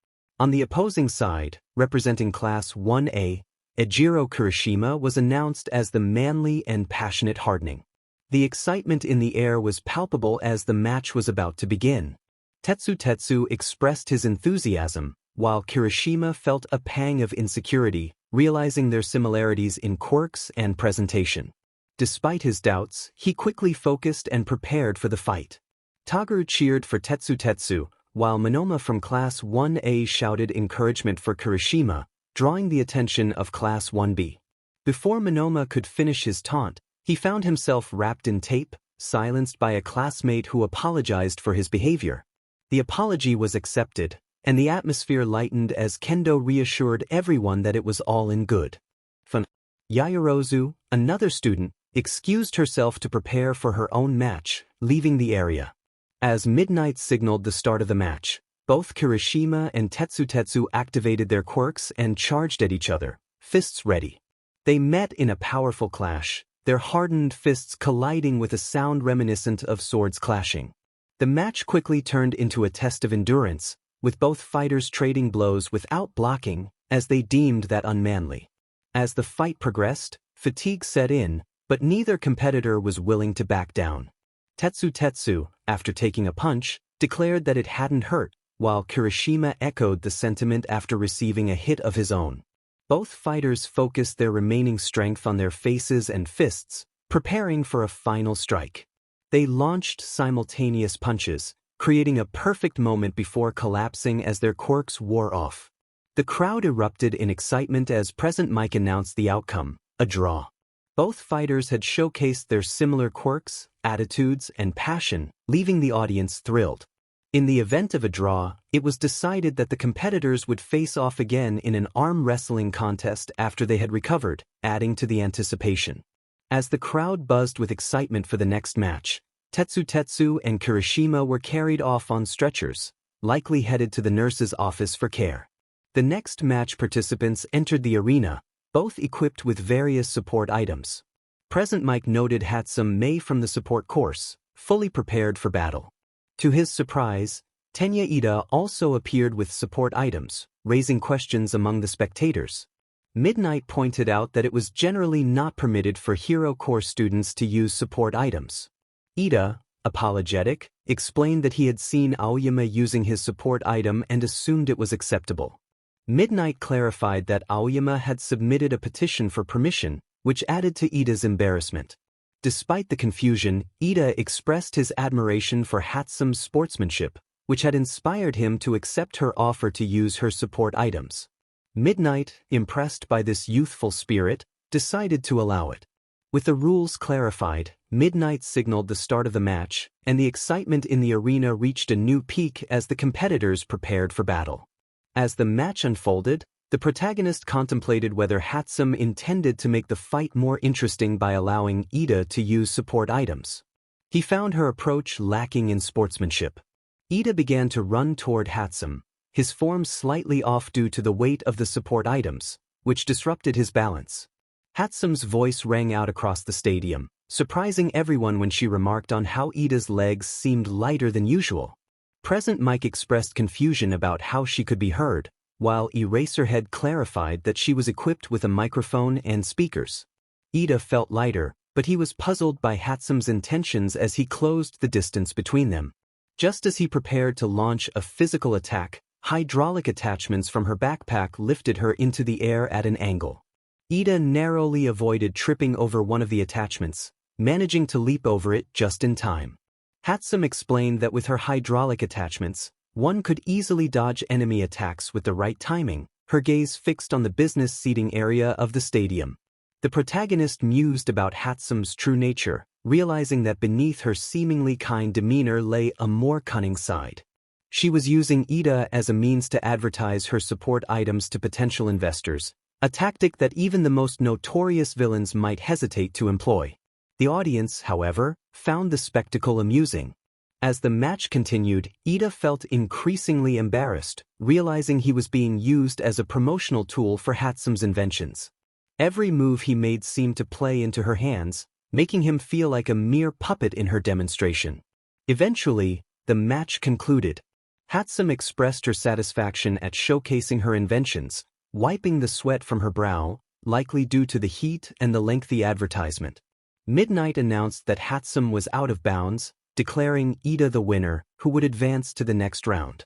On the opposing side, representing Class 1A, Ejiro Kirishima was announced as the manly and passionate hardening. The excitement in the air was palpable as the match was about to begin. Tetsu expressed his enthusiasm, while Kirishima felt a pang of insecurity, realizing their similarities in quirks and presentation. Despite his doubts, he quickly focused and prepared for the fight. Taguru cheered for Tetsu, while Monoma from Class 1A shouted encouragement for Kirishima, drawing the attention of Class 1B. Before Monoma could finish his taunt, he found himself wrapped in tape, silenced by a classmate who apologized for his behavior. The apology was accepted, and the atmosphere lightened as Kendo reassured everyone that it was all in good fun. Yayorozu, another student, excused herself to prepare for her own match, leaving the area. As midnight signaled the start of the match, both Kirishima and Tetsu activated their quirks and charged at each other, fists ready. They met in a powerful clash, their hardened fists colliding with a sound reminiscent of swords clashing. The match quickly turned into a test of endurance, with both fighters trading blows without blocking, as they deemed that unmanly. As the fight progressed, fatigue set in, but neither competitor was willing to back down. Tetsu, after taking a punch, declared that it hadn't hurt, while Kirishima echoed the sentiment after receiving a hit of his own. Both fighters focused their remaining strength on their faces and fists, preparing for a final strike. They launched simultaneous punches, creating a perfect moment before collapsing as their quirks wore off. The crowd erupted in excitement as Present Mike announced the outcome, a draw. Both fighters had showcased their similar quirks, attitudes, and passion, leaving the audience thrilled. In the event of a draw, it was decided that the competitors would face off again in an arm wrestling contest after they had recovered, adding to the anticipation. As the crowd buzzed with excitement for the next match, Tetsu and Kirishima were carried off on stretchers, likely headed to the nurse's office for care. The next match participants entered the arena, both equipped with various support items. Present Mike noted Hatsum Mei from the support course, fully prepared for battle. To his surprise, Tenya Ida also appeared with support items, raising questions among the spectators. Midnight pointed out that it was generally not permitted for Hero Corps students to use support items. Ida, apologetic, explained that he had seen Aoyama using his support item and assumed it was acceptable. Midnight clarified that Aoyama had submitted a petition for permission, which added to Ida's embarrassment. Despite the confusion, Ida expressed his admiration for Hatsum's sportsmanship, which had inspired him to accept her offer to use her support items. Midnight, impressed by this youthful spirit, decided to allow it. With the rules clarified, Midnight signaled the start of the match, and the excitement in the arena reached a new peak as the competitors prepared for battle. As the match unfolded, the protagonist contemplated whether Hatsum intended to make the fight more interesting by allowing Ida to use support items. He found her approach lacking in sportsmanship. Ida began to run toward Hatsum, his form slightly off due to the weight of the support items, which disrupted his balance. Hatsum's voice rang out across the stadium, surprising everyone when she remarked on how Ida's legs seemed lighter than usual. Present Mike expressed confusion about how she could be heard, while Eraserhead clarified that she was equipped with a microphone and speakers. Ida felt lighter, but he was puzzled by Hatsum's intentions as he closed the distance between them. Just as he prepared to launch a physical attack, hydraulic attachments from her backpack lifted her into the air at an angle. Ida narrowly avoided tripping over one of the attachments, managing to leap over it just in time. Hatsum explained that with her hydraulic attachments, one could easily dodge enemy attacks with the right timing, her gaze fixed on the business seating area of the stadium. The protagonist mused about Hatsum's true nature, realizing that beneath her seemingly kind demeanor lay a more cunning side. She was using Ida as a means to advertise her support items to potential investors, a tactic that even the most notorious villains might hesitate to employ. The audience, however, found the spectacle amusing. As the match continued, Ida felt increasingly embarrassed, realizing he was being used as a promotional tool for Hatsum's inventions. Every move he made seemed to play into her hands, making him feel like a mere puppet in her demonstration. Eventually, the match concluded. Hatsum expressed her satisfaction at showcasing her inventions, wiping the sweat from her brow, likely due to the heat and the lengthy advertisement. Midnight announced that Hatsum was out of bounds, declaring Ida the winner, who would advance to the next round.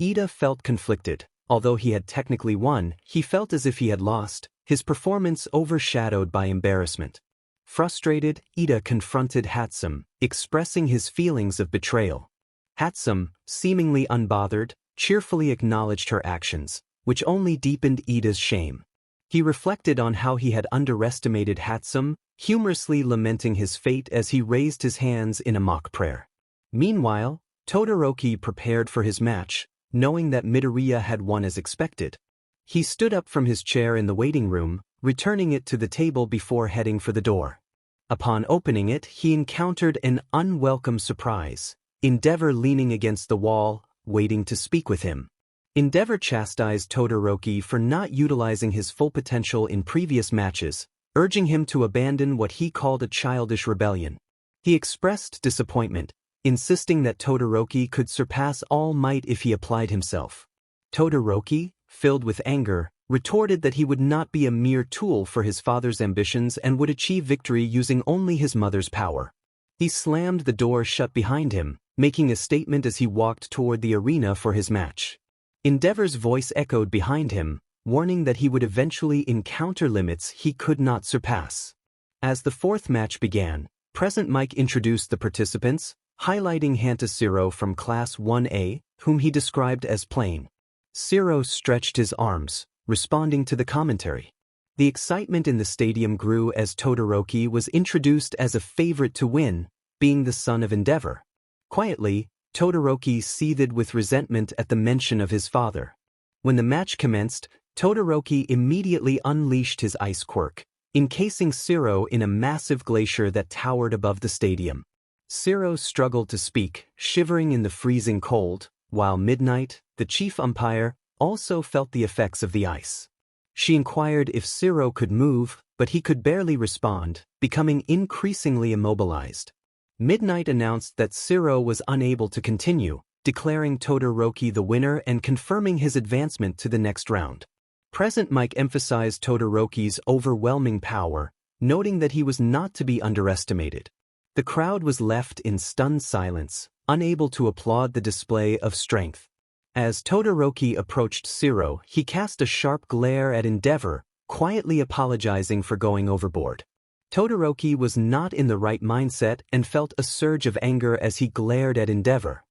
Ida felt conflicted. Although he had technically won, he felt as if he had lost, his performance overshadowed by embarrassment. Frustrated, Ida confronted Hatsum, expressing his feelings of betrayal. Hatsum, seemingly unbothered, cheerfully acknowledged her actions, which only deepened Ida's shame. He reflected on how he had underestimated Hatsum, humorously lamenting his fate as he raised his hands in a mock prayer. Meanwhile, Todoroki prepared for his match, knowing that Midoriya had won as expected. He stood up from his chair in the waiting room, returning it to the table before heading for the door. Upon opening it, he encountered an unwelcome surprise, Endeavor leaning against the wall, waiting to speak with him. Endeavor chastised Todoroki for not utilizing his full potential in previous matches, urging him to abandon what he called a childish rebellion. He expressed disappointment, insisting that Todoroki could surpass All Might if he applied himself. Todoroki, filled with anger, retorted that he would not be a mere tool for his father's ambitions and would achieve victory using only his mother's power. He slammed the door shut behind him, making a statement as he walked toward the arena for his match. Endeavor's voice echoed behind him, warning that he would eventually encounter limits he could not surpass. As the fourth match began, Present Mike introduced the participants, highlighting Hantashiro from Class 1A, whom he described as plain. Shiro stretched his arms, responding to the commentary. The excitement in the stadium grew as Todoroki was introduced as a favorite to win, being the son of Endeavor. Quietly, Todoroki seethed with resentment at the mention of his father. When the match commenced, Todoroki immediately unleashed his ice quirk, encasing Shiro in a massive glacier that towered above the stadium. Shiro struggled to speak, shivering in the freezing cold, while Midnight, the chief umpire, also felt the effects of the ice. She inquired if Shiro could move, but he could barely respond, becoming increasingly immobilized. Midnight announced that Shiro was unable to continue, declaring Todoroki the winner and confirming his advancement to the next round. Present Mike emphasized Todoroki's overwhelming power, noting that he was not to be underestimated. The crowd was left in stunned silence, unable to applaud the display of strength. As Todoroki approached Shiro, he cast a sharp glare at Endeavor, quietly apologizing for going overboard. Todoroki was not in the right mindset and felt a surge of anger as he glared at Endeavor.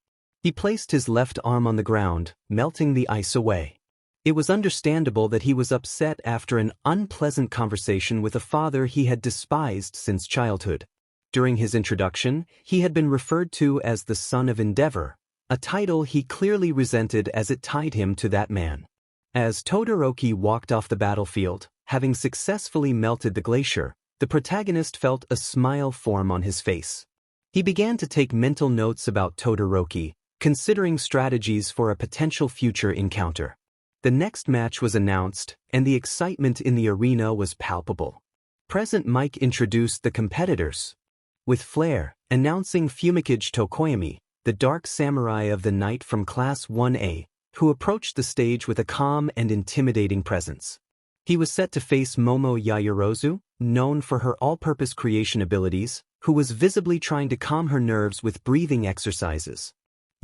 He placed his left arm on the ground, melting the ice away. It was understandable that he was upset after an unpleasant conversation with a father he had despised since childhood. During his introduction, he had been referred to as the Son of Endeavor, a title he clearly resented as it tied him to that man. As Todoroki walked off the battlefield, having successfully melted the glacier, the protagonist felt a smile form on his face. He began to take mental notes about Todoroki, considering strategies for a potential future encounter. The next match was announced, and the excitement in the arena was palpable. Present Mike introduced the competitors, with flair, announcing Fumikage Tokoyami, the dark samurai of the night from Class 1A, who approached the stage with a calm and intimidating presence. He was set to face Momo Yaoyorozu, known for her all-purpose creation abilities, who was visibly trying to calm her nerves with breathing exercises.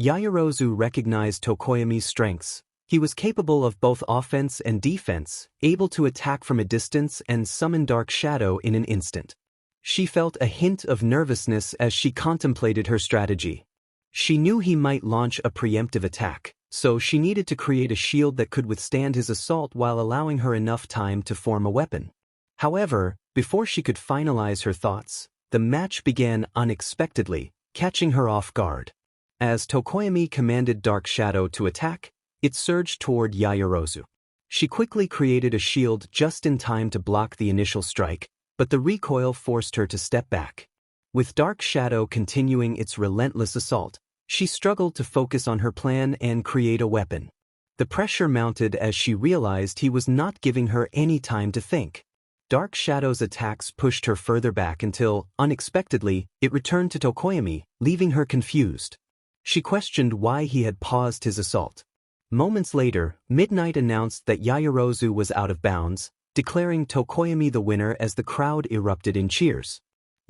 Yaoyorozu recognized Tokoyami's strengths. He was capable of both offense and defense, able to attack from a distance and summon Dark Shadow in an instant. She felt a hint of nervousness as she contemplated her strategy. She knew he might launch a preemptive attack, so she needed to create a shield that could withstand his assault while allowing her enough time to form a weapon. However, before she could finalize her thoughts, the match began unexpectedly, catching her off guard. As Tokoyami commanded Dark Shadow to attack, it surged toward Yaoyorozu. She quickly created a shield just in time to block the initial strike, but the recoil forced her to step back. With Dark Shadow continuing its relentless assault, she struggled to focus on her plan and create a weapon. The pressure mounted as she realized he was not giving her any time to think. Dark Shadow's attacks pushed her further back until, unexpectedly, it returned to Tokoyami, leaving her confused. She questioned why he had paused his assault. Moments later, Midnight announced that Yaoyorozu was out of bounds, declaring Tokoyami the winner as the crowd erupted in cheers.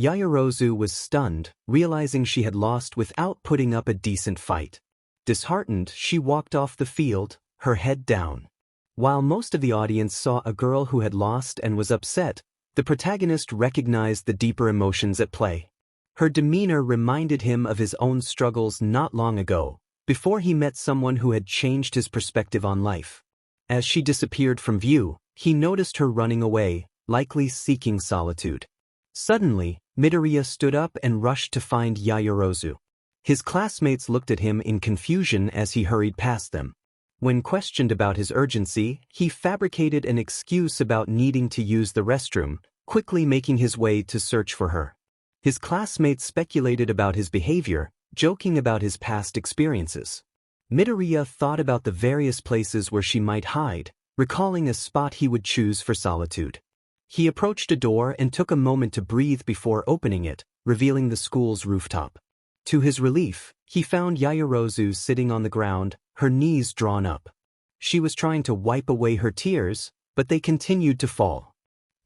Yaoyorozu was stunned, realizing she had lost without putting up a decent fight. Disheartened, she walked off the field, her head down. While most of the audience saw a girl who had lost and was upset, the protagonist recognized the deeper emotions at play. Her demeanor reminded him of his own struggles not long ago, before he met someone who had changed his perspective on life. As she disappeared from view, he noticed her running away, likely seeking solitude. Suddenly, Midoriya stood up and rushed to find Yaoyorozu. His classmates looked at him in confusion as he hurried past them. When questioned about his urgency, he fabricated an excuse about needing to use the restroom, quickly making his way to search for her. His classmates speculated about his behavior, joking about his past experiences. Midoriya thought about the various places where she might hide, recalling a spot he would choose for solitude. He approached a door and took a moment to breathe before opening it, revealing the school's rooftop. To his relief, he found Yaoyorozu sitting on the ground, her knees drawn up. She was trying to wipe away her tears, but they continued to fall.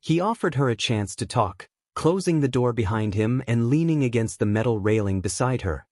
He offered her a chance to talk, closing the door behind him and leaning against the metal railing beside her.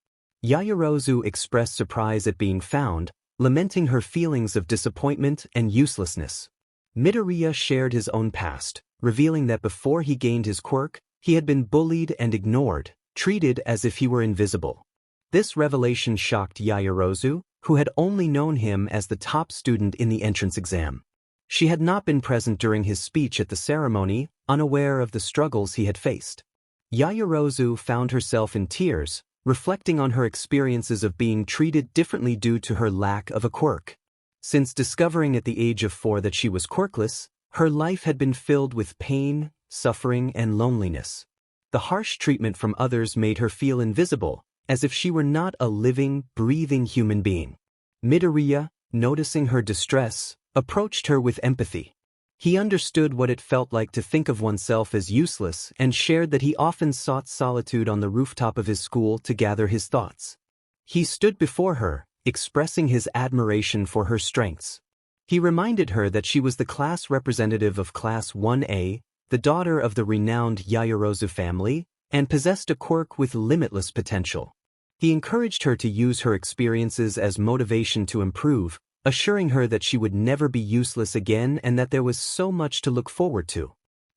Yaoyorozu expressed surprise at being found, lamenting her feelings of disappointment and uselessness. Midoriya shared his own past, revealing that before he gained his quirk, he had been bullied and ignored, treated as if he were invisible. This revelation shocked Yaoyorozu, who had only known him as the top student in the entrance exam. She had not been present during his speech at the ceremony, unaware of the struggles he had faced. Yaoyorozu found herself in tears, reflecting on her experiences of being treated differently due to her lack of a quirk. Since discovering at the age of 4 that she was quirkless, her life had been filled with pain, suffering, and loneliness. The harsh treatment from others made her feel invisible, as if she were not a living, breathing human being. Midoriya, noticing her distress, approached her with empathy. He understood what it felt like to think of oneself as useless and shared that he often sought solitude on the rooftop of his school to gather his thoughts. He stood before her, expressing his admiration for her strengths. He reminded her that she was the class representative of Class 1A, the daughter of the renowned Yaoyorozu family, and possessed a quirk with limitless potential. He encouraged her to use her experiences as motivation to improve, assuring her that she would never be useless again and that there was so much to look forward to.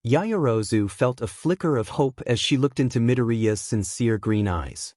Yaoyorozu felt a flicker of hope as she looked into Midoriya's sincere green eyes.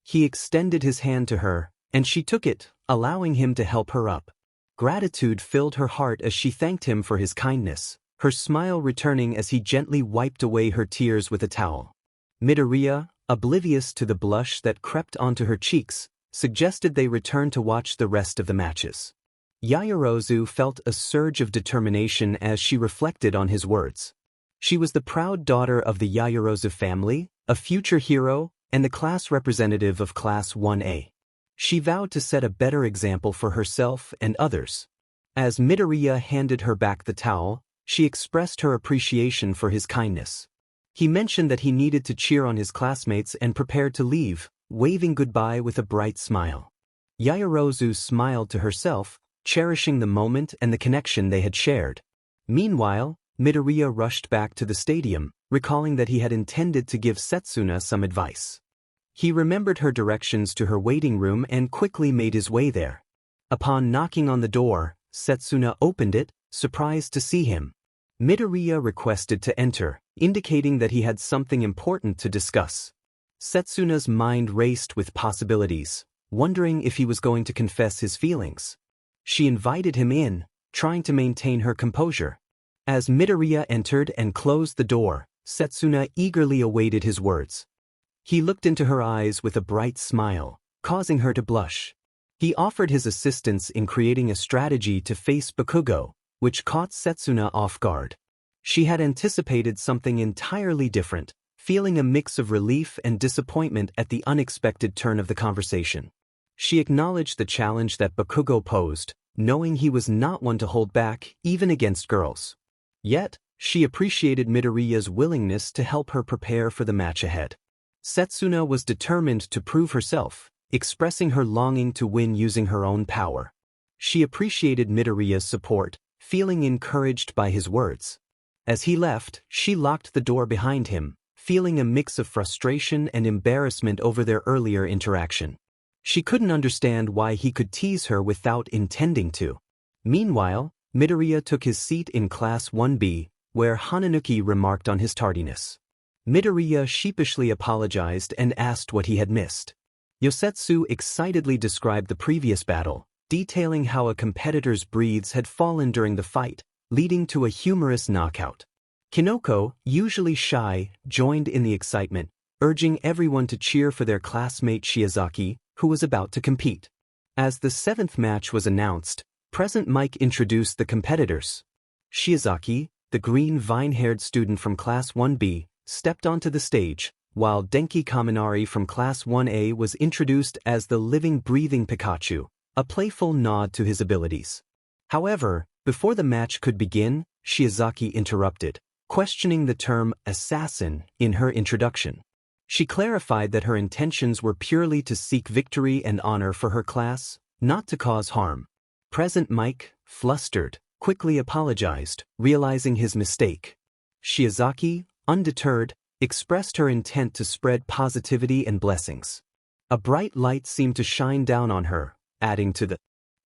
He extended his hand to her, and she took it, allowing him to help her up. Gratitude filled her heart as she thanked him for his kindness, her smile returning as he gently wiped away her tears with a towel. Midoriya, oblivious to the blush that crept onto her cheeks, suggested they return to watch the rest of the matches. Yaoyorozu felt a surge of determination as she reflected on his words. She was the proud daughter of the Yaoyorozu family, a future hero, and the class representative of Class 1A. She vowed to set a better example for herself and others. As Midoriya handed her back the towel, she expressed her appreciation for his kindness. He mentioned that he needed to cheer on his classmates and prepared to leave, waving goodbye with a bright smile. Yaoyorozu smiled to herself, cherishing the moment and the connection they had shared. Meanwhile, Midoriya rushed back to the stadium, recalling that he had intended to give Setsuna some advice. He remembered her directions to her waiting room and quickly made his way there. Upon knocking on the door, Setsuna opened it, surprised to see him. Midoriya requested to enter, indicating that he had something important to discuss. Setsuna's mind raced with possibilities, wondering if he was going to confess his feelings. She invited him in, trying to maintain her composure. As Midoriya entered and closed the door, Setsuna eagerly awaited his words. He looked into her eyes with a bright smile, causing her to blush. He offered his assistance in creating a strategy to face Bakugo, which caught Setsuna off guard. She had anticipated something entirely different, feeling a mix of relief and disappointment at the unexpected turn of the conversation. She acknowledged the challenge that Bakugo posed, knowing he was not one to hold back, even against girls. Yet, she appreciated Midoriya's willingness to help her prepare for the match ahead. Setsuna was determined to prove herself, expressing her longing to win using her own power. She appreciated Midoriya's support, feeling encouraged by his words. As he left, she locked the door behind him, feeling a mix of frustration and embarrassment over their earlier interaction. She couldn't understand why he could tease her without intending to. Meanwhile, Midoriya took his seat in Class 1B, where Hananuki remarked on his tardiness. Midoriya sheepishly apologized and asked what he had missed. Yosetsu excitedly described the previous battle, detailing how a competitor's breaths had fallen during the fight, leading to a humorous knockout. Kinoko, usually shy, joined in the excitement, urging everyone to cheer for their classmate Shiozaki, who was about to compete. As the seventh match was announced, Present Mike introduced the competitors. Shiozaki, the green vine-haired student from Class 1B, stepped onto the stage, while Denki Kaminari from Class 1A was introduced as the living breathing Pikachu, a playful nod to his abilities. However, before the match could begin, Shiozaki interrupted, questioning the term assassin in her introduction. She clarified that her intentions were purely to seek victory and honor for her class, not to cause harm. Present Mike, flustered, quickly apologized, realizing his mistake. Shiozaki, undeterred, expressed her intent to spread positivity and blessings. A bright light seemed to shine down on her, adding to the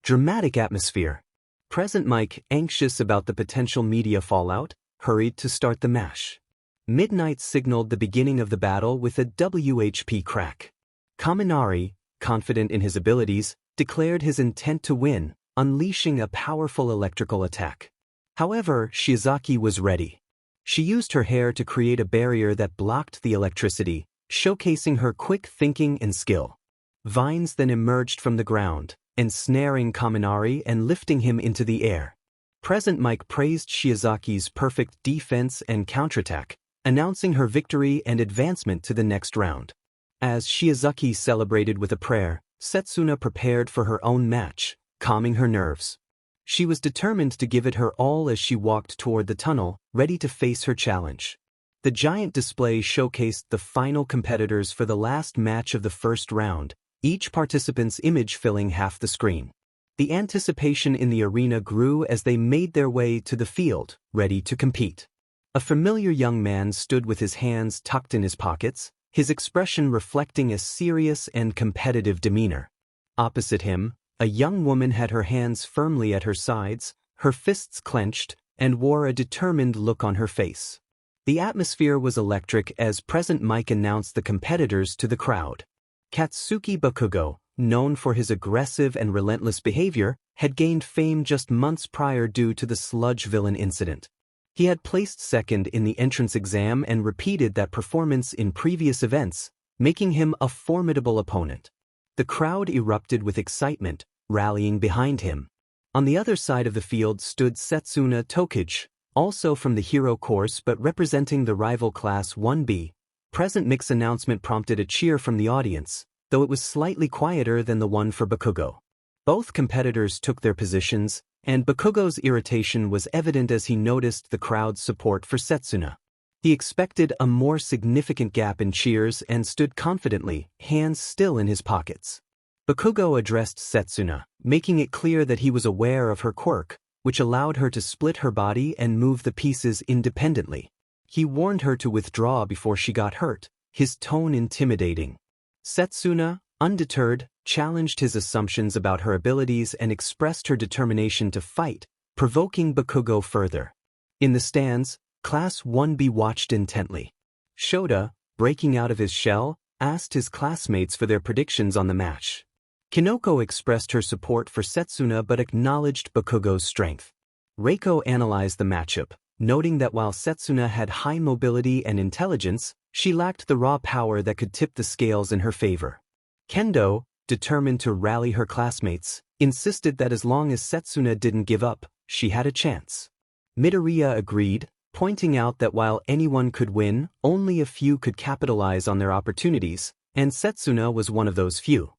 dramatic atmosphere. Present Mike, anxious about the potential media fallout, hurried to start the match. Midnight signaled the beginning of the battle with a WHP crack. Kaminari, confident in his abilities, declared his intent to win, unleashing a powerful electrical attack. However, Shiozaki was ready. She used her hair to create a barrier that blocked the electricity, showcasing her quick thinking and skill. Vines then emerged from the ground, ensnaring Kaminari and lifting him into the air. Present Mike praised Shiozaki's perfect defense and counterattack, announcing her victory and advancement to the next round. As Shiozaki celebrated with a prayer, Setsuna prepared for her own match, calming her nerves. She was determined to give it her all as she walked toward the tunnel, ready to face her challenge. The giant display showcased the final competitors for the last match of the first round, each participant's image filling half the screen. The anticipation in the arena grew as they made their way to the field, ready to compete. A familiar young man stood with his hands tucked in his pockets, his expression reflecting a serious and competitive demeanor. Opposite him, a young woman had her hands firmly at her sides, her fists clenched, and wore a determined look on her face. The atmosphere was electric as Present Mike announced the competitors to the crowd. Katsuki Bakugo, known for his aggressive and relentless behavior, had gained fame just months prior due to the sludge villain incident. He had placed second in the entrance exam and repeated that performance in previous events, making him a formidable opponent. The crowd erupted with excitement, rallying behind him. On the other side of the field stood Setsuna Tokuge, also from the hero course but representing the rival class 1B. Present mix announcement prompted a cheer from the audience, though it was slightly quieter than the one for Bakugo. Both competitors took their positions, and Bakugo's irritation was evident as he noticed the crowd's support for Setsuna. He expected a more significant gap in cheers and stood confidently, hands still in his pockets. Bakugo addressed Setsuna, making it clear that he was aware of her quirk, which allowed her to split her body and move the pieces independently. He warned her to withdraw before she got hurt, his tone intimidating. Setsuna, undeterred, challenged his assumptions about her abilities and expressed her determination to fight, provoking Bakugo further. In the stands, Class 1B watched intently. Shota, breaking out of his shell, asked his classmates for their predictions on the match. Kinoko expressed her support for Setsuna but acknowledged Bakugo's strength. Reiko analyzed the matchup, noting that while Setsuna had high mobility and intelligence, she lacked the raw power that could tip the scales in her favor. Kendo, determined to rally her classmates, insisted that as long as Setsuna didn't give up, she had a chance. Midoriya agreed, pointing out that while anyone could win, only a few could capitalize on their opportunities, and Setsuna was one of those few.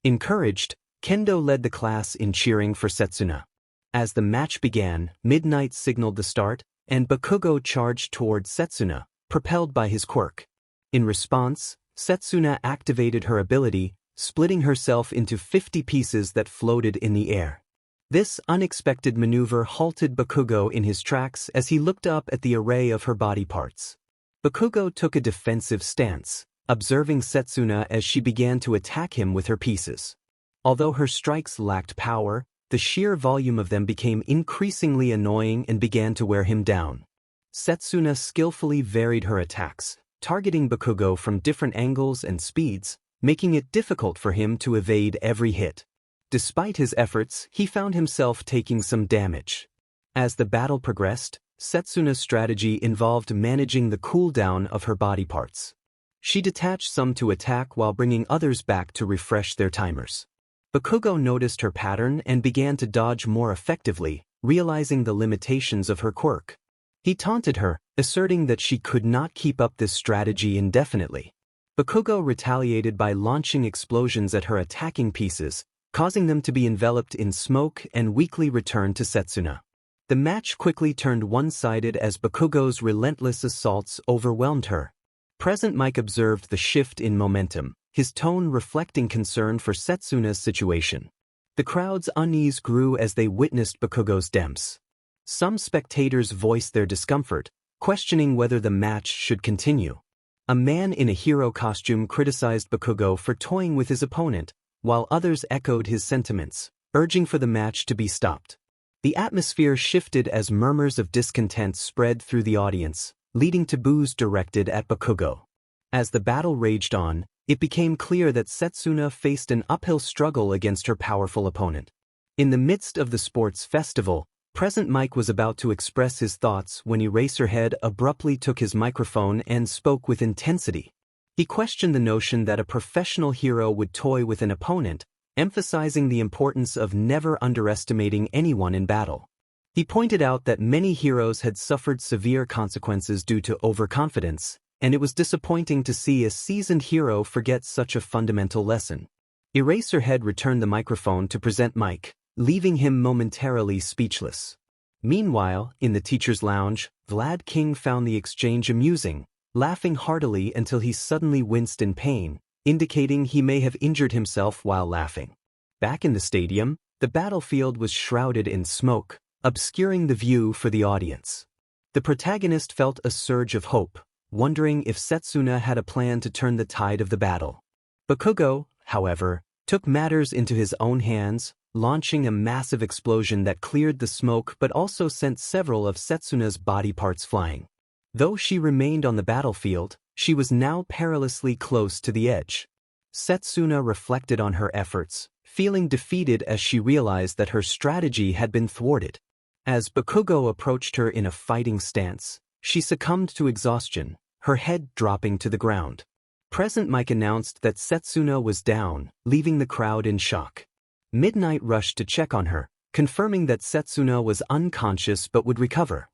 Encouraged, Kendo led the class in cheering for Setsuna. As the match began, Midnight signaled the start, and Bakugo charged toward Setsuna, propelled by his quirk. In response, Setsuna activated her ability, splitting herself into 50 pieces that floated in the air. This unexpected maneuver halted Bakugo in his tracks as he looked up at the array of her body parts. Bakugo took a defensive stance, observing Setsuna as she began to attack him with her pieces. Although her strikes lacked power, the sheer volume of them became increasingly annoying and began to wear him down. Setsuna skillfully varied her attacks, targeting Bakugo from different angles and speeds, making it difficult for him to evade every hit. Despite his efforts, he found himself taking some damage. As the battle progressed, Setsuna's strategy involved managing the cooldown of her body parts. She detached some to attack while bringing others back to refresh their timers. Bakugo noticed her pattern and began to dodge more effectively, realizing the limitations of her quirk. He taunted her, asserting that she could not keep up this strategy indefinitely. Bakugo retaliated by launching explosions at her attacking pieces, causing them to be enveloped in smoke and weakly returned to Setsuna. The match quickly turned one-sided as Bakugo's relentless assaults overwhelmed her. Present Mike observed the shift in momentum, his tone reflecting concern for Setsuna's situation. The crowd's unease grew as they witnessed Bakugo's demps. Some spectators voiced their discomfort, questioning whether the match should continue. A man in a hero costume criticized Bakugo for toying with his opponent, while others echoed his sentiments, urging for the match to be stopped. The atmosphere shifted as murmurs of discontent spread through the audience, leading to boos directed at Bakugo. As the battle raged on, it became clear that Setsuna faced an uphill struggle against her powerful opponent. In the midst of the sports festival, Present Mike was about to express his thoughts when Eraserhead abruptly took his microphone and spoke with intensity. He questioned the notion that a professional hero would toy with an opponent, emphasizing the importance of never underestimating anyone in battle. He pointed out that many heroes had suffered severe consequences due to overconfidence, and it was disappointing to see a seasoned hero forget such a fundamental lesson. Eraserhead returned the microphone to present Mike, leaving him momentarily speechless. Meanwhile, in the teacher's lounge, Vlad King found the exchange amusing, laughing heartily until he suddenly winced in pain, indicating he may have injured himself while laughing. Back in the stadium, the battlefield was shrouded in smoke, obscuring the view for the audience. The protagonist felt a surge of hope, wondering if Setsuna had a plan to turn the tide of the battle. Bakugo, however, took matters into his own hands, launching a massive explosion that cleared the smoke but also sent several of Setsuna's body parts flying. Though she remained on the battlefield, she was now perilously close to the edge. Setsuna reflected on her efforts, feeling defeated as she realized that her strategy had been thwarted. As Bakugo approached her in a fighting stance, she succumbed to exhaustion, her head dropping to the ground. Present Mike announced that Setsuna was down, leaving the crowd in shock. Midnight rushed to check on her, confirming that Setsuna was unconscious but would recover.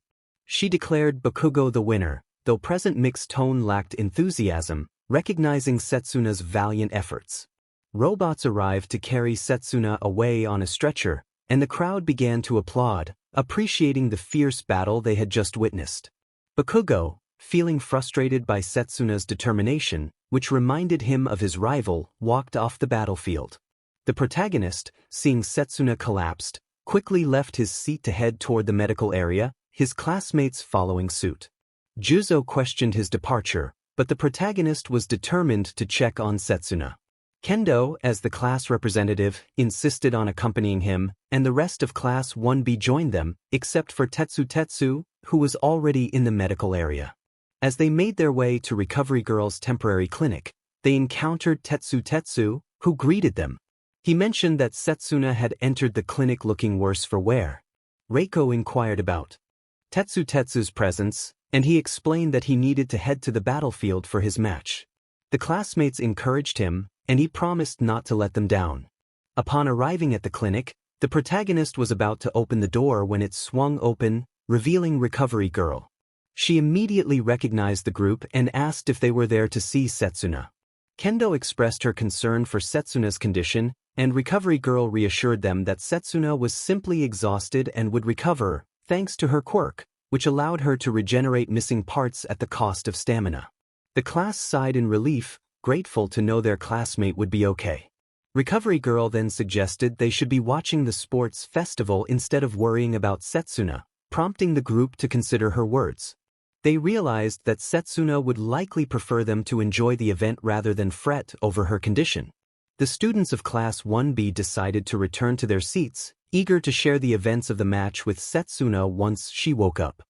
She declared Bakugo the winner, though Present Mike's tone lacked enthusiasm, recognizing Setsuna's valiant efforts. Robots arrived to carry Setsuna away on a stretcher, and the crowd began to applaud, appreciating the fierce battle they had just witnessed. Bakugo, feeling frustrated by Setsuna's determination, which reminded him of his rival, walked off the battlefield. The protagonist, seeing Setsuna collapsed, quickly left his seat to head toward the medical area, his classmates following suit. Juzo questioned his departure, but the protagonist was determined to check on Setsuna. Kendo, as the class representative, insisted on accompanying him, and the rest of Class 1B joined them, except for Tetsu, who was already in the medical area. As they made their way to Recovery Girl's temporary clinic, they encountered Tetsu, who greeted them. He mentioned that Setsuna had entered the clinic looking worse for wear. Reiko inquired about Tetsu's presence, and he explained that he needed to head to the battlefield for his match. The classmates encouraged him, and he promised not to let them down. Upon arriving at the clinic, the protagonist was about to open the door when it swung open, revealing Recovery Girl. She immediately recognized the group and asked if they were there to see Setsuna. Kendo expressed her concern for Setsuna's condition, and Recovery Girl reassured them that Setsuna was simply exhausted and would recover, thanks to her quirk, which allowed her to regenerate missing parts at the cost of stamina. The class sighed in relief, grateful to know their classmate would be okay. Recovery Girl then suggested they should be watching the sports festival instead of worrying about Setsuna, prompting the group to consider her words. They realized that Setsuna would likely prefer them to enjoy the event rather than fret over her condition. The students of Class 1B decided to return to their seats, eager to share the events of the match with Setsuna once she woke up.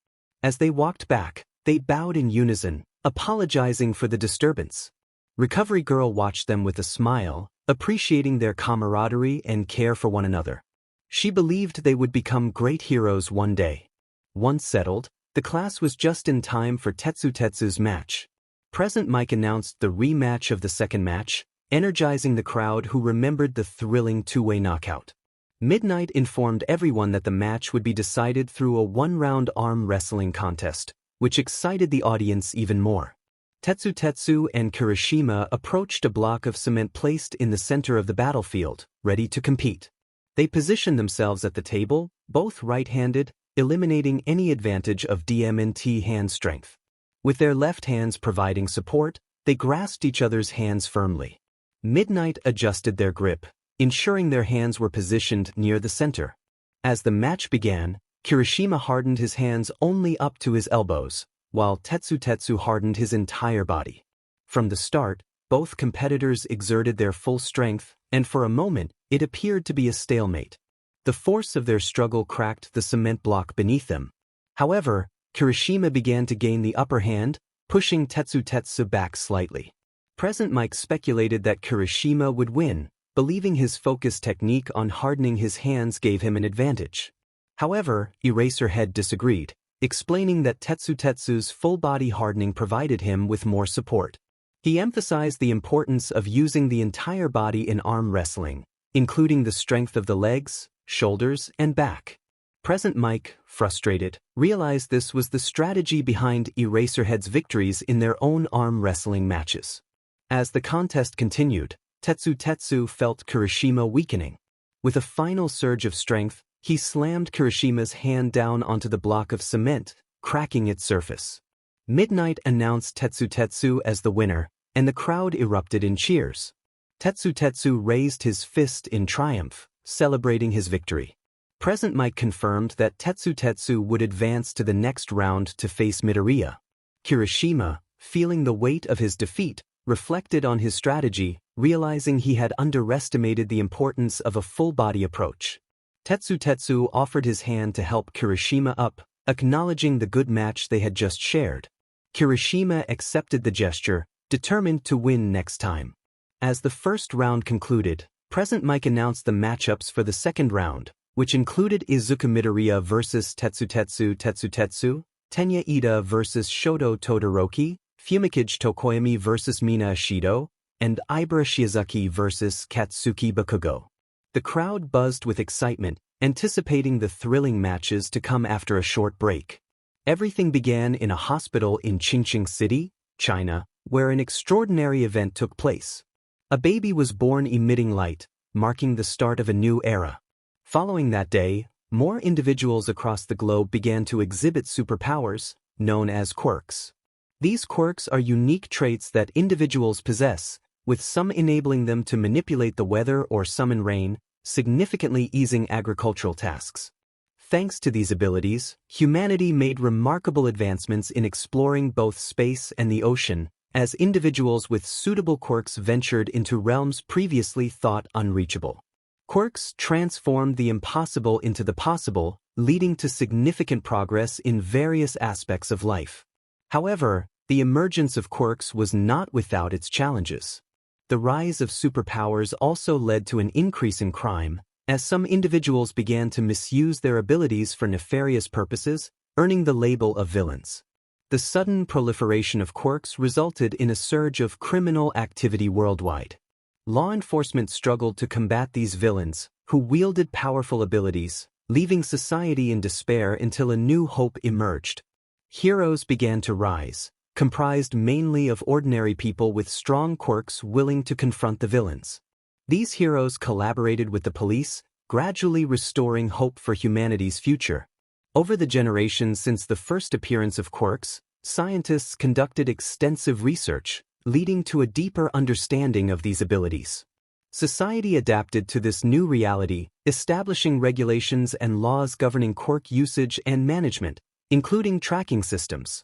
As they walked back, they bowed in unison, apologizing for the disturbance. Recovery Girl watched them with a smile, appreciating their camaraderie and care for one another. She believed they would become great heroes one day. Once settled, the class was just in time for Tetsu's match. Present Mike announced the rematch of the second match, energizing the crowd who remembered the thrilling two-way knockout. Midnight informed everyone that the match would be decided through a one-round arm wrestling contest, which excited the audience even more. Tetsu and Kirishima approached a block of cement placed in the center of the battlefield, ready to compete. They positioned themselves at the table, both right-handed, eliminating any advantage of DMNT hand strength. With their left hands providing support, they grasped each other's hands firmly. Midnight adjusted their grip, ensuring their hands were positioned near the center. As the match began, Kirishima hardened his hands only up to his elbows, while Tetsu hardened his entire body. From the start, both competitors exerted their full strength, and for a moment, it appeared to be a stalemate. The force of their struggle cracked the cement block beneath them. However, Kirishima began to gain the upper hand, pushing Tetsu back slightly. Present Mike speculated that Kirishima would win, believing his focus technique on hardening his hands gave him an advantage. However, Eraserhead disagreed, explaining that Tetsu's full-body hardening provided him with more support. He emphasized the importance of using the entire body in arm wrestling, including the strength of the legs, shoulders, and back. Present Mike, frustrated, realized this was the strategy behind Eraserhead's victories in their own arm wrestling matches. As the contest continued, Tetsu felt Kirishima weakening. With a final surge of strength, he slammed Kirishima's hand down onto the block of cement, cracking its surface. Midnight announced Tetsu as the winner, and the crowd erupted in cheers. Tetsu raised his fist in triumph, celebrating his victory. Present Mike confirmed that Tetsu would advance to the next round to face Midoriya. Kirishima, feeling the weight of his defeat, reflected on his strategy, realizing he had underestimated the importance of a full-body approach. Tetsu offered his hand to help Kirishima up, acknowledging the good match they had just shared. Kirishima accepted the gesture, determined to win next time. As the first round concluded, Present Mike announced the matchups for the second round, which included Izuku Midoriya vs Tetsu, Tenya Ida vs Shoto Todoroki, Fumikage Tokoyami vs Mina Ashido, and Ibara Shiozaki vs Katsuki Bakugo. The crowd buzzed with excitement, anticipating the thrilling matches to come after a short break. Everything began in a hospital in Qingqing City, China, where an extraordinary event took place. A baby was born emitting light, marking the start of a new era. Following that day, more individuals across the globe began to exhibit superpowers, known as quirks. These quirks are unique traits that individuals possess, with some enabling them to manipulate the weather or summon rain, significantly easing agricultural tasks. Thanks to these abilities, humanity made remarkable advancements in exploring both space and the ocean, as individuals with suitable quirks ventured into realms previously thought unreachable. Quirks transformed the impossible into the possible, leading to significant progress in various aspects of life. However, the emergence of quirks was not without its challenges. The rise of superpowers also led to an increase in crime, as some individuals began to misuse their abilities for nefarious purposes, earning the label of villains. The sudden proliferation of quirks resulted in a surge of criminal activity worldwide. Law enforcement struggled to combat these villains, who wielded powerful abilities, leaving society in despair until a new hope emerged. Heroes began to rise, comprised mainly of ordinary people with strong quirks willing to confront the villains. These heroes collaborated with the police, gradually restoring hope for humanity's future. Over the generations since the first appearance of quirks, scientists conducted extensive research, leading to a deeper understanding of these abilities. Society adapted to this new reality, establishing regulations and laws governing quirk usage and management, including tracking systems.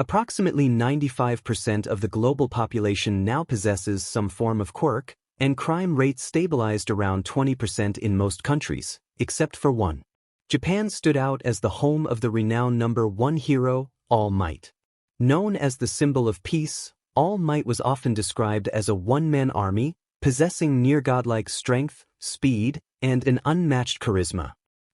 Approximately 95% of the global population now possesses some form of quirk, and crime rates stabilized around 20% in most countries, except for one. Japan stood out as the home of the renowned #1 hero, All Might. Known as the symbol of peace, All Might was often described as a one-man army, possessing near-godlike strength, speed, and an unmatched charisma.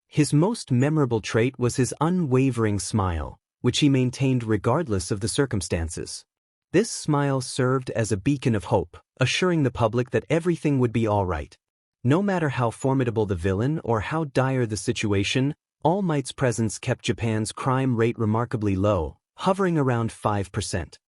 His most memorable trait was his unwavering smile, which he maintained regardless of the circumstances. This smile served as a beacon of hope, assuring the public that everything would be all right. No matter how formidable the villain or how dire the situation, All Might's presence kept Japan's crime rate remarkably low, hovering around 5%.